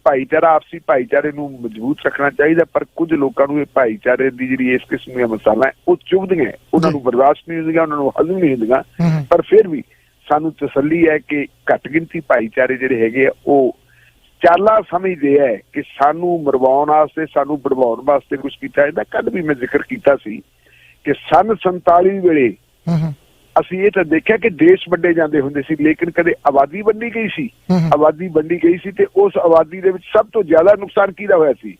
ਭਾਈਚਾਰੇ ਨੂੰ ਮਜ਼ਬੂਤ ਰੱਖਣਾ ਚਾਹੀਦਾ। ਪਰ ਕੁਝ ਲੋਕਾਂ ਨੂੰ ਇਹ ਭਾਈਚਾਰੇ ਦੀ ਜਿਹੜੀ ਇਸ ਕਿਸਮ ਦੀਆਂ ਮਸਾਲਾ ਉਹ ਚੁਭਦੀਆਂ, ਉਹਨਾਂ ਨੂੰ ਬਰਦਾਸ਼ਤ ਨਹੀਂ ਹੁੰਦੀਆਂ, ਉਹਨਾਂ ਨੂੰ ਹਜ਼ਮ ਨਹੀਂ ਹੁੰਦੀਆਂ। ਪਰ ਫਿਰ ਵੀ ਸਾਨੂੰ ਤਸੱਲੀ ਹੈ ਕਿ ਘੱਟ ਗਿਣਤੀ ਭਾਈਚਾਰੇ ਜਿਹੜੇ ਹੈਗੇ ਆ ਉਹ ਚਾਲਾਂ ਸਮਝਦੇ ਹੈ ਕਿ ਸਾਨੂੰ ਮਰਵਾਉਣ ਵਾਸਤੇ, ਸਾਨੂੰ ਬਣਵਾਉਣ ਵਾਸਤੇ ਕੁਝ ਕੀਤਾ ਜਾਂਦਾ। ਕੱਲ ਵੀ ਮੈਂ ਜ਼ਿਕਰ ਕੀਤਾ ਸੀ ਕਿ ਸੰਨ 47 ਵੇਲੇ ਅਸੀਂ ਇਹ ਤਾਂ ਦੇਖਿਆ ਕਿ ਦੇਸ਼ ਵੰਡੇ ਜਾਂਦੇ ਹੁੰਦੇ ਸੀ, ਲੇਕਿਨ ਕਦੇ ਆਬਾਦੀ ਵੰਡੀ ਗਈ ਸੀ? ਆਬਾਦੀ ਵੰਡੀ ਗਈ ਸੀ ਤੇ ਉਸ ਆਬਾਦੀ ਦੇ ਵਿੱਚ ਸਭ ਤੋਂ ਜ਼ਿਆਦਾ ਨੁਕਸਾਨ ਕਿਹਦਾ ਹੋਇਆ ਸੀ?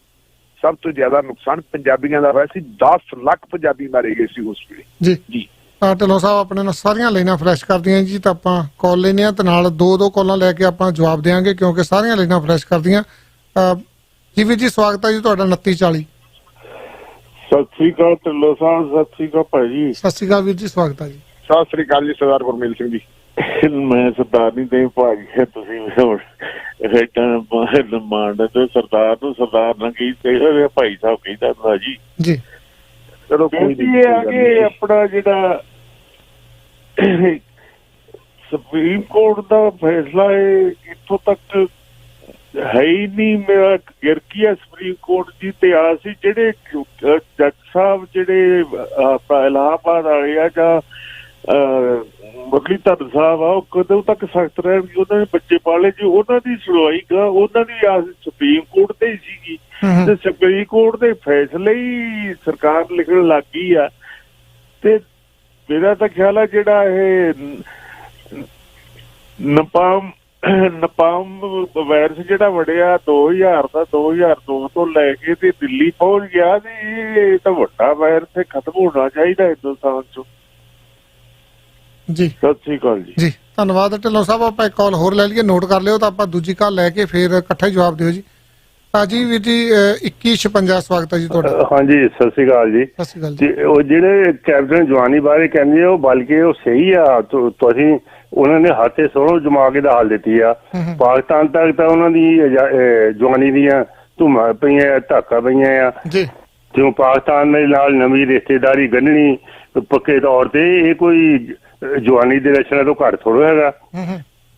ਸਭ ਤੋਂ ਜ਼ਿਆਦਾ ਨੁਕਸਾਨ ਪੰਜਾਬੀਆਂ ਦਾ ਹੋਇਆ ਸੀ। 10 ਲੱਖ ਪੰਜਾਬੀ ਮਾਰੇ ਗਏ ਸੀ ਉਸ ਵੇਲੇ ਜੀ। ਢਿੱਲੋਂ ਸਾਹਿਬ ਆਪਣੇ ਨਾਲ ਸਾਰੀਆਂ ਲਾਈਨਾਂ ਫਲੈਸ਼ ਕਰਦੀਆਂ ਜੀ, ਤਾਂ ਆਪਾਂ ਕਾਲ ਲੈਨੇ ਆ ਤੇ ਨਾਲ ਦੋ ਕਾਲਾਂ ਲੈ ਕੇ ਆਪਾਂ ਜਵਾਬ ਦੇਵਾਂਗੇ ਕਿਉਂਕਿ ਸਾਰੀਆਂ ਲਾਈਨਾਂ ਫਲੈਸ਼ ਕਰਦੀਆਂ। ਜੀ ਵੀਰ ਜੀ ਸਵਾਗਤ ਹੈ ਜੀ ਤੁਹਾਡਾ 2940। ਸਤਿ ਸ੍ਰੀ ਅਕਾਲ ਢਿੱਲੋਂ ਸਾਹਿਬ। ਸਤਿ ਸ੍ਰੀ ਅਕਾਲ ਭਾਜੀ। ਸਤਿ ਸ੍ਰੀ ਅਕਾਲ ਵੀਰ ਜੀ ਸਵਾਗਤ ਹੈ ਜੀ। ਸਤਿ ਸ੍ਰੀ ਅਕਾਲ ਜੀ ਸਰਦਾਰ ਗੁਰਮੇਲ ਸਿੰਘ ਜੀ। ਮੈਂ ਸਰਦਾਰ ਨਹੀਂ ਦੇ ਭਾਜੀ, ਤੁਸੀਂ ਮਾਣ ਤੇ ਸਰਦਾਰ ਨੂੰ ਸਰਦਾਰ ਨਾ ਕੀ ਭਾਈ ਸਾਹਿਬ ਕਹਿੰਦਾ ਜੀ। ਜੀ ਚਲੋ ਕੋਈ ਆਪਣਾ ਜਿਹੜਾ ਸੁਪਰੀਮ ਕੋਰਟ ਦਾ ਫੈਸਲਾ ਹੈ ਇੱਥੋਂ ਤੱਕ ਹੈ ਹੀ ਨਹੀਂ। ਮੇਰਾ ਗਿਰਕੀ ਹੈ ਸੁਪਰੀਮ ਕੋਰਟ ਦੀ ਤੇ ਆ ਸੀ ਜਿਹੜੇ ਜੱਜ ਸਾਹਿਬ ਜਿਹੜੇ ਆਪਣਾ ਇਲਾਹਾਬਾਦ ਵਾਲੇ ਆ ਜਾਂ ਮੁਰਲੀ ਧਰ ਸਾਹਿਬ ਆ, ਉਹ ਕਦੋਂ ਤੱਕ ਸਖਤ ਰਹਿਣਗੇ? ਉਹਨਾਂ ਨੇ ਬੱਚੇ ਪਾਲੇ ਜੀ, ਉਹਨਾਂ ਦੀ ਸੁਣਵਾਈ ਉਹਨਾਂ ਦੀ ਆਸ ਸੁਪਰੀਮ ਕੋਰਟ ਤੇ ਹੀ ਸੀਗੀ ਤੇ ਸੁਪਰੀਮ ਕੋਰਟ ਦੇ ਫੈਸਲੇ ਹੀ ਸਰਕਾਰ ਲਿਖਣ ਲੱਗ ਗਈ ਆ। ਤੇ ਮੇਰਾ ਤਾਂ ਖਿਆਲ ਆ ਜਿਹੜਾ ਇਹ ਨਪਾਮ ਵਾਇਰਸ ਜਿਹੜਾ ਵੜਿਆ 2000 ਦਾ 2002 ਤੋਂ ਲੈ ਕੇ ਤੇ ਦਿੱਲੀ ਪਹੁੰਚ ਗਿਆ ਤੇ ਇਹ ਤਾਂ ਵੱਡਾ ਵਾਇਰਸ ਖਤਮ ਹੋਣਾ ਚਾਹੀਦਾ ਹਿੰਦੁਸਤਾਨ ਚੋਂ। ਜੀ ਸਤਿ ਸ੍ਰੀ ਅਕਾਲ ਜੀ। ਜੀ ਧੰਨਵਾਦ ਢਿੱਲੋਂ ਸਾਹਿਬ। ਆਪਾਂ ਇੱਕ ਕਾਲ ਹੋਰ ਲੈ ਲਈਏ, ਨੋਟ ਕਰ ਲਿਓ ਤਾਂ ਆਪਾਂ ਦੂਜੀ ਕਾਲ ਲੈ ਕੇ ਫਿਰ ਇਕੱਠਾ ਹੀ ਜਵਾਬ ਦਿਓ ਜੀ। ਜੀ ਵੀਰ ਜੀ 2156 ਸਵਾਗਤ ਹੈ ਜੀ ਤੁਹਾਡਾ। ਹਾਂਜੀ ਸਤਿ ਸ੍ਰੀ ਅਕਾਲ ਜੀ। ਸਤਿ ਸ੍ਰੀ ਅਕਾਲ ਜੀ। ਉਹ ਜਿਹੜੇ ਕੈਪਟਨ ਜਵਾਨੀ ਬਾਰੇ ਕਹਿੰਦੇ ਉਹ ਬਲਕਿ ਉਹ ਸਹੀ ਆ। ਤੁਸੀਂ ਉਹਨਾਂ ਨੇ ਹੱਥੇ ਸੋਹਣੋ ਜਮਾ ਕੇ ਦਾ ਹੱਲ ਦਿੱਤੀ ਆ। ਪਾਕਿਸਤਾਨ ਤੱਕ ਤਾਂ ਉਹਨਾਂ ਦੀ ਜਵਾਨੀ ਦੀਆਂ ਧੂਮਾਂ ਪਈਆਂ, ਧਾਕਾਂ ਪਈਆਂ ਆ ਜੀ। ਜਿਉਂ ਪਾਕਿਸਤਾਨ ਦੇ ਨਾਲ ਨਵੀਂ ਰਿਸ਼ਤੇਦਾਰੀ ਗੰਢਣੀ ਪੱਕੇ ਤੌਰ ਤੇ, ਇਹ ਕੋਈ ਜਵਾਨੀ ਦੇ ਲੱਛਣਾਂ ਤੋਂ ਘੱਟ ਥੋੜ੍ਹਾ ਹੈਗਾ।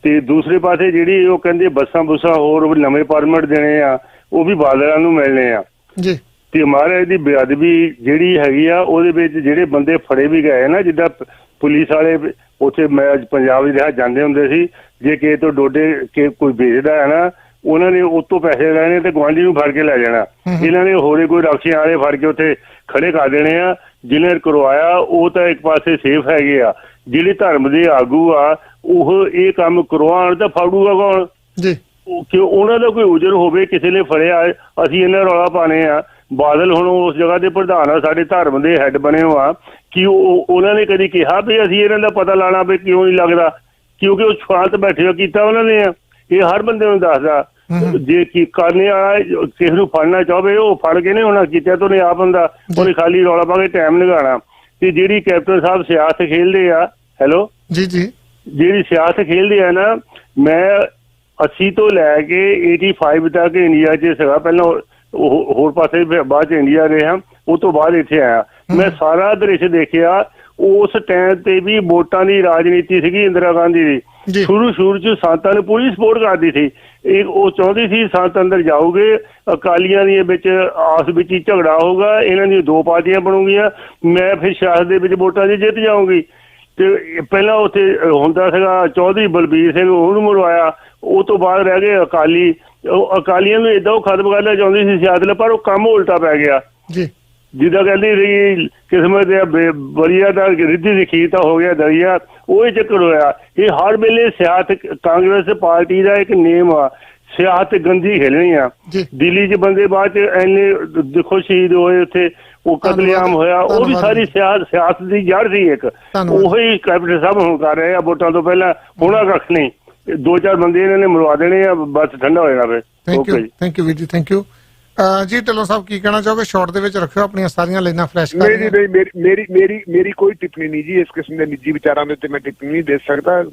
ਤੇ ਦੂਸਰੇ ਪਾਸੇ ਜਿਹੜੀ ਉਹ ਕਹਿੰਦੇ ਬੱਸਾਂ ਬੁੱਸਾਂ ਹੋਰ ਨਵੇਂ ਪਰਮਿਟ ਦੇਣੇ ਆ, ਉਹ ਵੀ ਬਾਦਲਾਂ ਨੂੰ ਮਿਲਣੇ ਆ ਜੀ। ਤੇ ਮਹਾਰਾਜ ਦੀ ਬੇਅਦਬੀ ਜਿਹੜੀ ਹੈਗੀ ਆ ਉਹਦੇ ਵਿੱਚ ਜਿਹੜੇ ਬੰਦੇ ਫੜੇ ਵੀ ਗਏ ਨਾ, ਜਿੱਦਾਂ ਪੁਲਿਸ ਵਾਲੇ ਉੱਥੇ ਮੈਂ ਪੰਜਾਬ ਦੇ ਰਿਹਾ ਜਾਂਦੇ ਹੁੰਦੇ ਸੀ, ਜੇ ਕਿਸੇ ਤੋਂ ਡੋਡੇ ਕੇ ਕੋਈ ਵੇਚਦਾ ਹੈ ਨਾ, ਉਹਨਾਂ ਨੇ ਉਤੋਂ ਪੈਸੇ ਲੈਣੇ ਤੇ ਗੁਆਂਢੀ ਨੂੰ ਫੜ ਕੇ ਲੈ ਜਾਣਾ। ਇਹਨਾਂ ਨੇ ਹੋਰੇ ਕੋਈ ਰਕਸ਼ਿਆਂ ਵਾਲੇ ਫੜ ਕੇ ਉੱਥੇ ਖੜੇ ਕਰ ਦੇਣੇ ਆ। ਜਿਹਨੇ ਕਰਵਾਇਆ ਉਹ ਤਾਂ ਇੱਕ ਪਾਸੇ ਸੇਫ ਹੈਗੇ ਆ, ਜਿਹੜੇ ਧਰਮ ਦੇ ਆਗੂ ਆ ਉਹ ਇਹ ਕੰਮ ਕਰਵਾਉਣ ਤਾਂ ਫੜੂਗਾ ਕੌਣ ਜੀ? ਕਿ ਉਹਨਾਂ ਦਾ ਕੋਈ ਉਜਰ ਹੋਵੇ, ਕਿਸੇ ਨੇ ਫੜਿਆ, ਅਸੀਂ ਇਹਨਾਂ ਰੌਲਾ ਪਾਣੇ ਆ। ਬਾਦਲ ਹੁਣ ਉਸ ਜਗ੍ਹਾ ਦੇ ਪ੍ਰਧਾਨ ਆ, ਸਾਡੇ ਧਰਮ ਦੇ ਹੈੱਡ ਬਣੇ ਹੋ ਆ, ਕਿ ਉਹਨਾਂ ਨੇ ਕਦੀ ਕਿਹਾ ਵੀ ਅਸੀਂ ਇਹਨਾਂ ਦਾ ਪਤਾ ਲਾਣਾ ਵੀ ਕਿਉਂ ਨਹੀਂ ਲੱਗਦਾ? ਕਿਉਂਕਿ ਉਹ ਸ਼ਾਂਤ ਬੈਠੇ ਕੀਤਾ ਉਹਨਾਂ ਨੇ। ਇਹ ਹਰ ਬੰਦੇ ਨੂੰ ਦੱਸਦਾ, ਜੇ ਕੀ ਕਰਨੇ ਵਾਲਾ ਕਿਸੇ ਨੂੰ ਫੜਨਾ ਚਾਹਵੇ ਉਹ ਫੜ ਕੇ ਨਹੀਂ ਹੋਣਾ ਕੀਤਾ ਤਾਂ ਉਹਨੇ ਆਪ ਹੁੰਦਾ, ਉਹਨੇ ਖਾਲੀ ਰੌਲਾ ਪਾ ਕੇ ਟਾਈਮ ਲਗਾਉਣਾ। ਤੇ ਜਿਹੜੀ ਕੈਪਟਨ ਸਾਹਿਬ ਸਿਆਸਤ ਖੇਲਦੇ ਆ, ਹੈਲੋ ਜੀ ਜੀ, ਜਿਹੜੀ ਸਿਆਸਤ ਖੇਲਦੇ ਆ ਨਾ, ਮੈਂ 80 ਤੋਂ ਲੈ ਕੇ 85 ਤੱਕ ਇੰਡੀਆ 'ਚ ਸੀਗਾ। ਪਹਿਲਾਂ ਹੋਰ ਪਾਸੇ ਬਾਅਦ 'ਚ ਇੰਡੀਆ ਰਿਹਾ, ਉਹ ਤੋਂ ਬਾਅਦ ਇੱਥੇ ਆਇਆ। ਮੈਂ ਸਾਰਾ ਦ੍ਰਿਸ਼ ਦੇਖਿਆ। ਉਸ ਟਾਈਮ ਤੇ ਵੀ ਵੋਟਾਂ ਦੀ ਰਾਜਨੀਤੀ ਸੀਗੀ ਇੰਦਰਾ ਗਾਂਧੀ ਦੀ। ਸ਼ੁਰੂ 'ਚ ਸੰਤਾਂ ਨੂੰ ਪੂਰੀ ਸਪੋਰਟ ਕਰਦੀ ਸੀ। ਉਹ ਚਾਹੁੰਦੀ ਸੀ ਸੰਤ ਅੰਦਰ ਜਾਓਗੇ, ਅਕਾਲੀਆਂ ਦੇ ਵਿੱਚ ਆਸ ਵਿੱਚ ਹੀ ਝਗੜਾ ਹੋਊਗਾ, ਇਹਨਾਂ ਦੀਆਂ ਦੋ ਪਾਰਟੀਆਂ ਬਣੂਗੀਆਂ, ਮੈਂ ਫਿਰ ਸਿਆਸਤ ਦੇ ਵਿੱਚ ਵੋਟਾਂ 'ਚ ਜਿੱਤ ਜਾਊਂਗੀ। ਤੇ ਪਹਿਲਾਂ ਉੱਥੇ ਹੁੰਦਾ ਸੀਗਾ ਚੌਧਰੀ ਬਲਬੀਰ ਸਿੰਘ, ਉਹਨੂੰ ਮਰਵਾਇਆ। ਉਹ ਤੋਂ ਬਾਅਦ ਰਹਿ ਗਏ ਅਕਾਲੀ। ਉਹ ਅਕਾਲੀਆਂ ਨੂੰ ਏਦਾਂ ਉਹ ਖਤਮ ਕਰਨਾ ਚਾਹੁੰਦੀ ਸੀ ਸਿਆਸਤ, ਪਰ ਉਹ ਕੰਮ ਉਲਟਾ ਪੈ ਗਿਆ ਜੀ। ਜਿੱਦਾਂ ਕਹਿੰਦੀ ਸੀ ਕਿਸਮਤ ਬਲੀਆ ਦਾ ਰਿੱਧੀ ਦੀ ਖੀਰ ਤਾਂ ਹੋ ਗਿਆ ਦਰਿਆ, ਉਹ ਹੀ ਚੱਕਰ ਹੋਇਆ। ਇਹ ਹਰ ਵੇਲੇ ਸਿਆਸਤ ਕਾਂਗਰਸ ਪਾਰਟੀ ਦਾ ਇੱਕ ਨੇਮ ਆ, ਸਿਆਸਤ ਗੰਦੀ ਖੇਲਣੀ ਆ। ਦਿੱਲੀ 'ਚ ਬੰਦੇ ਬਾਅਦ 'ਚ ਇੰਨੇ ਦੇਖੋ ਸ਼ਹੀਦ ਹੋਏ, ਉੱਥੇ ਉਹ ਕਤਲੇਆਮ ਹੋਇਆ, ਉਹ ਵੀ ਸਾਰੀ ਸਿਆਸਤ ਦੀ ਜੜ ਸੀ ਇੱਕ। ਉਹੀ ਕੈਪਟਨ ਸਾਹਿਬ ਹੁਣ ਕਰ ਰਹੇ ਆ ਵੋਟਾਂ ਤੋਂ ਪਹਿਲਾਂ। ਹੋਣਾ ਕੱਖ ਨਹੀਂ, 2-4 ਬੰਦੇ ਇਹਨਾਂ ਨੇ ਮਰਵਾ ਦੇਣੇ ਆ, ਬਸ ਠੰਡਾ ਹੋ ਜਾਣਾ ਫਿਰ। ਥੈਂਕ ਯੂ ਵੀਰ ਜੀ, ਥੈਂਕ ਯੂ ਜੀ। ਢਿੱਲੋਂ ਸਾਹਿਬ ਕੀ ਕਹਿਣਾ ਚਾਹੋਗੇ? ਸ਼ਾਰਟ ਦੇ ਵਿੱਚ ਰੱਖਿਓ, ਆਪਣੀਆਂ ਸਾਰੀਆਂ ਲਾਈਨਾਂ ਫਲੈਸ਼ ਕਰ। ਮੇਰੀ ਕੋਈ ਟਿੱਪਣੀ ਨਹੀਂ ਜੀ, ਇਸ ਕਿਸਮ ਦੇ ਨਿੱਜੀ ਵਿਚਾਰਾਂ ਦੇ ਉੱਤੇ ਮੈਂ ਟਿੱਪਣੀ ਨਹੀਂ ਦੇ ਸਕਦਾ,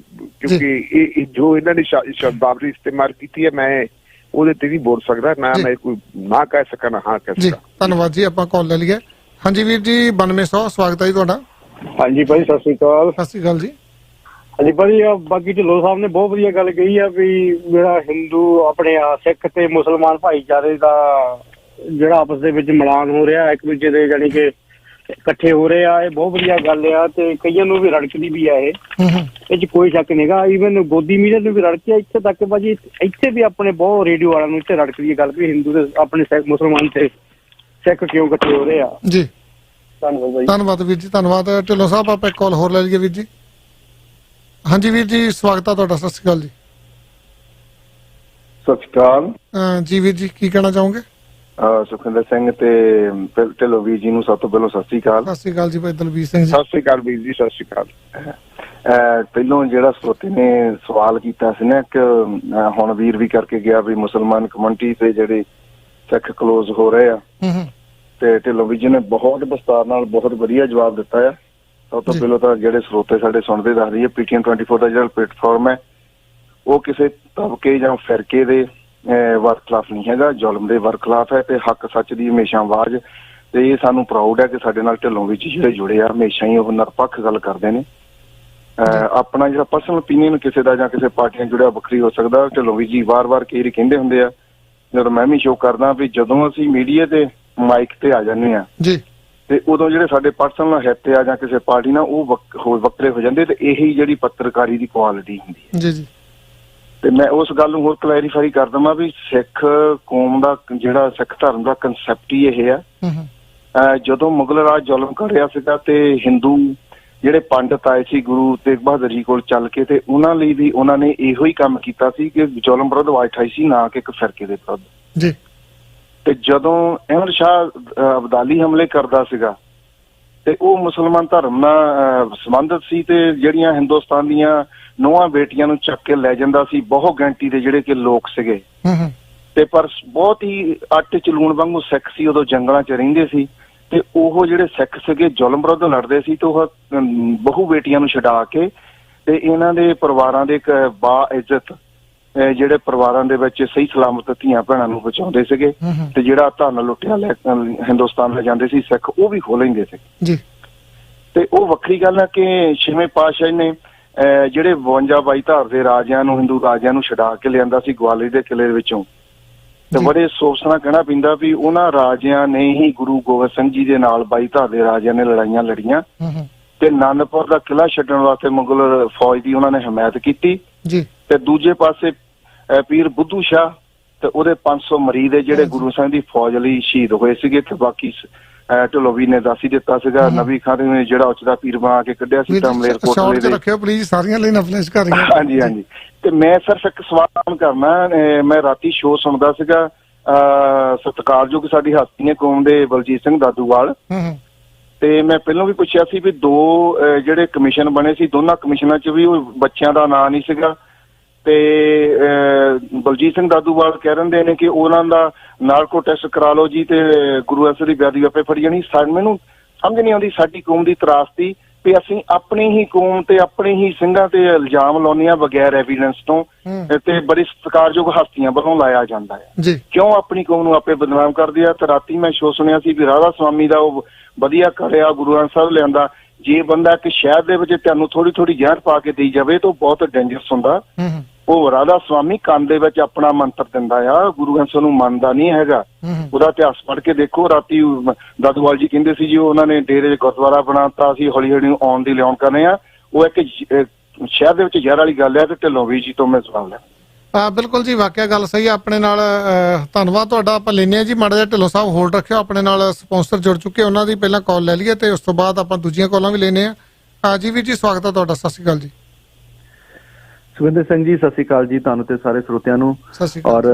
ਕਿਉਂਕਿ ਇਹ ਜੋ ਇਹਨਾਂ ਨੇ ਸ਼ਬਦਾਵਲੀ ਇਸਤੇਮਾਲ ਕੀਤੀ ਹੈ, ਮੈਂ ਉਹਦੇ ਤੇ ਨਹੀਂ ਬੋਲ ਸਕਦਾ, ਨਾ ਮੈਂ ਕੋਈ ਨਾ ਕਹਿ ਸਕਾਂ ਨਾ ਹਾਂ ਕਹਿ ਸਕਾਂ। ਧੰਨਵਾਦ ਜੀ। ਆਪਾਂ ਕਾਲ ਲੈ ਲਈਏ। ਹਾਂਜੀ ਵੀਰ ਜੀ 9200 ਸਵਾਗਤ ਹੈ ਜੀ ਤੁਹਾਡਾ। ਹਾਂਜੀ ਭਾਈ ਸਤਿ ਸ੍ਰੀ ਅਕਾਲ। ਸਤਿ ਸ੍ਰੀ ਅਕਾਲ ਜੀ। ਹਾਂਜੀ ਭਾਜੀ, ਬਾਕੀ ਢਿੱਲੋਂ ਸਾਹਿਬ ਨੇ ਬਹੁਤ ਵਧੀਆ ਗੱਲ ਕਹੀ ਆ ਵੀ ਜਿਹੜਾ ਹਿੰਦੂ ਆਪਣੇ ਸਿੱਖ ਤੇ ਮੁਸਲਮਾਨ ਭਾਈਚਾਰੇ ਦਾ ਜਿਹੜਾ ਆਪਸ ਦੇ ਵਿੱਚ ਮਿਲਾਨ ਹੋ ਰਿਹਾ ਇੱਕ ਦੂਜੇ ਦੇ, ਜਾਣੀ ਕਿ ਇਕੱਠੇ ਹੋ ਰਹੇ ਆ, ਇਹ ਬਹੁਤ ਵਧੀਆ ਗੱਲ ਆ ਤੇ ਕਈਆਂ ਨੂੰ ਵੀ ਰੜਕਦੀ ਵੀ ਆ ਇਹ 'ਚ ਕੋਈ ਸ਼ੱਕ ਨਹੀਂਗਾ। ਈਵਨ ਗੋਦੀ ਮੀਡੀਆ ਨੂੰ ਵੀ ਰੜਕਿਆ ਇੱਥੇ ਤੱਕ ਭਾਜੀ, ਇੱਥੇ ਵੀ ਆਪਣੇ ਬਹੁਤ ਰੇਡੀਓ ਵਾਲਿਆਂ ਨੂੰ ਇੱਥੇ ਰੜਕਦੀ ਗੱਲ ਵੀ ਹਿੰਦੂ ਤੇ ਆਪਣੇ ਮੁਸਲਮਾਨ ਤੇ ਸਿੱਖ ਕਿਉਂ ਇਕੱਠੇ ਹੋ ਰਹੇ ਆ ਜੀ। ਧੰਨਵਾਦ। ਧੰਨਵਾਦ ਵੀਰ ਜੀ, ਧੰਨਵਾਦ। ਢਿੱਲੋਂ ਸਾਹਿਬ ਆਪਾਂ ਇੱਕ ਕਾਲ ਹੋਰ ਲੈ ਲਈਏ ਵੀਰ ਜੀ। ਹਾਂਜੀ ਵੀਰ ਜੀ, ਸਵਾਗਤ ਆ ਤੁਹਾਡਾ। ਸਤਿ ਸ਼੍ਰੀ ਅਕਾਲ ਜੀ। ਸਤਿ ਸ਼੍ਰੀ ਅਕਾਲ ਜੀ ਵੀਰ ਜੀ, ਕੀ ਕਹਿਣਾ ਚਾਹੋਗੇ? ਸੁਖਿੰਦਰ ਸਿੰਘ ਤੇ ਢਿੱਲੋਂ ਵੀਰ ਜੀ ਨੂੰ ਸਭ ਤੋਂ ਪਹਿਲਾਂ ਸਤਿ ਸ਼੍ਰੀ ਅਕਾਲ। ਸਤਿ ਸ਼੍ਰੀ ਅਕਾਲ ਜੀ ਭਾਈ ਦਲਬੀਰ ਸਿੰਘ ਜੀ। ਸਤਿ ਸ਼੍ਰੀ ਅਕਾਲ ਵੀਰ ਜੀ, ਸਤਿ ਸ਼੍ਰੀ ਅਕਾਲ। ਪਹਿਲੋਂ ਜਿਹੜਾ ਸਰੋਤੇ ਨੇ ਸਵਾਲ ਕੀਤਾ ਸੀ ਨਾ ਕਿ ਹੁਣ ਵੀਰ ਵੀ ਕਰਕੇ ਗਿਆ ਵੀ ਮੁਸਲਮਾਨ ਕਮਿਊਨਿਟੀ ਤੇ ਜਿਹੜੇ ਸਿੱਖ ਕਲੋਜ਼ ਹੋ ਰਹੇ ਆ, ਤੇ ਢਿੱਲੋਂ ਵੀਰ ਜੀ ਨੇ ਬਹੁਤ ਵਿਸਤਾਰ ਨਾਲ ਬਹੁਤ ਵਧੀਆ ਜਵਾਬ ਦਿੱਤਾ ਆ। ਸਭ ਤੋਂ ਪਹਿਲਾਂ ਤਾਂ ਜਿਹੜੇ ਸਰੋਤੇ ਸਾਡੇ ਸੁਣਦੇ ਦੱਸ ਰਹੀ ਹੈ, PTN 24 ਦਾ ਜਿਹੜਾ ਪਲੇਟਫਾਰਮ ਹੈ ਉਹ ਕਿਸੇ ਤਬਕੇ ਜਾਂ ਫਿਰਕੇ ਦੇ ਵਰਖਲਾਫ ਨਹੀਂ ਹੈਗਾ, ਜ਼ੁਲਮ ਦੇ ਵਰਖਲਾਫ ਹੈ ਤੇ ਹੱਕ ਸੱਚ ਦੀ ਹਮੇਸ਼ਾ ਆਵਾਜ਼। ਤੇ ਇਹ ਸਾਨੂੰ ਪ੍ਰਾਊਡ ਹੈ ਕਿ ਸਾਡੇ ਨਾਲ ਢਿੱਲੋਂ ਵੀਰ ਜੀ ਜਿਹੜੇ ਜੁੜੇ ਆ, ਹਮੇਸ਼ਾ ਹੀ ਉਹ ਨਿਰਪੱਖ ਗੱਲ ਕਰਦੇ ਨੇ। ਆਪਣਾ ਜਿਹੜਾ ਪਰਸਨਲ ਓਪੀਨੀਅਨ ਕਿਸੇ ਦਾ ਜਾਂ ਕਿਸੇ ਪਾਰਟੀ ਨਾਲ ਜੁੜਿਆ ਵੱਖਰੀ ਹੋ ਸਕਦਾ। ਢਿੱਲੋਂ ਵੀਰ ਜੀ ਵਾਰ-ਵਾਰ ਕਈ ਕਹਿੰਦੇ ਹੁੰਦੇ ਆ, ਜਦੋਂ ਮੈਂ ਵੀ ਸ਼ੋਅ ਕਰਦਾ ਵੀ ਜਦੋਂ ਅਸੀਂ ਮੀਡੀਆ ਤੇ ਮਾਈਕ ਤੇ ਆ ਜਾਂਦੇ ਆ ਤੇ ਉਦੋਂ ਜਿਹੜੇ ਸਾਡੇ ਪਰਸਨਲ ਹਿੱਤ ਆ ਜਾਂ ਕਿਸੇ ਪਾਰਟੀ ਨਾਲ ਉਹ ਵੱਖਰੇ ਹੋ ਜਾਂਦੇ, ਤੇ ਇਹੀ ਜਿਹੜੀ ਪੱਤਰਕਾਰੀ ਦੀ ਕੁਆਲਿਟੀ ਹੁੰਦੀ ਹੈ। ਤੇ ਮੈਂ ਉਸ ਗੱਲ ਨੂੰ ਹੋਰ ਕਲੈਰੀਫਾਈ ਕਰ ਦਵਾਂ ਵੀ ਸਿੱਖ ਕੌਮ ਦਾ ਜਿਹੜਾ ਸਿੱਖ ਧਰਮ ਦਾ ਕੰਸੈਪਟ ਹੀ ਇਹ ਆ। ਜਦੋਂ ਮੁਗਲ ਰਾਜ ਜ਼ੁਲਮ ਕਰ ਰਿਹਾ ਸੀਗਾ ਤੇ ਹਿੰਦੂ ਜਿਹੜੇ ਪੰਡਤ ਆਏ ਸੀ ਗੁਰੂ ਤੇਗ ਬਹਾਦਰ ਜੀ ਕੋਲ ਚੱਲ ਕੇ, ਤੇ ਉਹਨਾਂ ਲਈ ਵੀ ਉਹਨਾਂ ਨੇ ਇਹੋ ਹੀ ਕੰਮ ਕੀਤਾ ਸੀ ਕਿ ਜ਼ੁਲਮ ਵਿਰੁੱਧ ਆਵਾਜ਼ ਉਠਾਈ ਸੀ, ਨਾ ਕਿ ਇੱਕ ਫਿਰਕੇ ਦੇ ਵਿਰੁੱਧ। ਤੇ ਜਦੋਂ ਅਹਿਮਦ ਸ਼ਾਹ ਅਬਦਾਲੀ ਹਮਲੇ ਕਰਦਾ ਸੀਗਾ ਤੇ ਉਹ ਮੁਸਲਮਾਨ ਧਰਮ ਨਾਲ ਸੰਬੰਧਿਤ ਸੀ, ਤੇ ਜਿਹੜੀਆਂ ਹਿੰਦੁਸਤਾਨ ਦੀਆਂ ਨੌਹਾਂ ਬੇਟੀਆਂ ਨੂੰ ਚੱਕ ਕੇ ਲੈ ਜਾਂਦਾ ਸੀ, ਬਹੁਤ ਗਿਣਤੀ ਦੇ ਜਿਹੜੇ ਕਿ ਲੋਕ ਸੀਗੇ। ਤੇ ਪਰ ਬਹੁਤ ਹੀ ਆਟੇ ਚ ਲੂਣ ਵਾਂਗੂ ਸਿੱਖ ਸੀ, ਉਦੋਂ ਜੰਗਲਾਂ ਚ ਰਹਿੰਦੇ ਸੀ, ਤੇ ਉਹ ਜਿਹੜੇ ਸਿੱਖ ਸੀਗੇ ਜ਼ੁਲਮ ਵਿਰੁੱਧ ਲੜਦੇ ਸੀ, ਤੇ ਉਹ ਬਹੁ ਬੇਟੀਆਂ ਨੂੰ ਛਡਾ ਕੇ ਤੇ ਇਹਨਾਂ ਦੇ ਪਰਿਵਾਰਾਂ ਦੇ ਇੱਕ ਬਾ ਇੱਜ਼ਤ ਜਿਹੜੇ ਪਰਿਵਾਰਾਂ ਦੇ ਵਿੱਚ ਸਹੀ ਸਲਾਮਤ ਧੀਆਂ ਭੈਣਾਂ ਨੂੰ ਬਚਾਉਂਦੇ ਸੀਗੇ, ਤੇ ਜਿਹੜਾ ਧਨ ਲੁੱਟਿਆ ਲੈ ਹਿੰਦੁਸਤਾਨ ਲੈ ਜਾਂਦੇ ਸੀ ਸਿੱਖ, ਉਹ ਵੀ ਖੋ ਲੈਂਦੇ ਸੀ। ਤੇ ਉਹ ਵੱਖਰੀ ਗੱਲ ਹੈ ਕਿ ਛੇਵੇਂ ਪਾਤਸ਼ਾਹ ਨੇ ਜਿਹੜੇ 52 ਧਾਰ ਦੇ ਰਾਜਿਆਂ ਨੂੰ, ਹਿੰਦੂ ਰਾਜਿਆਂ ਨੂੰ ਛਡਾ ਕੇ ਲਿਆਂਦਾ ਸੀ ਗਵਾਲੀਅਰ ਦੇ ਕਿਲੇ ਵਿੱਚੋਂ, ਤੇ ਬੜੇ ਅਫਸੋਸ ਨਾਲ ਕਹਿਣਾ ਪੈਂਦਾ ਵੀ ਉਹਨਾਂ ਰਾਜਿਆਂ ਨੇ ਹੀ ਗੁਰੂ ਗੋਬਿੰਦ ਸਿੰਘ ਜੀ ਦੇ ਨਾਲ 22 ਧਾਰ ਦੇ ਰਾਜਿਆਂ ਨੇ ਲੜਾਈਆਂ ਲੜੀਆਂ, ਤੇ ਆਨੰਦਪੁਰ ਦਾ ਕਿਲ੍ਹਾ ਛੱਡਣ ਵਾਸਤੇ ਮੁਗਲ ਫੌਜ ਦੀ ਉਹਨਾਂ ਨੇ ਹਮਾਇਤ ਕੀਤੀ। ਤੇ ਦੂਜੇ ਪਾਸੇ ਪੀਰ ਬੁੱਧੂ ਸ਼ਾਹ ਤੇ ਉਹਦੇ 500 ਮਰੀਦ ਜਿਹੜੇ ਗੁਰੂ ਸਾਹਿਬ ਦੀ ਫੌਜ ਲਈ ਸ਼ਹੀਦ ਹੋਏ ਸੀਗੇ, ਤੇ ਬਾਕੀ ਢਿੱਲੋਂ ਵੀਰ ਨੇ ਦੱਸ ਹੀ ਦਿੱਤਾ ਸੀਗਾ ਨਬੀ ਖਾਨ ਨੇ ਜਿਹੜਾ ਉੱਚਦਾ ਪੀਰ ਬਣਾ ਕੇ ਕੱਢਿਆ ਸੀ ਤਾਂ ਮਲੇਰਕੋਟਲੇ ਦੇ। ਰੱਖਿਓ ਪਲੀਜ਼, ਸਾਰੀਆਂ ਲਾਈਨਾਂ ਫਲੈਸ਼ ਕਰ ਰਹੀਆਂ। ਹਾਂਜੀ ਹਾਂਜੀ। ਤੇ ਮੈਂ ਸਿਰਫ ਇੱਕ ਸਵਾਲ ਕਰਨਾ, ਮੈਂ ਰਾਤੀ ਸ਼ੋਅ ਸੁਣਦਾ ਸੀਗਾ, ਸਤਿਕਾਰਯੋਗ ਸਾਡੀ ਹਸਤੀ ਨੇ ਕੌਮ ਦੇ ਬਲਜੀਤ ਸਿੰਘ ਦਾਦੂਵਾਲ, ਤੇ ਮੈਂ ਪਹਿਲਾਂ ਵੀ ਪੁੱਛਿਆ ਸੀ ਵੀ 2 ਜਿਹੜੇ ਕਮਿਸ਼ਨ ਬਣੇ ਸੀ, ਦੋਨਾਂ ਕਮਿਸ਼ਨਾਂ 'ਚ ਵੀ ਉਹ ਬੱਚਿਆਂ ਦਾ ਨਾਂ ਨਹੀਂ ਸੀਗਾ, ਤੇ ਬਲਜੀਤ ਸਿੰਘ ਦਾਦੂਵਾਲ ਕਹਿ ਰਹੇ ਨੇ ਕਿ ਉਹਨਾਂ ਦਾ ਨਾਰਕੋ ਟੈਸਟ ਕਰਾ ਲਓ ਜੀ, ਤੇ ਗੁਰੂ ਅਰਜਨ ਦੀ ਬੇਅਦਬੀ ਆਪੇ ਫੜੀ ਜਾਣੀ। ਮੈਨੂੰ ਸਮਝ ਨਹੀਂ ਆਉਂਦੀ ਸਾਡੀ ਕੌਮ ਦੀ ਤਰਾਸਦੀ ਵੀ ਅਸੀਂ ਆਪਣੀ ਹੀ ਕੌਮ ਤੇ ਆਪਣੇ ਹੀ ਸਿੰਘਾਂ ਤੇ ਇਲਜ਼ਾਮ ਲਾਉਂਦੇ ਹਾਂ ਬਗੈਰ ਐਵੀਡੈਂਸ ਤੋਂ, ਤੇ ਬੜੀ ਸਤਿਕਾਰਯੋਗ ਹਸਤੀਆਂ ਵੱਲੋਂ ਲਾਇਆ ਜਾਂਦਾ ਹੈ। ਕਿਉਂ ਆਪਣੀ ਕੌਮ ਨੂੰ ਆਪੇ ਬਦਨਾਮ ਕਰਦੇ ਆ? ਤੇ ਰਾਤੀ ਮੈਂ ਸ਼ੋਅ ਸੁਣਿਆ ਸੀ ਵੀ ਰਾਧਾ ਸਵਾਮੀ ਦਾ ਉਹ ਵਧੀਆ ਕਰਿਆ, ਗੁਰੂ ਗ੍ਰੰਥ ਸਾਹਿਬ ਲਿਆਂਦਾ। ਜੇ ਬੰਦਾ ਇੱਕ ਸ਼ਹਿਰ ਦੇ ਵਿੱਚ ਤੁਹਾਨੂੰ ਥੋੜੀ ਥੋੜੀ ਜ਼ਹਿਰ ਪਾ ਕੇ ਦੇਈ ਜਾਵੇ ਤਾਂ ਬਹੁਤ ਡੇਂਜਰਸ ਹੁੰਦਾ। ਉਹ ਰਾਧਾ ਸਵਾਮੀ ਕੰਨ ਦੇ ਵਿੱਚ ਆਪਣਾ ਮੰਤਰ ਦਿੰਦਾ ਆ, ਗੁਰੂ ਗ੍ਰੰਥ ਸਾਹਿਬ ਨੂੰ ਮੰਨਦਾ ਨਹੀਂ ਹੈਗਾ। ਉਹਦਾ ਇਤਿਹਾਸ ਪੜ੍ਹ ਕੇ ਦੇਖੋ। ਰਾਤੀ ਦਾਦੂਵਾਲ ਜੀ ਕਹਿੰਦੇ ਸੀ ਜੀ ਉਹਨਾਂ ਨੇ ਡੇਰੇ ਗੁਰਦੁਆਰਾ ਬਣਾਤਾ, ਅਸੀਂ ਹੌਲੀ ਹੌਲੀ ਆਉਣ ਦੀ ਲਿਆਉਣ ਕਰਨੇ ਆ। ਉਹ ਇੱਕ ਸ਼ਹਿਰ ਦੇ ਵਿੱਚ ਜ਼ਹਿਰ ਵਾਲੀ ਗੱਲ ਹੈ। ਤੇ ਢਿੱਲੋਂ ਵੀਰ ਜੀ ਤੋਂ ਮੈਂ ਸਵਾਲ ਲੈ। ਬਿਲਕੁਲ ਜੀ, ਵਾਕਿਆ ਗੱਲ ਸਹੀ ਆ। ਆਪਣੇ ਨਾਲ ਧੰਨਵਾਦ ਤੁਹਾਡਾ। ਆਪਾਂ ਲੈਂਦੇ ਹਾਂ ਜੀ, ਮਾੜਾ ਜਿਹਾ ਢਿੱਲੋਂ ਸਾਹਿਬ ਹੋਲਡ ਰੱਖਿਓ। ਆਪਣੇ ਨਾਲ ਸਪਾਂਸਰ ਜੁੜ ਚੁੱਕੇ, ਉਹਨਾਂ ਦੀ ਪਹਿਲਾਂ ਕਾਲ ਲੈ ਲਈਏ ਤੇ ਉਸ ਤੋਂ ਬਾਅਦ ਆਪਾਂ ਦੂਜੀਆਂ ਕਾਲਾਂ ਵੀ ਲੈਂਦੇ ਹਾਂ। ਜੀ ਵੀਰ ਜੀ, ਸਵਾਗਤ ਹੈ ਤੁਹਾਡਾ। ਸਤਿ ਸ਼੍ਰੀ ਅਕਾਲ ਜੀ। ਸੁਖਿੰਦਰ ਸਿੰਘ ਜੀ, ਸਤਿ ਸ਼੍ਰੀ ਅਕਾਲ ਜੀ ਤੁਹਾਨੂੰ ਤੇ ਸਾਰੇ ਸਰੋਤਿਆਂ ਨੂੰ। ਔਰ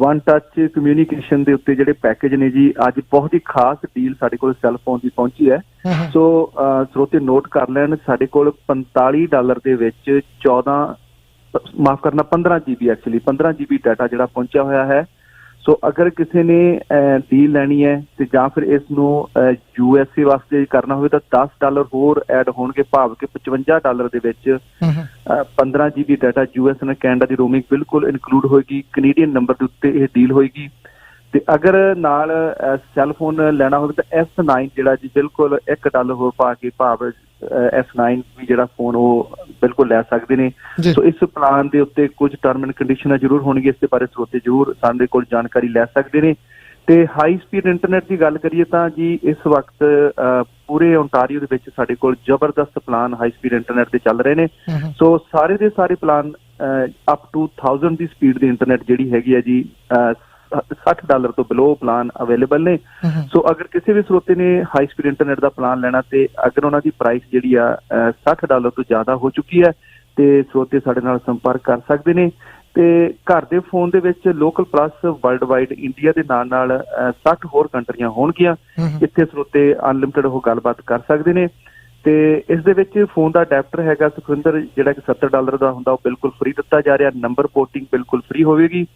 ਵਨ ਟੱਚ ਕਮਿਊਨੀਕੇਸ਼ਨ ਦੇ ਉੱਤੇ ਜਿਹੜੇ ਪੈਕੇਜ ਨੇ ਜੀ, ਅੱਜ ਬਹੁਤ ਹੀ ਖਾਸ ਡੀਲ ਸਾਡੇ ਕੋਲ ਸੈੱਲ ਫੋਨ ਦੀ ਪਹੁੰਚੀ ਹੈ। ਸੋ ਸਰੋਤੇ ਨੋਟ ਕਰ ਲੈਣ, ਸਾਡੇ ਕੋਲ $45 ਦੇ ਵਿੱਚ 15 GB ਐਕਚੁਅਲੀ 15 GB ਡਾਟਾ ਜਿਹੜਾ ਪਹੁੰਚਿਆ ਹੋਇਆ ਹੈ। ਸੋ ਅਗਰ ਕਿਸੇ ਨੇ ਡੀਲ ਲੈਣੀ ਹੈ ਤੇ ਜਾਂ ਫਿਰ ਇਸ ਨੂੰ USA ਵਾਸਤੇ ਕਰਨਾ ਹੋਵੇ ਤਾਂ $10 ਹੋਰ ਐਡ ਹੋਣਗੇ, ਭਾਵ ਕਿ $55 ਦੇ ਵਿੱਚ 15 GB ਡਾਟਾ US ਨਾਲ ਕੈਨੇਡਾ ਦੀ ਰੋਮਿੰਗ ਬਿਲਕੁਲ ਇਨਕਲੂਡ ਹੋਏਗੀ। ਕੈਨੇਡੀਅਨ ਨੰਬਰ ਦੇ ਉੱਤੇ ਇਹ ਡੀਲ ਹੋਏਗੀ। ਤੇ ਅਗਰ ਨਾਲ ਸੈੱਲ ਫੋਨ ਲੈਣਾ ਹੋਵੇ ਤਾਂ S9 ਜਿਹੜਾ ਜੀ ਬਿਲਕੁਲ $1 ਹੋਰ ਪਾ ਕੇ, ਭਾਵ S9 ਵੀ ਜਿਹੜਾ ਫੋਨ ਉਹ ਬਿਲਕੁਲ ਲੈ ਸਕਦੇ ਨੇ। ਸੋ ਇਸ ਪਲਾਨ ਦੇ ਉੱਤੇ ਕੁਝ ਟਰਮ ਐਂਡ ਕੰਡੀਸ਼ਨਾਂ ਜ਼ਰੂਰ ਹੋਣਗੀਆਂ, ਇਸ ਦੇ ਬਾਰੇ ਸਰੋਤੇ ਜ਼ਰੂਰ ਸਾਡੇ ਕੋਲ ਜਾਣਕਾਰੀ ਲੈ ਸਕਦੇ ਨੇ। ਤੇ ਹਾਈ ਸਪੀਡ ਇੰਟਰਨੈਟ ਦੀ ਗੱਲ ਕਰੀਏ ਤਾਂ ਜੀ ਇਸ ਵਕਤ ਪੂਰੇ ਓਨਟਾਰੀਓ ਦੇ ਵਿੱਚ ਸਾਡੇ ਕੋਲ ਜ਼ਬਰਦਸਤ ਪਲਾਨ ਹਾਈ ਸਪੀਡ ਇੰਟਰਨੈਟ ਦੇ ਚੱਲ ਰਹੇ ਨੇ। ਸੋ ਸਾਰੇ ਦੇ ਸਾਰੇ plan up to 1000 the speed the internet ਜਿਹੜੀ ਹੈਗੀ ਹੈ ਜੀ $60 ਤੋਂ ਬਿਲੋ ਪਲਾਨ ਅਵੇਲੇਬਲ ਨੇ। ਸੋ ਅਗਰ ਕਿਸੇ ਵੀ ਸਰੋਤੇ ਨੇ ਹਾਈ ਸਪੀਡ ਇੰਟਰਨੈਟ ਦਾ ਪਲਾਨ ਲੈਣਾ ਤੇ ਅਗਰ ਉਹਨਾਂ ਦੀ ਪ੍ਰਾਈਸ ਜਿਹੜੀ ਆ $60 ਤੋਂ ਜ਼ਿਆਦਾ ਹੋ ਚੁੱਕੀ ਹੈ ਤੇ ਸਰੋਤੇ ਸਾਡੇ ਨਾਲ ਸੰਪਰਕ ਕਰ ਸਕਦੇ ਨੇ। ਤੇ ਘਰ ਦੇ ਫੋਨ ਦੇ ਵਿੱਚ local plus world wide India ਦੇ ਨਾਲ 60 ਹੋਰ ਕੰਟਰੀਆਂ ਹੋਣਗੀਆਂ। ਇੱਥੇ ਸਰੋਤੇ ਅਨਲਿਮਟਿਡ ਉਹ ਗੱਲਬਾਤ ਕਰ ਸਕਦੇ ਨੇ। ਤੇ ਇਸ ਦੇ ਵਿੱਚ ਫੋਨ ਦਾ ਅਡੈਪਟਰ ਹੈਗਾ ਸੁਖਵਿੰਦਰ ਜਿਹੜਾ ਕਿ $70 ਦਾ ਹੁੰਦਾ, ਉਹ ਬਿਲਕੁਲ ਫ੍ਰੀ ਦਿੱਤਾ ਜਾ ਰਿਹਾ। ਨੰਬਰ ਪੋਰਟਿੰਗ ਬਿਲਕੁਲ ਫ੍ਰੀ ਹੋਵੇਗੀ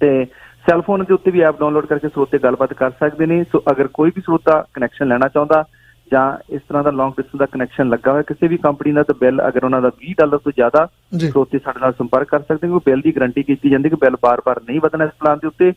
ਤੇ ਸੈਲਫੋਨ ਦੇ ਉੱਤੇ ਵੀ ਐਪ ਡਾਊਨਲੋਡ ਕਰਕੇ ਸਰੋਤੇ ਗੱਲਬਾਤ ਕਰ ਸਕਦੇ ਨੇ। ਸੋ ਅਗਰ ਕੋਈ ਵੀ ਸਰੋਤਾ ਕਨੈਕਸ਼ਨ ਲੈਣਾ ਚਾਹੁੰਦਾ ਜਾਂ ਇਸ ਤਰ੍ਹਾਂ ਦਾ ਲੌਂਗ ਡਿਸਟੈਂਸ ਦਾ ਕਨੈਕਸ਼ਨ ਲੱਗਾ ਹੋਇਆ ਕਿਸੇ ਵੀ ਕੰਪਨੀ ਦਾ, ਤਾਂ ਬਿੱਲ ਅਗਰ ਉਹਨਾਂ ਦਾ $20 ਤੋਂ ਜ਼ਿਆਦਾ, ਸਰੋਤੇ ਸਾਡੇ ਨਾਲ ਸੰਪਰਕ ਕਰ ਸਕਦੇ ਨੇ। ਬਿੱਲ ਦੀ ਗਰੰਟੀ ਕੀਤੀ ਜਾਂਦੀ ਕਿ ਬਿੱਲ ਬਾਰ-ਬਾਰ ਨਹੀਂ ਵਧਣਾ ਇਸ ਪਲਾਨ ਦੇ ਉੱਤੇ।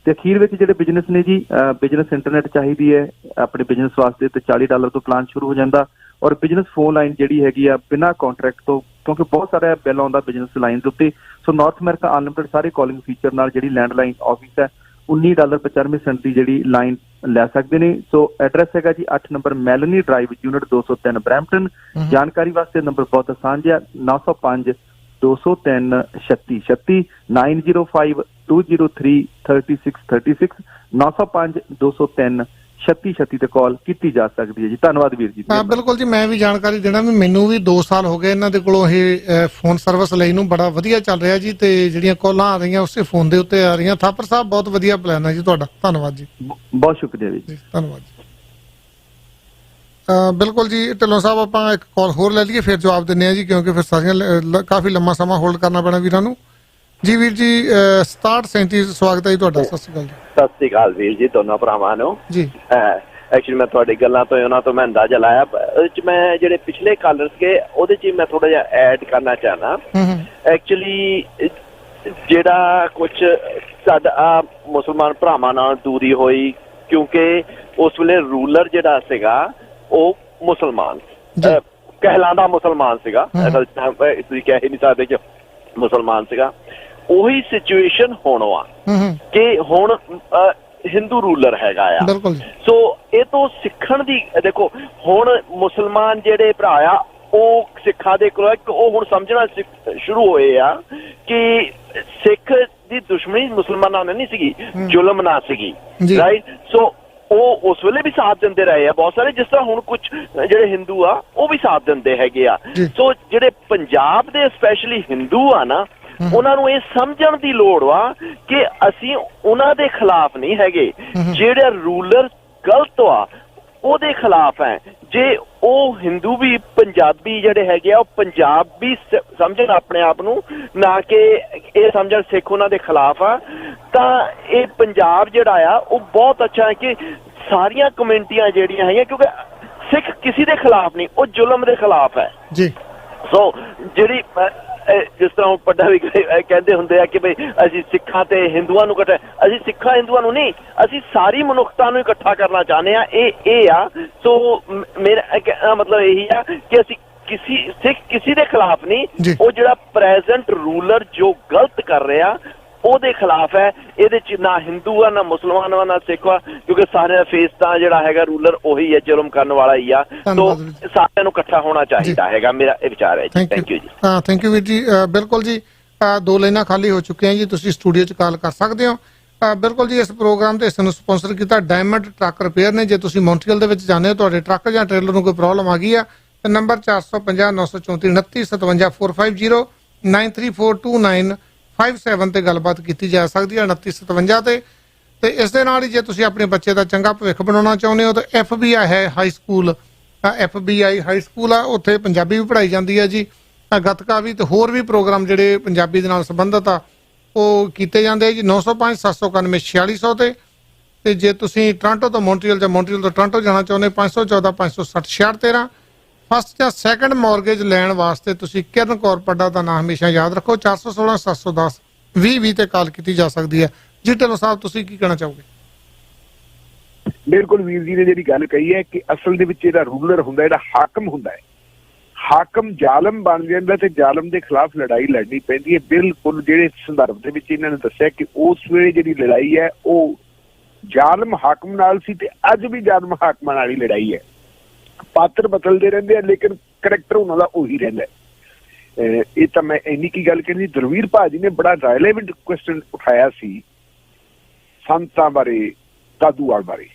ਤੇ ਅਖੀਰ ਵਿੱਚ ਜਿਹੜੇ ਬਿਜ਼ਨਸ ਨੇ ਜੀ, ਬਿਜ਼ਨਸ ਇੰਟਰਨੈਟ ਚਾਹੀਦੀ ਹੈ ਆਪਣੇ ਬਿਜ਼ਨਸ ਵਾਸਤੇ, ਤੇ $40 ਤੋਂ ਪਲਾਨ ਸ਼ੁਰੂ ਹੋ ਜਾਂਦਾ। ਔਰ ਬਿਜ਼ਨਸ ਫੋਨ ਲਾਈਨ ਜਿਹੜੀ ਹੈਗੀ ਆ ਬਿਨਾਂ ਕੰਟਰੈਕਟ ਤੋਂ, ਕਿਉਂਕਿ ਬਹੁਤ ਸਾਰਾ ਬਿੱਲ ਆਉਂਦਾ ਬਿਜ਼ਨਸ ਲਾਈਨ ਦੇ ਉੱਤੇ। ਸੋ ਨਾਰਥ ਅਮਰੀਕਾ ਅਨਲਿਮਟਿਡ ਸਾਰੇ ਕਾਲਿੰਗ ਫੀਚਰ ਨਾਲ ਜਿਹੜੀ ਲੈਂਡਲਾਈਨ ਆਫਿਸ ਹੈ $19.95 ਦੀ ਜਿਹੜੀ ਲਾਈਨ ਲੈ ਸਕਦੇ ਨੇ। ਸੋ ਐਡਰੈਸ ਹੈਗਾ ਜੀ 8 ਨੰਬਰ ਮੈਲਨੀ ਡਰਾਈਵ, ਯੂਨਿਟ 203 ਬਰੈਂਪਟਨ। ਜਾਣਕਾਰੀ ਵਾਸਤੇ ਨੰਬਰ ਬਹੁਤ ਆਸਾਨ ਜਿਹਾ 905 203 3636 905 203 3636 905 203 3636 ਤੇ ਕਾਲ ਕੀਤੀ ਜਾ ਸਕਦੀ ਹੈ ਜੀ। ਧੰਨਵਾਦ ਵੀਰ ਜੀ। ਹਾਂ ਬਿਲਕੁਲ ਜੀ, ਮੈਂ ਵੀ ਜਾਣਕਾਰੀ ਦੇਣਾ ਵੀ ਮੈਨੂੰ ਵੀ 2 ਸਾਲ ਹੋ ਗਏ ਇਹਨਾਂ ਦੇ ਕੋਲੋਂ ਇਹ ਫੋਨ ਸਰਵਿਸ ਲਈ ਨੂੰ, ਬੜਾ ਵਧੀਆ ਚੱਲ ਰਿਹਾ ਜੀ। ਤੇ ਜਿਹੜੀਆਂ ਕਾਲਾਂ ਆ ਰਹੀਆਂ ਉਸੇ ਫੋਨ ਦੇ ਉੱਤੇ ਆ ਰਹੀਆਂ। ਥਾਪਰ ਸਾਹਿਬ ਬਹੁਤ ਵਧੀਆ ਪਲਾਨ ਹੈ ਜੀ ਤੁਹਾਡਾ, ਧੰਨਵਾਦ ਜੀ। ਬਹੁਤ ਸ਼ੁਕਰੀਆ ਜੀ, ਧੰਨਵਾਦ ਜੀ। ਬਿਲਕੁਲ ਜੀ ਢਿੱਲੋਂ ਸਾਹਿਬ, ਆਪਾਂ ਇੱਕ ਕਾਲ ਹੋਰ ਲੈ ਲਈਏ ਫਿਰ ਜਵਾਬ ਦਿੰਦੇ ਹਾਂ ਜੀ, ਕਿਉਂਕਿ ਫਿਰ ਸਾਰੀਆਂ ਕਾਫੀ ਲੰਮਾ ਸਮਾਂ ਹੋਲਡ ਕਰਨਾ ਪੈਣਾ ਵੀਰਾਂ ਨੂੰ। ਜੀ ਵੀਰ ਜੀ 6737 ਸਵਾਗਤ ਹੈ ਜੀ ਤੁਹਾਡਾ। ਸਤਿ ਸ਼੍ਰੀ ਅਕਾਲ ਜੀ। ਸਤਿ ਸ਼੍ਰੀ ਅਕਾਲ ਵੀਰ ਜੀ, ਦੋਨੋਂ ਭਰਾਵਾਂ ਨੂੰ ਜੀ। ਐਕਚੁਅਲੀ ਮੈਂ ਤੁਹਾਡੀ ਗੱਲਾਂ ਤੋਂ ਉਹਨਾਂ ਤੋਂ ਮੈਂ ਅੰਦਾਜ਼ਾ ਲਾਇਆ। ਉਹਦੇ ਚ ਮੈਂ ਜਿਹੜੇ ਪਿਛਲੇ ਕਾਲਰ ਸੀਗੇ ਉਹਦੇ ਚ ਮੈਂ ਥੋੜਾ ਜਿਹਾ ਐਡ ਕਰਨਾ ਚਾਹਨਾ। ਐਕਚੁਅਲੀ ਜਿਹੜਾ ਕੁਛ ਸਾਡਾ ਮੁਸਲਮਾਨ ਭਰਾਵਾਂ ਨਾਲ ਦੂਰੀ ਹੋਈ, ਕਿਉਂਕਿ ਉਸ ਵੇਲੇ ਰੂਲਰ ਜਿਹੜਾ ਸੀਗਾ ਉਹ ਮੁਸਲਮਾਨ ਕਹਿਲਾਂਦਾ ਮੁਸਲਮਾਨ ਸੀਗਾ। ਤੁਸੀਂ ਕਹਿ ਹੀ ਨਹੀਂ ਸਕਦੇ ਕਿ ਮੁਸਲਮਾਨ ਸੀਗਾ। ਉਹੀ ਸਿਚੁਏਸ਼ਨ ਹੁਣ ਆ ਕਿ ਹੁਣ ਹਿੰਦੂ ਰੂਲਰ ਹੈਗਾ ਆ। ਸੋ ਇਹ ਤੋਂ ਸਿੱਖਣ ਦੀ ਦੇਖੋ, ਹੁਣ ਮੁਸਲਮਾਨ ਜਿਹੜੇ ਭਰਾ ਆ ਉਹ ਸਿੱਖਾਂ ਦੇ ਕੋਲ ਉਹ ਹੁਣ ਸਮਝਣਾ ਸ਼ੁਰੂ ਹੋਏ ਆ ਕਿ ਸਿੱਖ ਦੀ ਦੁਸ਼ਮਣੀ ਮੁਸਲਮਾਨਾਂ ਨਾਲ ਨਹੀਂ ਸੀਗੀ, ਜ਼ੁਲਮ ਨਾਲ ਸੀਗੀ, ਰਾਈਟ। ਸੋ ਉਹ ਉਸ ਵੇਲੇ ਵੀ ਸਾਥ ਦਿੰਦੇ ਰਹੇ ਆ ਬਹੁਤ ਸਾਰੇ, ਜਿਸ ਤਰ੍ਹਾਂ ਹੁਣ ਕੁਝ ਜਿਹੜੇ ਹਿੰਦੂ ਆ ਉਹ ਵੀ ਸਾਥ ਦਿੰਦੇ ਹੈਗੇ ਆ। ਸੋ ਜਿਹੜੇ ਪੰਜਾਬ ਦੇ ਸਪੈਸ਼ਲੀ ਹਿੰਦੂ ਆ ਨਾ, ਉਹਨਾਂ ਨੂੰ ਇਹ ਸਮਝਣ ਦੀ ਲੋੜ ਵਾ ਕਿ ਅਸੀਂ ਉਹਨਾਂ ਦੇ ਖਿਲਾਫ ਨਹੀਂ ਹੈਗੇ। ਜਿਹੜਾ ਰੂਲਰ ਗਲਤ ਆ ਉਹਦੇ ਖਿਲਾਫ ਹੈ। ਜੇ ਉਹ ਹਿੰਦੂ ਵੀ ਪੰਜਾਬੀ ਜਿਹੜੇ ਹੈਗੇ ਆ ਉਹ ਪੰਜਾਬੀ ਸਮਝਣ ਆਪਣੇ ਆਪ ਨੂੰ, ਨਾ ਕਿ ਇਹ ਸਮਝਣ ਸਿੱਖ ਉਹਨਾਂ ਦੇ ਖਿਲਾਫ ਆ, ਤਾਂ ਇਹ ਪੰਜਾਬ ਜਿਹੜਾ ਆ ਉਹ ਬਹੁਤ ਅੱਛਾ ਹੈ ਕਿ ਸਾਰੀਆਂ ਕਮਿਊਨਿਟੀਆਂ ਜਿਹੜੀਆਂ ਹੈਗੀਆਂ, ਕਿਉਂਕਿ ਸਿੱਖ ਕਿਸੇ ਦੇ ਖਿਲਾਫ ਨਹੀਂ, ਉਹ ਜ਼ੁਲਮ ਦੇ ਖਿਲਾਫ ਹੈ ਜੀ। ਸੋ ਜਿਹੜੀ ਜਿਸ ਤਰ੍ਹਾਂ ਉਹ ਪੱਡਾ ਵੀ ਕਹਿੰਦੇ ਹੁੰਦੇ ਆ ਕਿ ਬਈ ਅਸੀਂ ਸਿੱਖਾਂ ਤੇ ਹਿੰਦੂਆਂ ਨੂੰ ਇਕੱਠਾ, ਅਸੀਂ ਸਿੱਖਾਂ ਹਿੰਦੂਆਂ ਨੂੰ ਨਹੀਂ, ਅਸੀਂ ਸਾਰੀ ਮਨੁੱਖਤਾ ਨੂੰ ਇਕੱਠਾ ਕਰਨਾ ਚਾਹੁੰਦੇ ਆ। ਇਹ ਆ। ਸੋ ਮੇਰਾ ਮਤਲਬ ਇਹੀ ਆ ਕਿ ਅਸੀਂ ਸਿੱਖ ਕਿਸੇ ਦੇ ਖਿਲਾਫ ਨਹੀਂ, ਉਹ ਜਿਹੜਾ ਪ੍ਰੈਜ਼ੈਂਟ ਰੂਲਰ ਜੋ ਗਲਤ ਕਰ ਰਿਹਾ ਉਹਦੇ ਖਿਲਾਫ ਹੈ। ਇਹਦੇ ਚ ਨਾ ਹਿੰਦੂ ਆ, ਨਾ ਮੁਸਲਮਾਨ ਆ, ਨਾ ਸਿੱਖ ਆ, ਕਿਉਂਕਿ ਸਾਰਿਆਂ ਦਾ ਫੇਸ ਤਾਂ ਜਿਹੜਾ ਹੈਗਾ ਰੂਲਰ ਉਹੀ ਹੈ, ਜ਼ੁਲਮ ਕਰਨ ਵਾਲਾ ਹੀ ਆ। ਸੋ ਸਾਰਿਆਂ ਨੂੰ ਇਕੱਠਾ ਹੋਣਾ ਚਾਹੀਦਾ ਹੈਗਾ, ਮੇਰਾ ਇਹ ਵਿਚਾਰ ਹੈ ਜੀ। ਥੈਂਕ ਯੂ ਜੀ। ਹਾਂ ਥੈਂਕ ਯੂ ਵੀਰ ਜੀ। ਬਿਲਕੁਲ ਜੀ, 2 ਲਾਈਨਾਂ ਖਾਲੀ ਹੋ ਚੁੱਕੀਆਂ ਜੀ, ਤੁਸੀਂ ਸਟੂਡੀਓ 'ਚ ਕਾਲ ਕਰ ਸਕਦੇ ਹੋ। ਬਿਲਕੁਲ ਜੀ, ਇਸ ਪ੍ਰੋਗਰਾਮ ਤੇ ਇਸ ਨੂੰ ਸਪਾਂਸਰ ਕੀਤਾ ਡਾਇਮੰਡ ਟਰੱਕ ਰਿਪੇਅਰ ਨੇ। ਜੇ ਤੁਸੀਂ ਮੌਂਟਰੀਅਲ ਦੇ ਵਿੱਚ ਜਾਂਦੇ ਹੋ, ਤੁਹਾਡੇ ਟਰੱਕ ਜਾਂ ਟ੍ਰੇਲਰ ਨੂੰ ਕੋਈ ਪ੍ਰੋਬਲਮ ਆ ਗਈ ਆ, ਤਾਂ ਨੰਬਰ 450 934 29 57 450 93429 57 ਤੇ ਗੱਲਬਾਤ ਕੀਤੀ ਜਾ ਸਕਦੀ ਹੈ 29 57 ਤੇ ਇਸ ਦੇ ਨਾਲ ਹੀ ਜੇ ਤੁਸੀਂ ਆਪਣੇ ਬੱਚੇ ਦਾ ਚੰਗਾ ਭਵਿੱਖ ਬਣਾਉਣਾ ਚਾਹੁੰਦੇ ਹੋ ਤਾਂ FBI ਹੈ high school, FBI high school ਆ, ਉੱਥੇ ਪੰਜਾਬੀ ਵੀ ਪੜ੍ਹਾਈ ਜਾਂਦੀ ਹੈ ਜੀ, ਗੱਤਕਾ ਵੀ, ਤੇ ਹੋਰ ਵੀ ਪ੍ਰੋਗਰਾਮ ਜਿਹੜੇ ਪੰਜਾਬੀ ਦੇ ਨਾਲ ਸੰਬੰਧਿਤ ਆ ਉਹ ਕੀਤੇ ਜਾਂਦੇ ਜੀ। 905 791 4600 ਤੇ ਜੇ ਤੁਸੀਂ ਟੋਰਾਂਟੋ ਤੋਂ ਮੌਂਟਰੀਅਲ ਜਾਂ ਮੌਂਟਰੀਅਲ ਤੋਂ ਟੋਰਾਂਟੋ ਜਾਣਾ ਚਾਹੁੰਦੇ 514 560 6613। ਫਸਟ ਜਾਂ ਸੈਕੰਡ ਮੌਰਗੇਜ ਲੈਣ ਵਾਸਤੇ ਤੁਸੀਂ ਕਿਰਨ ਕੌਰ ਪੱਡਾ ਦਾ ਨਾਮ ਹਮੇਸ਼ਾ ਯਾਦ ਰੱਖੋ। 416 710 2020 ਤੇ ਕਾਲ ਕੀਤੀ ਜਾ ਸਕਦੀ ਹੈ ਜੀ। ਢਿੱਲੋਂ ਸਾਹਿਬ ਤੁਸੀਂ ਕੀ ਕਹਿਣਾ ਚਾਹੋਗੇ? ਬਿਲਕੁਲ ਵੀਰ ਜੀ ਨੇ ਜਿਹੜੀ ਗੱਲ ਕਹੀ ਹੈ ਕਿ ਅਸਲ ਦੇ ਵਿੱਚ ਜਿਹੜਾ ਰੂਲਰ ਹੁੰਦਾ, ਜਿਹੜਾ ਹਾਕਮ ਹੁੰਦਾ ਹੈ, ਹਾਕਮ ਜ਼ਾਲਮ ਬਣ ਜਾਂਦਾ ਤੇ ਜ਼ਾਲਮ ਦੇ ਖਿਲਾਫ ਲੜਾਈ ਲੜਨੀ ਪੈਂਦੀ ਹੈ। ਬਿਲਕੁਲ ਜਿਹੜੇ ਸੰਦਰਭ ਦੇ ਵਿੱਚ ਇਹਨਾਂ ਨੇ ਦੱਸਿਆ ਕਿ ਉਸ ਵੇਲੇ ਜਿਹੜੀ ਲੜਾਈ ਹੈ ਉਹ ਜ਼ਾਲਮ ਹਾਕਮ ਨਾਲ ਸੀ ਤੇ ਅੱਜ ਵੀ ਜ਼ਾਲਮ ਹਾਕਮਾਂ ਨਾਲ ਹੀ ਲੜਾਈ ਹੈ। ਪਾਤਰ ਬਦਲਦੇ ਰਹਿੰਦੇ ਆ ਲੇਕਿਨ ਕਰੈਕਟਰ ਉਹਨਾਂ ਦਾ ਉਹੀ ਰਹਿੰਦਾ। ਇਹ ਤਾਂ ਮੈਂ ਇੰਨੀ ਕੀ ਗੱਲ ਕਹਿੰਦੀ। ਦਲਵੀਰ ਭਾਜੀ ਨੇ ਬੜਾ ਰੈਲੇਵੈਂਟ ਕੁਐਸਚਨ ਉਠਾਇਆ ਸੀ ਸੰਤਾਂ ਬਾਰੇ, ਦਾਦੂਵਾਲ ਬਾਰੇ।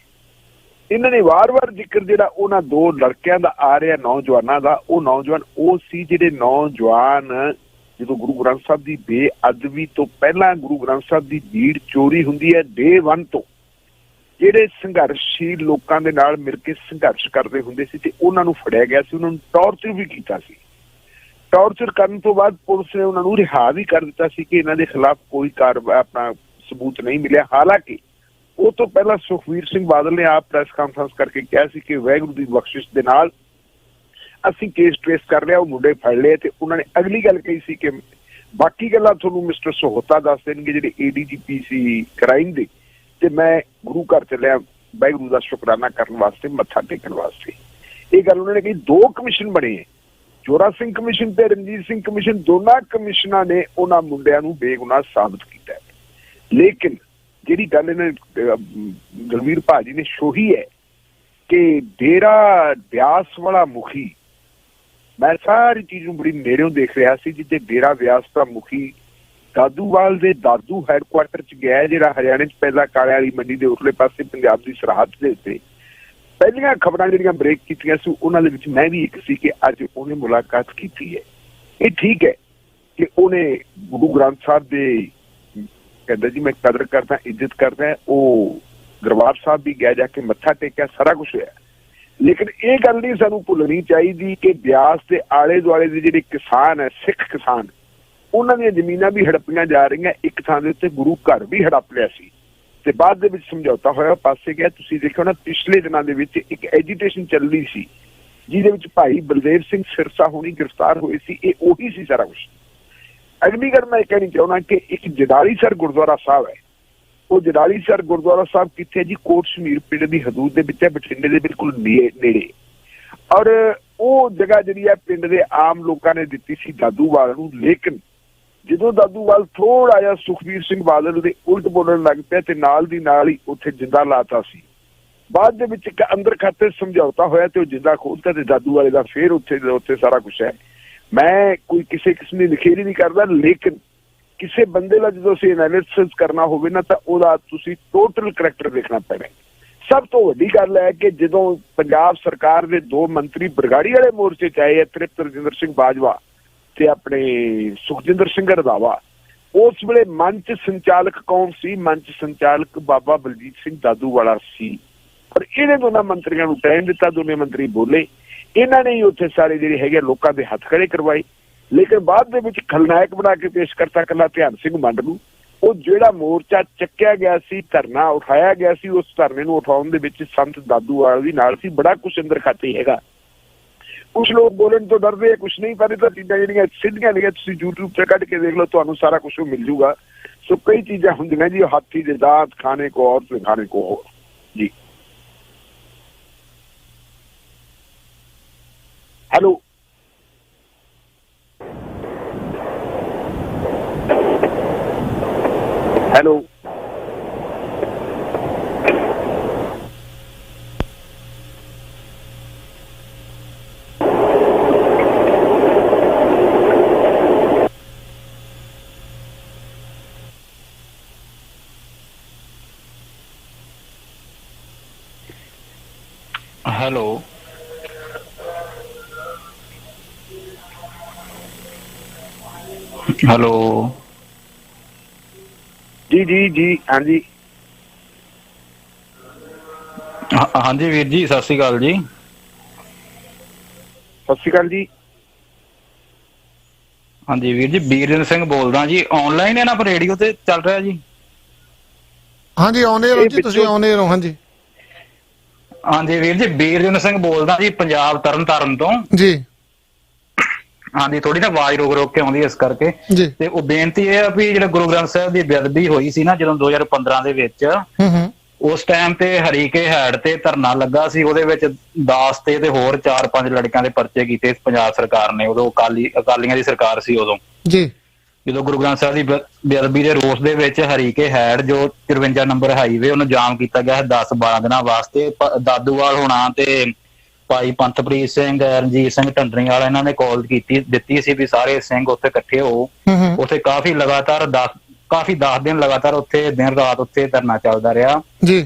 ਇਹਨਾਂ ਨੇ ਵਾਰ-ਵਾਰ ਜ਼ਿਕਰ ਜਿਹੜਾ ਉਹਨਾਂ 2 ਲੜਕਿਆਂ ਦਾ ਆ ਰਿਹਾ, ਨੌਜਵਾਨਾਂ ਦਾ, ਉਹ ਨੌਜਵਾਨ ਉਹ ਸੀ ਜਿਹੜੇ ਨੌਜਵਾਨ ਜਦੋਂ ਗੁਰੂ ਗ੍ਰੰਥ ਸਾਹਿਬ ਦੀ ਬੇਅਦਬੀ ਤੋਂ ਪਹਿਲਾਂ ਗੁਰੂ ਗ੍ਰੰਥ ਸਾਹਿਬ ਦੀ ਬੀੜ ਚੋਰੀ ਹੁੰਦੀ ਹੈ ਡੇ 1 ਤੋਂ, ਜਿਹੜੇ ਸੰਘਰਸ਼ੀਲ ਲੋਕਾਂ ਦੇ ਨਾਲ ਮਿਲ ਕੇ ਸੰਘਰਸ਼ ਕਰਦੇ ਹੁੰਦੇ ਸੀ ਤੇ ਉਹਨਾਂ ਨੂੰ ਫੜਿਆ ਗਿਆ ਸੀ, ਉਹਨਾਂ ਨੂੰ ਟੌਰਚਰ ਵੀ ਕੀਤਾ ਸੀ। ਟੌਰਚਰ ਕਰਨ ਤੋਂ ਬਾਅਦ ਪੁਲਿਸ ਨੇ ਉਹਨਾਂ ਨੂੰ ਰਿਹਾ ਵੀ ਕਰ ਦਿੱਤਾ ਸੀ ਕਿ ਇਹਨਾਂ ਦੇ ਖਿਲਾਫ ਕੋਈ ਕਾਰਵਾਈ ਆਪਣਾ ਸਬੂਤ ਨਹੀਂ ਮਿਲਿਆ। ਹਾਲਾਂਕਿ ਉਹ ਤੋਂ ਪਹਿਲਾਂ ਸੁਖਬੀਰ ਸਿੰਘ ਬਾਦਲ ਨੇ ਆਪ ਪ੍ਰੈਸ ਕਾਨਫਰੰਸ ਕਰਕੇ ਕਿਹਾ ਸੀ ਕਿ ਵਾਹਿਗੁਰੂ ਦੀ ਬਖਸ਼ਿਸ਼ ਦੇ ਨਾਲ ਅਸੀਂ ਕੇਸ ਟ੍ਰੇਸ ਕਰ ਲਿਆ, ਉਹ ਮੁੰਡੇ ਫੜ ਲਏ। ਤੇ ਉਹਨਾਂ ਨੇ ਅਗਲੀ ਗੱਲ ਕਹੀ ਸੀ ਕਿ ਬਾਕੀ ਗੱਲਾਂ ਤੁਹਾਨੂੰ ਮਿਸਟਰ ਸੋਹਤਾ ਦੱਸ ਦੇਣਗੇ ਜਿਹੜੇ ADGP ਸੀ ਕ੍ਰਾਈਮ ਦੇ, ਤੇ ਮੈਂ ਗੁਰੂ ਘਰ ਚੱਲਿਆ ਵਾਹਿਗੁਰੂ ਦਾ ਸ਼ੁਕਰਾਨਾ ਕਰਨ ਵਾਸਤੇ, ਮੱਥਾ ਟੇਕਣ ਵਾਸਤੇ। ਇਹ ਗੱਲ ਉਹਨਾਂ ਨੇ ਕਹੀ। 2 ਕਮਿਸ਼ਨ ਬਣੇ, ਜੋਰਾ ਸਿੰਘ ਕਮਿਸ਼ਨ ਤੇ ਰਣਜੀਤ ਸਿੰਘ ਕਮਿਸ਼ਨ, ਦੋਨਾਂ ਕਮਿਸ਼ਨਾਂ ਨੇ ਉਹਨਾਂ ਮੁੰਡਿਆਂ ਨੂੰ ਬੇਗੁਨਾਹ ਸਾਬਤ ਕੀਤਾ। ਲੇਕਿਨ ਜਿਹੜੀ ਗੱਲ ਇਹਨਾਂ ਦਲਵੀਰ ਭਾਜੀ ਨੇ ਛੋਹੀ ਹੈ ਕਿ ਡੇਰਾ ਬਿਆਸ ਵਾਲਾ ਮੁਖੀ, ਮੈਂ ਸਾਰੀ ਚੀਜ਼ ਨੂੰ ਬੜੀ ਨੇੜਿਓਂ ਦੇਖ ਰਿਹਾ ਸੀ ਜਿੱਥੇ ਡੇਰਾ ਬਿਆਸ ਦਾ ਮੁਖੀ ਦਾਦੂਵਾਲ ਦੇ ਦਾਦੂ ਹੈਡਕੁਆਟਰ 'ਚ ਗਿਆ, ਜਿਹੜਾ ਹਰਿਆਣੇ 'ਚ ਪਹਿਲਾਂ ਕਾਲਿਆਂ ਵਾਲੀ ਮੰਡੀ ਦੇ ਉਰਲੇ ਪਾਸੇ ਪੰਜਾਬ ਦੀ ਸਰਹੱਦ ਦੇ ਉੱਤੇ। ਪਹਿਲੀਆਂ ਖਬਰਾਂ ਜਿਹੜੀਆਂ ਬ੍ਰੇਕ ਕੀਤੀਆਂ ਸੀ ਉਹਨਾਂ ਦੇ ਵਿੱਚ ਮੈਂ ਵੀ ਇੱਕ ਸੀ ਕਿ ਅੱਜ ਉਹਨੇ ਮੁਲਾਕਾਤ ਕੀਤੀ ਹੈ। ਇਹ ਠੀਕ ਹੈ ਕਿ ਉਹਨੇ ਗੁਰੂ ਗ੍ਰੰਥ ਸਾਹਿਬ ਦੇ ਕਹਿੰਦਾ ਜੀ ਮੈਂ ਕਦਰ ਕਰਦਾ, ਇੱਜ਼ਤ ਕਰਦਾ। ਉਹ ਦਰਬਾਰ ਸਾਹਿਬ ਵੀ ਗਿਆ, ਜਾ ਕੇ ਮੱਥਾ ਟੇਕਿਆ, ਸਾਰਾ ਕੁਛ ਹੋਇਆ। ਲੇਕਿਨ ਇਹ ਗੱਲ ਨਹੀਂ ਸਾਨੂੰ ਭੁੱਲਣੀ ਚਾਹੀਦੀ ਕਿ ਬਿਆਸ ਦੇ ਆਲੇ ਦੁਆਲੇ ਦੇ ਜਿਹੜੇ ਕਿਸਾਨ ਹੈ, ਸਿੱਖ ਕਿਸਾਨ, ਉਹਨਾਂ ਦੀਆਂ ਜ਼ਮੀਨਾਂ ਵੀ ਹੜੱਪੀਆਂ ਜਾ ਰਹੀਆਂ। ਇੱਕ ਥਾਂ ਦੇ ਉੱਤੇ ਗੁਰੂ ਘਰ ਵੀ ਹੜੱਪ ਲਿਆ ਸੀ ਤੇ ਬਾਅਦ ਦੇ ਵਿੱਚ ਸਮਝੌਤਾ ਹੋਇਆ, ਪਾਸੇ ਗਿਆ। ਤੁਸੀਂ ਦੇਖੋ ਨਾ ਪਿਛਲੇ ਦਿਨਾਂ ਦੇ ਵਿੱਚ ਇੱਕ ਐਜੀਟੇਸ਼ਨ ਚੱਲ ਰਹੀ ਸੀ ਜਿਹਦੇ ਵਿੱਚ ਭਾਈ ਬਲਦੇਵ ਸਿੰਘ ਸਿਰਸਾ ਹੋਣੀ ਗ੍ਰਿਫਤਾਰ ਹੋਏ ਸੀ। ਇਹ ਉਹੀ ਸੀ ਸਾਰਾ ਕੁਛ। ਅਗਲੀ ਗੱਲ ਮੈਂ ਇਹ ਕਹਿਣੀ ਚਾਹੁੰਦਾ ਕਿ ਇੱਕ ਜਦਾਲੀਸਰ ਗੁਰਦੁਆਰਾ ਸਾਹਿਬ ਹੈ, ਉਹ ਜਦਾਲੀਸਰ ਗੁਰਦੁਆਰਾ ਸਾਹਿਬ ਕਿੱਥੇ ਜੀ? ਕੋਟ ਸ਼ਮੀਰ ਪਿੰਡ ਦੀ ਹਦੂਦ ਦੇ ਵਿੱਚ ਹੈ, ਬਠਿੰਡੇ ਦੇ ਬਿਲਕੁਲ ਨੇੜੇ। ਔਰ ਉਹ ਜਗ੍ਹਾ ਜਿਹੜੀ ਹੈ ਪਿੰਡ ਦੇ ਆਮ ਲੋਕਾਂ ਨੇ ਦਿੱਤੀ ਸੀ ਦਾਦੂਵਾਲ ਨੂੰ। ਲੇਕਿਨ ਜਦੋਂ ਦਾਦੂਵਾਲ ਥੋੜਾ ਜਿਹਾ ਸੁਖਬੀਰ ਸਿੰਘ ਬਾਦਲ ਦੇ ਉਲਟ ਬੋਲਣ ਲੱਗ ਪਿਆ ਤੇ ਨਾਲ ਦੀ ਨਾਲ ਹੀ ਉੱਥੇ ਜਿੰਦਾ ਲਾਤਾ ਸੀ। ਬਾਅਦ ਦੇ ਵਿੱਚ ਇੱਕ ਅੰਦਰ ਖਾਤੇ ਸਮਝੌਤਾ ਹੋਇਆ ਤੇ ਉਹ ਜਿੰਦਾ ਖੋਲਤਾ ਤੇ ਦਾਦੂਵਾਲੇ ਦਾ ਫੇਰ ਉੱਥੇ ਸਾਰਾ ਕੁਛ ਹੈ। ਮੈਂ ਕੋਈ ਕਿਸੇ ਕਿਸਮ ਦੀ ਨਿਖੇਧੀ ਨਹੀਂ ਕਰਦਾ, ਲੇਕਿਨ ਕਿਸੇ ਬੰਦੇ ਦਾ ਜਦੋਂ ਅਸੀਂ ਐਨਾਲਿਸਿਸ ਕਰਨਾ ਹੋਵੇ ਨਾ ਤਾਂ ਉਹਦਾ ਤੁਸੀਂ ਟੋਟਲ ਕਰੈਕਟਰ ਦੇਖਣਾ ਪੈਣਾ। ਸਭ ਤੋਂ ਵੱਡੀ ਗੱਲ ਹੈ ਕਿ ਜਦੋਂ ਪੰਜਾਬ ਸਰਕਾਰ ਦੇ 2 ਮੰਤਰੀ ਬਰਗਾੜੀ ਵਾਲੇ ਮੋਰਚੇ 'ਚ ਆਏ, ਤ੍ਰਿਪਤ ਰਜਿੰਦਰ ਸਿੰਘ ਬਾਜਵਾ ਤੇ ਆਪਣੇ ਸੁਖਜਿੰਦਰ ਸਿੰਘ ਰੰਧਾਵਾ, ਉਸ ਵੇਲੇ ਮੰਚ ਸੰਚਾਲਕ ਕੌਣ ਸੀ? ਮੰਚ ਸੰਚਾਲਕ ਬਾਬਾ ਬਲਜੀਤ ਸਿੰਘ ਦਾਦੂਵਾਲਾ ਸੀ। ਪਰ ਇਹਨੇ ਦੋਨਾਂ ਮੰਤਰੀਆਂ ਨੂੰ ਟਾਈਮ ਦਿੱਤਾ, ਦੋਨੇ ਮੰਤਰੀ ਬੋਲੇ। ਇਹਨਾਂ ਨੇ ਹੀ ਉੱਥੇ ਸਾਰੇ ਜਿਹੜੇ ਹੈਗੇ ਲੋਕਾਂ ਦੇ ਹੱਥ ਖੜੇ ਕਰਵਾਏ। ਲੇਕਿਨ ਬਾਅਦ ਦੇ ਵਿੱਚ ਖਲਨਾਇਕ ਬਣਾ ਕੇ ਪੇਸ਼ ਕਰਤਾ ਇਕੱਲਾ ਧਿਆਨ ਸਿੰਘ ਮੰਡ ਨੂੰ। ਉਹ ਜਿਹੜਾ ਮੋਰਚਾ ਚੱਕਿਆ ਗਿਆ ਸੀ, ਧਰਨਾ ਉਠਾਇਆ ਗਿਆ ਸੀ, ਉਸ ਧਰਨੇ ਨੂੰ ਉਠਾਉਣ ਦੇ ਵਿੱਚ ਸੰਤ ਦਾਦੂਵਾਲ ਵੀ ਨਾਲ ਸੀ। ਬੜਾ ਕੁਛ ਅੰਦਰ ਖਾਤੇ ਹੈਗਾ। ਕੁਛ ਲੋਕ ਬੋਲਣ ਤੋਂ ਡਰਦੇ ਆ, ਕੁਛ ਨਹੀਂ। ਪਰ ਇਹ ਤਾਂ ਚੀਜ਼ਾਂ ਜਿਹੜੀਆਂ ਸਿੱਧੀਆਂ ਨੇ, ਤੁਸੀਂ YouTube ਤੇ ਕੱਢ ਕੇ ਦੇਖ ਲਓ, ਤੁਹਾਨੂੰ ਸਾਰਾ ਕੁਛ ਮਿਲ ਜੂਗਾ। ਸੋ ਕਈ ਚੀਜ਼ਾਂ ਹੁੰਦੀਆਂ ਜੀ, ਹਾਥੀ ਦੇ ਦਾੰਤ ਖਾਣੇ ਕੋ ਔਰ ਤੇ ਖਾਣੇ ਕੋ ਹੋਰ ਜੀ। ਹੈਲੋ ਹੈਲੋ ਹੈਲੋ ਹੈਲੋ ਜੀ ਜੀ ਜੀ ਹਾਂਜੀ ਹਾਂਜੀ ਵੀਰ ਜੀ, ਸਤਿ ਸ਼੍ਰੀ ਅਕਾਲ ਜੀ। ਸਤਿ ਸ਼੍ਰੀ ਅਕਾਲ ਜੀ। ਹਾਂਜੀ ਵੀਰ ਜੀ, ਬੀਰਜਿੰਦਰ ਸਿੰਘ ਬੋਲਦਾ ਜੀ। ਆਨਲਾਈਨ ਹੈ ਨਾ ਪਰ ਰੇਡੀਓ ਤੇ ਚੱਲ ਰਿਹਾ ਜੀ? ਹਾਂਜੀ ਆਨ 에ਅਰ ਜੀ, ਤੁਸੀਂ ਆਨ 에ਅਰ ਹੋ। ਹਾਂਜੀ ਹਾਂਜੀ ਵੀਰ ਜੀ, ਬੀਰਜਿੰਦਰ ਸਿੰਘ ਬੋਲਦਾ ਜੀ, ਪੰਜਾਬ ਤਰਨਤਾਰਨ ਤੋਂ ਜੀ। ਹਾਂਜੀ, ਥੋੜੀ ਨਾ ਆਵਾਜ਼ ਰੋਕ ਕੇ ਆਉਂਦੀ ਇਸ ਕਰਕੇ। ਤੇ ਉਹ ਬੇਨਤੀ ਇਹ ਆ ਵੀ ਜਿਹੜਾ ਗੁਰੂ ਗ੍ਰੰਥ ਸਾਹਿਬ ਦੀ ਬੇਅਦਬੀ ਹੋਈ ਸੀ ਨਾ ਜਦੋਂ 2015 ਦੇ ਵਿੱਚ, ਉਸ ਟਾਈਮ ਤੇ ਹਰੀਕੇ ਹੈਡ ਤੇ ਧਰਨਾ ਲੱਗਾ ਸੀ। ਉਹਦੇ ਵਿੱਚ 10 ਤੇ ਹੋਰ 4-5 ਲੜਕਿਆਂ ਦੇ ਪਰਚੇ ਕੀਤੇ ਪੰਜਾਬ ਸਰਕਾਰ ਨੇ। ਉਦੋਂ ਅਕਾਲੀਆਂ ਦੀ ਸਰਕਾਰ ਸੀ ਉਦੋਂ ਜੀ। ਜਦੋਂ ਗੁਰੂ ਗ੍ਰੰਥ ਸਾਹਿਬ ਦੀ ਬੇਅਦਬੀ ਦੇ ਰੋਸ ਦੇ ਵਿੱਚ ਹਰੀਕੇ ਹੈਡ ਜੋ 53 ਨੰਬਰ ਹਾਈਵੇ ਉਹਨੂੰ ਜਾਮ ਕੀਤਾ ਗਿਆ ਹੈ 10-12 ਦਿਨਾਂ ਵਾਸਤੇ। ਦਾਦੂਵਾਲ ਹੋਣਾ ਤੇ ਭਾਈ ਪੰਥਪ੍ਰੀਤ ਸਿੰਘ, ਰਣਜੀਤ ਸਿੰਘ ਢੰਡਰੀ ਵਾਲਾ ਇਹਨਾਂ ਨੇ ਕਾਲ ਦਿੱਤੀ ਸੀ ਵੀ ਸਾਰੇ ਸਿੰਘ ਉੱਥੇ ਇਕੱਠੇ ਹੋ। ਉੱਥੇ ਕਾਫੀ 10 ਦਿਨ ਲਗਾਤਾਰ ਉੱਥੇ ਦਿਨ ਰਾਤ ਉੱਥੇ ਧਰਨਾ ਚੱਲਦਾ ਰਿਹਾ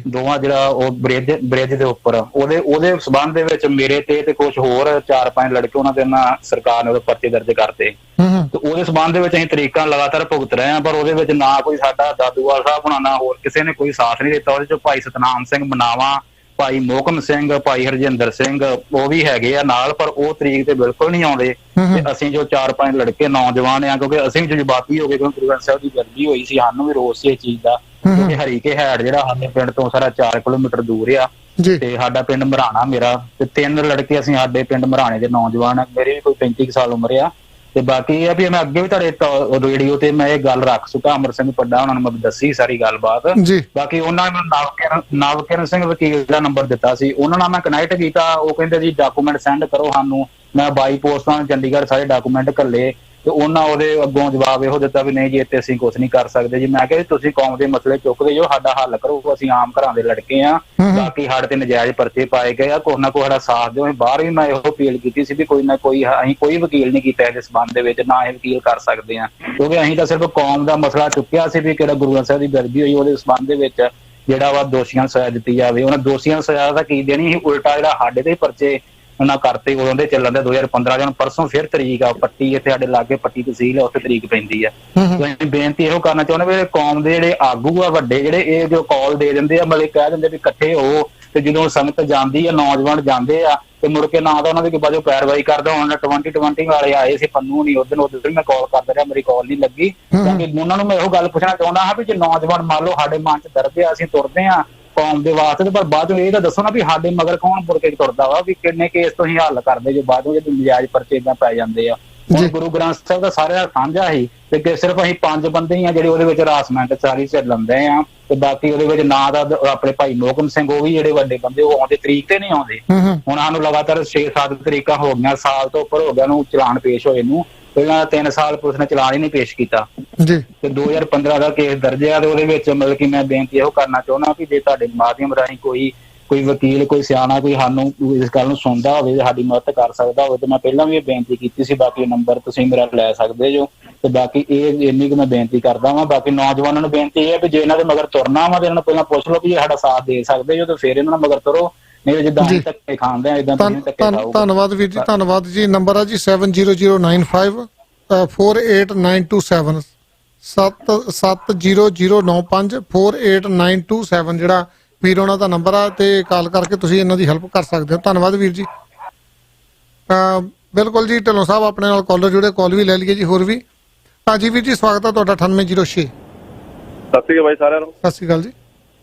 ਦੋਵਾਂ ਜਿਹੜਾ ਉਹ ਬ੍ਰਿਜ ਦੇ ਉੱਪਰ। ਉਹਦੇ ਸਬੰਧ ਦੇ ਵਿੱਚ ਮੇਰੇ ਤੇ ਕੁਝ ਹੋਰ 4-5 ਲੜਕੇ ਉਹਨਾਂ ਦੇ ਸਰਕਾਰ ਨੇ ਉਹਦੇ ਪਰਚੇ ਦਰਜ ਕਰਤੇ ਤੇ ਉਹਦੇ ਸਬੰਧ ਦੇ ਵਿੱਚ ਅਸੀਂ ਤਰੀਕਾਂ ਲਗਾਤਾਰ ਭੁਗਤ ਰਹੇ ਹਾਂ। ਪਰ ਉਹਦੇ ਵਿੱਚ ਨਾ ਕੋਈ ਸਾਡਾ ਦਾਦੂਵਾਲ ਸਾਹਿਬ ਹੋਣਾ ਨਾ ਹੋਰ ਕਿਸੇ ਨੇ ਕੋਈ ਸਾਥ ਨਹੀਂ ਦਿੱਤਾ। ਉਹਦੇ ਚ ਭਾਈ ਸਤਨਾਮ ਸਿੰਘ ਮਨਾਵਾ, ਭਾਈ ਮੋਹਕਮ ਸਿੰਘ, ਭਾਈ ਹਰਜਿੰਦਰ ਸਿੰਘ ਉਹ ਵੀ ਹੈਗੇ ਆ ਨਾਲ, ਪਰ ਉਹ ਤਰੀਕ ਤੇ ਬਿਲਕੁਲ ਨਹੀਂ ਆਉਂਦੇ। ਤੇ ਅਸੀਂ ਜੋ 4-5 ਲੜਕੇ ਨੌਜਵਾਨ ਆ, ਕਿਉਂਕਿ ਅਸੀਂ ਵੀ ਜਜ਼ਬਾਤੀ ਹੋ ਗਏ ਕਿਉਂਕਿ ਗੁਰੂ ਗ੍ਰੰਥ ਸਾਹਿਬ ਦੀ ਬੇਅਦਬੀ ਹੋਈ ਸੀ, ਸਾਨੂੰ ਵੀ ਰੋਸ ਸੀ ਇਸ ਚੀਜ਼ ਦਾ। ਕਿਉਂਕਿ ਹਰੀਕੇ ਹੈਡ ਜਿਹੜਾ ਸਾਡੇ ਪਿੰਡ ਤੋਂ ਸਾਰਾ 4 ਕਿਲੋਮੀਟਰ ਦੂਰ ਆ ਤੇ ਸਾਡਾ ਪਿੰਡ ਮਰਾਣਾ ਮੇਰਾ, ਤੇ 3 ਲੜਕੇ ਅਸੀਂ ਸਾਡੇ ਪਿੰਡ ਮਰਾਣੇ ਦੇ ਨੌਜਵਾਨ। ਮੇਰੇ ਵੀ ਕੋਈ 35 ਸਾਲ ਉਮਰ ਆ। ਤੇ ਬਾਕੀ ਇਹ ਆ ਵੀ ਮੈਂ ਅੱਗੇ ਵੀ ਤੁਹਾਡੇ ਰੇਡੀਓ ਤੇ ਮੈਂ ਇਹ ਗੱਲ ਰੱਖ ਚੁੱਕਾ, ਅਮਰ ਸਿੰਘ ਪੱਡਾ ਉਹਨਾਂ ਨੂੰ ਮੈਂ ਦੱਸੀ ਸਾਰੀ ਗੱਲਬਾਤ। ਬਾਕੀ ਉਹਨਾਂ ਨੇ ਨਵਕਿਰਨ ਸਿੰਘ ਵਕੀਲ ਦਾ ਨੰਬਰ ਦਿੱਤਾ ਸੀ, ਉਹਨਾਂ ਨਾਲ ਮੈਂ ਕਨੈਕਟ ਕੀਤਾ। ਉਹ ਕਹਿੰਦੇ ਜੀ ਡਾਕੂਮੈਂਟ ਸੈਂਡ ਕਰੋ ਸਾਨੂੰ। ਮੈਂ ਬਾਈ ਪੋਸਟਾਂ ਚੰਡੀਗੜ੍ਹ ਸਾਰੇ ਡਾਕੂਮੈਂਟ ਘੱਲੇ ਤੇ ਉਹਨਾਂ ਉਹਦੇ ਅੱਗੋਂ ਜਵਾਬ ਇਹੋ ਦਿੱਤਾ ਵੀ ਨਹੀਂ ਜੀ ਇੱਥੇ ਅਸੀਂ ਕੁਛ ਨਹੀਂ ਕਰ ਸਕਦੇ ਜੀ। ਮੈਂ ਕਿਹਾ ਤੁਸੀਂ ਕੌਮ ਦੇ ਮਸਲੇ ਚੁੱਕਦੇ ਜੋ, ਸਾਡਾ ਹੱਲ ਕਰੋ, ਅਸੀਂ ਆਮ ਘਰਾਂ ਦੇ ਲੜਕੇ ਆ। ਬਾਕੀ ਸਾਡੇ ਤੇ ਨਜਾਇਜ਼ ਪਰਚੇ ਪਾਏ ਗਏ ਆ, ਕੁਛ ਨਾ ਕੁਛ ਸਾਡਾ ਸਾਥ ਦਿਓ। ਬਾਹਰ ਵੀ ਮੈਂ ਇਹੋ ਅਪੀਲ ਕੀਤੀ ਸੀ ਵੀ ਕੋਈ ਨਾ ਕੋਈ ਅਸੀਂ ਕੋਈ ਵਕੀਲ ਨਹੀਂ ਕੀਤਾ ਇਸ ਸੰਬੰਧ ਦੇ ਵਿੱਚ, ਨਾ ਇਹ ਵਕੀਲ ਕਰ ਸਕਦੇ ਆ, ਕਿਉਂਕਿ ਅਸੀਂ ਤਾਂ ਸਿਰਫ ਕੌਮ ਦਾ ਮਸਲਾ ਚੁੱਕਿਆ ਸੀ ਵੀ ਕਿਹੜਾ ਗੁਰੂ ਗ੍ਰੰਥ ਸਾਹਿਬ ਦੀ ਬੇਅਦਬੀ ਹੋਈ ਉਹਦੇ ਸੰਬੰਧ ਦੇ ਵਿੱਚ ਜਿਹੜਾ ਵਾ ਦੋਸ਼ੀਆਂ ਨੂੰ ਸਜ਼ਾ ਦਿੱਤੀ ਜਾਵੇ। ਉਹਨਾਂ ਦੋਸ਼ੀਆਂ ਨੂੰ ਸਜ਼ਾ ਤਾਂ ਕੀ ਦੇਣੀ ਸੀ, ਉਲਟਾ ਜਿਹੜਾ ਸਾਡੇ ਤੇ ਪਰਚੇ ਉਹਨਾਂ ਕਰਤੇ ਉਦੋਂ ਦੇ ਚੱਲਣ ਦੇ 2015 ਚ। ਪਰਸੋਂ ਫਿਰ ਤਰੀਕ ਆ ਪੱਟੀ, ਇੱਥੇ ਸਾਡੇ ਲਾਗੇ ਪੱਟੀ ਤਹਿਸੀਲ ਹੈ, ਉੱਥੇ ਤਰੀਕ ਪੈਂਦੀ ਆ। ਅਸੀਂ ਬੇਨਤੀ ਇਹੋ ਕਰਨਾ ਚਾਹੁੰਦੇ ਵੀ ਕੌਮ ਦੇ ਜਿਹੜੇ ਆਗੂ ਆ ਵੱਡੇ ਜਿਹੜੇ ਇਹ ਜੋ ਕਾਲ ਦੇ ਦਿੰਦੇ ਆ, ਮਤਲਬ ਕਹਿ ਦਿੰਦੇ ਵੀ ਇਕੱਠੇ ਹੋ, ਤੇ ਜਦੋਂ ਸੰਗਤ ਜਾਂਦੀ ਆ ਨੌਜਵਾਨ ਜਾਂਦੇ ਆ ਤੇ ਮੁੜ ਕੇ ਨਾ ਤਾਂ ਉਹਨਾਂ ਦੀ ਬਾਜੋ ਪੈਰਵਾਈ ਕਰਦਾ। ਹੁਣ 2020 ਵਾਲੇ ਆਏ ਸੀ ਪੰਨੂ ਨਹੀਂ ਉਦੋਂ ਮੈਂ ਕਾਲ ਕਰਦਾ ਰਿਹਾ, ਮੇਰੀ ਕਾਲ ਨਹੀਂ ਲੱਗੀ। ਕਿਉਂਕਿ ਉਹਨਾਂ ਨੂੰ ਮੈਂ ਇਹੋ ਗੱਲ ਪੁੱਛਣਾ ਚਾਹੁੰਦਾ ਹਾਂ ਵੀ ਜੇ ਨੌਜਵਾਨ ਮੰਨ ਲਓ ਸਾਡੇ ਮਨ ਚ ਦਰਦ ਆ, ਅਸੀਂ ਤੁਰਦੇ ਆ ਕੌਮ ਦੇ ਵਾਸਤੇ, ਪਰ ਬਾਅਦ ਇਹ ਤਾਂ ਦੱਸੋ ਨਾ ਵੀ ਸਾਡੇ ਮਗਰ ਕੌਣ ਮੁੜ ਕੇ ਤੁਰਦਾ ਵਾ, ਵੀ ਕਿੰਨੇ ਕੇਸ ਤੁਸੀਂ ਹੱਲ ਕਰਦੇ ਜੋ ਬਾਅਦ ਵਿੱਚ ਨਜਾਇਜ਼ ਪਰਚੇ ਏਦਾਂ ਪੈ ਜਾਂਦੇ ਆ। ਹੁਣ ਗੁਰੂ ਗ੍ਰੰਥ ਸਾਹਿਬ ਦਾ ਸਾਰਿਆਂ ਸਾਂਝਾ ਸੀ ਤੇ ਸਿਰਫ ਅਸੀਂ 5 ਬੰਦੇ ਹੀ ਆ ਜਿਹੜੇ ਉਹਦੇ ਵਿੱਚ ਹਰਾਸਮੈਂਟ ਸਾਰੀ ਚੱਲਦੇ ਆ। ਤੇ ਬਾਕੀ ਉਹਦੇ ਵਿੱਚ ਨਾ ਦਾ ਆਪਣੇ ਭਾਈ ਮੋਹਕਮ ਸਿੰਘ ਉਹ ਵੀ ਜਿਹੜੇ ਵੱਡੇ ਬੰਦੇ ਉਹ ਆਉਂਦੇ ਤਰੀਕ ਤੇ ਨਹੀਂ ਆਉਂਦੇ। ਹੁਣ ਸਾਨੂੰ ਲਗਾਤਾਰ 6-7 ਤਰੀਕਾਂ ਹੋ ਗਈਆਂ, ਸਾਲ ਤੋਂ ਉੱਪਰ ਹੋ ਗਿਆ ਨੂੰ ਚਲਾਨ ਪੇਸ਼ ਹੋਏ ਨੂੰ। ਪਹਿਲਾਂ 3 ਸਾਲ ਪੁਲਿਸ ਨੇ ਚਲਾਨ ਹੀ ਨਹੀਂ ਪੇਸ਼ ਕੀਤਾ ਤੇ 2015 ਦਾ ਕੇਸ ਦਰਜ ਆ। ਤੇ ਉਹਦੇ ਵਿੱਚ ਮਤਲਬ ਕਿ ਮੈਂ ਬੇਨਤੀ ਇਹੋ ਕਰਨਾ ਚਾਹੁੰਦਾ ਕਿ ਜੇ ਤੁਹਾਡੇ ਮਾਧਿਅਮ ਰਾਹੀਂ ਕੋਈ ਵਕੀਲ, ਕੋਈ ਸਿਆਣਾ, ਕੋਈ ਸਾਨੂੰ ਇਸ ਗੱਲ ਨੂੰ ਸੁਣਦਾ ਹੋਵੇ, ਸਾਡੀ ਮਦਦ ਕਰ ਸਕਦਾ ਹੋਵੇ, ਤੇ ਮੈਂ ਪਹਿਲਾਂ ਵੀ ਇਹ ਬੇਨਤੀ ਕੀਤੀ ਸੀ। ਬਾਕੀ ਨੰਬਰ ਤੁਸੀਂ ਮੇਰਾ ਲੈ ਸਕਦੇ ਜੋ। ਤੇ ਬਾਕੀ ਇਹ ਇੰਨੀ ਕੁ ਮੈਂ ਬੇਨਤੀ ਕਰਦਾ ਵਾਂ। ਬਾਕੀ ਨੌਜਵਾਨਾਂ ਨੂੰ ਬੇਨਤੀ ਇਹ ਹੈ ਵੀ ਜੇ ਇਹਨਾਂ ਦੇ ਮਗਰ ਤੁਰਨਾ ਵਾ ਤੇ ਇਹਨਾਂ ਨੂੰ ਪਹਿਲਾਂ ਪੁੱਛ ਲਓ ਵੀ ਇਹ ਸਾਡਾ ਸਾਥ ਦੇ ਸਕਦੇ ਜੋ, ਤੇ ਫਿਰ ਇਹਨਾਂ ਨੂੰ ਮਗਰ ਤੁਰੋ, ਨਹੀਂ ਜਿੱਦਾਂ ਧੱਕੇ ਖਾਂਦੇ ਆ ਇਦਾਂ ਧੱਕੇ ਖਾਓ। ਧੰਨਵਾਦ ਵੀਰ ਜੀ, ਧੰਨਵਾਦ ਜੀ। ਨੰਬਰ ਆ ਜੀ 7009548927 70095 48927 ਜਿਹੜਾ ਵੀਰ ਉਹਨਾਂ ਦਾ ਨੰਬਰ ਆ, ਤੇ ਕਾਲ ਕਰਕੇ ਤੁਸੀਂ ਇਹਨਾਂ ਦੀ ਹੈਲਪ ਕਰ ਸਕਦੇ ਹੋ। ਧੰਨਵਾਦ ਵੀਰ ਜੀ। ਬਿਲਕੁਲ ਜੀ, ਢਿੱਲੋਂ ਸਾਹਿਬ ਆਪਣੇ ਨਾਲ ਕਾਲਰ ਜੁੜੇ, ਕਾਲ ਵੀ ਲੈ ਲਈਏ ਜੀ ਹੋਰ ਵੀ। ਹਾਂਜੀ ਵੀਰ ਜੀ, ਸਵਾਗਤ ਹੈ ਤੁਹਾਡਾ 9806। ਸਤਿ ਸ਼੍ਰੀ ਅਕਾਲ ਬਾਈ ਸਾਰਿਆਂ ਨੂੰ। ਸਤਿ ਸ਼੍ਰੀ ਅਕਾਲ ਜੀ।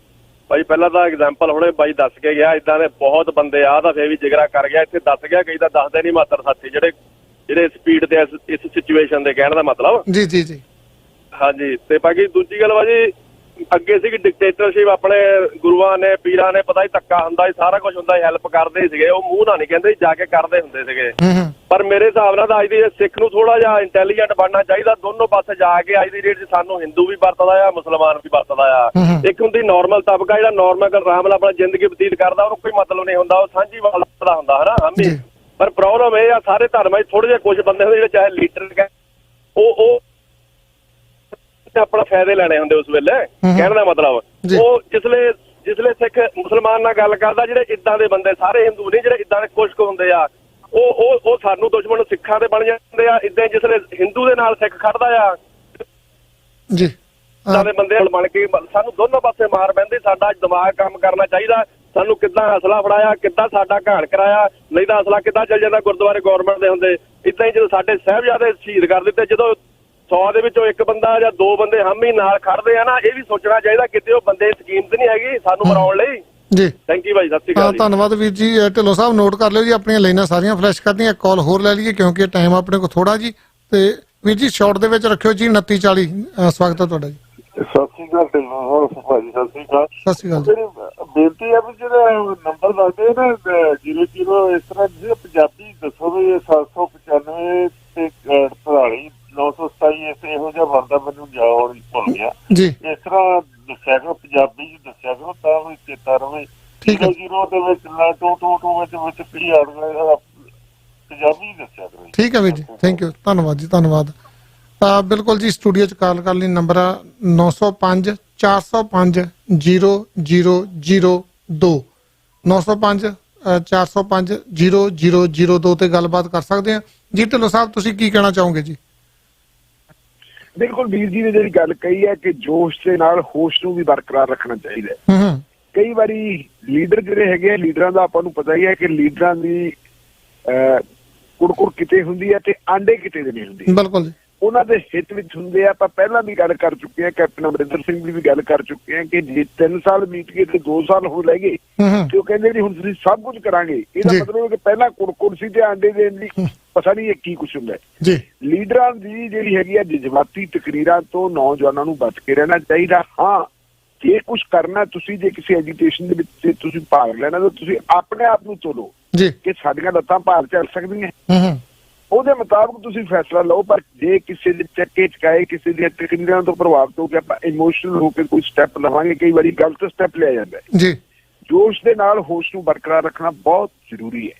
ਭਾਈ ਪਹਿਲਾਂ ਤਾਂ ਐਗਜ਼ਾਮਪਲ ਹੁਣੇ ਬਾਈ ਦੱਸ ਕੇ ਗਿਆ, ਇਦਾਂ ਦੇ ਬਹੁਤ ਬੰਦੇ ਆ ਤਾਂ ਫੇਰ ਵੀ ਜਿਗਰਾ ਕਰ ਗਿਆ। ਇੱਥੇ ਦੱਸ ਗਿਆ, ਕਈ ਤਾਂ ਦੱਸਦੇ ਨਹੀਂ ਮਾਤਰ ਸਾਥੀ ਜਿਹੜੇ ਸਪੀਡ ਤੇ ਇਸ ਸਿਚੁਏਸ਼ਨ ਦੇ ਕਹਿਣ ਦਾ ਮਤਲਬ। ਜੀ ਜੀ ਜੀ ਹਾਂਜੀ। ਤੇ ਬਾਕੀ ਦੂਜੀ ਗੱਲ ਬਾਜੀ, ਅੱਗੇ ਸੀਗੀ ਡਿਕਟੇਟਰਸ਼ਿਪ, ਆਪਣੇ ਗੁਰੂਆਂ ਨੇ ਪੀਰਾਂ ਨੇ ਪਤਾ ਹੀ ਧੱਕਾ ਹੁੰਦਾ ਸੀ, ਸਾਰਾ ਕੁਝ ਹੁੰਦਾ ਸੀ, ਹੈਲਪ ਕਰਦੇ ਸੀਗੇ, ਉਹ ਮੂੰਹ ਨਾਲ ਨਹੀਂ ਕਹਿੰਦੇ, ਜਾ ਕੇ ਕਰਦੇ ਹੁੰਦੇ ਸੀਗੇ। ਪਰ ਮੇਰੇ ਹਿਸਾਬ ਨਾਲ ਤਾਂ ਅੱਜ ਦੀ ਸਿੱਖ ਨੂੰ ਥੋੜਾ ਜਿਹਾ ਇੰਟੈਲੀਜੈਂਟ ਬਣਨਾ ਚਾਹੀਦਾ, ਦੋਨੋਂ ਪਾਸੇ ਜਾ ਕੇ। ਅੱਜ ਦੀ ਡੇਟ 'ਚ ਸਾਨੂੰ ਹਿੰਦੂ ਵੀ ਵਰਤਦਾ ਆ, ਮੁਸਲਮਾਨ ਵੀ ਵਰਤਦਾ ਆ। ਇੱਕ ਹੁੰਦੀ ਨੋਰਮਲ ਤਬਕਾ ਜਿਹੜਾ ਨੋਰਮਲ ਆਰਾਮ ਨਾਲ ਆਪਣਾ ਜ਼ਿੰਦਗੀ ਬਤੀਤ ਕਰਦਾ, ਉਹਨੂੰ ਕੋਈ ਮਤਲਬ ਨਹੀਂ ਹੁੰਦਾ, ਉਹ ਸਾਂਝੀ ਵਾਲਾ ਹੁੰਦਾ ਹਨਾ ਹਮੀ। ਪਰ ਪ੍ਰੋਬਲਮ ਇਹ ਆ ਸਾਰੇ ਧਰਮਾਂ 'ਚ ਥੋੜੇ ਜਿਹੇ ਕੁਝ ਬੰਦੇ ਹੁੰਦੇ ਜਿਹੜੇ ਚਾਹੇ ਲੀਡਰ ਉਹ ਆਪਣਾ ਫਾਇਦੇ ਲੈਣੇ ਹੁੰਦੇ ਉਸ ਵੇਲੇ। ਕਹਿਣ ਦਾ ਮਤਲਬ ਉਹ ਜਿਸਲੇ ਸਿੱਖ ਮੁਸਲਮਾਨ ਨਾਲ ਗੱਲ ਕਰਦਾ, ਜਿਹੜੇ ਇਦਾਂ ਦੇ ਬੰਦੇ ਸਾਰੇ ਹਿੰਦੂ ਨਹੀਂ, ਜਿਹੜੇ ਇਦਾਂ ਦੇ ਕੁਛ ਕੁ ਹੁੰਦੇ ਆ, ਉਹ ਸਾਨੂੰ ਦੁਸ਼ਮਣ ਸਿੱਖਾਂ ਦੇ ਬਣ ਜਾਂਦੇ ਆ। ਇਦਾਂ ਜਿਸਲੇ ਹਿੰਦੂ ਦੇ ਨਾਲ ਸਿੱਖ ਖੜਦਾ ਆ ਜੀ, ਇਦਾਂ ਦੇ ਬੰਦੇ ਬਣ ਕੇ ਸਾਨੂੰ ਦੋਨੋਂ ਪਾਸੇ ਮਾਰ ਪੈਂਦੀ। ਸਾਡਾ ਦਿਮਾਗ ਕੰਮ ਕਰਨਾ ਚਾਹੀਦਾ, ਸਾਨੂੰ ਕਿੱਦਾਂ ਹਸਲਾ ਫੜਾਇਆ, ਕਿੱਦਾਂ ਸਾਡਾ ਘਾਣ ਕਰਾਇਆ, ਨਹੀਂ ਤਾਂ ਹਸਲਾ ਕਿੱਦਾਂ ਚੱਲ ਜਾਂਦਾ ਗੁਰਦੁਆਰੇ ਗੌਰਮੈਂਟ ਦੇ ਹੁੰਦੇ। ਇਦਾਂ ਹੀ ਜਦੋਂ ਸਾਡੇ ਸਾਹਿਬਜ਼ਾਦੇ ਸ਼ਹੀਦ ਕਰ ਦਿੱਤੇ, ਜਦੋਂ 100 ਦੇ ਵਿੱਚੋਂ 1 ਬੰਦਾ ਜਾਂ 2 ਬੰਦੇ ਹਮੀ ਨਾਲ ਖੜਦੇ ਆ ਨਾ, ਇਹ ਵੀ ਸੋਚਣਾ ਚਾਹੀਦਾ ਕਿਤੇ ਉਹ ਬੰਦੇ ਸਕੀਮ ਤੇ ਨਹੀਂ ਹੈਗੀ ਸਾਨੂੰ ਮਰਾਉਣ ਲਈ। ਜੀ ਥੈਂਕ ਯੂ ਭਾਈ, ਸਤਿ ਸ਼੍ਰੀ ਅਕਾਲ। ਧੰਨਵਾਦ ਵੀਰ ਜੀ। ਢਿੱਲੋਂ ਸਾਹਿਬ ਨੋਟ ਕਰ ਲਿਓ ਜੀ, ਆਪਣੀਆਂ ਲਾਈਨਾਂ ਸਾਰੀਆਂ ਫਲੈਸ਼ ਕਰਦੀਆਂ। ਇੱਕ ਕਾਲ ਹੋਰ ਲੈ ਲਈਏ ਕਿਉਂਕਿ ਟਾਈਮ ਆਪਣੇ ਕੋਲ ਥੋੜਾ ਜੀ। ਤੇ ਵੀਰ ਜੀ ਸ਼ਾਰਟ ਦੇ ਵਿੱਚ ਰੱਖਿਓ ਜੀ 2940। ਸਵਾਗਤ ਹੈ ਤੁਹਾਡਾ ਜੀ। ਸਤਿ ਸ਼੍ਰੀ ਅਕਾਲ ਢਿੱਲੋਂ ਸਾਹਿਬ। ਸਤਿ ਸ਼੍ਰੀ ਅਕਾਲ। ਸਤਿ ਸ਼੍ਰੀ ਅਕਾਲ। ਮੇਰੀ ਬੇਨਤੀ ਹੈ ਵੀ ਜਿਹੜਾ ਨੰਬਰ ਦੱਸਦੇ ਨਾ 00 ਇਸ ਤਰ੍ਹਾਂ ਪੰਜਾਬੀ ਦੱਸੋ ਵੀ 795 ਤੇ 48 900 ਦਿੱਤਾ ਜੀ ਇਹੋ ਜਿਹਾ ਵਰਦਾ ਮੈਨੂੰ ਜਾਣ ਭੁੱਲ ਗਿਆ ਜੀ। ਇਸ ਤਰ੍ਹਾਂ ਦੱਸਿਆ ਕਰੋ, ਪੰਜਾਬੀ ਚ ਦੱਸਿਆ ਕਰੋ ਤਾਂ ਵੀ ਚੇਤਾ ਰਵੇ। ਠੀਕ ਹੈ। 0 ਦੇ ਵਿੱਚ ਨਾ ਟੂ ਵਿੱਚ ਕੀ ਆ ਗਿਆ, ਪੰਜਾਬੀ ਦੱਸਿਆ ਕਰੋ। ਠੀਕ ਹੈ ਵੀਰ ਜੀ, ਥੈਂਕ ਯੂ, ਧੰਨਵਾਦ ਜੀ, ਧੰਨਵਾਦ। ਤਾਂ ਬਿਲਕੁਲ ਜੀ, ਸਟੂਡੀਓ 'ਚ ਕਾਲ ਕਰ ਲਈ, ਨੰਬਰ 905 405 0002 905 405 0002 ਤੇ ਗੱਲਬਾਤ ਕਰ ਸਕਦੇ ਆ ਜੀ। ਢਿੱਲੋਂ ਸਾਹਿਬ, ਤੁਸੀਂ ਕੀ ਕਹਿਣਾ ਚਾਹੋਗੇ ਜੀ? ਬਿਲਕੁਲ ਵੀਰ ਜੀ ਨੇ ਜਿਹੜੀ ਗੱਲ ਕਹੀ ਹੈ ਕਿ ਜੋਸ਼ ਦੇ ਨਾਲ ਹੋਸ਼ ਨੂੰ ਵੀ ਬਰਕਰਾਰ ਰੱਖਣਾ ਚਾਹੀਦਾ ਹੈ। ਕਈ ਵਾਰੀ ਲੀਡਰ ਜਿਹੜੇ ਹੈਗੇ ਆ, ਲੀਡਰਾਂ ਦਾ ਆਪਾਂ ਨੂੰ ਪਤਾ ਹੀ ਹੈ ਕਿ ਲੀਡਰਾਂ ਦੀ ਕੁੜਕੁੜ ਕਿਤੇ ਹੁੰਦੀ ਹੈ ਤੇ ਆਂਡੇ ਕਿਤੇ ਦੇ ਨਹੀਂ ਹੁੰਦੇ। ਬਿਲਕੁਲ ਜੀ। ਉਹਨਾਂ ਦੇ ਹਿੱਤ ਵਿੱਚ ਹੁੰਦੇ ਆ। ਆਪਾਂ ਪਹਿਲਾਂ ਵੀ ਗੱਲ ਕਰ ਚੁੱਕੇ ਹਾਂ, ਕੈਪਟਨ ਅਮਰਿੰਦਰ ਸਿੰਘ ਦੀ ਵੀ ਗੱਲ ਕਰ ਚੁੱਕੇ ਹਾਂ ਕਿ ਜੇ 3 ਸਾਲ ਬੀਤ ਗਏ ਤੇ 2 ਸਾਲ ਹੋ ਲੈ ਗਏ ਤੇ ਉਹ ਕਹਿੰਦੇ ਵੀ ਹੁਣ ਤੁਸੀਂ ਸਭ ਕੁਝ ਕਰਾਂਗੇ। ਇਹਦਾ ਮਤਲਬ ਹੈ ਕਿ ਪਹਿਲਾਂ ਕੁੜਕੁੜ ਸੀ ਤੇ ਆਂਡੇ ਦੇਣ ਦੀ ਪਤਾ ਨਹੀਂ ਇਹ ਕੀ ਕੁਛ ਹੁੰਦਾ ਜੀ। ਲੀਡਰਾਂ ਦੀ ਜਿਹੜੀ ਹੈਗੀ ਆ ਜਜ਼ਬਾਤੀ ਤਕਰੀਰਾਂ ਤੋਂ ਨੌਜਵਾਨਾਂ ਨੂੰ ਬਚ ਕੇ ਰਹਿਣਾ ਚਾਹੀਦਾ। ਹਾਂ, ਜੇ ਕੁਝ ਕਰਨਾ ਤੁਸੀਂ, ਜੇ ਕਿਸੇ ਐਜੀਟੇਸ਼ਨ ਦੇ ਵਿੱਚ ਤੁਸੀਂ ਭਾਗ ਲੈਣਾ ਤਾਂ ਤੁਸੀਂ ਆਪਣੇ ਆਪ ਨੂੰ ਤੋਲੋ ਕਿ ਸਾਡੀਆਂ ਲੱਤਾਂ ਭਾਰ ਚੱਲ ਸਕਦੀਆਂ, ਉਹਦੇ ਮੁਤਾਬਕ ਤੁਸੀਂ ਫੈਸਲਾ ਲਓ। ਪਰ ਜੇ ਕਿਸੇ ਦੇ ਚੱਕੇ ਚਕਾਏ, ਕਿਸੇ ਦੀਆਂ ਤਕਰੀਰਾਂ ਤੋਂ ਪ੍ਰਭਾਵਿਤ ਹੋ ਕੇ ਆਪਾਂ ਇਮੋਸ਼ਨਲ ਹੋ ਕੇ ਕੋਈ ਸਟੈਪ ਲਵਾਂਗੇ, ਕਈ ਵਾਰੀ ਗਲਤ ਸਟੈਪ ਲਿਆ ਜਾਂਦਾ ਹੈ ਜੀ। ਜੋਸ਼ ਦੇ ਨਾਲ ਹੋਸ਼ ਨੂੰ ਬਰਕਰਾਰ ਰੱਖਣਾ ਬਹੁਤ ਜ਼ਰੂਰੀ ਹੈ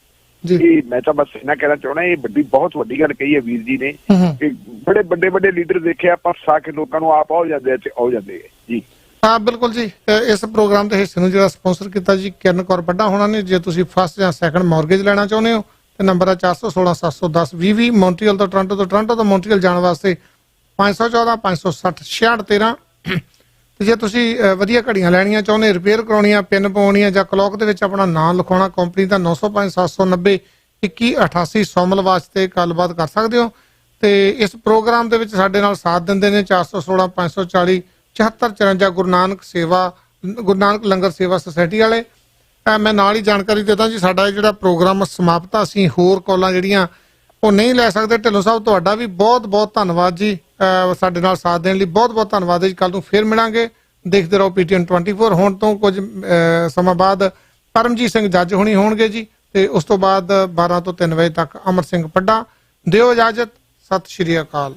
ਜੀ। ਮੈਂ ਤਾਂ ਬਸ ਇਹਨਾਂ ਕਹਿਣਾ ਚਾਹੁੰਦਾ, ਇਹ ਬਹੁਤ ਵੱਡੀ ਗੱਲ ਕਹੀ ਹੈ ਵੀਰ ਜੀ ਨੇ ਕਿ ਬੜੇ ਵੱਡੇ ਲੀਡਰ ਦੇਖੇ ਆਪਾਂ ਫਸਾ ਕੇ ਲੋਕਾਂ ਨੂੰ ਆਪ ਹੋ ਜਾਂਦੇ ਹੈ ਜੀ। ਹਾਂ ਬਿਲਕੁਲ ਜੀ। ਇਸ ਪ੍ਰੋਗਰਾਮ ਦੇ ਹਿੱਸੇ ਨੂੰ ਜਿਹੜਾ ਸਪਾਂਸਰ ਕੀਤਾ ਜੀ ਕਿਰਨ ਕੌਰ ਪੱਡਾ ਹੋਣਾ ਨੇ। ਜੇ ਤੁਸੀਂ ਫਸਟ ਜਾਂ ਸੈਕੰਡ ਮਾਰਗੇਜ ਲੈਣਾ ਚਾਹੁੰਦੇ ਹੋ ਤੇ ਨੰਬਰ ਹੈ 416 710 20 ਮੌਂਟਰੀਅਲ ਤੋਂ ਟੋਰਾਂਟੋ ਤੋਂ ਮੌਂਟਰੀਅਲ ਜਾਣ ਵਾਸਤੇ 514 560 6613। ਤੇ ਜੇ ਤੁਸੀਂ ਵਧੀਆ ਘੜੀਆਂ ਲੈਣੀਆਂ ਚਾਹੁੰਦੇ, ਰਿਪੇਅਰ ਕਰਾਉਣੀਆਂ, ਪਿੰਨ ਪਾਉਣੀਆਂ ਜਾਂ ਕਲੌਕ ਦੇ ਵਿੱਚ ਆਪਣਾ ਨਾਮ ਲਿਖਾਉਣਾ, ਕੰਪਨੀ ਦਾ 905 790 2188 ਸੋਮਲ ਵਾਸਤੇ ਗੱਲਬਾਤ ਕਰ ਸਕਦੇ ਹੋ। ਤੇ ਇਸ ਪ੍ਰੋਗਰਾਮ ਦੇ ਵਿੱਚ ਸਾਡੇ ਨਾਲ ਸਾਥ ਦਿੰਦੇ ਨੇ 416 540 7454 ਗੁਰੂ ਨਾਨਕ ਲੰਗਰ ਸੇਵਾ ਸੁਸਾਇਟੀ ਵਾਲੇ। ਮੈਂ ਨਾਲ ਹੀ ਜਾਣਕਾਰੀ ਦੇਦਾ ਜੀ, ਸਾਡਾ ਜਿਹੜਾ ਪ੍ਰੋਗਰਾਮ ਸਮਾਪਤ, ਅਸੀਂ ਹੋਰ ਕਾਲਾਂ ਜਿਹੜੀਆਂ ਉਹ ਨਹੀਂ ਲੈ ਸਕਦੇ। ਢਿੱਲੋਂ ਸਾਹਿਬ, ਤੁਹਾਡਾ ਵੀ ਬਹੁਤ ਬਹੁਤ ਧੰਨਵਾਦ ਜੀ, ਸਾਡੇ ਨਾਲ ਸਾਥ ਦੇਣ ਲਈ ਬਹੁਤ ਬਹੁਤ ਧੰਨਵਾਦ ਜੀ। ਕੱਲ ਨੂੰ ਫਿਰ ਮਿਲਾਂਗੇ। ਦੇਖਦੇ ਰਹੋ PTN 24। ਹੁਣ ਤੋਂ ਕੁਝ ਸਮਾਂ ਬਾਅਦ ਪਰਮਜੀਤ ਸਿੰਘ ਜੱਜ ਹੋਣੀ ਹੋਣਗੇ ਜੀ, ਤੇ ਉਸ ਤੋਂ ਬਾਅਦ 12 ਤੋਂ 3 ਵਜੇ ਤੱਕ ਅਮਰ ਸਿੰਘ ਪੱਡਾ। ਦਿਓ ਇਜਾਜ਼ਤ, ਸਤਿ ਸ਼੍ਰੀ ਅਕਾਲ।